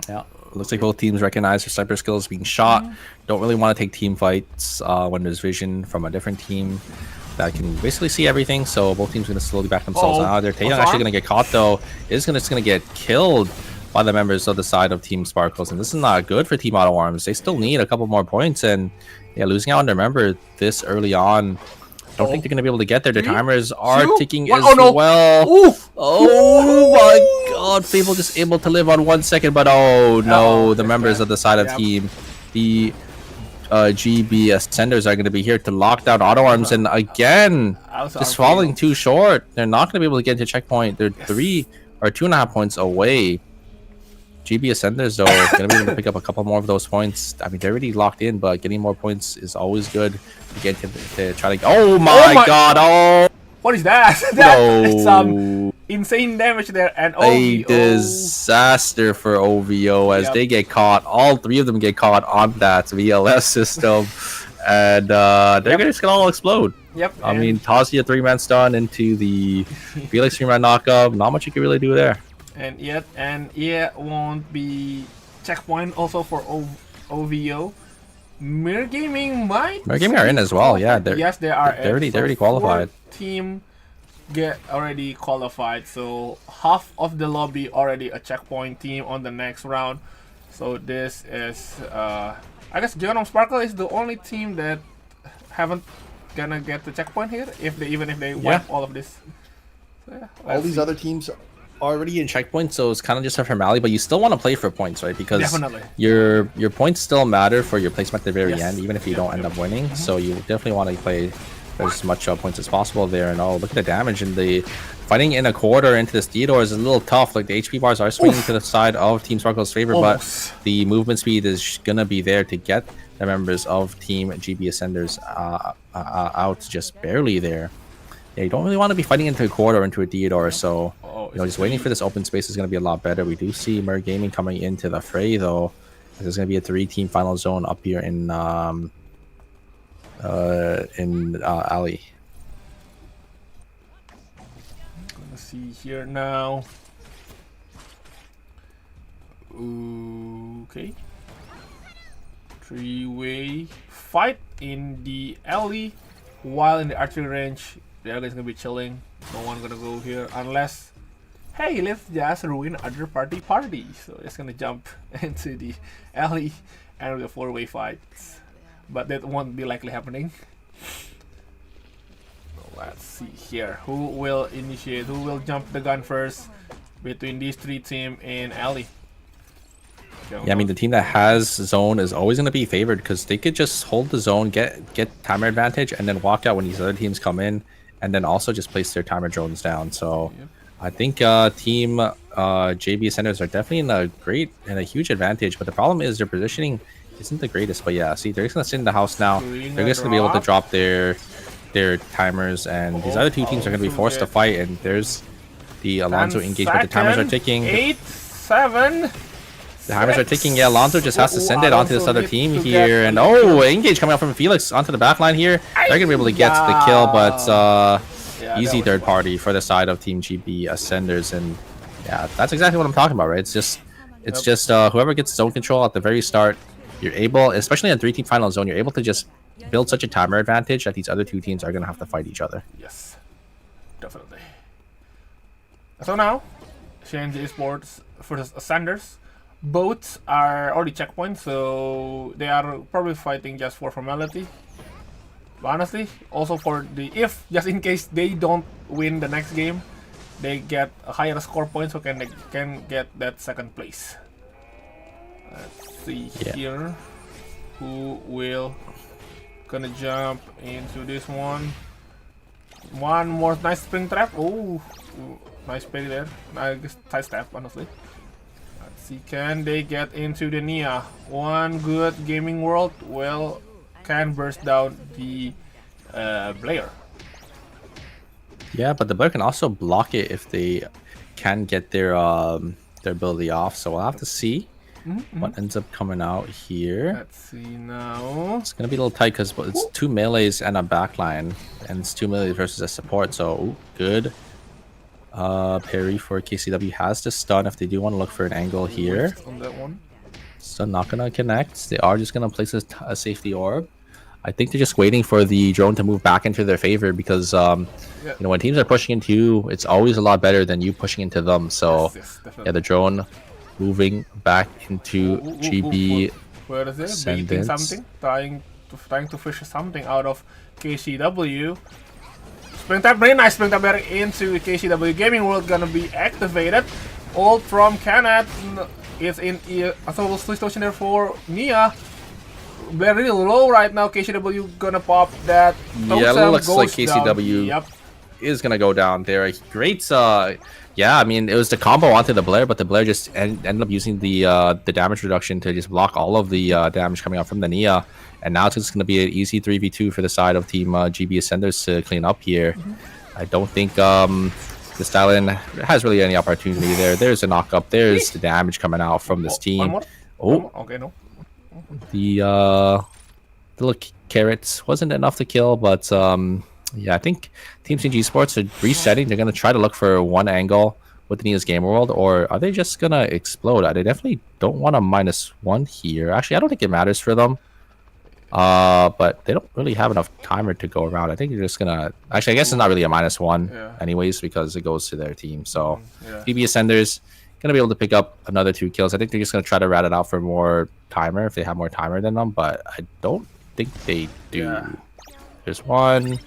Yeah, looks like both teams recognize their cyber skills being shot. Don't really want to take team fights when there's vision from a different team that can basically see everything. So both teams going to slowly back themselves out. They're Taeyong actually going to get caught though. Is just going to get killed by the members of the side of Team Sparkles, and this is not good for Team Auto Arms. They still need a couple more points, and yeah, losing out on their member this early on. Don't think they're going to be able to get there. The timers are ticking as well. Oof. Oh my god, Fable just able to live on 1 second, but oh no, the members of the side of team, the GB Ascenders are going to be here to lock down Auto Arms, and again, just falling too short. They're not going to be able to get to checkpoint. They're 3 or 2.5 points away. GB Ascenders, though, are going to be able to pick up a couple more of those points. I mean, they're already locked in, but getting more points is always good to get to try to... Oh my god! Oh! What is that? That's some insane damage there, and OVO. A disaster for OVO as they get caught. All 3 of them get caught on that VLS system, and they're just gonna all explode. Yep. I mean, toss you a 3-man stun into the Felix 3-man knockup. Not much you can really do there. And yet won't be checkpoint also for OVO. Mir Gaming might. Mir Gaming are in as well. Yeah, they are. They're already qualified. Team get already qualified, so half of the lobby already a checkpoint team on the next round. So this is I guess Geonom Sparkle is the only team that haven't gonna get the checkpoint here if they wipe all of this. So, yeah, all these other teams are already in checkpoint, so it's kind of just a formality, but you still want to play for points, right? Because your points still matter for your placement at the very end, even if you don't end up winning. So you definitely want to play as much points as possible there. And oh, look at the damage, and the fighting in a quarter into this Theodore is a little tough. Like the HP bars are swinging to the side of Team Sparkle's favor, but the movement speed is gonna be there to get the members of Team GB Ascenders out just barely there. Yeah, you don't really want to be fighting into a quarter or into a Theodore, so just waiting for this open space is going to be a lot better. We do see Mer Gaming coming into the fray, though. There's going to be a 3-team final zone up here in Alley. Let's see here now. Okay. 3-way fight in the alley, while in the archery range, the alley is gonna be chilling. No one gonna go here unless, hey, let's just ruin other party. So it's gonna jump into the alley and the 4-way fights, but that won't be likely happening. Let's see here. Who will initiate? Who will jump the gun first between these 3 teams in alley? Yeah, I mean, the team that has zone is always going to be favored because they could just hold the zone, get timer advantage, and then walk out when these other teams come in, and then also just place their timer drones down. So I think Team JB Ascenders are definitely in a huge advantage, but the problem is their positioning isn't the greatest. But yeah, see, they're just going to sit in the house now. They're just going to be able to drop their timers, and these other 2 teams are going to be forced to fight, and there's the Alonso engage, but the timers are ticking. 8, 7. The timers are ticking. Yeah, Alonso just has to send it onto this other team here, and oh, engage coming out from Felix onto the back line here. They're going to be able to get the kill, but easy third party for the side of Team GB Ascenders, and yeah, that's exactly what I'm talking about, right? It's just whoever gets zone control at the very start, you're able, especially in 3-team final zone, you're able to just build such a timer advantage that these other 2 teams are going to have to fight each other. Yes, definitely. So now, CNG Esports versus Ascenders both are already checkpoints, so they are probably fighting just for formality. But honestly, also for the if just in case they don't win the next game, they get a higher score point, so they can get that second place. Let's see here who will gonna jump into this one. One more nice spring trap. Oh, nice parry there. Nice side step, honestly. Let's see, can they get into the Nia? One good gaming world can burst down the Blair. Yeah, but the Blair can also block it if they can get their ability off. So we'll have to see what ends up coming out here. Let's see now. It's gonna be a little tight because it's 2 melees and a backline, and it's 2 melees versus a support. So good. Parry for KCW has the stun if they do want to look for an angle here. On that one. Stun not gonna connect. They are just gonna place a safety orb. I think they're just waiting for the drone to move back into their favor because you know, when teams are pushing into you, it's always a lot better than you pushing into them. So yeah, the drone moving back into GB. Where is it? Baiting something, trying to fish something out of KCW. Spring tap, very nice spring tap there into KCW Gaming World, gonna be activated. Ult from Kenneth is in a total situation there for Nia. They're really low right now. KCW gonna pop that. Yeah, it looks like KCW is gonna go down there. Great, yeah, I mean, it was the combo onto the Blair, but the Blair just ended up using the damage reduction to just block all of the damage coming out from the Nia. And now it's just gonna be an easy 3v2 for the side of Team GB Ascenders to clean up here. I don't think the Stallion has really any opportunity there. There's a knock up. There's the damage coming out from this team. Okay, no. The little carrots wasn't enough to kill, but yeah, I think Team CG Sports are resetting. They're gonna try to look for one angle with Nia's Game World, or are they just gonna explode? They definitely don't want a -1 here. Actually, I don't think it matters for them. But they don't really have enough timer to go around. I think they're just gonna. Actually, I guess it's not really a -1 anyways because it goes to their team. So GB Ascenders gonna be able to pick up another 2 kills. I think they're just gonna try to rat it out for more timer if they have more timer than them, but I don't think they do. There's one,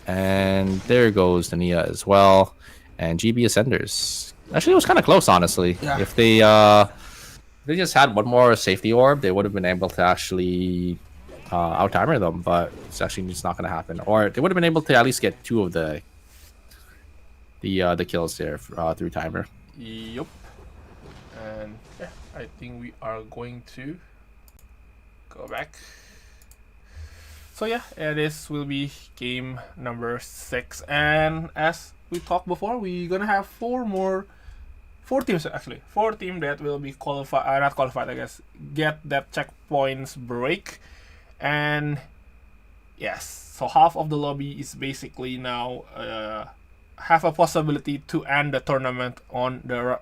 and there goes the Nia as well, and GB Ascenders. Actually, it was kind of close, honestly. If they just had one more safety orb, they would have been able to actually out timer them, but it's actually just not gonna happen. Or they would have been able to at least get 2 of the kills there through timer. Yup. And yeah, I think we are going to go back. So yeah, this will be game number 6, and as we talked before, we're gonna have 4 teams actually. 4 teams that will be qualified, not qualified, I guess, get that checkpoints break. And yes, so half of the lobby is basically now have a possibility to end the tournament on the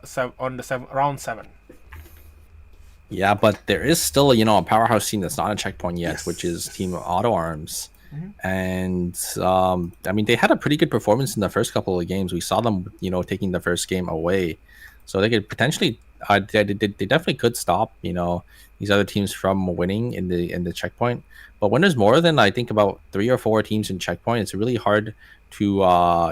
round 7. Yeah, but there is still, you know, a powerhouse team that's not a checkpoint yet, which is Team Auto Arms. And I mean, they had a pretty good performance in the first couple of games. We saw them, you know, taking the first game away, so they could potentially, they definitely could stop, you know, these other teams from winning in the checkpoint. But when there's more than I think about 3 or 4 teams in checkpoint, it's really hard to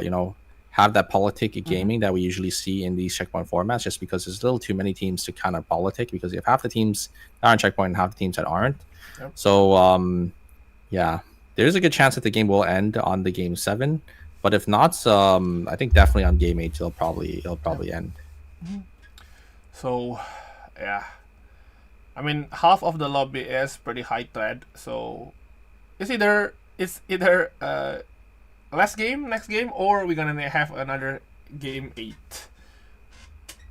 you know, have that politic gaming that we usually see in these checkpoint formats, just because there's a little too many teams to kind of politic, because you have half the teams that are on checkpoint and half the teams that aren't. So yeah, there's a good chance that the game will end on the game 7, but if not, I think definitely on game 8 it'll probably end. So yeah, I mean, half of the lobby is pretty high thread, so it's either next game, or we're gonna have another game 8.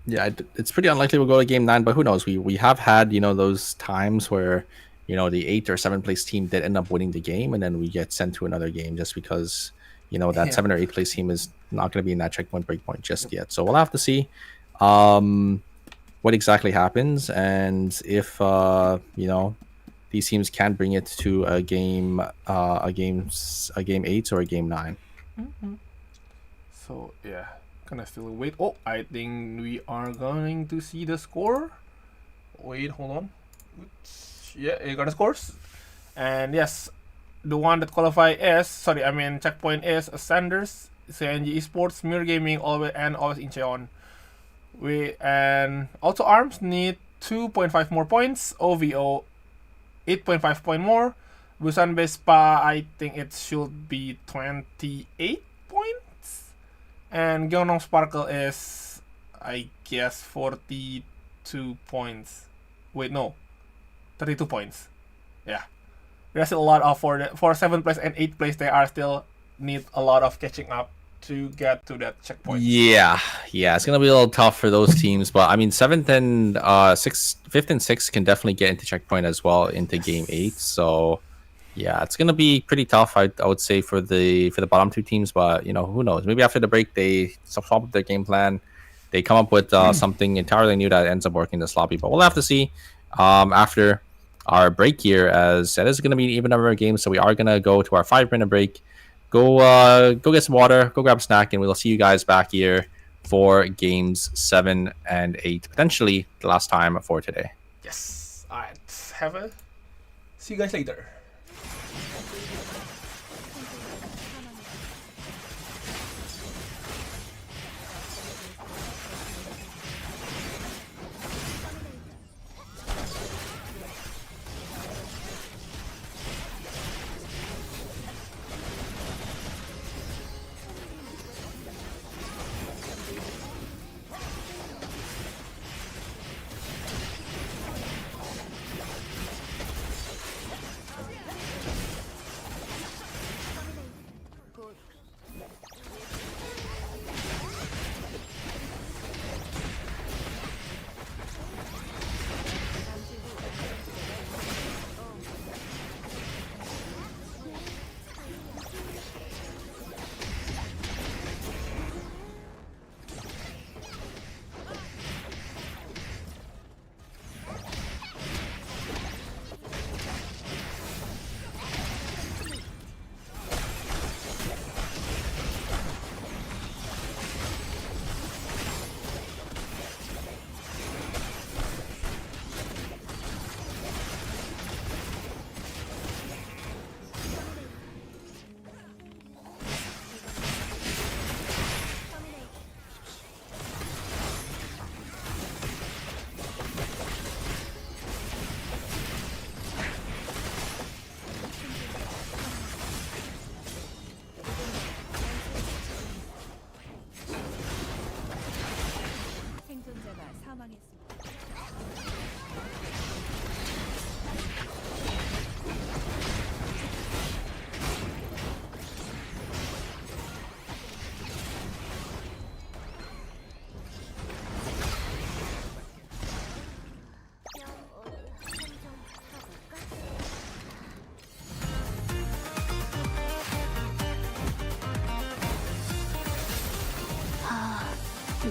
Yeah, it's pretty unlikely we'll go to game 9, but who knows? We have had, you know, those times where, you know, the 8th or 7th place team did end up winning the game, and then we get sent to another game just because, you know, that 7th or 8th place team is not going to be in that checkpoint breakpoint just yet. So we'll have to see what exactly happens, and if you know, these teams can bring it to a game 8 or a game 9. So yeah, gonna still wait. Oh, I think we are going to see the score. Wait, hold on. Yeah, you got the scores. And yes, the one that qualify is, sorry, I mean checkpoint is Sanders, CNG Esports, Mirror Gaming, always Incheon. And Auto Arms need 2.5 more points. OVO 8.5 point more. Busan Vespa, I think it should be 28 points. And Gyeongnam Sparkle is, I guess, 42 points. Wait, no, 32 points. Yeah, there's a lot of for 7th place and 8th place. They are still need a lot of catching up to get to that checkpoint. Yeah, it's gonna be a little tough for those teams, but I mean, 7th and 5th and 6th can definitely get into checkpoint as well into game 8. So yeah, it's gonna be pretty tough. I would say for the bottom 2 teams, but you know, who knows? Maybe after the break they swap up their game plan, they come up with something entirely new that ends up working this lobby. But we'll have to see after our break here, as that is gonna be an even number of games. So we are gonna go to our 5-minute break. Go get some water, go grab a snack, and we'll see you guys back here for games 7 and 8, potentially the last time for today. Yes. Alright. See you guys later.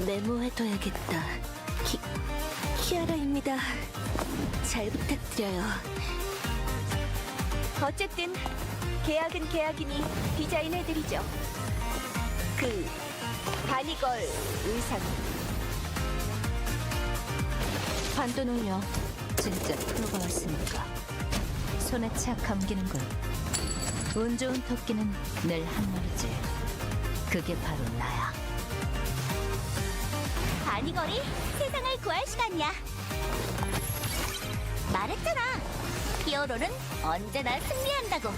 메모해둬야겠다. 키아라입니다. 잘 부탁드려요. 어쨌든 계약은 계약이니 디자인해드리죠. 그 바니걸 의상. 판도는요, 진짜 프로가 왔으니까 손에 착 감기는군. 운 좋은 토끼는 늘 한 마리지. 그게 바로 나야. 바니걸이 세상을 구할 시간이야. 말했잖아. 히어로는 언제나 승리한다고.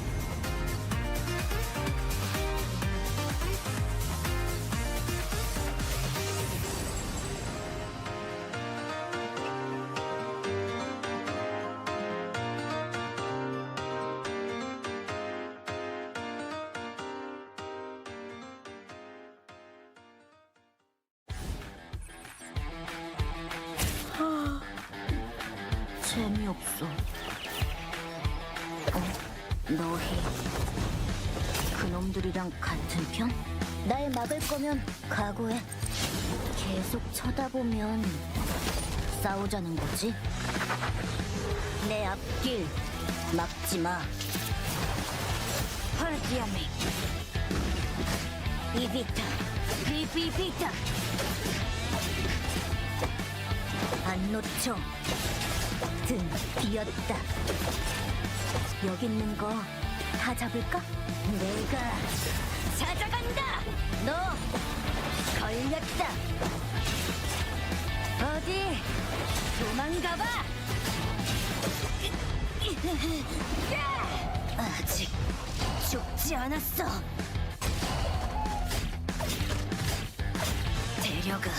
재미없어. 너희 그놈들이랑 같은 편? 날 막을 거면 각오해. 계속 쳐다보면 싸우자는 거지? 내 앞길 막지 마. 파르티아미 비비타 비비비타 안 놓쳐. 등 비었다. 여기 있는 거 다 잡을까? 내가 찾아간다. 너 걸렸다. 어디 도망가봐. 아직 죽지 않았어. 데려가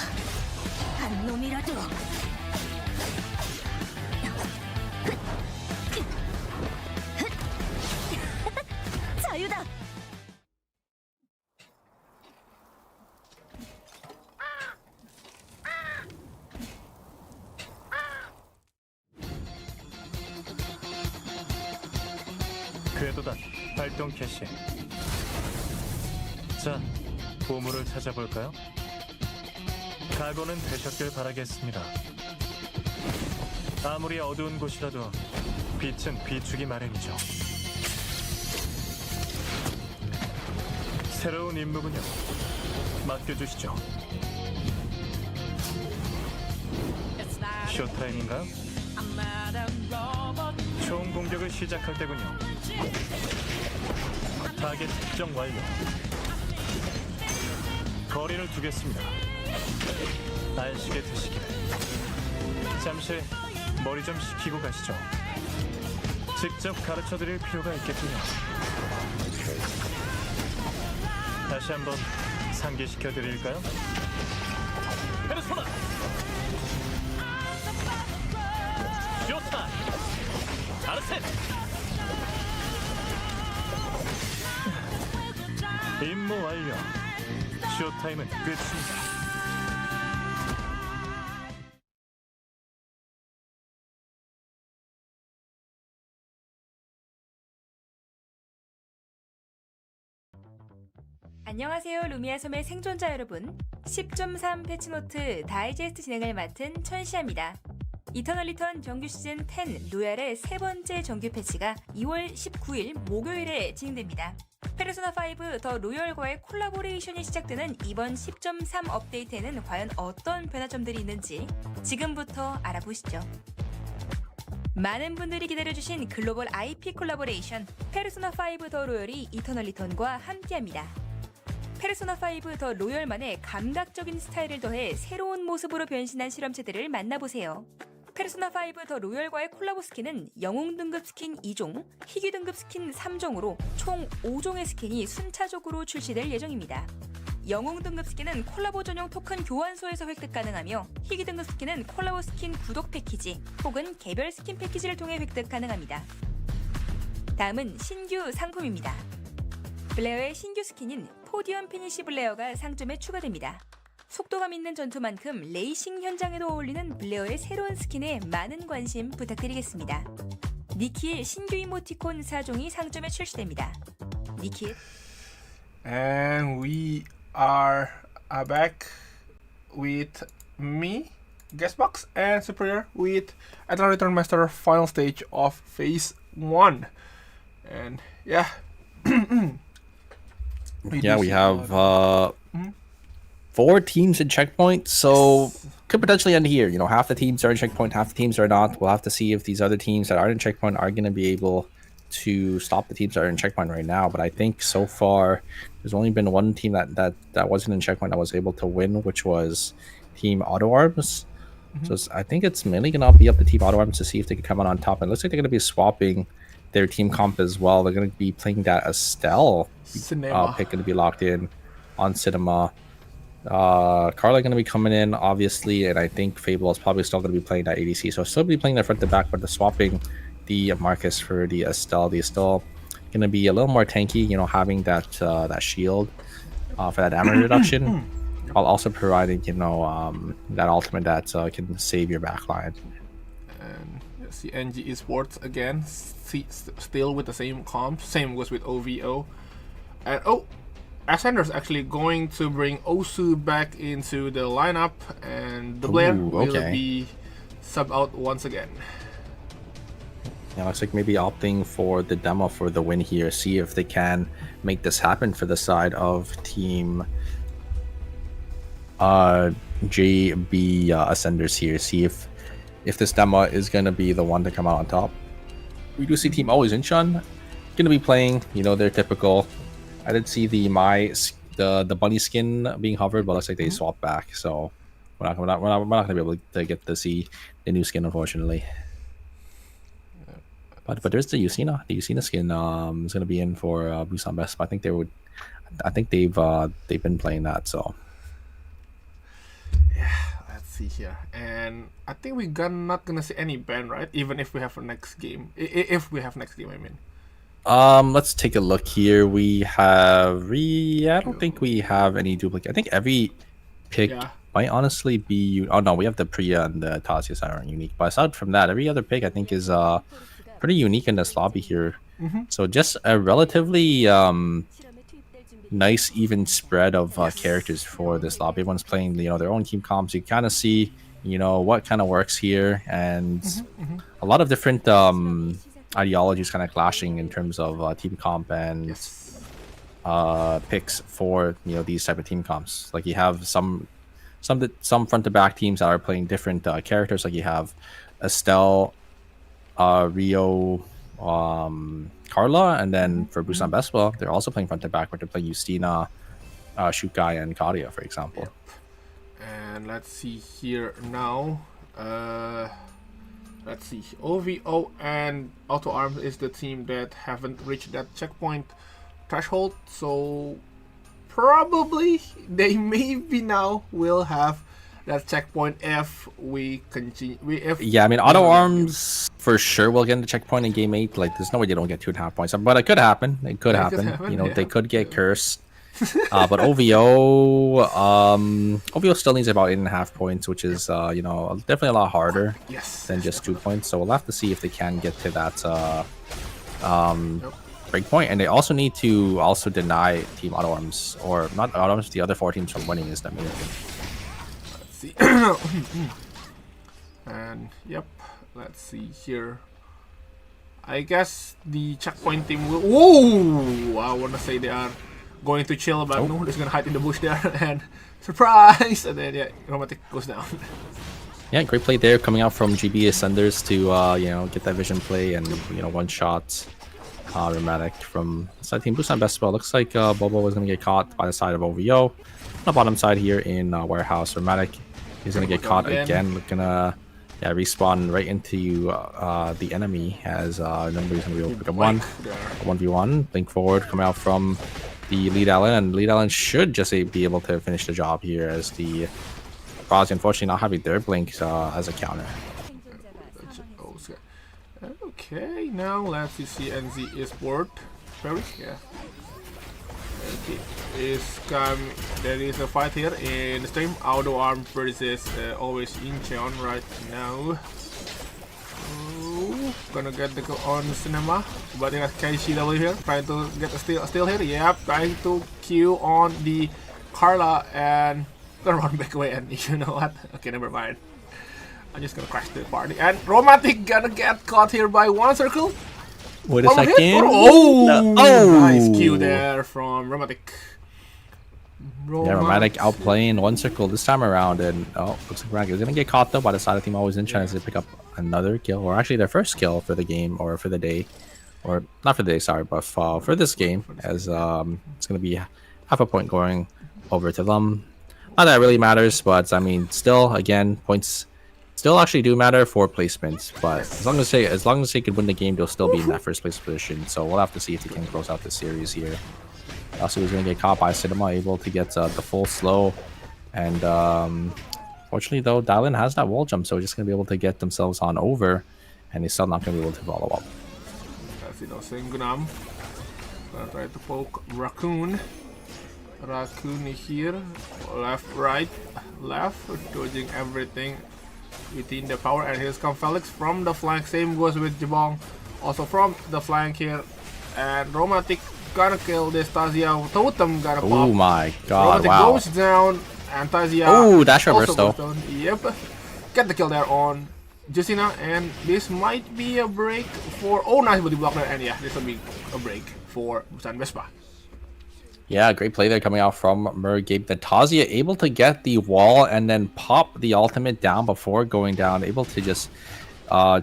한 놈이라도. 자유다. 궤도단 발동 캐시. 자, 보물을 찾아볼까요? 각오는 되셨길 바라겠습니다. 아무리 어두운 곳이라도 빛은 비추기 마련이죠. 새로운 임무군요. 맡겨주시죠. 쇼타임인가요? 총 공격을 시작할 때군요. 타겟 특정 완료. 거리를 두겠습니다. 안식에 드시길. 잠시 머리 좀 식히고 가시죠. 직접 가르쳐드릴 필요가 있겠군요. 다시 한번 상기시켜드릴까요? 페르소나! 쇼타! 아르센! 임무 완료. 쇼타임은 끝입니다. 안녕하세요, 루미아 섬의 생존자 여러분. 10.3 패치노트 다이제스트 진행을 맡은 천시아입니다. 이터널 리턴 정규 시즌 10 로얄의 세 번째 정규 패치가 2월 19일 목요일에 진행됩니다. 페르소나5 더 로열과의 콜라보레이션이 시작되는 이번 10.3 업데이트에는 과연 어떤 변화점들이 있는지 지금부터 알아보시죠. 많은 분들이 기다려주신 글로벌 IP 콜라보레이션 페르소나5 더 로열이 이터널 리턴과 함께합니다. 페르소나5 더 로열만의 감각적인 스타일을 더해 새로운 모습으로 변신한 실험체들을 만나보세요. 페르소나5 더 로열과의 콜라보 스킨은 영웅 등급 스킨 2종, 희귀 등급 스킨 3종으로 총 5종의 스킨이 순차적으로 출시될 예정입니다. 영웅 등급 스킨은 콜라보 전용 토큰 교환소에서 획득 가능하며 희귀 등급 스킨은 콜라보 스킨 구독 패키지 혹은 개별 스킨 패키지를 통해 획득 가능합니다. 다음은 신규 상품입니다. 블레어의 신규 스킨인 포디엄 피니시 블레어가 상점에 추가됩니다. 속도감 있는 전투만큼 레이싱 현장에도 어울리는 블레어의 새로운 스킨에 많은 관심 부탁드리겠습니다. 니키의 신규 이모티콘 4종이 상점에 출시됩니다. 니키 And we are back with me, Guestbox, and Superior with Eternal Return Master final stage of Phase 1. And yeah. We have 4 teams in checkpoint, so could potentially end here. You know, half the teams are in checkpoint, half the teams are not. We'll have to see if these other teams that are in checkpoint are going to be able to stop the teams that are in checkpoint right now. But I think so far there's only been one team that wasn't in checkpoint that was able to win, which was Team Auto Arms. So I think it's mainly going to be up to Team Auto Arms to see if they can come out on top. And it looks like they're going to be swapping their team comp as well. They're going to be playing that Estelle pick, going to be locked in on Cinema. Carla going to be coming in, obviously, and I think Fable is probably still going to be playing that ADC. So still be playing that front to back, but the swapping the Marcus for the Estelle. The Estelle going to be a little more tanky, you know, having that that shield for that damage reduction, while also providing, you know, that ultimate that can save your backline. And see NG Esports again, still with the same comp. Same goes with OVO. And Ascender's actually going to bring Osu back into the lineup, and the Blair will be sub out once again. Yeah, looks like maybe opting for the demo for the win here. See if they can make this happen for the side of Team JB Ascenders here. See if if this demo is going to be the one to come out on top. We do see Team Always Incheon going to be playing, you know, their typical. I did see the bunny skin being hovered, but looks like they swapped back. So we're not going to be able to get to see the new skin, unfortunately. But there's the Yusina. The Yusina skin is going to be in for Busan Best. I think they've been playing that. So yeah, let's see here. And I think we're not gonna see any ban, right? Even if we have a next game. If we have next game, I mean. Let's take a look here. We have I don't think we have any duplicate. I think every pick might honestly be. Oh no, we have the Priya and the Tasias that aren't unique. But aside from that, every other pick I think is pretty unique in this lobby here. So just a relatively nice even spread of characters for this lobby. Everyone's playing, you know, their own team comps. You kind of see, you know, what kind of works here, and a lot of different ideologies kind of clashing in terms of team comp and picks for, you know, these type of team comps. Like you have some front to back teams that are playing different characters. Like you have Estelle, Rio, Carla, and then for Busan Best, they're also playing front to back, where they're playing Justina, Shukai, and Kadia, for example. And let's see here now. Let's see. OVO and Auto Arms is the team that haven't reached that checkpoint threshold, so probably they maybe now will have that checkpoint if we continue. Yeah, I mean, Auto Arms for sure will get into checkpoint in game 8. Like, there's no way they don't get 2.5 points, but it could happen. It could happen. You know, they could get cursed. But OVO still needs about 8.5 points, which is you know, definitely a lot harder than just 2 points. So we'll have to see if they can get to that break point. And they also need to deny Team Auto Arms, or not Auto Arms, the other 4 teams from winning is the main thing. Let's see. And yep, let's see here. I guess the checkpoint team will. Whoa! I want to say they are going to chill, but no, they're gonna hide in the bush there, and surprise! And then Romantic goes down. Yeah, great play there, coming out from GB Ascenders to you know, get that vision play and, you know, one shot Romantic from side team Busan Best. Looks like Bobo was gonna get caught by the side of OVO. On the bottom side here in Warehouse, Romantic is gonna get caught again. Gonna respawn right into the enemy, as nobody's gonna be able to pick up 1v1. Blink forward, coming out from the lead Allen, and lead Allen should just be able to finish the job here, as the Brazzy unfortunately not having their blink as a counter. Okay, now let's see NZ Esport. Okay, there is a fight here in the stream. Auto Arm versus Always Incheon right now. Gonna get the go on cinema, but they got KCW here, trying to get a steal here. Yep, trying to queue on the Carla, and gonna run back away. And you know what? Okay, never mind. I'm just gonna crash the party. And Romantic gonna get caught here by one circle. Wait a second. Nice Q there from Romantic. Yeah, Romantic outplaying one circle this time around, and looks like Romantic is gonna get caught though by the side of Team Always Incheon as they pick up another kill, or actually their first kill for the game, or for the day, or not for the day, sorry, but for this game, as it's gonna be half a point going over to them. Not that it really matters, but I mean, still, again, points still actually do matter for placements. But as long as they could win the game, they'll still be in that first place position. So we'll have to see if they can close out the series here. Also, he's going to get caught by Cinema, able to get the full slow. And fortunately, though, Dylan has that wall jump, so he's just going to be able to get themselves on over. And he's still not going to be able to follow up. That's it, Sengunam. Gonna try to poke Raccoon. Raccoon here. Left, right, left. Dodging everything within the power. And here's come Felix from the flank. Same goes with Jabong. Also from the flank here. And Romantic gonna kill this Tazia. Totem gonna pop. Oh my god, Romantic wow. goes down. And Tazia. Oh, dash reverse though. Yep. Get the kill there on Justina. And this might be a break for. Oh, nice body block there. And yeah, this will be a break for Busan Vespa. Yeah, great play there coming out from Mergabe. The Tazia able to get the wall and then pop the ultimate down before going down. Able to just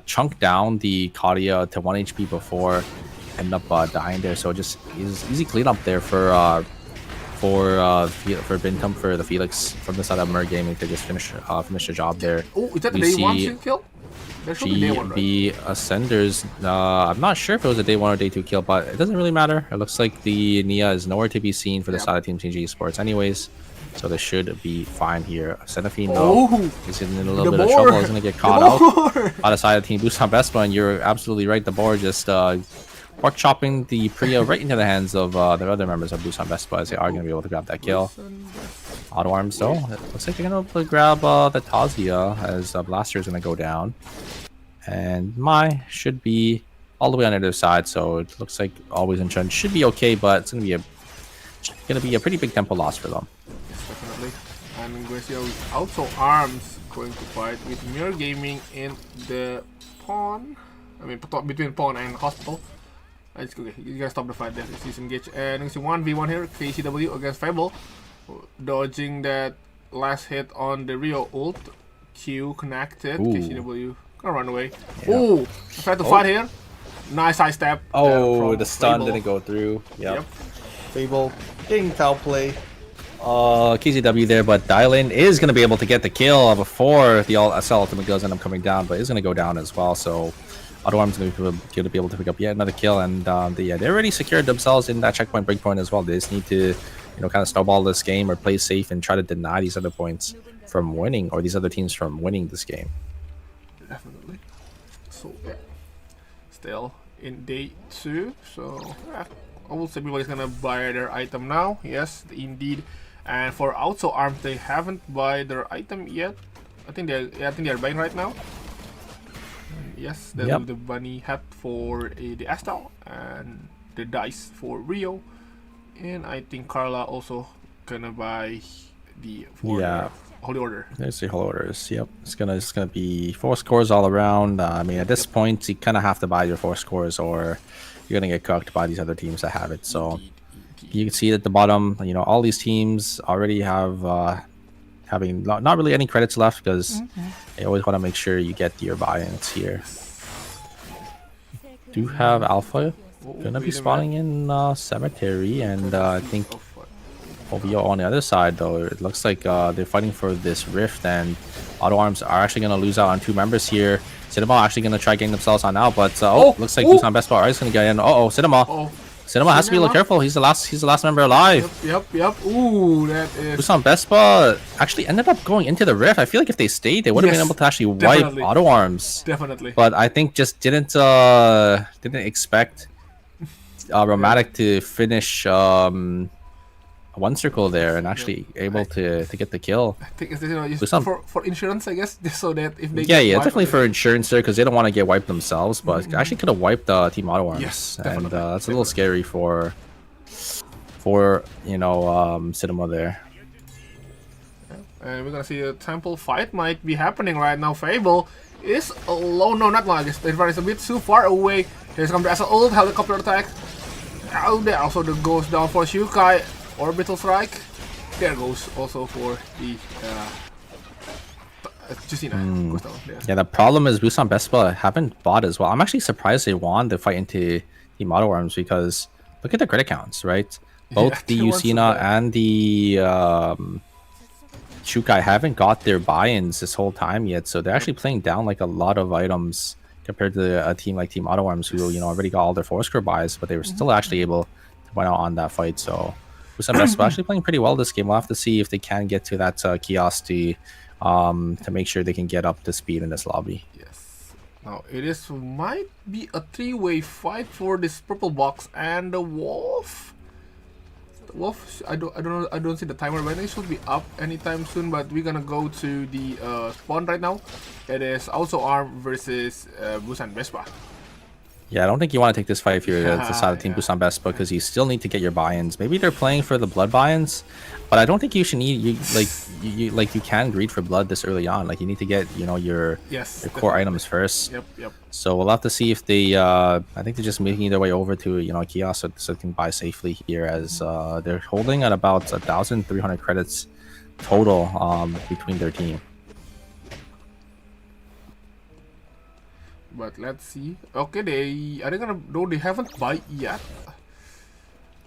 chunk down the Kadia to 1 HP before end up dying there. So just easy cleanup there for Bintum, for the Felix from the side of Mergaming to just finish the job there. Oh, is that the We day one see kill? There should be day one, right? GB Ascenders. I'm not sure if it was a day 1 or day 2 kill, but it doesn't really matter. It looks like the Nia is nowhere to be seen for the side of Team TG Sports anyways. So they should be fine here. Senafine though is in a little bit of trouble. He's gonna get caught out by the side of Team Busan Vespa, and you're absolutely right. The board just pork chopping the Priya right into the hands of the other members of Busan Vespa, as they are gonna be able to grab that kill. Auto arms though. It looks like they're gonna be able to grab the Tazia as Blaster is gonna go down, and Mai should be all the way on the other side. So it looks like Always in Chun should be okay, but it's gonna be a pretty big tempo loss for them. Definitely. And Gracia with also arms going to fight with Mirror Gaming in the pawn. I mean, between pawn and hospital. It's okay. You guys stop the fight there. Let's engage. And it's 1v1 here. KCW against Fable. Dodging that last hit on the Rio ult. Q connected. Ooh. KCW gonna run away. Yeah. Ooh! Try to fight here. Nice high step. Oh, the stun Fable. didn't go through. Yep. Fable getting foul play. KZW there, but Dylan is going to be able to get the kill before the SL ultimate goes end up coming down, but is going to go down as well. So Auto Arm's going to be able to pick up yet another kill, and they already secured themselves in that checkpoint breakpoint as well. They just need to, kind of snowball this game or play safe and try to deny these other points from winning, or these other teams from winning this game. Definitely. So yeah, still in day 2. So yeah, almost everybody's gonna buy their item now. Yes, indeed. And for Auto Arms, they haven't buy their item yet. I think they're buying right now. And yes, that's the bunny hat for the Astal and the dice for Rio. And I think Carla also gonna buy the Holy Order. There's the Holy Orders. Yep, it's gonna be 4 scores all around. I mean, at this point, you kind of have to buy your 4 scores, or you're gonna get cooked by these other teams that have it. So you can see at the bottom, all these teams already have having not really any credits left, because they always want to make sure you get your buy-ins here. Do have Alpha gonna be spawning in Cemetery, and I think OVO on the other side, though, it looks like they're fighting for this rift, and Auto Arms are actually going to lose out on 2 members here. Cinema actually going to try getting themselves on out, but looks like Busan Best Bar is going to get in. Cinema. Cinema has to be a little careful. He's the last member alive. Yep. Ooh, that is. Busan Best Bar actually ended up going into the rift. I feel like if they stayed, they would have been able to actually wipe Auto Arms. Definitely. But I think just didn't expect Romantic to finish one circle there and actually able to get the kill. I think it's for insurance, I guess, so that if they definitely for insurance there, because they don't want to get wiped themselves, but actually could have wiped Team Auto Arms. Yes, and that's a little scary for Cinema there. And we're gonna see a temple fight might be happening right now. Fable is alone. No, not like the advantage is a bit too far away. Here's come the SL ult, helicopter attack. Oh, there also the goes down for Shukai. Orbital strike. There goes also for the Justina. Goes down there. Yeah, the problem is Busan Vespa haven't bought as well. I'm actually surprised they won the fight into Team Auto Arms, because look at the credit counts, right? Both the Yusina and the Shukai haven't got their buy-ins this whole time yet, so they're actually playing down like a lot of items compared to a team like Team Auto Arms, who already got all their 4-score buys, but they were still actually able to win out on that fight. So Busan Vespa actually playing pretty well this game. We'll have to see if they can get to that kiosk to make sure they can get up to speed in this lobby. Yes. Now it might be a 3-way fight for this purple box and the Wolf. The Wolf, I don't see the timer, but it should be up anytime soon. But we're gonna go to the spawn right now. It is also Arm versus Busan Vespa. Yeah, I don't think you want to take this fight if you're the side of Team Yeah. Busan Best because you still need to get your buy-ins. Maybe they're playing for the blood buy-ins, but I don't think you should need you can greed for blood this early on. Like you need to get your Yes. core items first. Yep. So we'll have to see if they. I think they're just making their way over to a kiosk so they can buy safely here as they're holding at about 1,300 credits total between their team. But let's see. Okay, they haven't buy yet.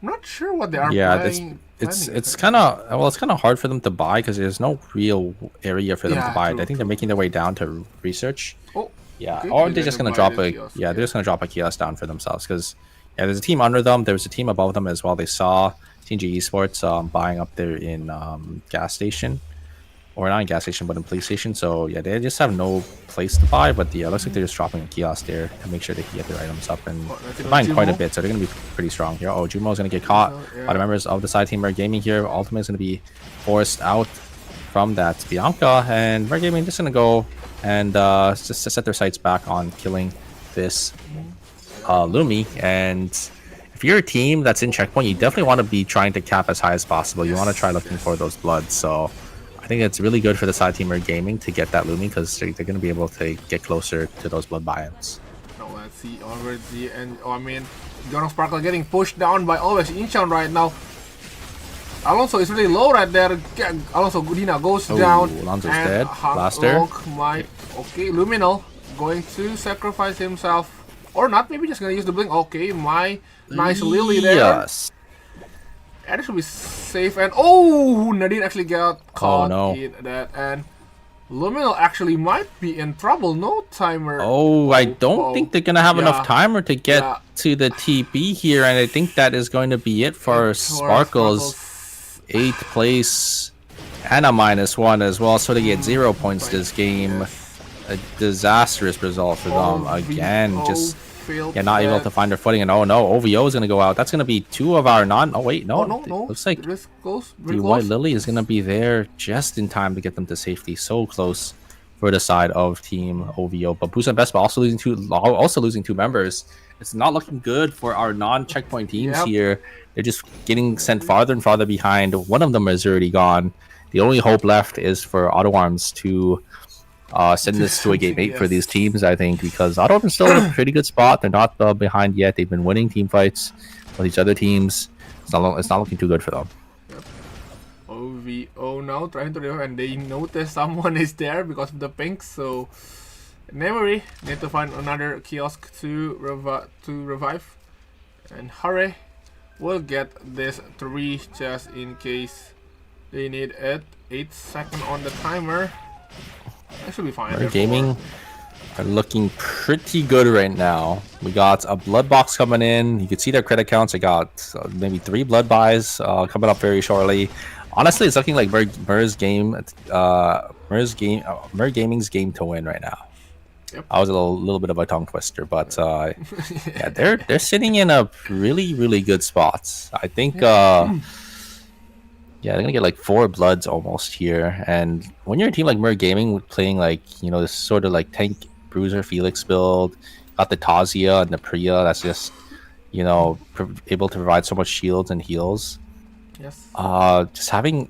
I'm not sure what they are planning. It's kind of hard for them to buy because there's no real area for them to buy it. I think they're making their way down to research. Oh, yeah, okay. or they're just gonna drop a kiosk, they're just gonna drop a kiosk down for themselves because there's a team under them. There's a team above them as well. They saw TNG Esports buying up there in gas station. Or not in gas station, but in police station. So yeah, they just have no place to buy. But yeah, it looks like they're just dropping a kiosk there to make sure they can get their items up. And they're buying quite a bit, so they're gonna be pretty strong here. Oh, Jumo's gonna get caught by the members of the side team Mer Gaming here. Ultimate is gonna be forced out from that Bianca, and Mer Gaming just gonna go and just set their sights back on killing this Lumi. And if you're a team that's in checkpoint, you definitely want to be trying to cap as high as possible. You want to try looking for those bloods. So I think it's really good for the side teamer gaming to get that Lumi because they're going to be able to get closer to those blood buy-ins. Now let's see already, and Jonah Sparkle getting pushed down by always Inchan right now. Alonso is really low right there. Alonso Gudina goes down. Alonso's and dead. Blaster. Okay, Luminal going to sacrifice himself. Or not, maybe just gonna use the blink. Okay, my nice Lily there. Yes. And it should be safe. And oh, Nadine actually got caught in that. And Luminal actually might be in trouble. No timer. Oh, I don't think they're gonna have enough timer to get to the TP here, and I think that is going to be it for Sparkles. 8th place and a -1 as well, so they get 0 points this game. A disastrous result for them again. Just not able to find their footing. And oh no, OVO is gonna go out. That's gonna be 2 of our non. Oh wait, no. Looks like the White Lily is gonna be there just in time to get them to safety. So close for the side of Team OVO. But Busan Best also losing two members. It's not looking good for our non-checkpoint teams here. They're just getting sent farther and farther behind. One of them is already gone. The only hope left is for Auto Arms to send this to a game 8 for these teams, I think, because Auto Arms still in a pretty good spot. They're not behind yet. They've been winning team fights with these other teams. It's not looking too good for them. OVO now trying to revive, and they notice someone is there because of the pink, so Memory need to find another kiosk to revive, and hurry, we'll get this 3 just in case they need it. 8 seconds on the timer. That should be fine. Our gaming are looking pretty good right now. We got a blood box coming in. You can see their credit counts. I got maybe 3 blood buys coming up very shortly. Honestly, it's looking like Mer Gaming's game to win right now. Yep. I was a little bit of a tongue twister, but yeah, they're sitting in a really good spot. I think yeah, they're gonna get like 4 bloods almost here. And when you're a team like Mer Gaming playing like this sort of like tank bruiser Felix build, got the Tazia and the Priya, that's just able to provide so much shields and heals. Yes. Just having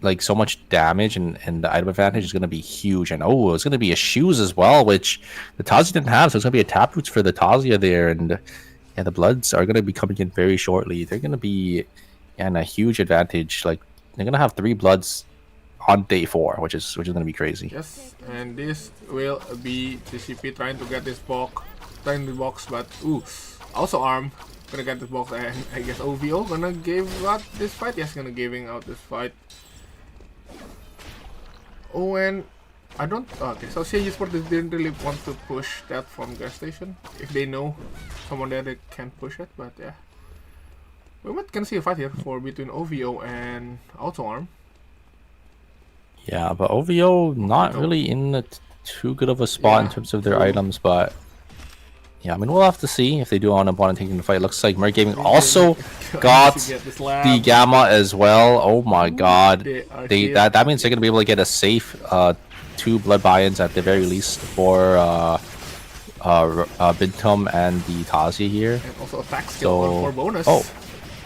like so much damage and the item advantage is going to be huge. And it's going to be a shoes as well, which the Tazia didn't have, so it's going to be a taproots for the Tazia there. And yeah, the bloods are going to be coming in very shortly. They're going to be in a huge advantage. Like they're going to have 3 bloods on day 4, which is going to be crazy. Yes, and this will be TCP trying to get this box, but also Arm gonna get this box, and I guess OVO gonna give out this fight. Yes, gonna giving out this fight. Oh, and I don't. Okay, so CG Sport didn't really want to push that from gas station. If they know someone there, they can push it. But yeah, we might can see a fight here between OVO and Auto Arm. Yeah, but OVO not really in too good of a spot in terms of their items, but yeah, I mean, we'll have to see if they do want to take the fight. Looks like Mer Gaming also got the Gamma as well. Oh my god. That means they're going to be able to get a safe 2 blood buy-ins at the very least for Bintum and the Tazi here. And also attack skill So- for bonus. Oh,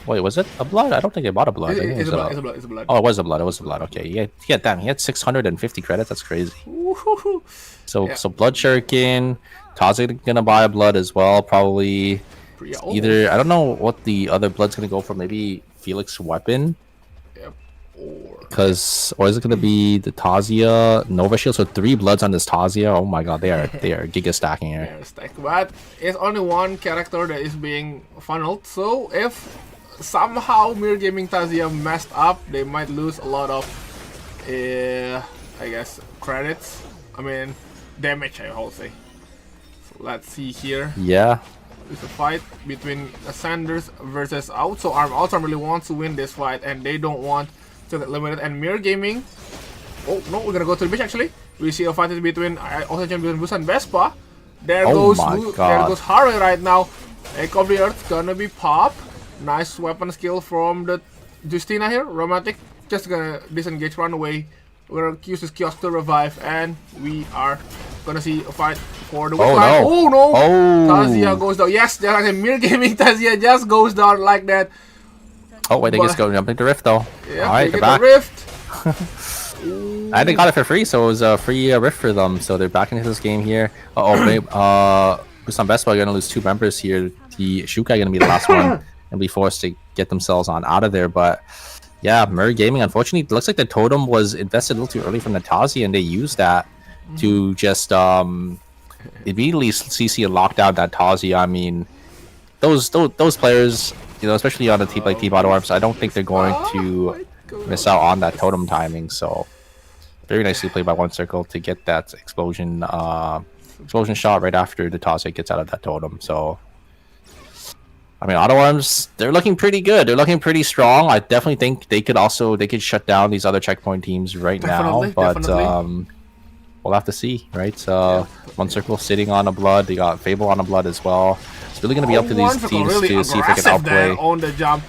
wait, was it a blood? I don't think I bought a blood. I think It's it a was blood. It's a blood. It's a blood. Oh, it was a blood. It was a blood. Okay, yeah. Damn, he had 650 credits. That's crazy. Woohoo. So, Yeah. so blood shuriken. Tazi gonna buy a blood as well. Probably Yeah, either. I don't know what the other blood's gonna go for. Maybe Felix weapon. Yep. Or is it gonna be the Tazia Nova Shield? So 3 bloods on this Tazia. Oh my god, they are giga stacking here. Yeah, stack. But it's only one character that is being funneled. So if somehow Mirror Gaming Tazia messed up, they might lose a lot of, I guess, credits. I mean, damage, I will say. So let's see here. Yeah. It's a fight between Sanders versus Outsarm. Outsarm really wants to win this fight, and they don't want to get limited. And Mirror Gaming. Oh no, we're gonna go to the beach actually. We see a fight between also champion Busan Vespa. There Oh goes my there God. goes Harvey right now. Echo of the Earth gonna be pop. Nice weapon skill from the Justina here. Romantic just gonna disengage, run away. We're gonna use this kiosk to revive, and we are gonna see a fight for the win. Oh no. Oh no! Oh. Tazia goes down. Yes, there are Mirror Gaming Tazia just goes down like that. Oh wait, they just go jumping the rift though. Yeah, All right, they they're get back. the rift. And they got it for free, so it was a free rift for them. So they're back into this game here. Busan Vespa are gonna lose 2 members here. The Shukai gonna be the last one and be forced to get themselves on out of there. But yeah, Mirror Gaming, unfortunately, it looks like the totem was invested a little too early from the Tazi, and they used that to just immediately CC and lock down that Tazi. I mean, those players, you know, especially on a team like Team BattleRoyale, I don't think they're going to miss out on that totem timing. So very nicely played by One Circle to get that explosion shot right after the Tazi gets out of that totem. So I mean, AutoArms, they're looking pretty good. They're looking pretty strong. I definitely think they could shut down these other checkpoint teams right now. But we'll have to see, right? One Circle sitting on a blood. They got Fable on a blood as well. It's really going to be up to these teams really to see if they can outplay. on the jump.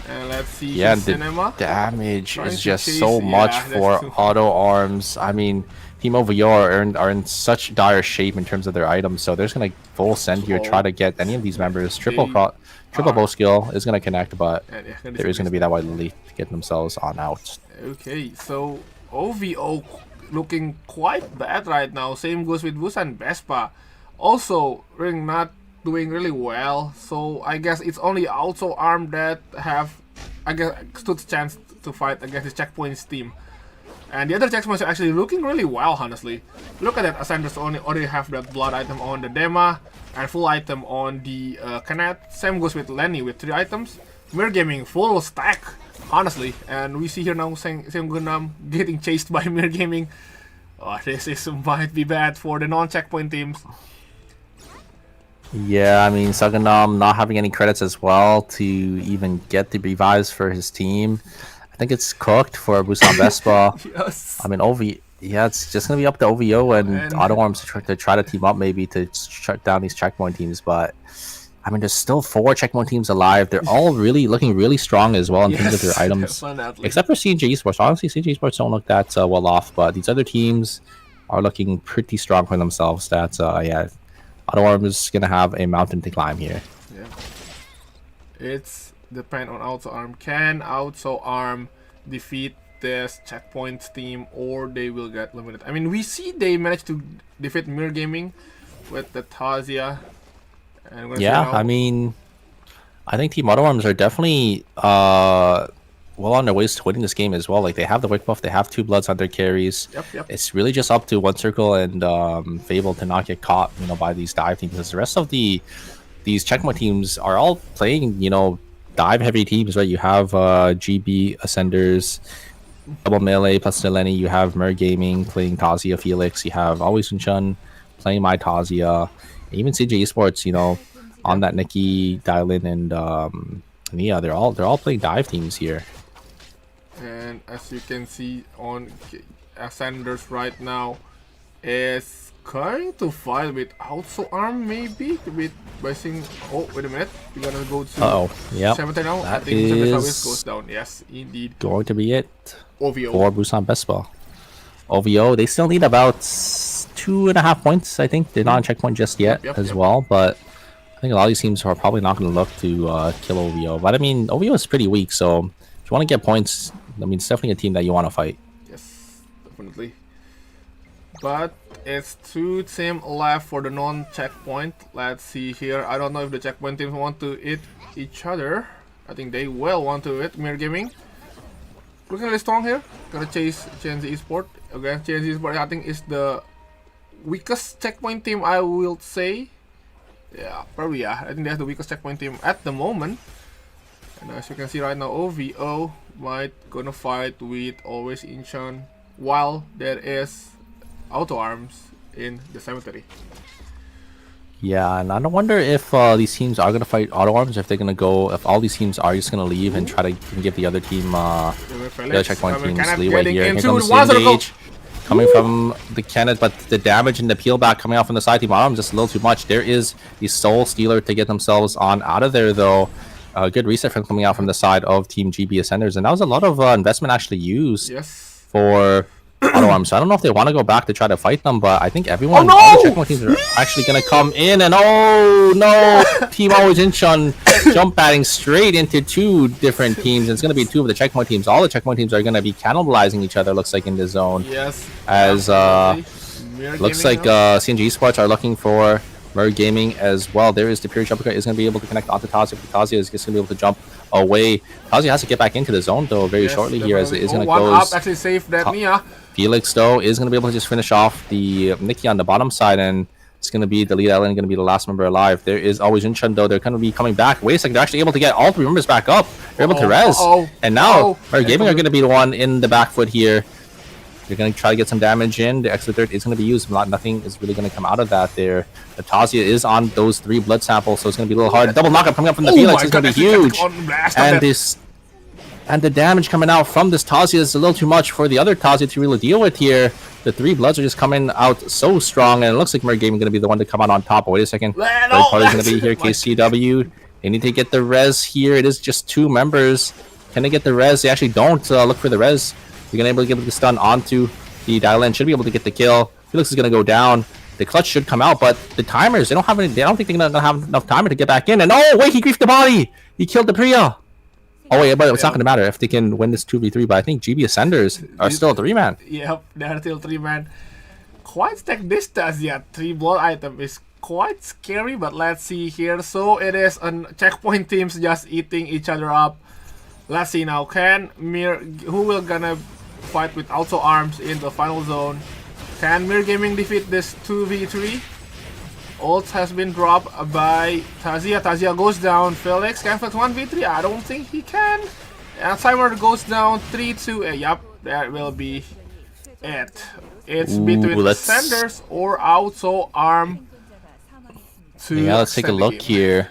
And let's see. Yeah, and the cinema. damage Trying is to just chase- so much yeah, for that's too- AutoArms. I mean, Team OVO are in such dire shape in terms of their items, so they're just gonna full send here, try to get any of these members. Triple bow skill is gonna connect, but And yeah, there is gonna be that white lily to get themselves on out. Okay, so OVO looking quite bad right now. Same goes with Busan Vespa. Also, Ring not doing really well. So I guess it's only AutoArm that have, I guess, stood a chance to fight against this checkpoints team. And the other checkpoints are actually looking really well, honestly. Look at that, Ascenders already have that blood item on the Dema and full item on the Canet. Same goes with Lenny with 3 items. Mirror Gaming full stack, honestly. And we see here now Sam Gunam getting chased by Mirror Gaming. Oh, this might be bad for the non-checkpoint teams. Yeah, I mean, Saganam not having any credits as well to even get the revives for his team. I think it's cooked for Busan Vespa. Yes. I mean, it's just gonna be up to OVO and AutoArms to try to team up maybe to shut down these checkpoint teams. But I mean, there's still 4 checkpoint teams alive. They're all really looking really strong as well in terms of their items, Definitely. except for CNG Esports. Honestly, CNG Esports don't look that well off, but these other teams are looking pretty strong for themselves. That's yeah, AutoArms is gonna have a mountain to climb here. Yeah. It's depend on AutoArm. Can AutoArm defeat this checkpoints team, or they will get limited? I mean, we see they managed to defeat Mirror Gaming with the Tazia. And we're gonna see Yeah, now- I mean, I think Team AutoArms are definitely well on their ways to winning this game as well. Like, they have the wick buff, they have 2 bloods on their carries. Yep. It's really just up to One Circle and Fable to not get caught, you know, by these dive teams. Because the rest of these checkpoint teams are all playing, you know, dive heavy teams, right? You have GB Ascenders, Double Melee plus Selene. You have Mer Gaming playing Tazia Felix. You have Always Chun playing My Tazia. Even CJ Esports, you know, on that Nikki, Dylan, and yeah, they're all playing dive teams here. And as you can see on Ascenders right now is going to fight with AutoArm maybe by saying, oh wait a minute, we're gonna go to Yep. 17 now. I That think Busan Vespa is goes down. Yes, indeed. going to be it OVO. for Busan Vespa. OVO, they still need about 2.5 points, I think. They're not on checkpoint just yet as well, but I think a lot of these teams are probably not going to look to kill OVO. But I mean, OVO is pretty weak, so if you want to get points, I mean, it's definitely a team that you want to fight. Yes, definitely. But it's 2 teams left for the non-checkpoint. Let's see here. I don't know if the checkpoint teams want to eat each other. I think they will want to eat Mirror Gaming. Looking really strong here. Gonna chase CNZ Esport. Okay, CNZ Esport I think is the weakest checkpoint team, I will say. Yeah, probably yeah. I think that's the weakest checkpoint team at the moment. And as you can see right now, OVO might gonna fight with Always Inchan while there is Auto Arms in the cemetery. Yeah, and I don't wonder if these teams are going to fight Auto Arms, if they're going to go, if all these teams are just going to leave and try to give the other team, the other checkpoint teams leeway here. Here comes the engage coming from the Kenneth, but the damage and the peel back coming out from the side team Auto Arms just a little too much. There is the Soul Stealer to get themselves on out of there, though. A good reset from coming out from the side of Team GB Ascenders, and that was a lot of investment actually used for Auto Arms. So I don't know if they want to go back to try to fight them, but I think everyone, all the checkpoint teams are actually going to come in, and oh no, Team Always Inchan jump batting straight into 2 different teams. It's going to be 2 of the checkpoint teams. All the checkpoint teams are going to be cannibalizing each other, looks like, in this zone. Yes. As looks like CNG Sports are looking for Mirror Gaming as well. There is the Pure Jumper is going to be able to connect onto Tazia. Tazia is just going to be able to jump away. Tazia has to get back into the zone though very shortly here, as it is going to close. Actually save that Mia. Felix though is going to be able to just finish off the Nikki on the bottom side, and it's going to be the lead island, going to be the last member alive. There is Always Inchan though. They're going to be coming back. Wait a second, they're actually able to get all 3 members back up. They're able to res, and now Mirror Gaming are going to be the one in the back foot here. They're going to try to get some damage in. The extra dirt is going to be used. Nothing is really going to come out of that there. Tazia is on those 3 blood samples, so it's going to be a little hard. Double knockup coming up from the Felix is going to be huge. And the damage coming out from this Tazia is a little too much for the other Tazia to really deal with here. The 3 bloods are just coming out so strong, and it looks like Mirror Gaming is going to be the one to come out on top. But wait a second. Third party is going to be here. KCW. They need to get the res here. It is just 2 members. Can they get the res? They actually don't. Look for the res. They're going to be able to get the stun onto the Dylan. Should be able to get the kill. Felix is going to go down. The clutch should come out, but the timers, they don't have any. They don't think they're going to have enough timer to get back in. And oh wait, he griefed the body. He killed the Priya. Oh wait, but it's not going to matter if they can win this 2v3. But I think GB Ascenders are still a 3-man. Yep, they're still 3-man. Quite stacked distance yet. 3 blood item is quite scary, but let's see here. So it is on checkpoint teams just eating each other up. Let's see now. Who will gonna fight with Auto Arms in the final zone? Can Mirror Gaming defeat this 2v3? Ult has been dropped by Tazia. Tazia goes down. Felix can fight 1v3. I don't think he can. And Timer goes down 3-2. Yup, that will be it. It's between Sanders or Auto Arm. Yeah, let's take a look here.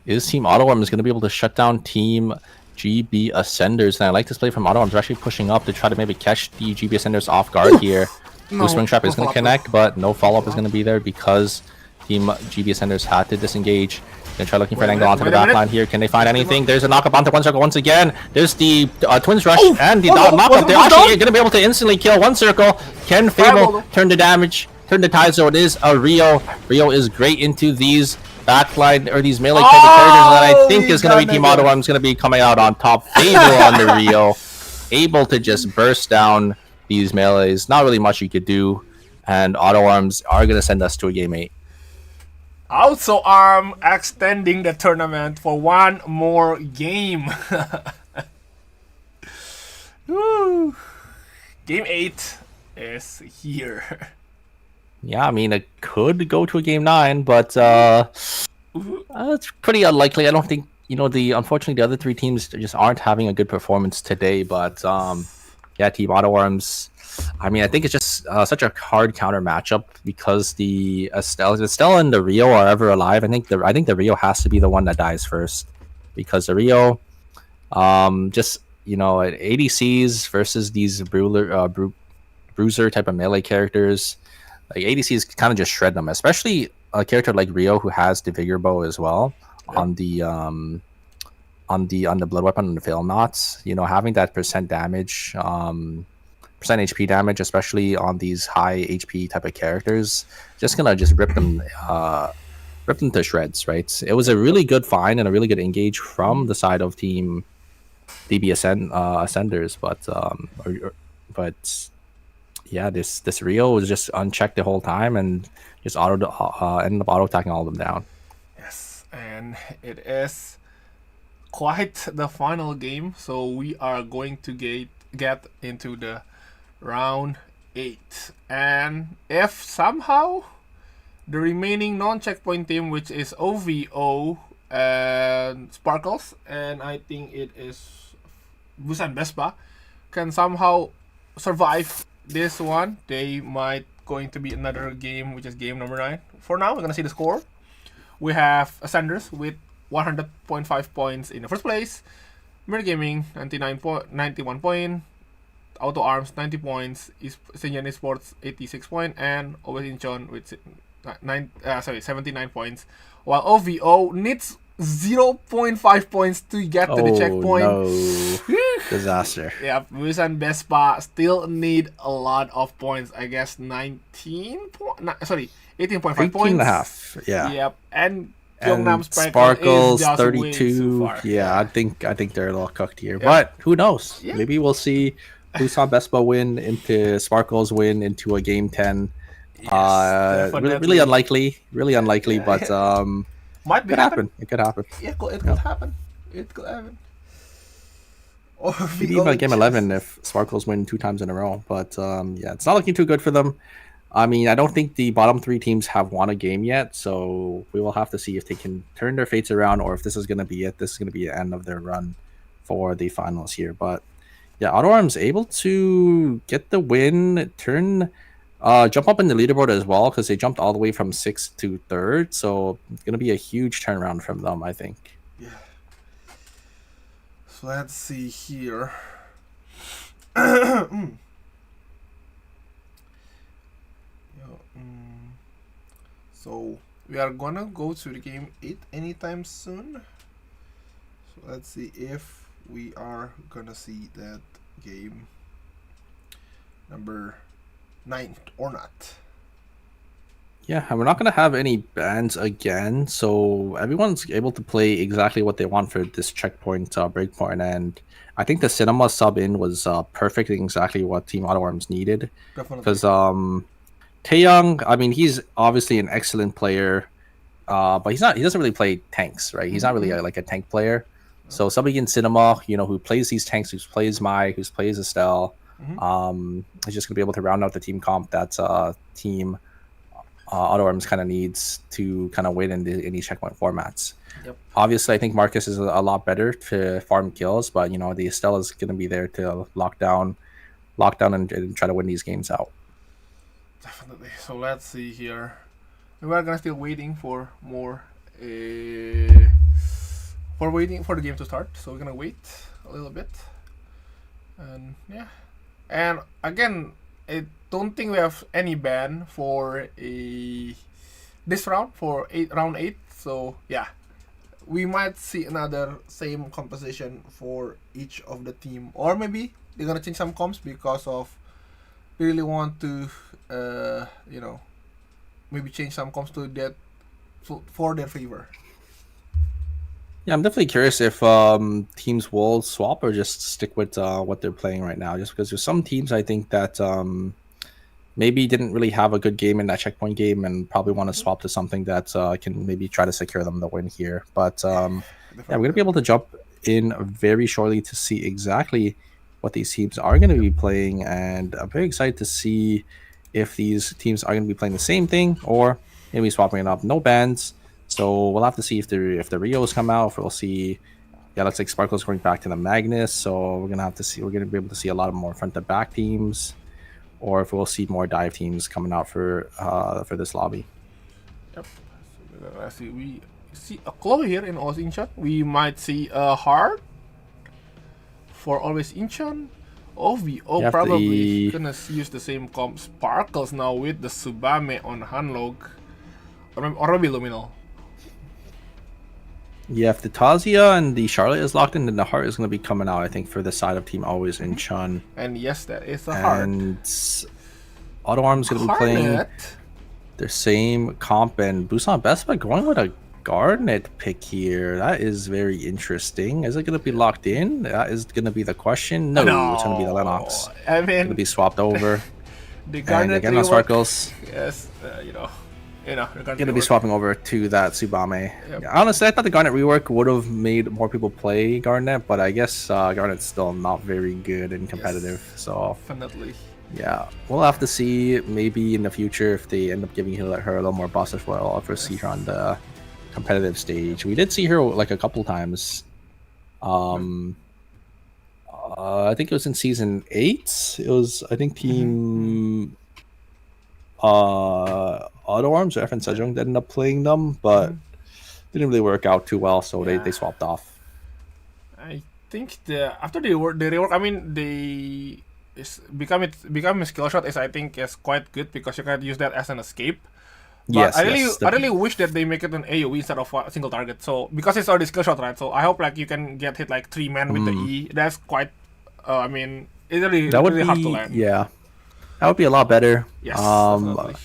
Is Team Auto Arms going to be able to shut down Team GB Ascenders? And I like this play from Auto Arms. They're actually pushing up to try to maybe catch the GB Ascenders off guard here. No, Spring Trap is going to connect, but no follow-up is going to be there because Team GB Ascenders had to disengage. Gonna try looking for an angle onto the back line here. Can they find anything? There's a knockup onto 1 circle once again. There's the Twins Rush and the knockup. They're actually going to be able to instantly kill 1 circle. Can Fable turn the damage, turn the tide? So it is a Rio. Rio is great into these backline or these melee type of characters that I think is going to be Team Auto Arms going to be coming out on top. Fable on the Rio, able to just burst down these melees. Not really much you could do, and Auto Arms are going to send us to a game 8. Auto Arm extending the tournament for 1 more game. Woo. Game 8 is here. Yeah, I mean, it could go to a game 9, but it's pretty unlikely. I don't think, unfortunately, the other 3 teams just aren't having a good performance today. But yeah, Team Auto Arms, I mean, I think it's just such a hard counter matchup because the Estelle and the Rio are ever alive. I think the Rio has to be the one that dies first, because the Rio, just ADCs versus these bruiser type of melee characters, like ADCs kind of just shred them, especially a character like Rio who has the Vigor Bow as well on the blood weapon and the fail knots. Having that percent damage. HP damage, especially on these high HP type of characters, just gonna just rip them to shreds, right? It was a really good find and a really good engage from the side of team DB Ascenders, but yeah, this Rio was just unchecked the whole time and just ended up auto attacking all of them down. Yes, and it is quite the final game, so we are going to get into the round 8. And if somehow the remaining non-checkpoint team, which is OVO and Sparkles, and I think it is Busan Vespa, can somehow survive this one, they might going to be another game, which is game number 9. For now, we're gonna see the score. We have Ascenders with 100.5 points in the first place, Mirror Gaming 91 point, Auto Arms 90 points, Senjan Esports 86 point, and Always Incheon with 79 points, while OVO needs 0.5 points to get to the checkpoint. No. Disaster. Yeah, Busan Vespa still need a lot of points. I guess 18.5 points. 18.5. Yeah. Yep, and And Gyeongnam Sparkles is just 32. way too far. Yeah, I think they're a little cooked here. But who knows? Yeah. Maybe we'll see Busan Vespa win into Sparkles win into a game 10. Really unlikely. Really unlikely, but might be could happen. It could happen. Yeah, it could happen. It could happen. Maybe even game 11 if Sparkles win 2 times in a row. But yeah, it's not looking too good for them. I mean, I don't think the bottom 3 teams have won a game yet, so we will have to see if they can turn their fates around or if this is going to be it. This is going to be the end of their run for the finals here. But yeah, Auto Arms able to get the win, jump up in the leaderboard as well because they jumped all the way from 6th to 3rd. So it's going to be a huge turnaround from them, I think. Yeah. So let's see here. So we are gonna go to the game 8 anytime soon. So let's see if we are gonna see that game number 9 or not. Yeah, and we're not going to have any bans again, so everyone's able to play exactly what they want for this checkpoint, breakpoint, and I think the cinema sub-in was perfect and exactly what Team Auto Arms needed. Definitely. Because Taeyong, I mean, he's obviously an excellent player, but he doesn't really play tanks, right? He's not really like a tank player. So somebody in cinema, who plays these tanks, who plays Mai, who plays Estelle, is just going to be able to round out the team comp that Team Auto Arms kind of needs to kind of win in any checkpoint formats. Yep. Obviously, I think Marcus is a lot better to farm kills, but the Estelle is going to be there to lock down and try to win these games out. Definitely. So let's see here. We are gonna still waiting for more. Waiting for the game to start. So we're gonna wait a little bit. And yeah. And again, I don't think we have any ban for this round for round 8. So yeah, we might see another same composition for each of the team, or maybe they're gonna change some comps because of they really want to maybe change some comps to that for their favor. Yeah, I'm definitely curious if teams will swap or just stick with what they're playing right now. Just because there's some teams I think that maybe didn't really have a good game in that checkpoint game and probably want to swap to something that can maybe try to secure them the win here. But yeah, we're going to be able to jump in very shortly to see exactly what these teams are going to be playing. And I'm very excited to see if these teams are going to be playing the same thing or maybe swapping it up. No bans. So we'll have to see if the Rios come out. If we'll see, yeah, looks like Sparkle's going back to the Magnus. So we're gonna have to see. We're gonna be able to see a lot of more front to back teams, or if we'll see more dive teams coming out for this lobby. Yep. So let's see. We see a Chloe here in Always Incheon. We might see a Heart for Always Incheon. OVO probably gonna use the same comp. Sparkles now with the Subame on Hanlog, or maybe Luminal. Yeah, if the Tazia and the Charlotte is locked in, then the heart is going to be coming out, I think, for the side of Team Always in Chun. And yes, that is a heart. And Auto Arms going to be playing Garnet. their same comp, and Busan Vespa going with a Garnet pick here. That is very interesting. Is it going to be locked in? That is going to be the question. No, it's going to be the Lennox. I Going to mean, be swapped over. the And Garnet again on rework, Sparkles. yes, the Garnet Going to be rework. swapping over to that Tsubame. Yep. Yeah, honestly, I thought the Garnet rework would have made more people play Garnet, but I guess Garnet's still not very good and competitive. So Definitely. yeah, we'll have to see maybe in the future if they end up giving her a little more buffs as well. If we see her on the competitive stage, we did see her like a couple times. I think it was in season 8. It was, I think, team Auto Arms or FN Sejong that ended up playing them, but didn't really work out too well, so they swapped off. I think after the rework, I mean become a skill shot is, I think, is quite good because you can use that as an escape. But Yes, I yes, really wish that they make it an AoE instead of a single target. So because it's already skill shot, right? So I hope like you can get hit like 3 men with the E. That's quite. I mean, it's really, that would really be hard to land. yeah, that would be a lot better. Yes. Definitely.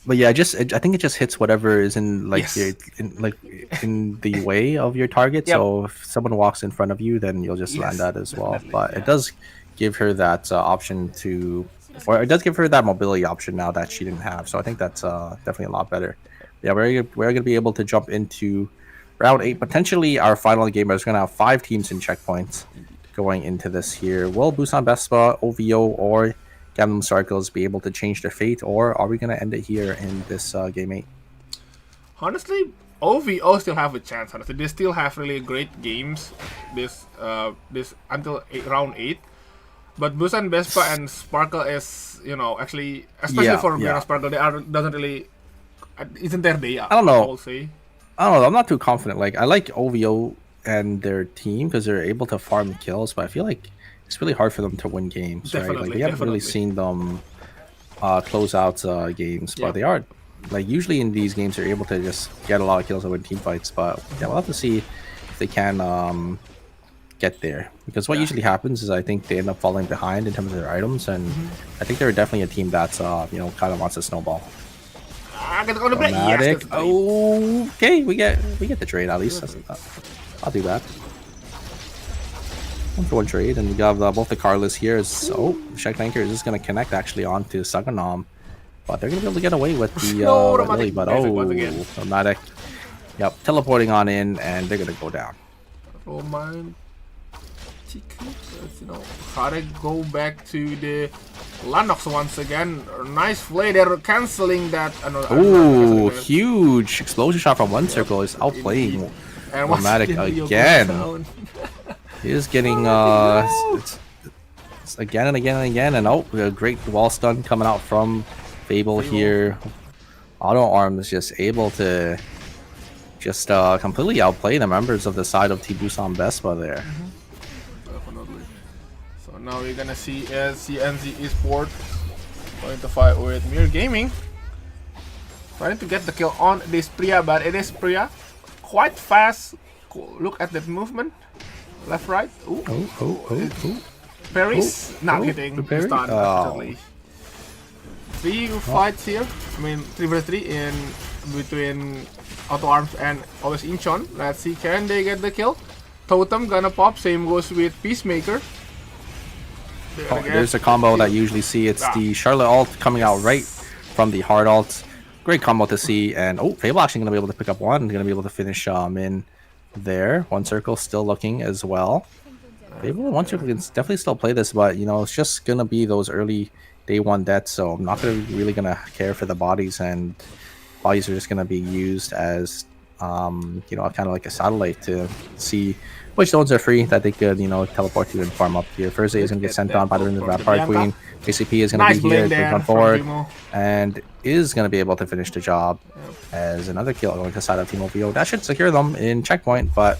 But yeah, I think it just hits whatever is in like Yes. in the way of your target. Yep. So if someone walks in front of you, then you'll just land Yes, that as well. definitely, But yeah. it does give her that option to, or it does give her that mobility option now that she didn't have. So I think that's definitely a lot better. Yeah, we're gonna be able to jump into round 8. Potentially, our final game is gonna have 5 teams in checkpoints going into this here. Will Busan Vespa, OVO, or Gangnam Circles be able to change their fate, or are we going to end it here in this game 8? Honestly, OVO still have a chance. Honestly, they still have really great games this until round 8. But Busan Vespa and Sparkle is, actually, especially Yeah, for yeah. Busan Sparkle, doesn't really isn't their day. I don't know. will say. I don't know. I'm not too confident. Like, I like OVO and their team because they're able to farm kills, but I feel like it's really hard for them to win games, right? Like, we haven't really seen them close out games, but Yeah. they are, like, usually in these games they're able to just get a lot of kills and win team fights. But yeah, we'll have to see if they can get there, because what usually happens is I think they end up falling behind in terms of their items, and I think they're definitely a team that's kind of wants to snowball. I get on the break. Yes, Dramatic. that's right. Okay, we get the trade at least. I'll do that. 1-for-1 trade, and we got both the Carlos here. Shaq Tanker is just gonna connect actually onto Saganom, but they're gonna be able to get away with the No, with dramatic. Lily, but There's it once again. dramatic. Yep, teleporting on in, and they're gonna go down. Romantic. Gotta go back to the Lennox once again. Nice play. They're canceling that. Ooh, huge explosion shot from one circle is outplaying. And once Dramatic Leo goes again. down. He is getting it's again and again and again, and a great wall stun coming out from Fable here. Auto Arms just able to just completely outplay the members of the side of Team Busan Vespa there. Definitely. So now we're gonna see CNZ Esport going to fight with Mir Gaming. Trying to get the kill on this Priya, but it is Priya. Quite fast. Look at that movement. Left, right. Ooh. Paris not hitting. the parry? Stun, unfortunately. 3 fights here. I mean, 3 vs 3 in between Auto Arms and Always Incheon. Let's see, can they get the kill? Totem gonna pop. Same goes with Peacemaker. There's a combo that you usually see. It's the Charlotte ult coming out right from the hard ult. Great combo to see, and Fable actually gonna be able to pick up one. Gonna be able to finish in there. One circle still looking as well. Fable and one circle can definitely still play this, but it's just gonna be those early day 1 deaths. So I'm not really gonna care for the bodies, and bodies are just gonna be used as kind of like a satellite to see which zones are free that they could teleport to and farm up here. First is gonna get sent on by the Vampire Queen. KCP is gonna be here, going forward, and is gonna be able to finish the job as another kill going to side of Team OVO. That should secure them in checkpoint, but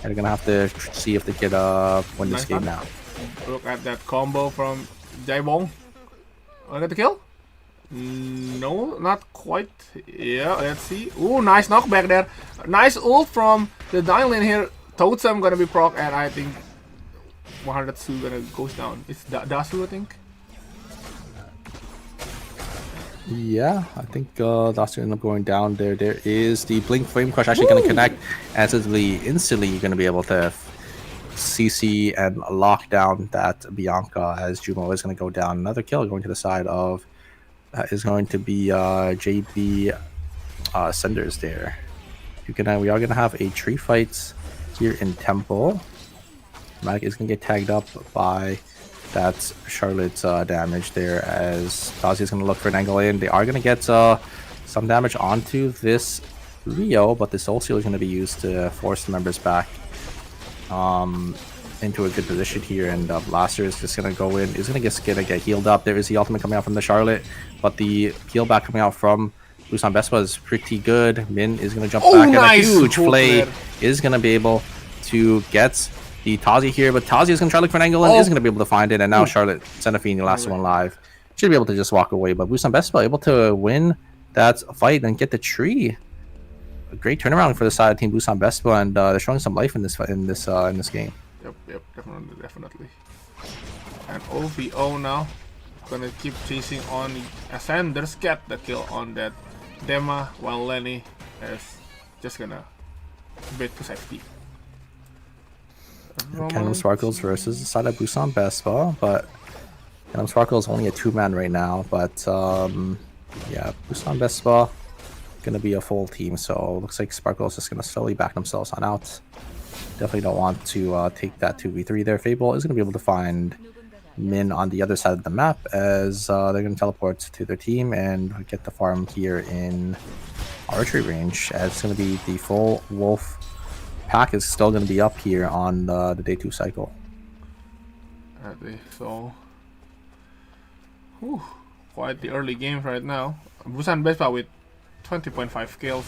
they're gonna have to see if they could win this game now. Look at that combo from Jaebong. Look at the kill. No, not quite. Yeah, let's see. Ooh, nice knockback there. Nice ult from the dying lane here. Totem gonna be proc, and I think 100 gonna goes down. It's Dasu, I think. Yeah, I think that's gonna end up going down there. There is the Blink Flame Crush actually gonna connect, and instantly you're gonna be able to CC and lock down that Bianca as Jumo is gonna go down. Another kill going to the side of is going to be JB Senders there. We are gonna have a tree fight here in Temple. Mac is gonna get tagged up by that Charlotte's damage there, as Tazi is going to look for an angle in. They are going to get some damage onto this Rio, but the Soul Seal is going to be used to force the members back into a good position here, and Blaster is just going to go in. Is going to get healed up. There is the ultimate coming out from the Charlotte, but the heal back coming out from Busan Vespa is pretty good. Min is going to jump back, nice. And a huge Flay is going to be able to get the Tazi here, but Tazi is going to try to look for an angle and is going to be able to find it, and now Charlotte, Xenophine, the last one live, should be able to just walk away, but Busan Vespa able to win that fight and get the tree. A great turnaround for the side of Team Busan Vespa, and they're showing some life in this game. Yep, definitely. And OVO now gonna keep chasing on Ascenders, get the kill on that Dema, while Lenny is just gonna bait to safety. Kingdom Sparkles versus the side of Busan Vespa, but Kingdom Sparkles is only a 2-man right now, but yeah, Busan Vespa gonna be a full team, so looks like Sparkles is gonna slowly back themselves on out. Definitely don't want to take that 2v3 there. Fable is gonna be able to find Min on the other side of the map, as they're gonna teleport to their team and get the farm here in archery range, as it's gonna be the full Wolf pack is still going to be up here on the day 2 cycle. So, quite the early games right now. Busan Vespa with 20.5 kills.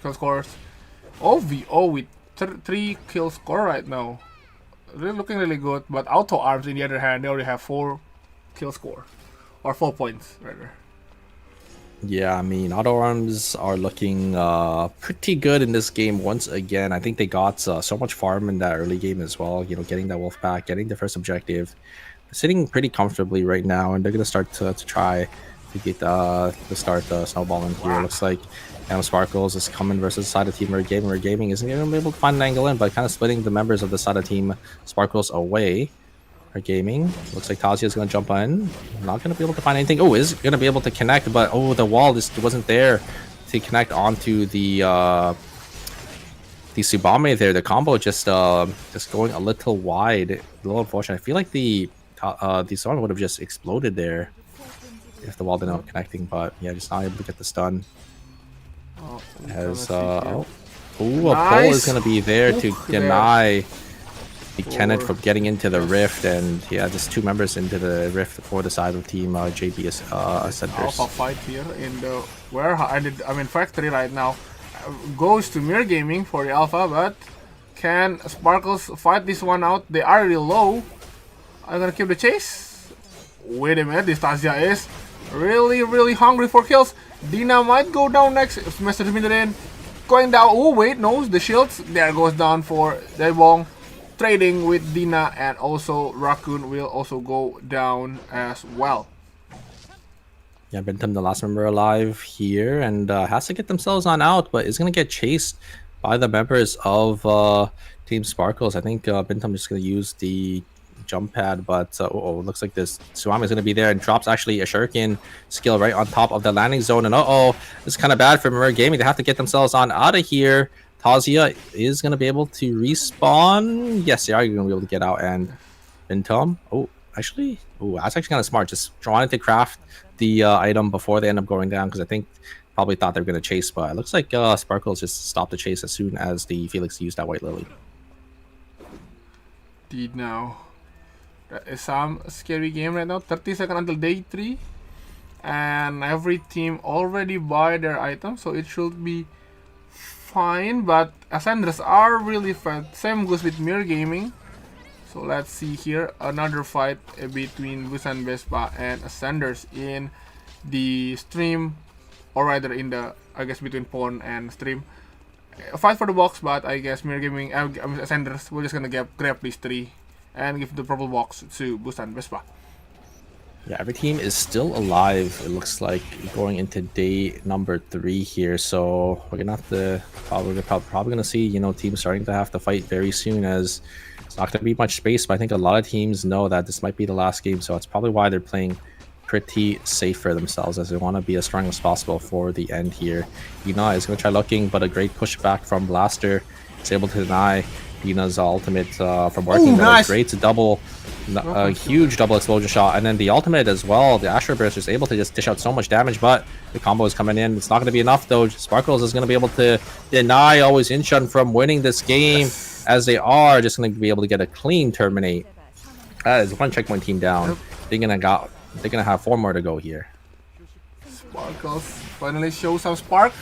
Kill scores. OVO with 3 kill score right now. Really looking really good. But Auto Arms, in the other hand, they already have 4 kill score, or 4 points rather. Yeah, I mean, Auto Arms are looking pretty good in this game once again. I think they got so much farm in that early game as well. You know, getting that wolf pack, getting the first objective, sitting pretty comfortably right now, and they're gonna start to try to get to start snowballing here. Looks like Sparkles is coming versus the side of Team Gaming. Red Gaming isn't gonna be able to find an angle in, but kind of splitting the members of the side of Team Sparkles away. Gaming. Looks like Tazi is going to jump in. Not going to be able to find anything. Oh, is going to be able to connect, but the wall just wasn't there to connect onto the Tsubame there. The combo just going a little wide. A little unfortunate. I feel like the Tsubame would have just exploded there if the wall didn't have connecting, but yeah, just not able to get the stun. As a pull is going to be there to deny the Kenneth from getting into the rift, and yeah, just 2 members into the rift for the side of Team JB Ascenders. Alpha fight here in the warehouse. Factory right now. Goes to Mirror Gaming for the Alpha, but can Sparkles fight this one out? They are really low. I'm gonna keep the chase. Wait a minute, this Tasia is really hungry for kills. Dina might go down next. Mr. in going down. Oh wait, no, the shields. There goes down for Daebong. Trading with Dina, and also Raccoon will also go down as well. Yeah, Bentham, the last member alive here, and has to get themselves on out, but is going to get chased by the members of Team Sparkles. I think Bentham is going to use the jump pad, but looks like this Tsunami is going to be there, and drops actually a shuriken skill right on top of the landing zone, and this is kind of bad for Mirror Gaming. They have to get themselves on out of here. Tazia is going to be able to respawn. Yes, they are going to be able to get out. And Bentham, that's actually kind of smart. Just trying to craft the item before they end up going down, because I think probably thought they were going to chase, but it looks like Sparkles just stopped the chase as soon as the Felix used that White Lily. Indeed, now. That is some scary game right now. 30 seconds until day 3. And every team already buy their items, so it should be fine, but Ascenders are really fat. Same goes with Mirror Gaming. So let's see here, another fight between Busan Vespa and Ascenders in the stream, or rather in the, I guess, between pawn and stream, fight for the box, but I guess Mirror Gaming, Sanders, we're just gonna grab these 3 and give the purple box to Busan Vespa. Yeah, every team is still alive. It looks like going into day number 3 here. So we're gonna have to probably gonna see, you know, teams starting to have to fight very soon, as it's not gonna be much space. But I think a lot of teams know that this might be the last game, so it's probably why they're playing pretty safe for themselves, as they want to be as strong as possible for the end here. Ina is gonna try looking, but a great pushback from Blaster. It's able to deny Ina's ultimate from working. Nice. Great double. A huge double explosion shot, and then the ultimate as well. The Astro Burst is able to just dish out so much damage, but the combo is coming in. It's not going to be enough though. Sparkles is going to be able to deny always Incheon from winning this game, as they are just going to be able to get a clean terminate. That is 1 checkpoint team down. They're gonna have 4 more to go here. Sparkles finally show some spark.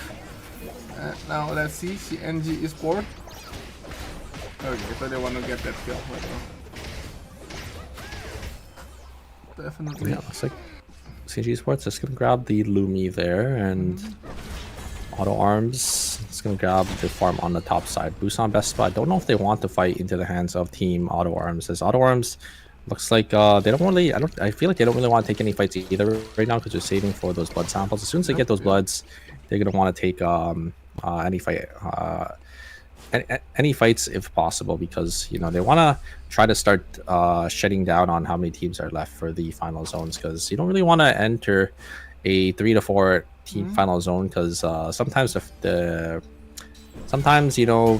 Now let's see, CNG is bored. Okay, so they want to get that kill right now. Definitely. Yeah, looks like CG Sports is gonna grab the Lumi there, and Auto Arms is gonna grab the farm on the top side. Busan Best Spot. I don't know if they want to fight into the hands of Team Auto Arms, as Auto Arms looks like they don't really. I feel like they don't really want to take any fights either right now, because they're saving for those blood samples. As soon as they get those bloods, they're gonna want to take any fight. Any fights if possible, because you know they want to try to start shedding down on how many teams are left for the final zones, because you don't really want to enter a 3 to 4 team final zone, because sometimes sometimes you know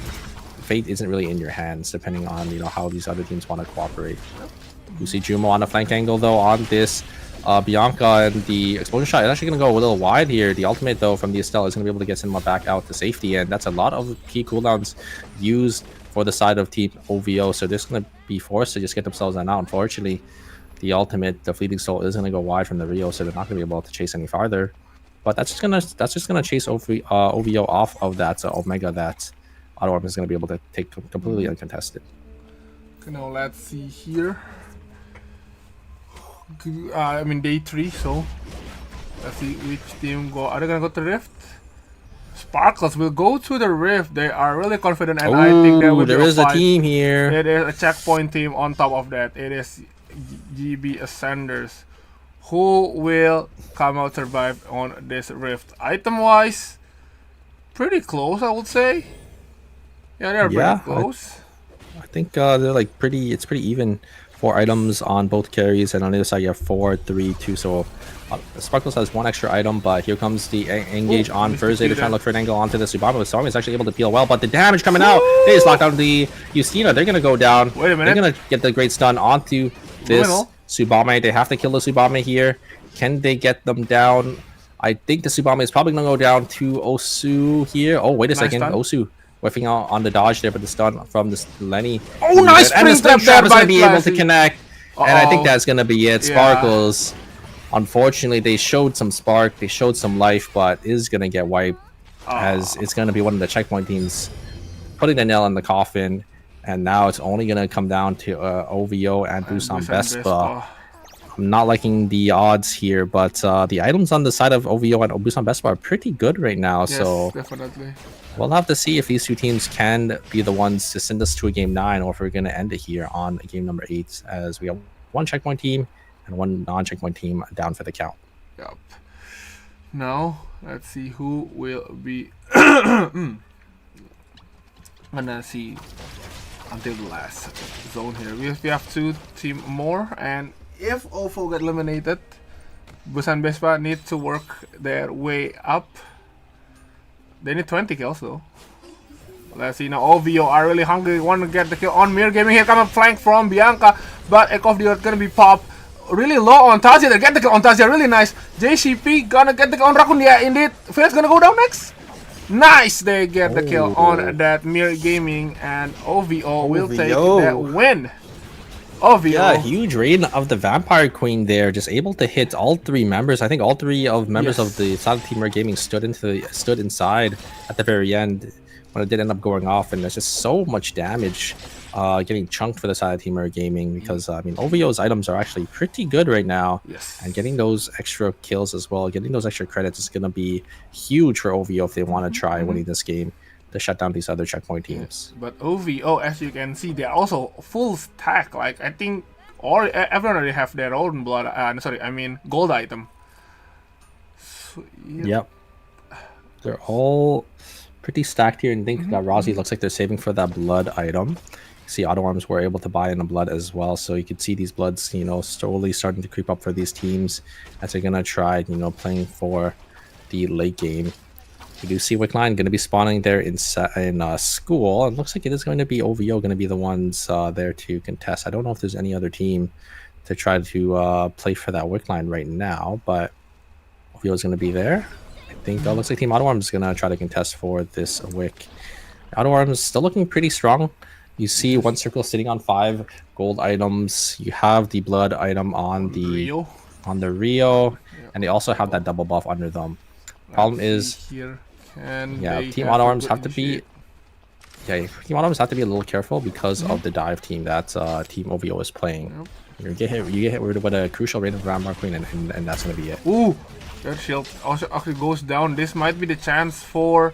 fate isn't really in your hands, depending on, you know, how these other teams want to cooperate. You see Jumo on the flank angle though on this Bianca, and the explosion shot is actually going to go a little wide here. The ultimate though from the Estelle is going to be able to get Cinema back out to safety, and that's a lot of key cooldowns used for the side of Team OVO, so they're just going to be forced to just get themselves out. Unfortunately, the ultimate, the Fleeting Soul, is going to go wide from the Rio, so they're not going to be able to chase any farther. But that's just gonna chase OVO off of that Omega that Auto Arm is going to be able to take completely uncontested. Okay, now let's see here. I mean day 3, so let's see which team go. Are they gonna go to the Rift? Sparkles will go to the Rift. They are really confident, and I think there will be a fight. team here. It is a checkpoint team. On top of that, it is GB Ascenders who will come out survive on this Rift. Item wise, pretty close, I would say. Yeah, they're pretty close. I think they're like it's pretty even. 4 items on both carries, and on the other side you have 4, 3, 2. So Sparkles has 1 extra item, but here comes the engage on Thursday to try and look for an angle onto the Subame. But Subame is actually able to peel well, but the damage coming out, they just locked down the Justina. They're gonna go down. Wait a minute. They're gonna get the great stun onto this Subame. They have to kill the Subame here. Can they get them down? I think the Subame is probably gonna go down to Osu here. Oh, wait a second, stun. Osu whiffing out on the dodge there, but the stun from this Lenny. Oh, nice! And the spring trap is going to be able to connect. Uh-oh. And I think that's going to be it. Yeah. Sparkles, unfortunately, they showed some spark, they showed some life, but is going to get wiped, as it's going to be one of the checkpoint teams putting the nail in the coffin. And now it's only going to come down to OVO and Busan Vespa. I'm not liking the odds here, but the items on the side of OVO and Busan Vespa are pretty good right now. Yes, so definitely. We'll have to see if these 2 teams can be the ones to send us to a game 9, or if we're going to end it here on game number 8, as we have 1 checkpoint team and 1 non-checkpoint team down for the count. Yep. Now let's see who will be gonna see until the last zone here. We have 2 team more, and if OVO get eliminated, Busan Vespa need to work their way up. They need 20 kills though. Let's see now. OVO are really hungry. Want to get the kill on Mirror Gaming. Here comes a flank from Bianca, but Echo of the Earth gonna be popped. Really low on Tazia. They get the kill on Tazia. Really nice. JCP gonna get the kill on Raccoon. Yeah, indeed. Phil's gonna go down next. Nice. They get the kill on that Mirror Gaming, and OVO will take that win. OVO. Yeah, huge raid of the Vampire Queen there, just able to hit all 3 members. I think all 3 of members of the side of Team Red Gaming stood inside at the very end. when it did end up going off, and there's just so much damage getting chunked for the side of Team Rare Gaming because I mean OVO's items are actually pretty good right now. Yes. And getting those extra kills as well, getting those extra credits is going to be huge for OVO if they want to try winning this game to shut down these other checkpoint teams. But OVO, as you can see, they're also full stack. Like I think everyone already have their own gold item. So, Yep. They're all pretty stacked here, and I think that Rozzy looks like they're saving for that blood item. See, Auto Arms were able to buy in the blood as well, so you can see these bloods, you know, slowly starting to creep up for these teams as they're gonna try, you know, playing for the late game. We do see Wickline going to be spawning there in school. It looks like it is going to be OVO going to be the ones there to contest. I don't know if there's any other team to try to play for that Wickline right now, but OVO is going to be there. I think it looks like Team Auto Arms is going to try to contest for this Wick. Auto Arms still looking pretty strong. You see one circle sitting on 5 gold items. You have the blood item on the Rio, and they also have that double buff under them. Problem is, Team Auto Arms have to be Team Auto Arms have to be a little careful because of the dive team that Team OVO is playing. You get hit with a crucial rate of Vampire Queen, and that's gonna be it. Ooh, that shield also actually goes down. This might be the chance for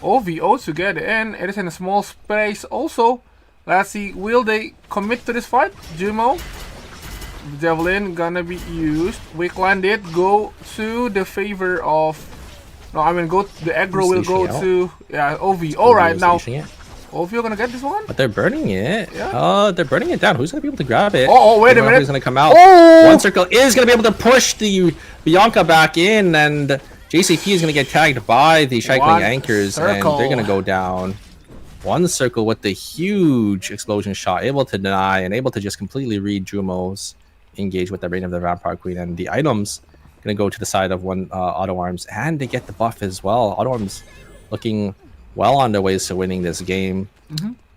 OVO to get in. It is in a small space also. Let's see, will they commit to this fight? Jumo, Javelin gonna be used. Wickline did go to the favor of. No, I mean the aggro will go to OVO right now. OVO gonna get this one? But they're burning it. Yeah. They're burning it down. Who's gonna be able to grab it? Oh, wait a minute. Who's gonna come out? Oh! One circle is gonna be able to push the Bianca back in, and JCP is gonna get tagged by the cycling anchors, and they're gonna go down. One circle with the huge explosion shot, able to deny and able to just completely read Jumo's engage with the Reign of the Vampire Queen, and the items gonna go to the side of one Auto Arms, and they get the buff as well. Auto Arms looking well on their ways to winning this game.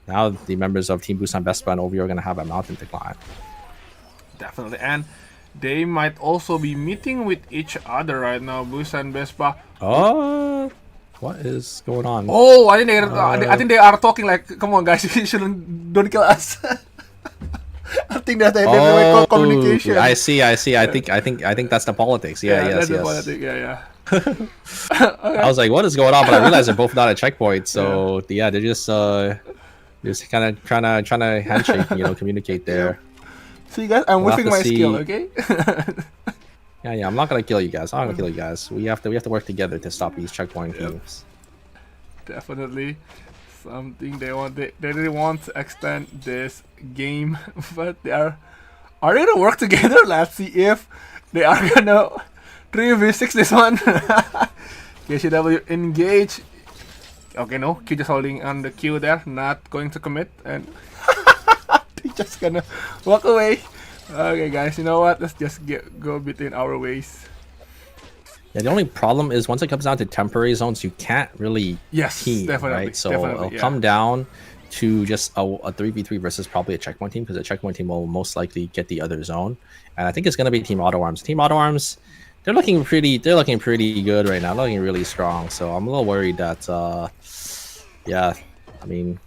Now the members of Team Busan Vespa and OVO are gonna have a mountain to climb. Definitely, and they might also be meeting with each other right now. Busan Vespa. What is going on? Oh, I think they are talking like, come on guys, you don't kill us. I think that's the communication. I see. I think that's the politics. Yes. The politics. Yeah. Okay. I was like, what is going on? But I realized they're both not at checkpoint. So they're just kind of trying to handshake, communicate there. See guys, I'm whipping my skill, okay? Yeah. I'm not gonna kill you guys. I'm not gonna kill you guys. We have to work together to stop these checkpoint teams. Definitely something they really want to extend this game, but they are they gonna work together? Let's see if they are gonna 3v6 this one. KCW engage. Okay, no, Q just holding on the Q there, not going to commit, and they just gonna walk away. Okay guys, you know what, let's just go between our ways. Yeah, the only problem is once it comes down to temporary zones, you can't really team, definitely, right? So it'll come down to just a 3v3 versus probably a checkpoint team, because a checkpoint team will most likely get the other zone. And I think it's gonna be Team Auto Arms. Team Auto Arms, they're looking pretty good right now, looking really strong. So I'm a little worried that I mean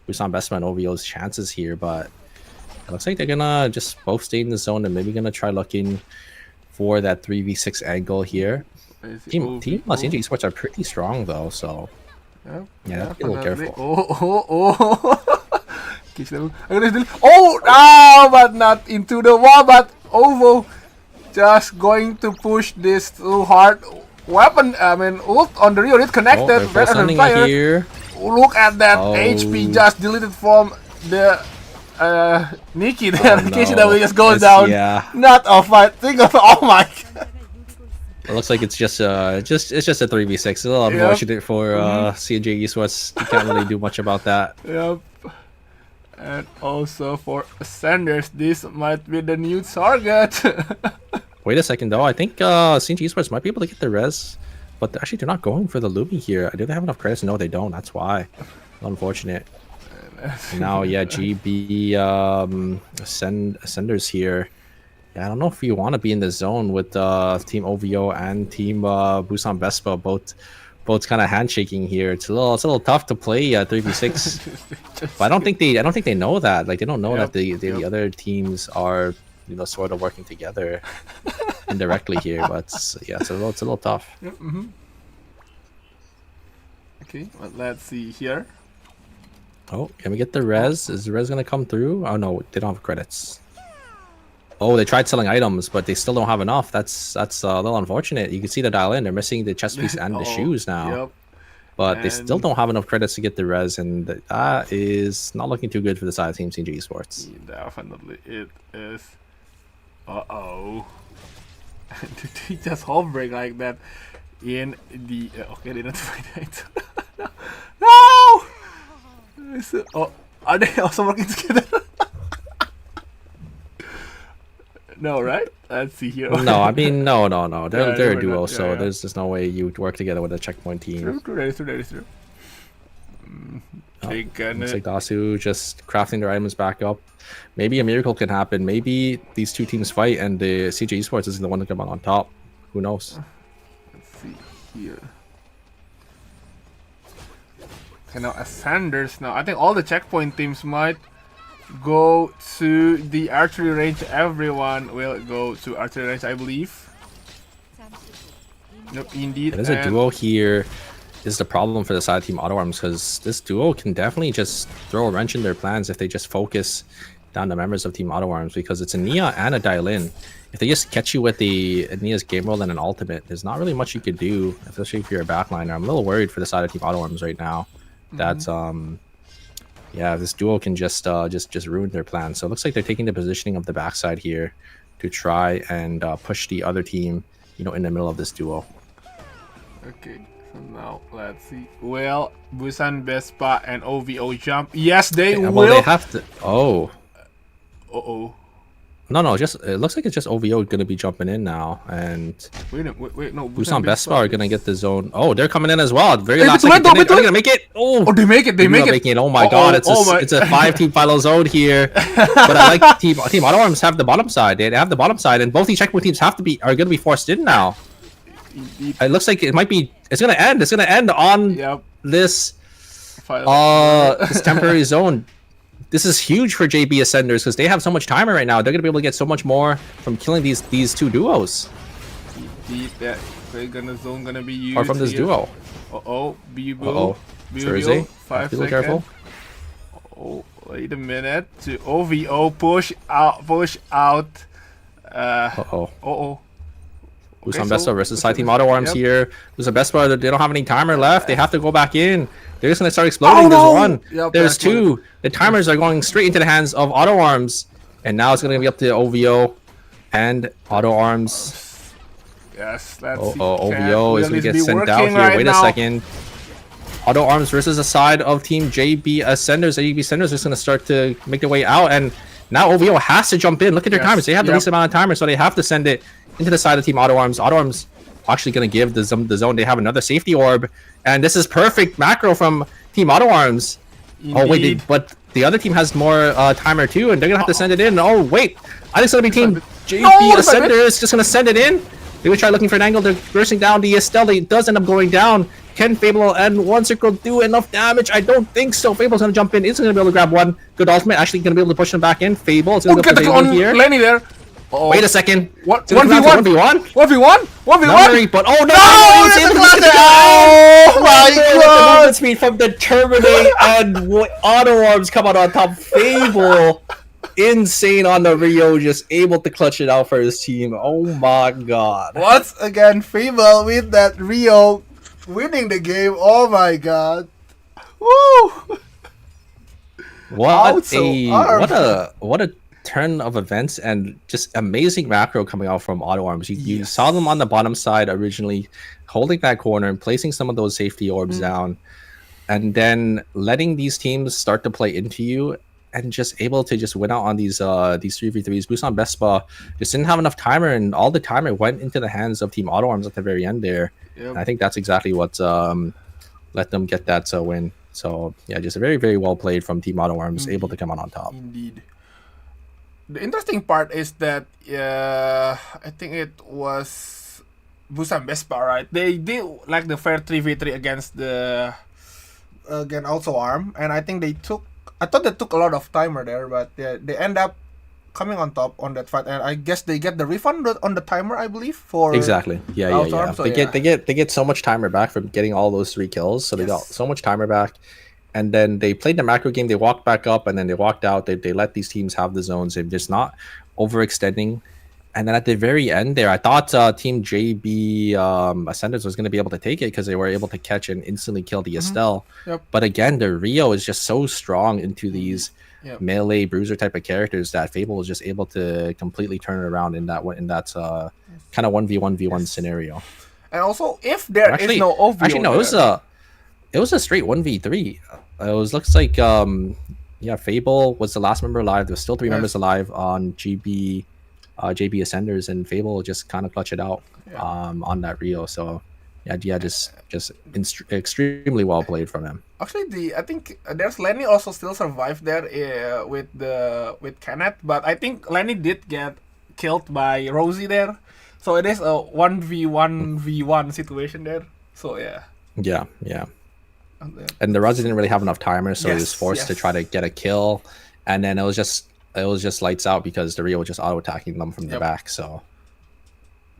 Busan Vespa and OVO's chances here, but it looks like they're gonna just both stay in the zone and maybe gonna try looking for that 3v6 angle here. Team CNG Esports are pretty strong though, so yeah, be a little careful. But not into the wall. But OVO just going to push this too hard. Weapon, I mean, ult on the Rio, it connected. Here. Look at that HP just deleted from the Nikki there. KCW just goes down. Not a fight. Think of my god. It looks like it's just a 3v6. It's a little unfortunate for CNG Esports. You can't really do much about that. Yep. And also for Sanders, this might be the new target. Wait a second though. I think CNG Esports might be able to get the res, but actually they're not going for the Lumi here. Do they have enough credits? No, they don't. That's why. Unfortunate. Now, GB Senders here. Yeah, I don't know if you want to be in the zone with Team OVO and Team Busan Vespa both both kind of handshaking here. It's a little tough to play 3v6. But I don't think they know that. Like they don't know that the other teams are sort of working together indirectly here. But yeah, it's a little tough. Yep, Okay, well, let's see here. Oh, can we get the res? Is the res gonna come through? Oh no, they don't have credits. Oh, they tried selling items, but they still don't have enough. That's a little unfortunate. You can see the dial in. They're missing the chest piece and the shoes now. Yep. But they still don't have enough credits to get the res, and that is not looking too good for the side of Team CG Esports. Definitely, it is. Uh-oh. Did he just hovering like that in the... okay, they didn't find it. No! Oh, are they also working together? No, right? Let's see here. No, I mean, no. They're a duo, not, so there's just no way you would work together with a checkpoint team. True. Looks like Dasu just crafting their items back up. Maybe a miracle can happen. Maybe these two teams fight and the CJ Esports is the one to come out on top. Who knows? Let's see here. Okay, now Ascenders now. I think all the checkpoint teams might go to the archery range. Everyone will go to archery range, I believe. Nope, indeed. There's a duo here. Is the problem for the side team Auto Arms, because this duo can definitely just throw a wrench in their plans if they just focus down the members of Team Auto Arms, because it's a Nia and a dial-in. If they just catch you with the Nia's game roll and an ultimate, there's not really much you could do, especially if you're a backliner. I'm a little worried for the side of Team Auto Arms right now. That's yeah, this duo can just ruin their plan. So it looks like they're taking the positioning of the backside here to try and push the other team, in the middle of this duo. Okay. So now let's see. Well, Busan Vespa and OVO jump. Yes, they will. Well, they have to. Oh. Uh-oh. No. Just it looks like it's just OVO gonna be jumping in now, and wait, no. Busan Vespa are gonna get the zone. Oh, they're coming in as well. Very hey, last second. Are they gonna make it? Oh, they make it. They make it. Oh my god, it's a 5-team final zone here. But I like Team Auto Arms have the bottom side. They have the bottom side, and both these checkpoint teams are gonna be forced in now. Indeed. It looks like it's gonna end. It's gonna end on this this temporary zone. This is huge for JB Ascenders because they have so much timer right now. They're gonna be able to get so much more from killing these two duos. Indeed, that zone gonna be used. Or from this duo. Bibu. Thursday. 5 Be seconds. careful. Oh, wait a minute. To OVO push out. Busan Vespa versus side team Auto Arms here. Busan Vespa, they don't have any timer left. They have to go back in. They're just gonna start exploding. There's one. There's two. The timers are going straight into the hands of Auto Arms, and now it's gonna be up to OVO and Auto Arms. Yes, let's see. OVO is gonna get sent out here. Wait a second. Auto Arms versus the side of Team JB Ascenders. JB Ascenders is gonna start to make their way out, and now OVO has to jump in. Look at their timers. They have the least amount of timers, so they have to send it into the side of Team Auto Arms. Auto Arms actually going to give the zone. They have another safety orb, and this is perfect macro from Team Auto Arms. Indeed. Oh wait, but the other team has more timer too, and they're gonna have to send it in. Oh wait, I think it's gonna be Team JB Ascenders just gonna send it in. They would try looking for an angle. They're bursting down. The Estelle does end up going down. Can Fable and One Circle do enough damage? I don't think so. Fable's gonna jump in. Is gonna be able to grab one good ultimate. Actually gonna be able to push them back in. Fable is gonna go for Fable here. Lenny there. Wait a second. What? 1v1? 1v1? But oh no! Oh my god! Movement speed from the Terminate and Auto Arms come out on top. Fable, insane on the Rio, just able to clutch it out for his team. Oh my god! Once again, Fable with that Rio winning the game. Oh my god! Woo! What a turn of events, and just amazing macro coming out from Auto Arms. You saw them on the bottom side originally, holding that corner and placing some of those safety orbs down, and then letting these teams start to play into you, and just able to just win out on these 3v3s. Busan Vespa just didn't have enough timer, and all the timer went into the hands of Team Auto Arms at the very end there. And I think that's exactly what let them get that win. So yeah, just very, very well played from Team Auto Arms, able to come out on top. Indeed. The interesting part is that I think it was Busan Vespa, right? They did like the fair 3v3 against also Arm, and I think they took. I thought they took a lot of timer there, but they end up coming on top on that fight, and I guess they get the refund on the timer, I believe, for Exactly. Yeah. Also Arm, so they get so much timer back from getting all those 3 kills. So they got so much timer back. And then they played the macro game. They walked back up, and then they walked out. They let these teams have the zones. They're just not overextending. And then at the very end there, I thought Team JB Ascenders was going to be able to take it because they were able to catch and instantly kill the Estelle. Yep. But again, the Rio is just so strong into these melee bruiser type of characters that Fable was just able to completely turn it around in that kind of 1v1v1 scenario. And also, if there is no OVO, actually no, it was a straight 1v3. Looks like Fable was the last member alive. There was still 3 members alive on JB Ascenders, and Fable just kind of clutch it out on that Rio. So just extremely well played from him. Actually, I think there's Lenny also still survived there with Kenneth, but I think Lenny did get killed by Rosie there. So it is a 1v1v1 situation there. So yeah. And the Rosie didn't really have enough timer, so he was forced to try to get a kill, and then it was just lights out because the Rio was just auto attacking them from the back. So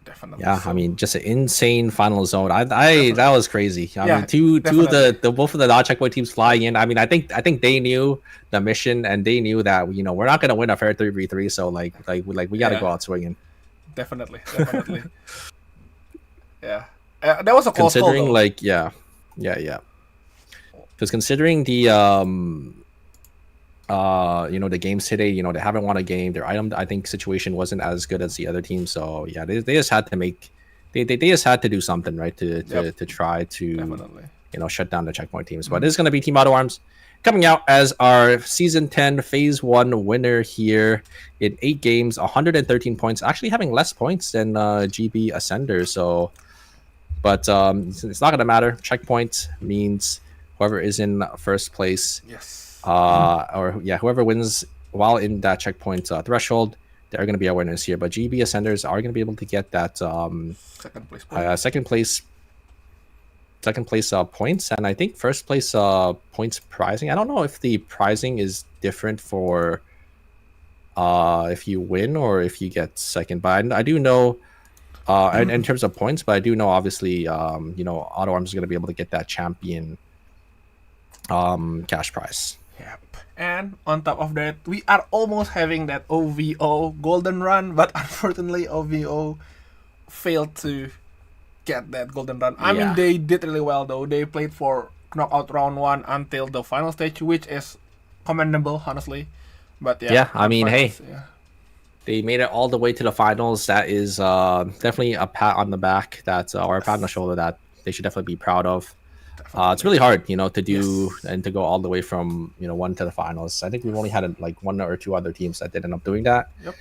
definitely. I mean, just an insane final zone. That was crazy. I mean, two of the both of the non-checkpoint teams flying in. I mean, I think they knew the mission, and they knew that we're not gonna win a fair 3v3. So like we gotta go out swinging. Definitely. That was a close call, considering because considering the the games today, they haven't won a game. Their item, I think, situation wasn't as good as the other team. So they just had to they just had to do something, right, to try to shut down the checkpoint teams. But this is going to be Team Auto Arms coming out as our Season 10 Phase 1 winner here in 8 games, 113 points, actually having less points than GB Ascender. So, but it's not going to matter. Checkpoint means whoever is in first place, whoever wins while in that checkpoint threshold, they're going to be our winners here. But GB Ascenders are going to be able to get that second place points, and I think first place points pricing. I don't know if the pricing is different for if you win or if you get second, but I do know in terms of points, but I do know obviously Auto Arms is going to be able to get that champion cash prize. Yep. And on top of that, we are almost having that OVO golden run, but unfortunately OVO failed to get that golden run. I mean, they did really well though. They played for knockout round 1 until the final stage, which is commendable, honestly. But I mean, they made it all the way to the finals. That is definitely a pat on the back or a pat on the shoulder that they should definitely be proud of. It's really hard, to do and to go all the way from 1 to the finals. I think we've only had like 1 or 2 other teams that did end up doing that. Yep.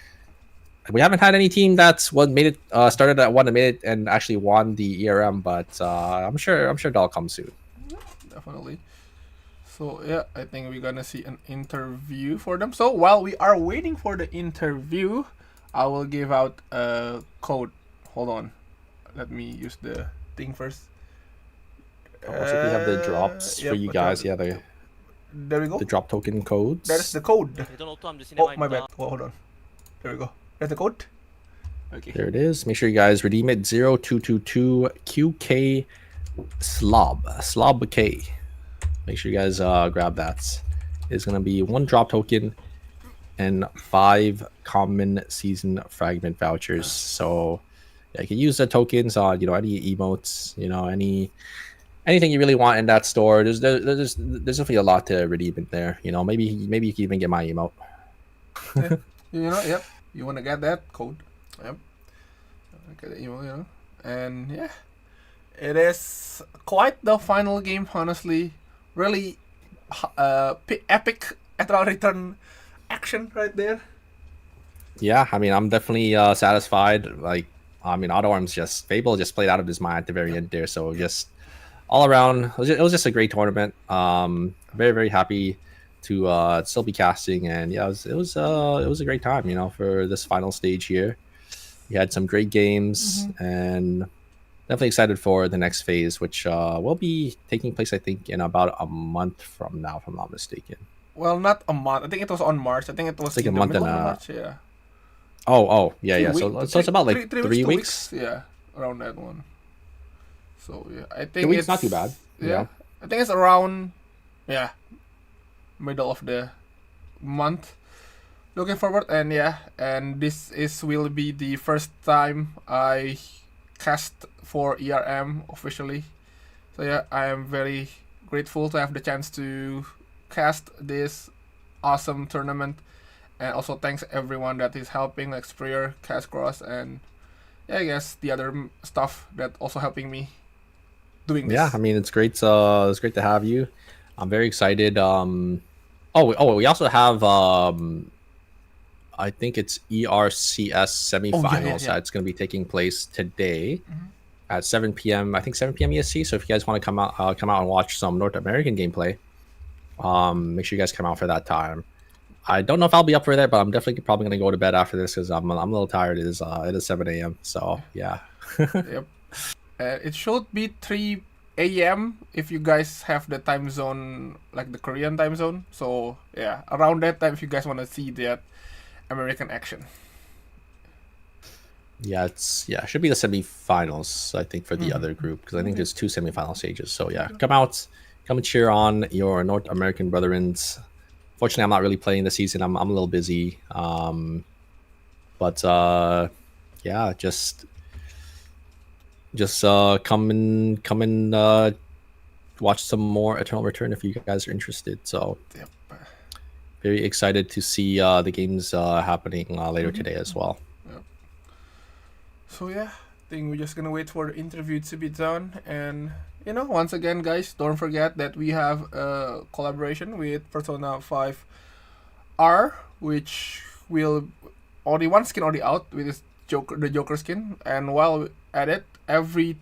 We haven't had any team that's made it started at 1 and made it and actually won the ERM, but I'm sure that'll come soon. Definitely. So I think we're gonna see an interview for them. So while we are waiting for the interview, I will give out a code. Hold on, let me use the thing first. Also, we have the drops for you guys. There we go. The drop token codes. That is the code. Oh, my bad. Oh, hold on. There we go. That's the code. Okay. There it is. Make sure you guys redeem it. 0222 QK Slob K. Make sure you guys grab that. It's gonna be 1 drop token and 5 common season fragment vouchers. So you can use the tokens on any emotes, anything you really want in that store. There's definitely a lot to redeem in there. Maybe you can even get my emote. Yep. You want to get that code? Yep. Okay, the emote, and it is quite the final game. Honestly, really epic Ethereal return action right there. Yeah, I mean, I'm definitely satisfied. Auto Arms Fable just played out of his mind at the very end there. So just all around, it was just a great tournament. Very, very happy to still be casting, and it was a great time, for this final stage here. We had some great games, and definitely excited for the next phase, which will be taking place, I think, in about a month from now, if I'm not mistaken. Well, not a month. I think it was on March. I think it was It's like in a the month middle and of a. March. Yeah. Oh, yeah, yeah. So, 3 weeks. so it's about like 3 weeks, 3 weeks. 2 weeks. Yeah, around that one. So yeah, I 3 think weeks, it's not too bad. Yeah, I think it's around middle of the month. Looking forward, and this will be the first time I cast for ERM officially. So yeah, I am very grateful to have the chance to cast this awesome tournament, and also thanks everyone that is helping, like Sprayer, Cast Cross, and I guess the other stuff that also helping me doing this. Yeah, I mean, it's great. It's great to have you. I'm very excited. We also have I think it's ERCS semifinals that's going to be taking place today at 7 p.m. I think 7 p.m. EST. So if you guys want to come out and watch some North American gameplay, make sure you guys come out for that time. I don't know if I'll be up for that, but I'm definitely probably going to go to bed after this because I'm a little tired. It is 7 a.m. So yeah. Yep. It should be 3 a.m. if you guys have the time zone, like the Korean time zone. So yeah, around that time if you guys want to see that American action. Yeah, it should be the semifinals, I think, for the other group, because I think there's 2 semifinal stages. So yeah, come and cheer on your North American brethrens. Fortunately, I'm not really playing this season. I'm a little busy. But yeah, just come and watch some more Eternal Return if you guys are interested. So Yep. very excited to see the games happening later today as well. Yep. So yeah, I think we're just gonna wait for the interview to be done, and once again, guys, don't forget that we have a collaboration with Persona 5 R, which will only one skin already out with this the Joker skin, and while at it, every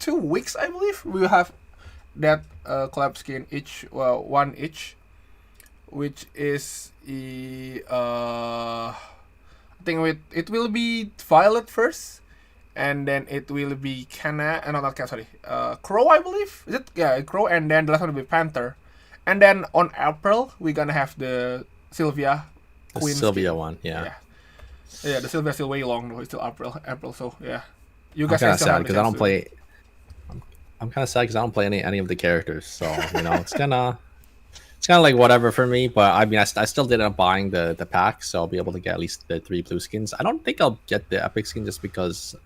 2 weeks I believe we will have that collab skin one each, which is I think it will be Violet first, and then it will be Crow, I believe. Is it? Yeah, Crow, and then the last one will be Panther, and then on April we're gonna have the Sylvia Queen Sylvia skin. one, yeah. Yeah, the Sylvia still way long though. It's still April. So yeah, you I'm guys kind can of still sad have the because I chance don't to- play. I'm kind of sad because I don't play any of the characters. So it's kind of like whatever for me. But I mean, I still did end up buying the pack, so I'll be able to get at least the 3 blue skins. I don't think I'll get the epic skin just because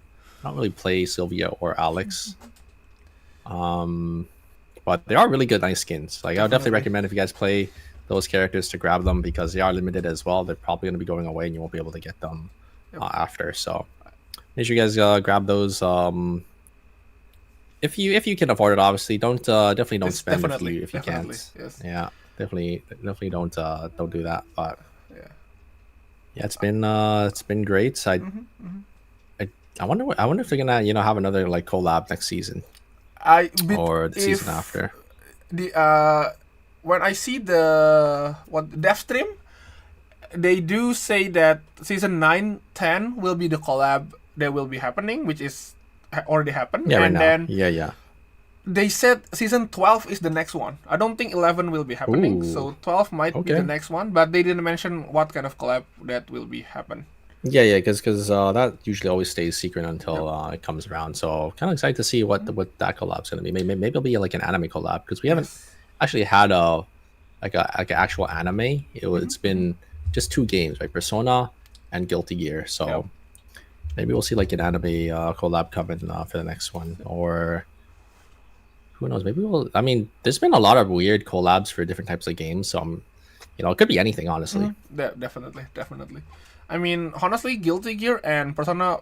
I don't really play Sylvia or Alex. But they are really good, nice skins. Like I would definitely recommend if you guys play those characters to grab them because they are limited as well. They're probably going to be going away, and you won't be able to get them after. So make sure you guys grab those. If you can afford it, obviously. Definitely don't spend if you can't. Yes. Yeah, definitely don't do that. But Yeah. it's been great. I wonder if they're gonna have another like collab next season or the season after. When I see the dev stream, they do say that season 9, 10 will be the collab that will be happening, which is already happened. Yeah, and right now. then they said season 12 is the next one. I don't think 11 will be happening, so 12 might be the next one, but they didn't mention what kind of collab that will be happen. Yeah, because that usually always stays secret until it comes around. So kind of excited to see what that collab's gonna be. Maybe it'll be like an anime collab because we haven't actually had an actual anime. It's been just 2 games, right? Persona and Guilty Gear. So maybe we'll see like an anime collab coming for the next one, or who knows? Maybe we'll. I mean, there's been a lot of weird collabs for different types of games. So it could be anything, honestly. Definitely. I mean, honestly, Guilty Gear and Persona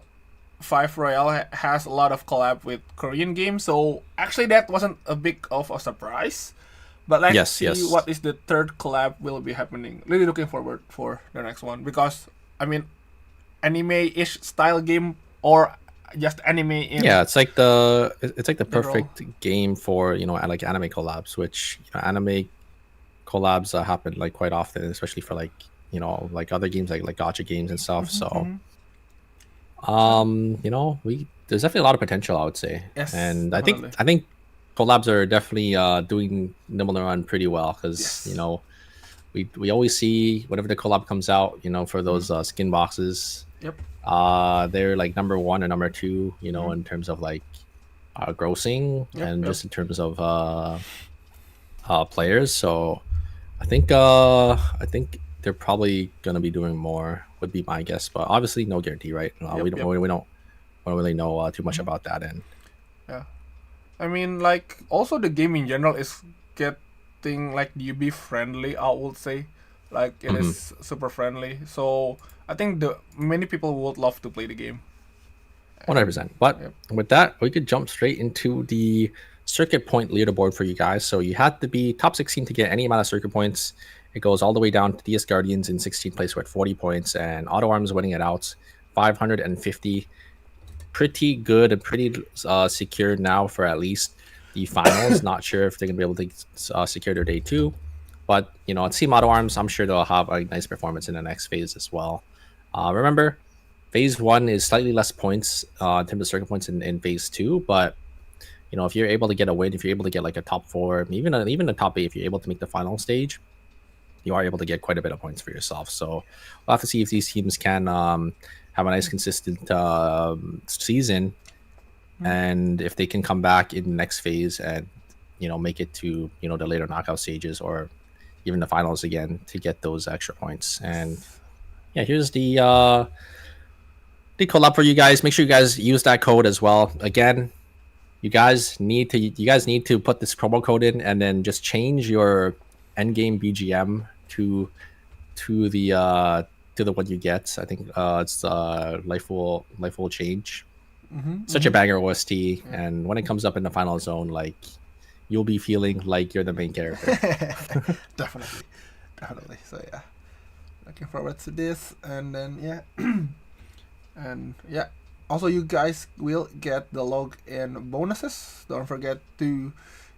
5 Royale has a lot of collab with Korean games. So actually, that wasn't a big of a surprise. But let's see what is the third collab will be happening. Really looking forward for the next one because I mean, anime-ish style game or just anime in it's like the perfect game for like anime collabs, which anime collabs happen like quite often, especially for like like other games like gacha games and stuff. So You know, there's definitely a lot of potential, I would say. Yes, And definitely. I think collabs are definitely doing Nibble Run pretty well because you Yes. know we always see whenever the collab comes out, you know, for those skin boxes, Yep. they're like #1 or #2, you know, Mhm. in terms of like grossing Yep. and Yep. just in terms of players. So I think they're probably gonna be doing more. Would be my guess, but obviously no guarantee, right? Yep. Yep. We don't really know too much Mhm. about that end. Yeah. I mean, like, also the game in general is getting like UB friendly, I would say. Like, it Mhm. is super friendly. So I think the many people would love to play the game. 100%. But Yep. with that, we could jump straight into the circuit point leaderboard for you guys. So you had to be top 16 to get any amount of circuit points. It goes all the way down to DS Guardians in 16th place with 40 points, and Auto Arms winning it out 550. Pretty good and pretty secure now for at least the finals. Not sure if they're gonna be able to secure their day 2, but you know, at Team Auto Arms, I'm sure they'll have a nice performance in the next phase as well. Remember, phase 1 is slightly less points in terms of circuit points in phase 2, but you know, if you're able to get a win, if you're able to get like a top 4, even a top 8, if you're able to make the final stage, you are able to get quite a bit of points for yourself. So we'll have to see if these teams can have a nice consistent season, and if they can come back in the next phase and you know make it to you know the later knockout stages or even the finals again to get those extra points. And yeah, here's the collab for you guys. Make sure you guys use that code as well. Again, you guys need to put this promo code in and then just change your endgame BGM to the one you get. I think it's life will change. Such a banger OST, and when it comes up in the final zone, like you'll be feeling like you're the main character. Definitely. Definitely. So yeah. Looking forward to this, and then yeah. And yeah, also you guys will get the login bonuses. Don't forget to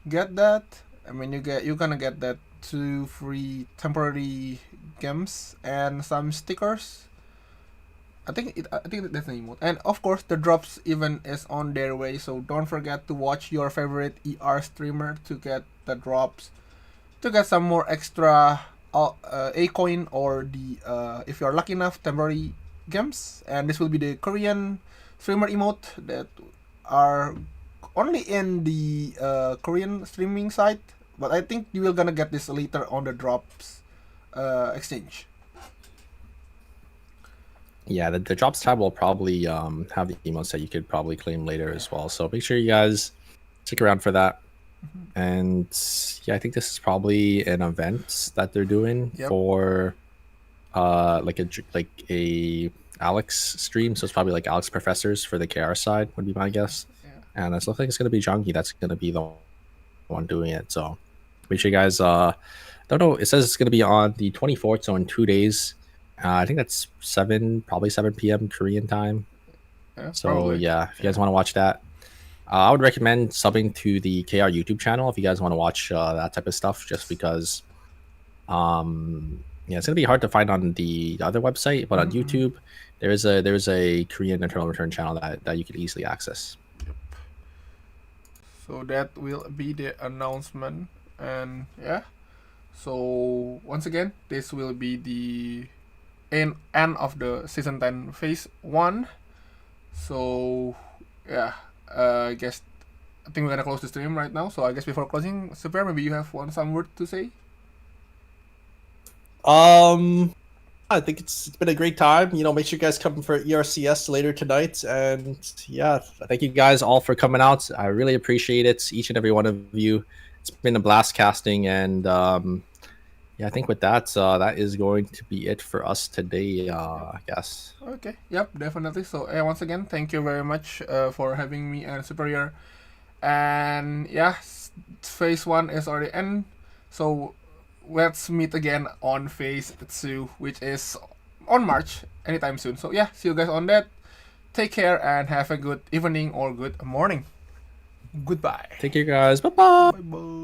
get that. I mean, you're gonna get that 2 free temporary gems and some stickers. I think that's an emote. And of course, the drops event is on their way. So don't forget to watch your favorite ER streamer to get the drops, to get some more extra A coin or the if you're lucky enough temporary gems. And this will be the Korean streamer emote that are only in the Korean streaming site, but I think you will gonna get this later on the drops exchange. Yeah, the drops tab will probably have the emotes that you could probably claim later as well. So make sure you guys stick around for that. And yeah, I think this is probably an event that they're doing for like a Alex stream. So it's probably like Alex Professors for the KR side would be my guess. And it looks like it's gonna be Jongi that's gonna be the one doing it. So make sure you guys don't know, it says it's gonna be on the 24th, so in 2 days. I think that's probably 7 p.m. Korean time. So Probably. yeah, if you guys want to watch that, I would recommend subbing to the KR YouTube channel if you guys want to watch that type of stuff. Just because, yeah, it's gonna be hard to find on the other website, but on YouTube, there is a Korean internal return channel that you could easily access. So that will be the announcement, and yeah. So once again, this will be the end of the season 10 phase 1. So yeah, I think we're gonna close the stream right now. So I guess before closing, Super, maybe you have some word to say. I think it's been a great time. You know, make sure you guys come for ERCS later tonight. And yeah, thank you guys all for coming out. I really appreciate it, each and every one of you. It's been a blast casting, and yeah, I think with that, that is going to be it for us today, I guess. Okay, yep, definitely. So once again, thank you very much for having me and Superior. And yeah, phase 1 is already end. So let's meet again on phase 2, which is on March anytime soon. So yeah, see you guys on that. Take care and have a good evening or good morning. Goodbye. Take care, guys. Bye-bye. Bye-bye.